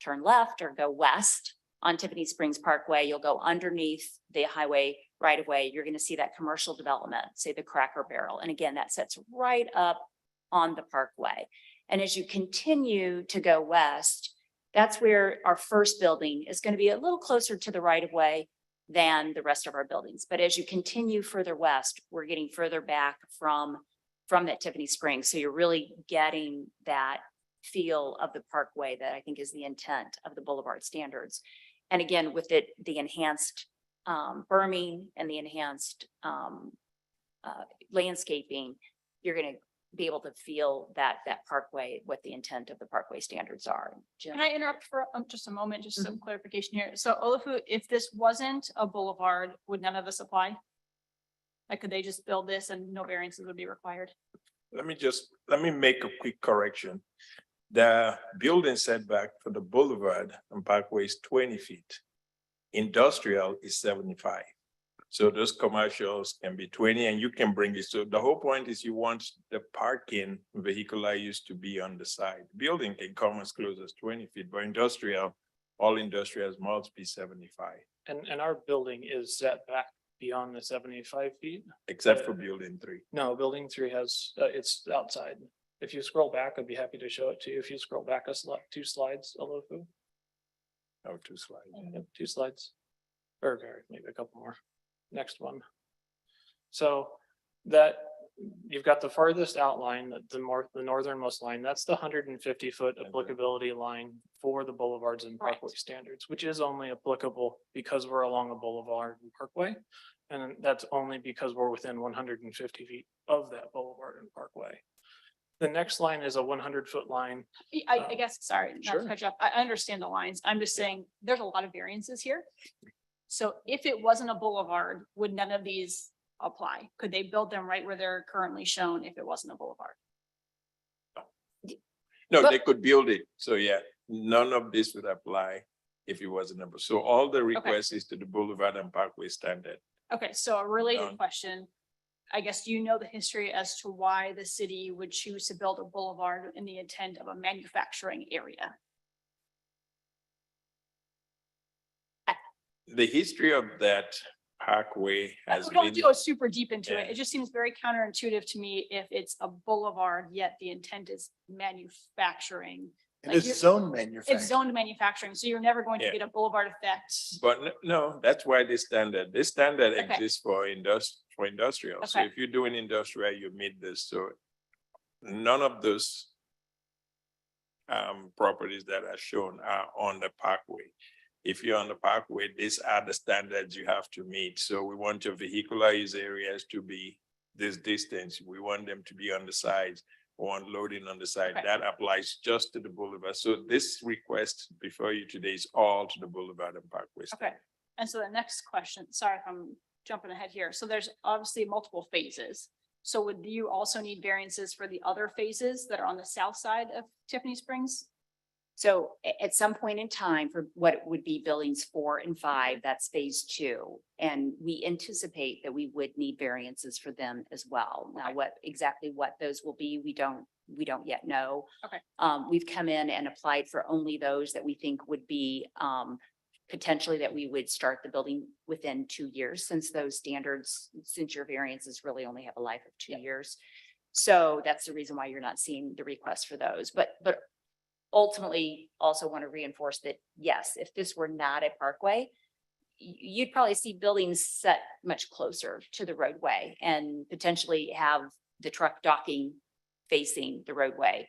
turn left or go west on Tiffany Springs Parkway, you'll go underneath the highway right away. You're going to see that commercial development, say the Cracker Barrel. And again, that sits right up on the parkway. And as you continue to go west, that's where our first building is going to be a little closer to the right of way than the rest of our buildings. But as you continue further west, we're getting further back from that Tiffany Springs. So you're really getting that feel of the parkway that I think is the intent of the boulevard standards. And again, with the enhanced berming and the enhanced landscaping, you're going to be able to feel that parkway, what the intent of the parkway standards are. Jim? Can I interrupt for just a moment, just some clarification here? So Olufu, if this wasn't a boulevard, would none of this apply? Like, could they just build this and no variances would be required? Let me make a quick correction. The building setback for the boulevard and parkway is 20 feet. Industrial is 75. So those commercials can be 20 and you can bring it. So the whole point is you want the parking vehicular use to be on the side. Building can come as close as 20 feet, but industrial, all industrials must be 75, And our building is set back beyond the 75 feet. except for building 3. No, building 3 has, it's outside. If you scroll back, I'd be happy to show it to you. If you scroll back a slide, 2 slides, Alofu. Oh, 2 slides. Yep, 2 slides. Or maybe a couple more. Next one. So that you've got the farthest outline, the northernmost line, that's the 150-foot applicability line for the boulevards and parkway standards, which is only applicable because we're along a boulevard and parkway. And that's only because we're within 150 feet of that boulevard and parkway. The next line is a 100-foot line. I guess, sorry, not Sure. to cut you off. I understand the lines. I'm just saying, there's a lot of variances here. So if it wasn't a boulevard, would none of these apply? Could they build them right where they're currently shown if it wasn't a boulevard? No, But- they could build it. So yeah, none of this would apply if it wasn't number. So all the request is to the boulevard and parkway standard. Okay, so a related Done. question. I guess, do you know the history as to why the city would choose to build a boulevard in the intent of a manufacturing area? The history of that parkway has We don't been, have to go super deep into it. Yeah. It just seems very counterintuitive to me if it's a boulevard, yet the intent is manufacturing. And Like it's you're- zone It's manufacturing. zoned manufacturing, so you're never going to Yeah. get a boulevard effect. but no, that's why this standard Okay. exists for industrial. So Okay. if you're doing industrial, you meet this. So none of those properties that are shown are on the parkway. If you're on the parkway, these are the standards you have to meet. So we want your vehicular use areas to be this distance. We want them to be on the sides. We want loading on the side. Okay. That applies just to the boulevard. So this request before you today is all to the boulevard and parkway. Okay, and so the next question, sorry if I'm jumping ahead here. So there's obviously multiple phases. So would you also need variances for the other phases that are on the south side of Tiffany Springs? So at some point in time for what would be buildings 4 and 5, that's phase 2. And we anticipate that we would need variances for them as well. Now, exactly what those will be, we don't yet know. Okay. We've come in and applied for only those that we think would be potentially that we would start the building within 2 years, since those standards, since your variances really only have a life of 2 years. So that's the reason why you're not seeing the request for those. But ultimately also want to reinforce that, yes, if this were not a parkway, you'd probably see buildings set much closer to the roadway and potentially have the truck docking facing the roadway.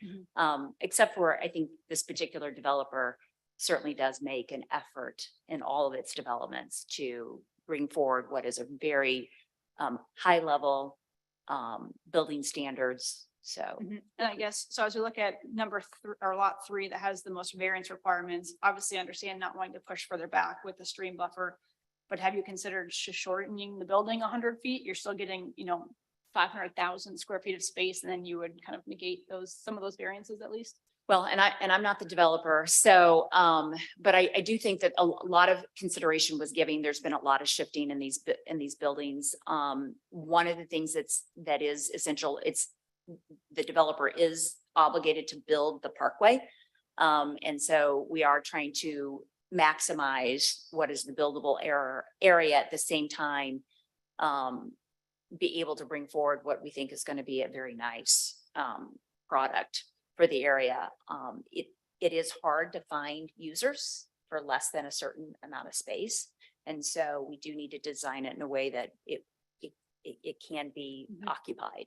Except for, I think this particular developer certainly does make an effort in all of its developments to bring forward what is a very high level building standards. So. And I guess, so as we look at lot 3 that has the most variance requirements, obviously I understand not wanting to push further back with the stream buffer. But have you considered shortening the building 100 feet? You're still getting, 500,000 square feet of space, and then you would kind of negate some of those variances at least? Well, and I'm not the developer, so, but I do think that a lot of consideration was given. There's been a lot of shifting in these buildings. One of the things that is essential, the developer is obligated to build the parkway. And so we are trying to maximize what is the buildable area at the same time, be able to bring forward what we think is going to be a very nice product for the area. It is hard to find users for less than a certain amount of space. And so we do need to design it in a way that it can be occupied.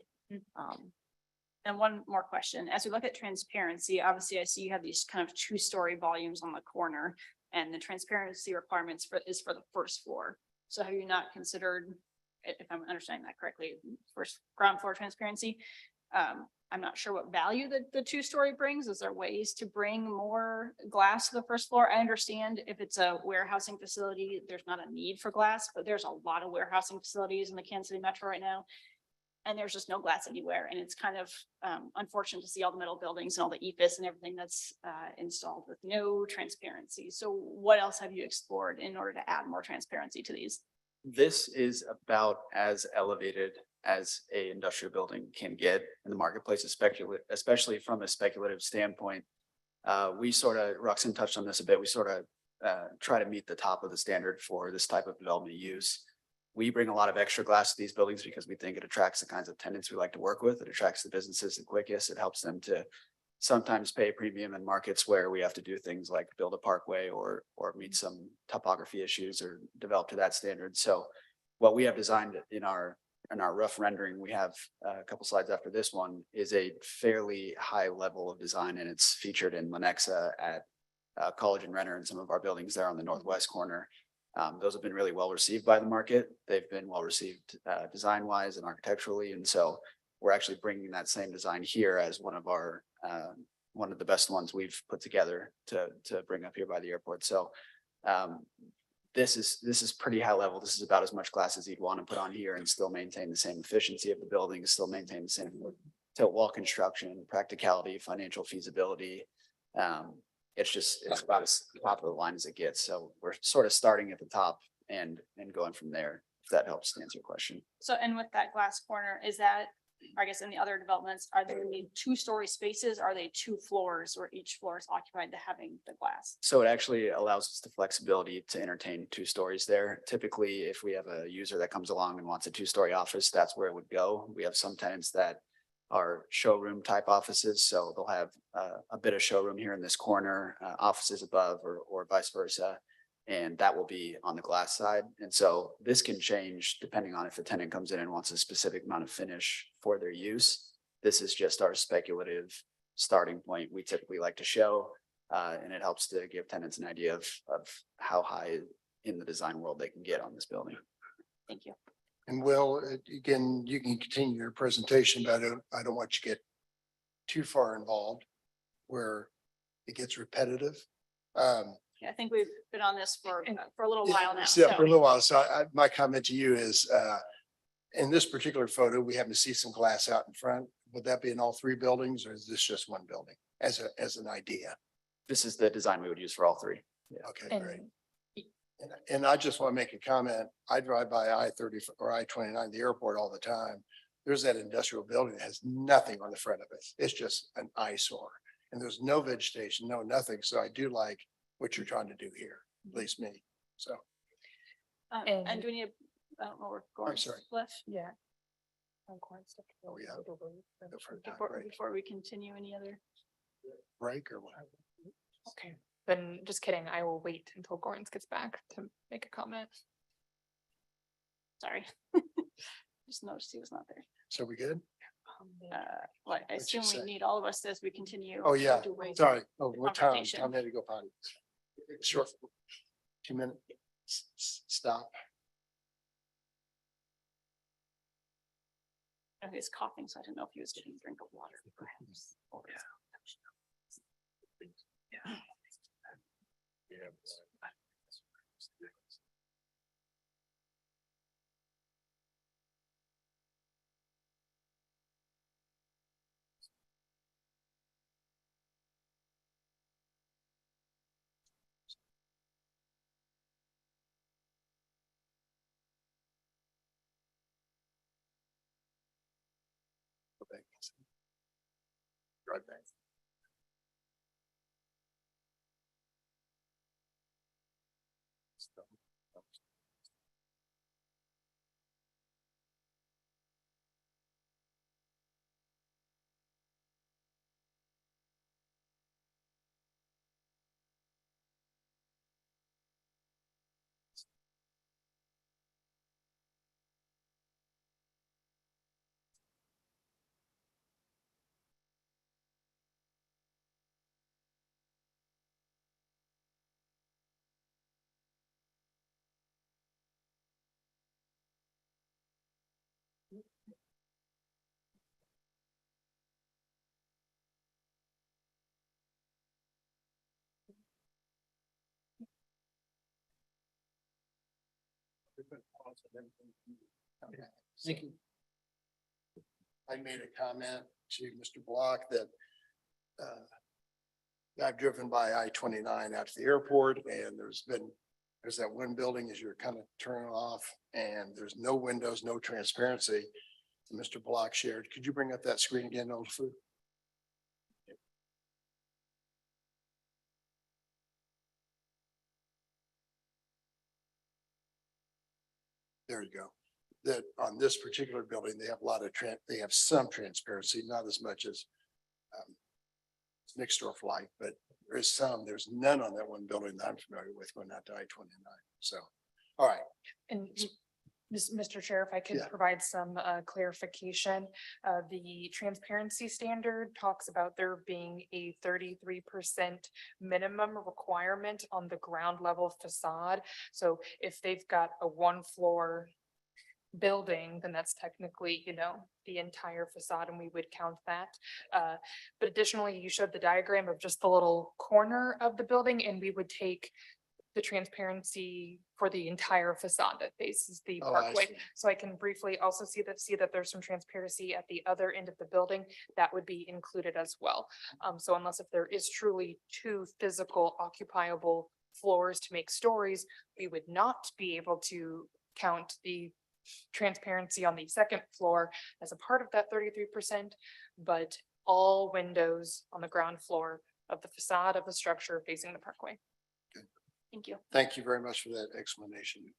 And one more question, as we look at transparency, obviously I see you have these kind of 2-story volumes on the corner, and the transparency requirements is for the first floor. So have you not considered, if I'm understanding that correctly, first ground floor transparency? I'm not sure what value the 2-story brings. Is there ways to bring more glass to the first floor? I understand if it's a warehousing facility, there's not a need for glass, but there's a lot of warehousing facilities in the Kansas City Metro right now. And there's just no glass anywhere. And it's kind of unfortunate to see all the metal buildings and all the EFS and everything that's installed with no transparency. So what else have you explored in order to add more transparency to these? This is about as elevated as a industrial building can get in the marketplace, especially from a speculative standpoint. We sort of, Roxanne touched on this a bit, we sort of try to meet the top of the standard for this type of development use. We bring a lot of extra glass to these buildings because we think it attracts the kinds of tenants we like to work with. It attracts the businesses the quickest. It helps them to sometimes pay a premium in markets where we have to do things like build a parkway or meet some topography issues or develop to that standard. So what we have designed in our rough rendering, we have a couple slides after this one, is a fairly high level of design, and it's featured in Lenexa at College and Renner and some of our buildings there on the northwest corner. Those have been really well received by the market. They've been well received design wise and architecturally. And so we're actually bringing that same design here as one of the best ones we've put together to bring up here by the airport. So this is pretty high level. This is about as much glass as you'd want to put on here and still maintain the same efficiency of the building, still maintain the same tilt wall construction, practicality, financial feasibility. It's about as top of the line as it gets. So we're sort of starting at the top and going from there, if that helps to answer your question. So, and with that glass corner, is that, I guess in the other developments, are there two-story spaces? Are they 2 floors where each floor is occupied to having the glass? So it actually allows us the flexibility to entertain 2 stories there. Typically, if we have a user that comes along and wants a 2-story office, that's where it would go. We have some tenants that are showroom type offices. So they'll have a bit of showroom here in this corner, offices above or vice versa. And that will be on the glass side. And so this can change depending on if a tenant comes in and wants a specific amount of finish for their use. This is just our speculative starting point we typically like to show. And it helps to give tenants an idea of how high in the design world they can get on this building. Thank you. And Will, again, you can continue your presentation, but I don't want you to get too far involved where it gets repetitive. Yeah, I think we've been on this for a little while now. Yeah, for a little while. So my comment to you is, in this particular photo, we happen to see some glass out in front. Would that be in all 3 buildings, or is this just one building as an idea? This is the design we would use for all 3. Yeah. Okay, great. And I just want to make a comment. I drive by I-30 or I-29, the airport, all the time. There's that industrial building that has nothing on the front of it. It's just an eyesore. And there's no vegetation, no nothing. So I do like what you're trying to do here, at least me. So. And do we need, I don't know where Gordon's sorry. left. Yeah. Oh, yeah. Before we continue, any other? Break or what? Okay, then just kidding. I will wait until Gordon gets back to make a comment. Sorry. Just noticed he was not there. So we good? Well, I assume we need all of us as we continue. Oh, yeah. to wait Sorry. Oh, the what time? conversation. I'm ready to go potty. Short. 2 minutes. Stop. He was coughing, so I didn't know if he was getting a drink of water. Perhaps. Right back. Thank you. I made a comment to Mr. Block that I've driven by I-29 out to the airport, and there's been There's that one building as you're kind of turning off and there's no windows, no transparency. Mr. Block shared. Could you bring up that screen again, old food? There you go. That on this particular building, they have a lot of they have some transparency, not as much as next door flight, but there is some. There's none on that one building that I'm familiar with going out to I-29. So, all right. And Mr. Chair, if I could Yeah. provide some clarification, the transparency standard talks about there being a 33% minimum requirement on the ground level facade. So if they've got a 1-floor building, then that's technically, the entire facade, and we would count that. But additionally, you showed the diagram of just the little corner of the building, and we would take the transparency for the entire facade that faces the Oh, I parkway. see. So I can briefly also see that there's some transparency at the other end of the building that would be included as well. So unless if there is truly 2 physical occupiable floors to make stories, we would not be able to count the transparency on the 2nd floor as a part of that 33%, but all windows on the ground floor of the facade of the structure facing the parkway. Thank you. Thank you very much for that explanation.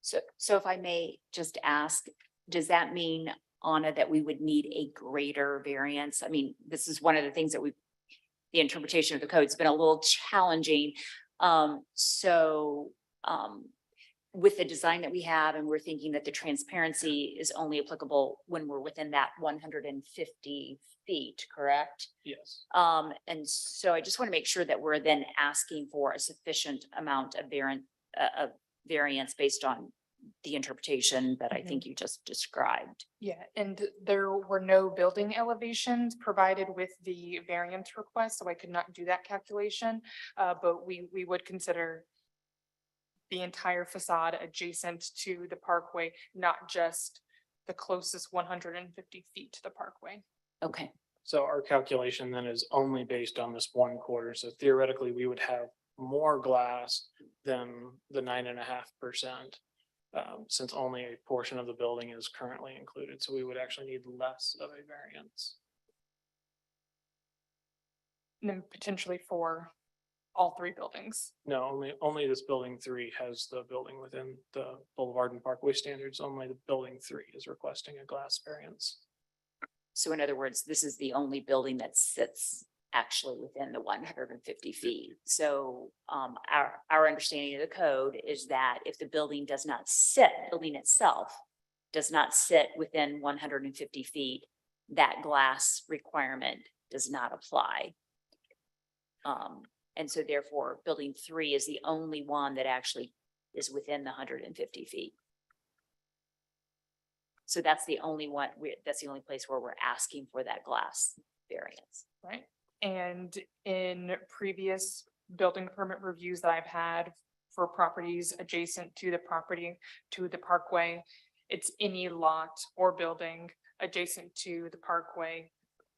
So if I may just ask, does that mean, Anna, that we would need a greater variance? I mean, this is one of the things that the interpretation of the code has been a little challenging. With the design that we have, and we're thinking that the transparency is only applicable when we're within that 150 feet, correct? Yes. And so I just want to make sure that we're then asking for a sufficient amount of variance based on the interpretation that I think you just described. Yeah, and there were no building elevations provided with the variance request, so I could not do that calculation. But we would consider the entire facade adjacent to the parkway, not just the closest 150 feet to the parkway. Okay. So our calculation then is only based on this 1/4. So theoretically, we would have more glass than the 9.5%. Since only a portion of the building is currently included. So we would actually need less of a variance. And then potentially for all 3 buildings. No, only this building 3 has the building within the Boulevard and Parkway standards. Only the building 3 is requesting a glass variance. So in other words, this is the only building that sits actually within the 150 feet. So our understanding of the code is that if the building itself does not sit within 150 feet, that glass requirement does not apply. And so therefore, building 3 is the only one that actually is within the 150 feet. So that's the only one, that's the only place where we're asking for that glass variance. Right. And in previous building permit reviews that I've had for properties adjacent to the parkway, it's any lot or building adjacent to the parkway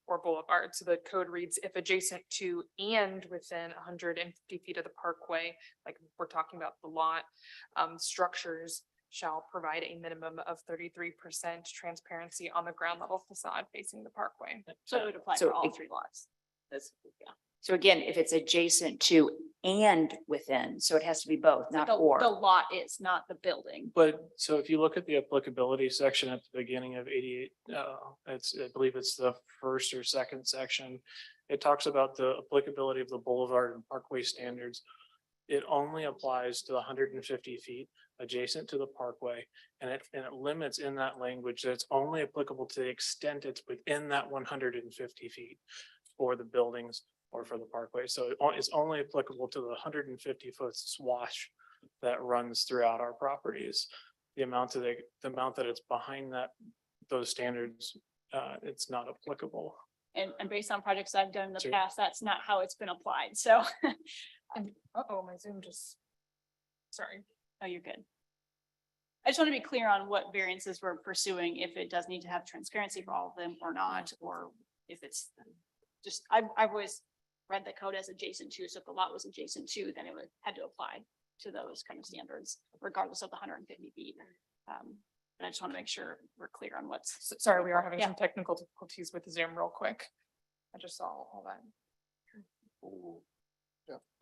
or boulevard. So the code reads, if adjacent to and within 150 feet of the parkway, like we're talking about the lot, structures shall provide a minimum of 33% transparency on the ground level facade facing the parkway. So it would apply So for all it- 3 lots. So again, if it's adjacent to and within, so it has to be both, not The or. lot is not the building. But so if you look at the applicability section at the beginning of 88, I believe it's the 1st or 2nd section. It talks about the applicability of the Boulevard and Parkway standards. It only applies to the 150 feet adjacent to the parkway. And it limits in that language that it's only applicable to the extent it's within that 150 feet for the buildings or for the parkway. So it's only applicable to the 150-foot swash that runs throughout our properties. The amount that it's behind those standards, it's not applicable. And based on projects I've done in the Sure. past, that's not how it's been applied. So, And my Zoom just, sorry. oh, you're good. I just want to be clear on what variances we're pursuing, if it does need to have transparency for all of them or not, or if it's just, I've always read the code as adjacent to, so if the lot was adjacent to, then it would had to apply to those kind of standards, regardless of the 150 feet. But I just want to make sure we're clear on what's. Sorry, we are having Yeah. some technical difficulties with Zoom real quick. I just saw all that.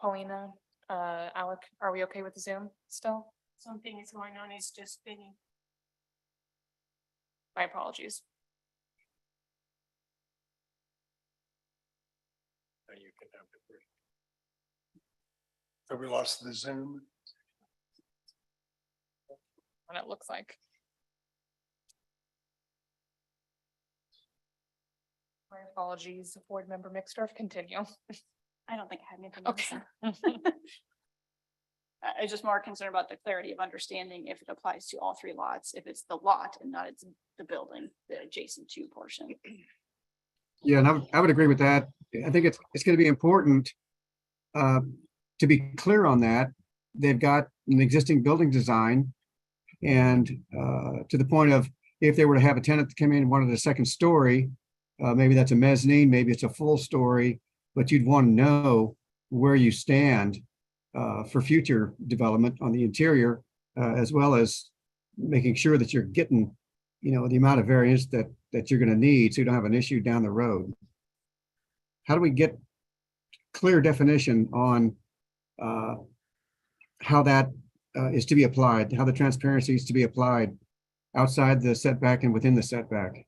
Paulina, Alec, are we okay with the Zoom still? Something is going on, it's just spinning. My apologies. You can have the break. Have we lost the Zoom? What it looks like. My apologies, Board Member Mixdorf, continue. I don't think I have anything. Okay. I'm just more concerned about the clarity of understanding if it applies to all three lots, if it's the lot and not it's the building, the adjacent to portion. Yeah, and I would agree with that. I think it's going to be important to be clear on that. They've got an existing building design, and to the point of if they were to have a tenant come in and wanted a second story, maybe that's a mezzanine, maybe it's a full story, but you'd want to know where you stand for future development on the interior, as well as making sure that you're getting, the amount of variance that you're going to need, so you don't have an issue down the road. How do we get clear definition on how that is to be applied, how the transparency is to be applied outside the setback and within the setback?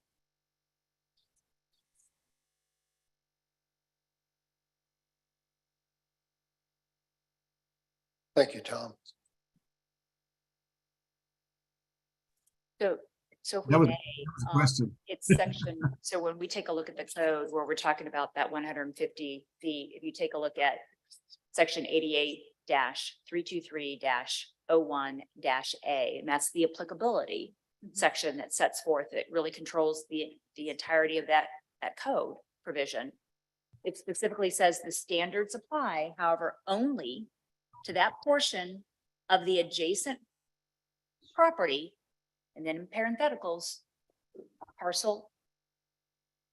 Thank you, Tom. So if That we was- may, that was a question. it's section, so when we take a look at the code where we're talking about that 150 feet, if you take a look at section 88-323-01-A, and that's the applicability section that sets forth, it really controls the entirety of that code provision. It specifically says the standards apply, however, only to that portion of the adjacent property, and then in parentheticals, parcel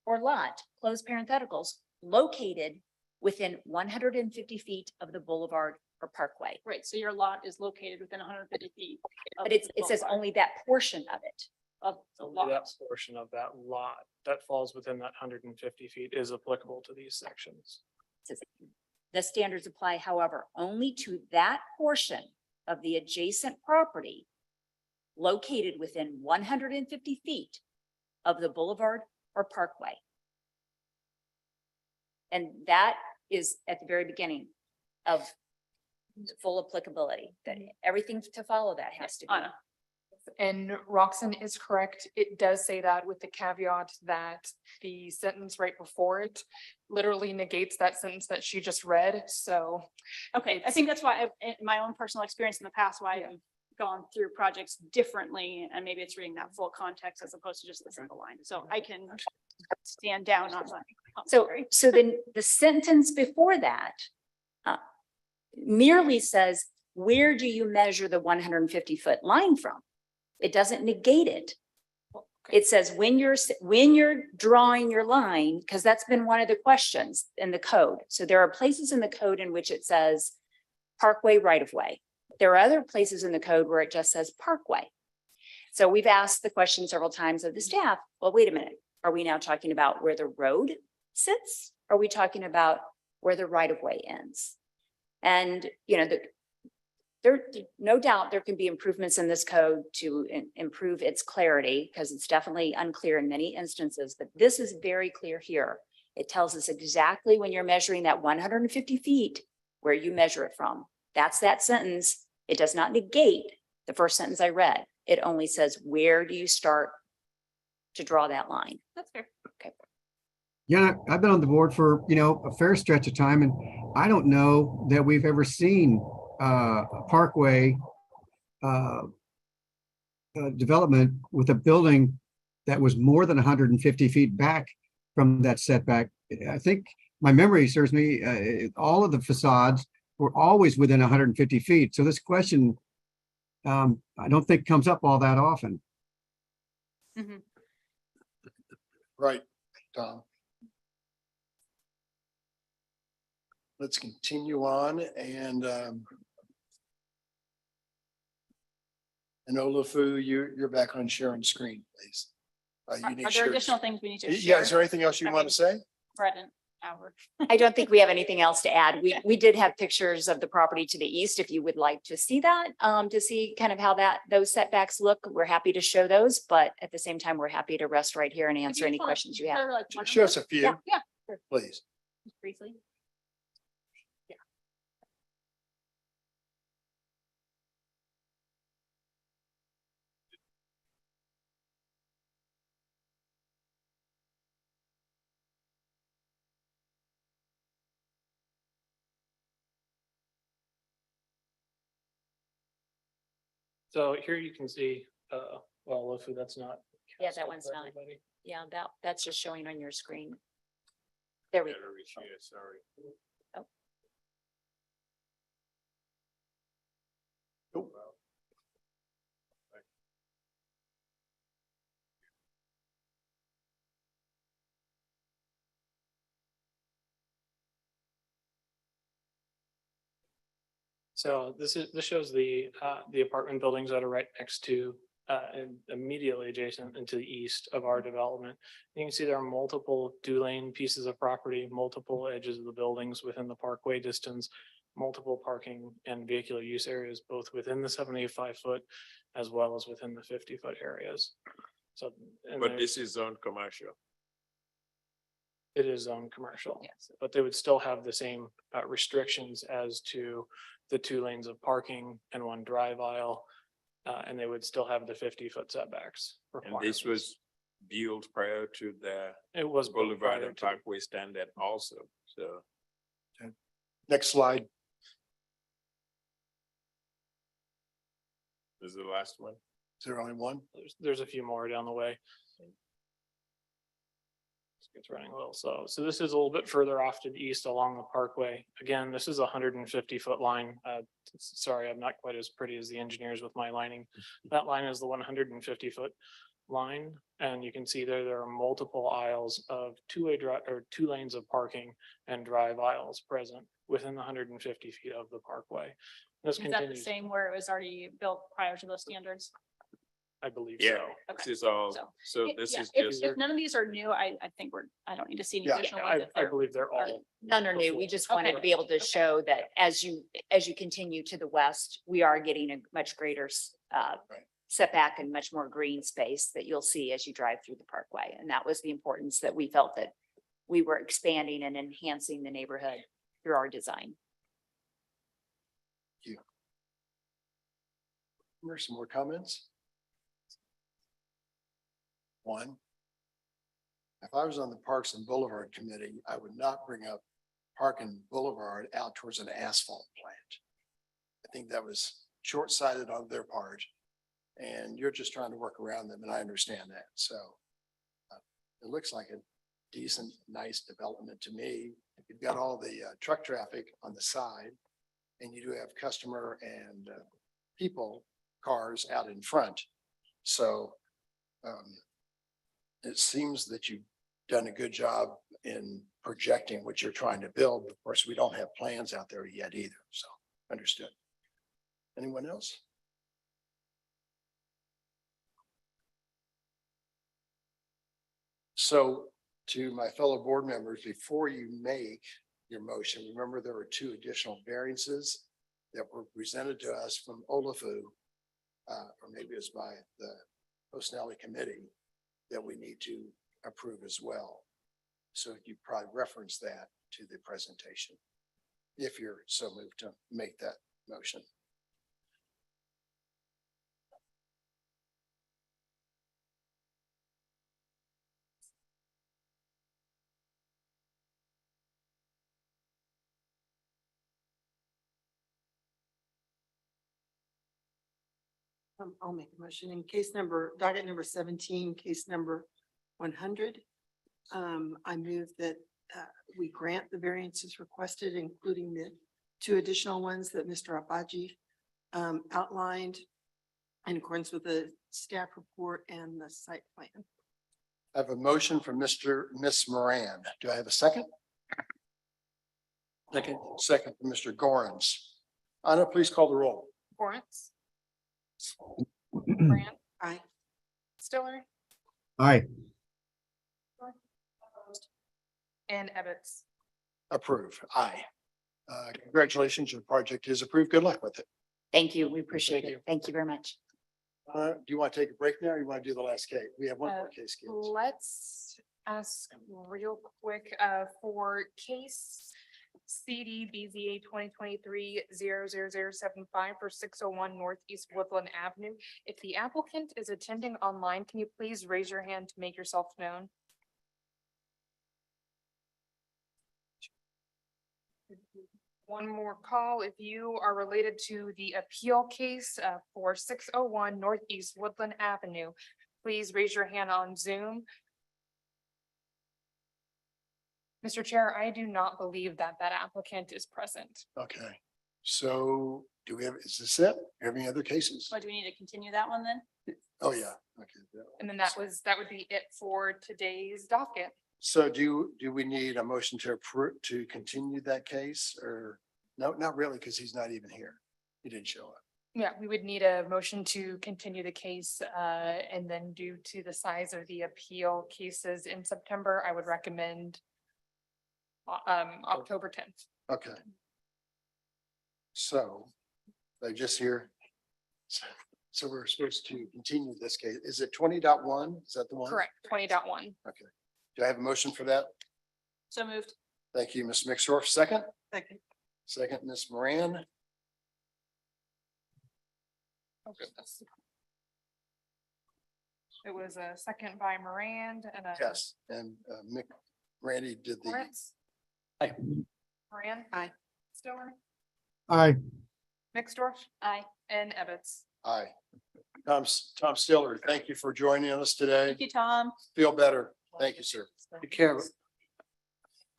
or lot, close parentheticals, located within 150 feet of the boulevard or parkway. Right, so your lot is located within 150 feet. of But the it says boulevard only that portion of it. Of the Only lot. that portion of that lot that falls within that 150 feet is applicable to these sections. It says, the standards apply, however, only to that portion of the adjacent property located within 150 feet of the boulevard or parkway. And that is at the very beginning of full applicability, that everything to follow that has to be. And Roxanne is correct. It does say that with the caveat that the sentence right before it literally negates that sentence that she just read. So. Okay, I think that's why, in my own personal experience in the past, why I've gone through projects differently, and maybe it's reading that full context as opposed to just the single line. So I can stand down on that. So then the sentence before that merely says, where do you measure the 150-foot line from? It doesn't negate it. It says when you're drawing your line, because that's been one of the questions in the code. So there are places in the code in which it says parkway right of way. There are other places in the code where it just says parkway. So we've asked the question several times of the staff, well, wait a minute. Are we now talking about where the road sits? Are we talking about where the right of way ends? And, there, no doubt there can be improvements in this code to improve its clarity, because it's definitely unclear in many instances, but this is very clear here. It tells us exactly when you're measuring that 150 feet, where you measure it from. That's that sentence. It does not negate the first sentence I read. It only says, where do you start to draw that line? That's fair. Okay. Yeah, I've been on the board for, a fair stretch of time, and I don't know that we've ever seen a parkway development with a building that was more than 150 feet back from that setback. I think my memory serves me, all of the facades were always within 150 feet. So this question, I don't think comes up all that often. Right, Tom. let's continue on and Olafu, you're back on sharing screen, please. You Are need there share- additional things we need to Yeah, share? is there anything else you want to say? Brett and Howard. I don't think we have anything else to add. We did have pictures of the property to the east, if you would like to see that, to see kind of how those setbacks look. We're happy to show those, but at the same time, we're happy to rest right here and answer any questions you have. Show us a few, Yeah, yeah, sure. please. Just briefly. So here you can see, well, Lofu, that's not. Yeah, that one's for not. everybody. Yeah, that's just showing on your screen. There we go. Sorry. Oh. So this shows the apartment buildings that are right next to and immediately adjacent and to the east of our development. You can see there are multiple 2-lane pieces of property, multiple edges of the buildings within the parkway distance, multiple parking and vehicular use areas, both within the 75-foot as well as within the 50-foot areas. So. and But there- this is zone commercial. It is zone commercial, but they would still have the same restrictions as to the 2 lanes of parking and 1 drive aisle. And they would still have the 50-foot setbacks. And this was built prior to the It was built Boulevard prior and to- Parkway standard also, so. Next slide. This is the last one. Is there only one? There's a few more down the way. It's running a little slow. So this is a little bit further off to the east along the parkway. Again, this is a 150-foot line. Sorry, I'm not quite as pretty as the engineers with my lining. That line is the 150-foot line. And you can see there are multiple aisles of 2-way drive or 2 lanes of parking and drive aisles present within the 150 feet of the parkway. This Is that the continues, same where it was already built prior to those standards? I believe Yeah, so. this is all, so Yeah, this yeah, is if- just. If none of these are new, I think I don't need to see any Yeah, additional I ones. if they're- believe they're all. None are new. We just wanted Okay. to be able to show that as you continue to the west, we are getting a much greater setback and much more green space that you'll see as you drive through the parkway. And that was the importance that we felt that we were expanding and enhancing the neighborhood through our design. Some more comments? One. If I was on the Parks and Boulevard Committee, I would not bring up Park and Boulevard out towards an asphalt plant. I think that was short-sighted on their part. And you're just trying to work around them, and I understand that. So it looks like a decent, nice development to me. You've got all the truck traffic on the side, and you do have customer and people, cars out in front. So it seems that you've done a good job in projecting what you're trying to build. Of course, we don't have plans out there yet either, so understood. Anyone else? So to my fellow board members, before you make your motion, remember there were 2 additional variances that were presented to us from Olafu, or maybe it was by the Posnelli Committee, that we need to approve as well. So you probably reference that to the presentation, if you're so moved to make that motion. I'll make a motion in case number, docket number 17, case number 100. I move that we grant the variances requested, including the 2 additional ones that Mr. Abaji outlined in accordance with the staff report and the site plan. I have a motion from Miss Moran. Do I have a second? Second, Mr. Gorens. Anna, please call the roll. Lawrence. Brand, Aye. Stiller, Aye. and Ebbets. Approve. Aye. Congratulations, your project is approved. Good luck with it. Thank you. We appreciate Thank it. Thank you very much. Do you want to take a break now or you want to do the last case? We have one more case. Gates. Let's ask real quick, for case CD BZA 2023-00075 for 601 Northeast Woodland Avenue. If the applicant is attending online, can you please raise your hand to make yourself known? One more call. If you are related to the appeal case for 601 Northeast Woodland Avenue, please raise your hand on Zoom. Mr. Chair, I do not believe that that applicant is present. Okay. So do we have, is this it? Have any other cases? What, do we need to continue that one then? Oh, yeah. Okay. And then that would be it for today's docket. So do we need a motion to approve, to continue that case or no, not really, because he's not even here. He didn't show up. Yeah, we would need a motion to continue the case, and then due to the size of the appeal cases in September, I would recommend October 10th. Okay. So I just hear. So we're supposed to continue this case. Is it 20.1? Is that the one? Correct, 20.1. Okay. Do I have a motion for that? So moved. Thank you, Ms. Mixdorf. Second? Second. Second, Ms. Moran. Oh, goodness. It was a second by Moran and a. Yes, and Randy did the. Lawrence. Aye. Moran. Aye. Stiller, Aye. Mixdorf, Aye. and Ebbets. Aye. Tom Stiller, thank you for joining us today. Thank you, Tom. Feel better. Thank you, sir. Take care.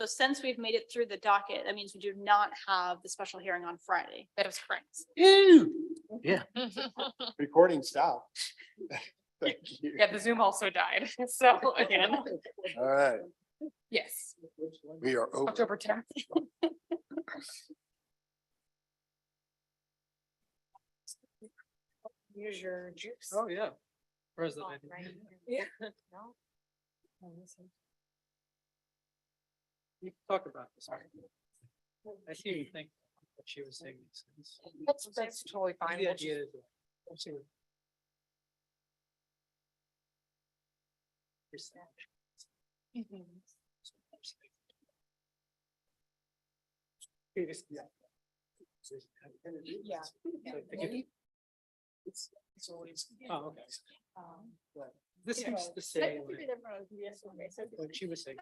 So since we've made it through the docket, that means we do not have the special hearing on Friday. That is correct. Yeah. Recording stopped. Thank you. Yeah, the Zoom also died. So again, All right, yes, we are over. October 10th. Use your juice. Oh, yeah. President. Yeah. You can talk about this. I see you think what she was saying makes sense. That's totally fine. The We'll idea just- is, we'll see what- Mhm. Yeah. Yeah. It's always, oh, okay. Um, This Yeah. seems to say, I figured everyone would be estimated, so what she was saying.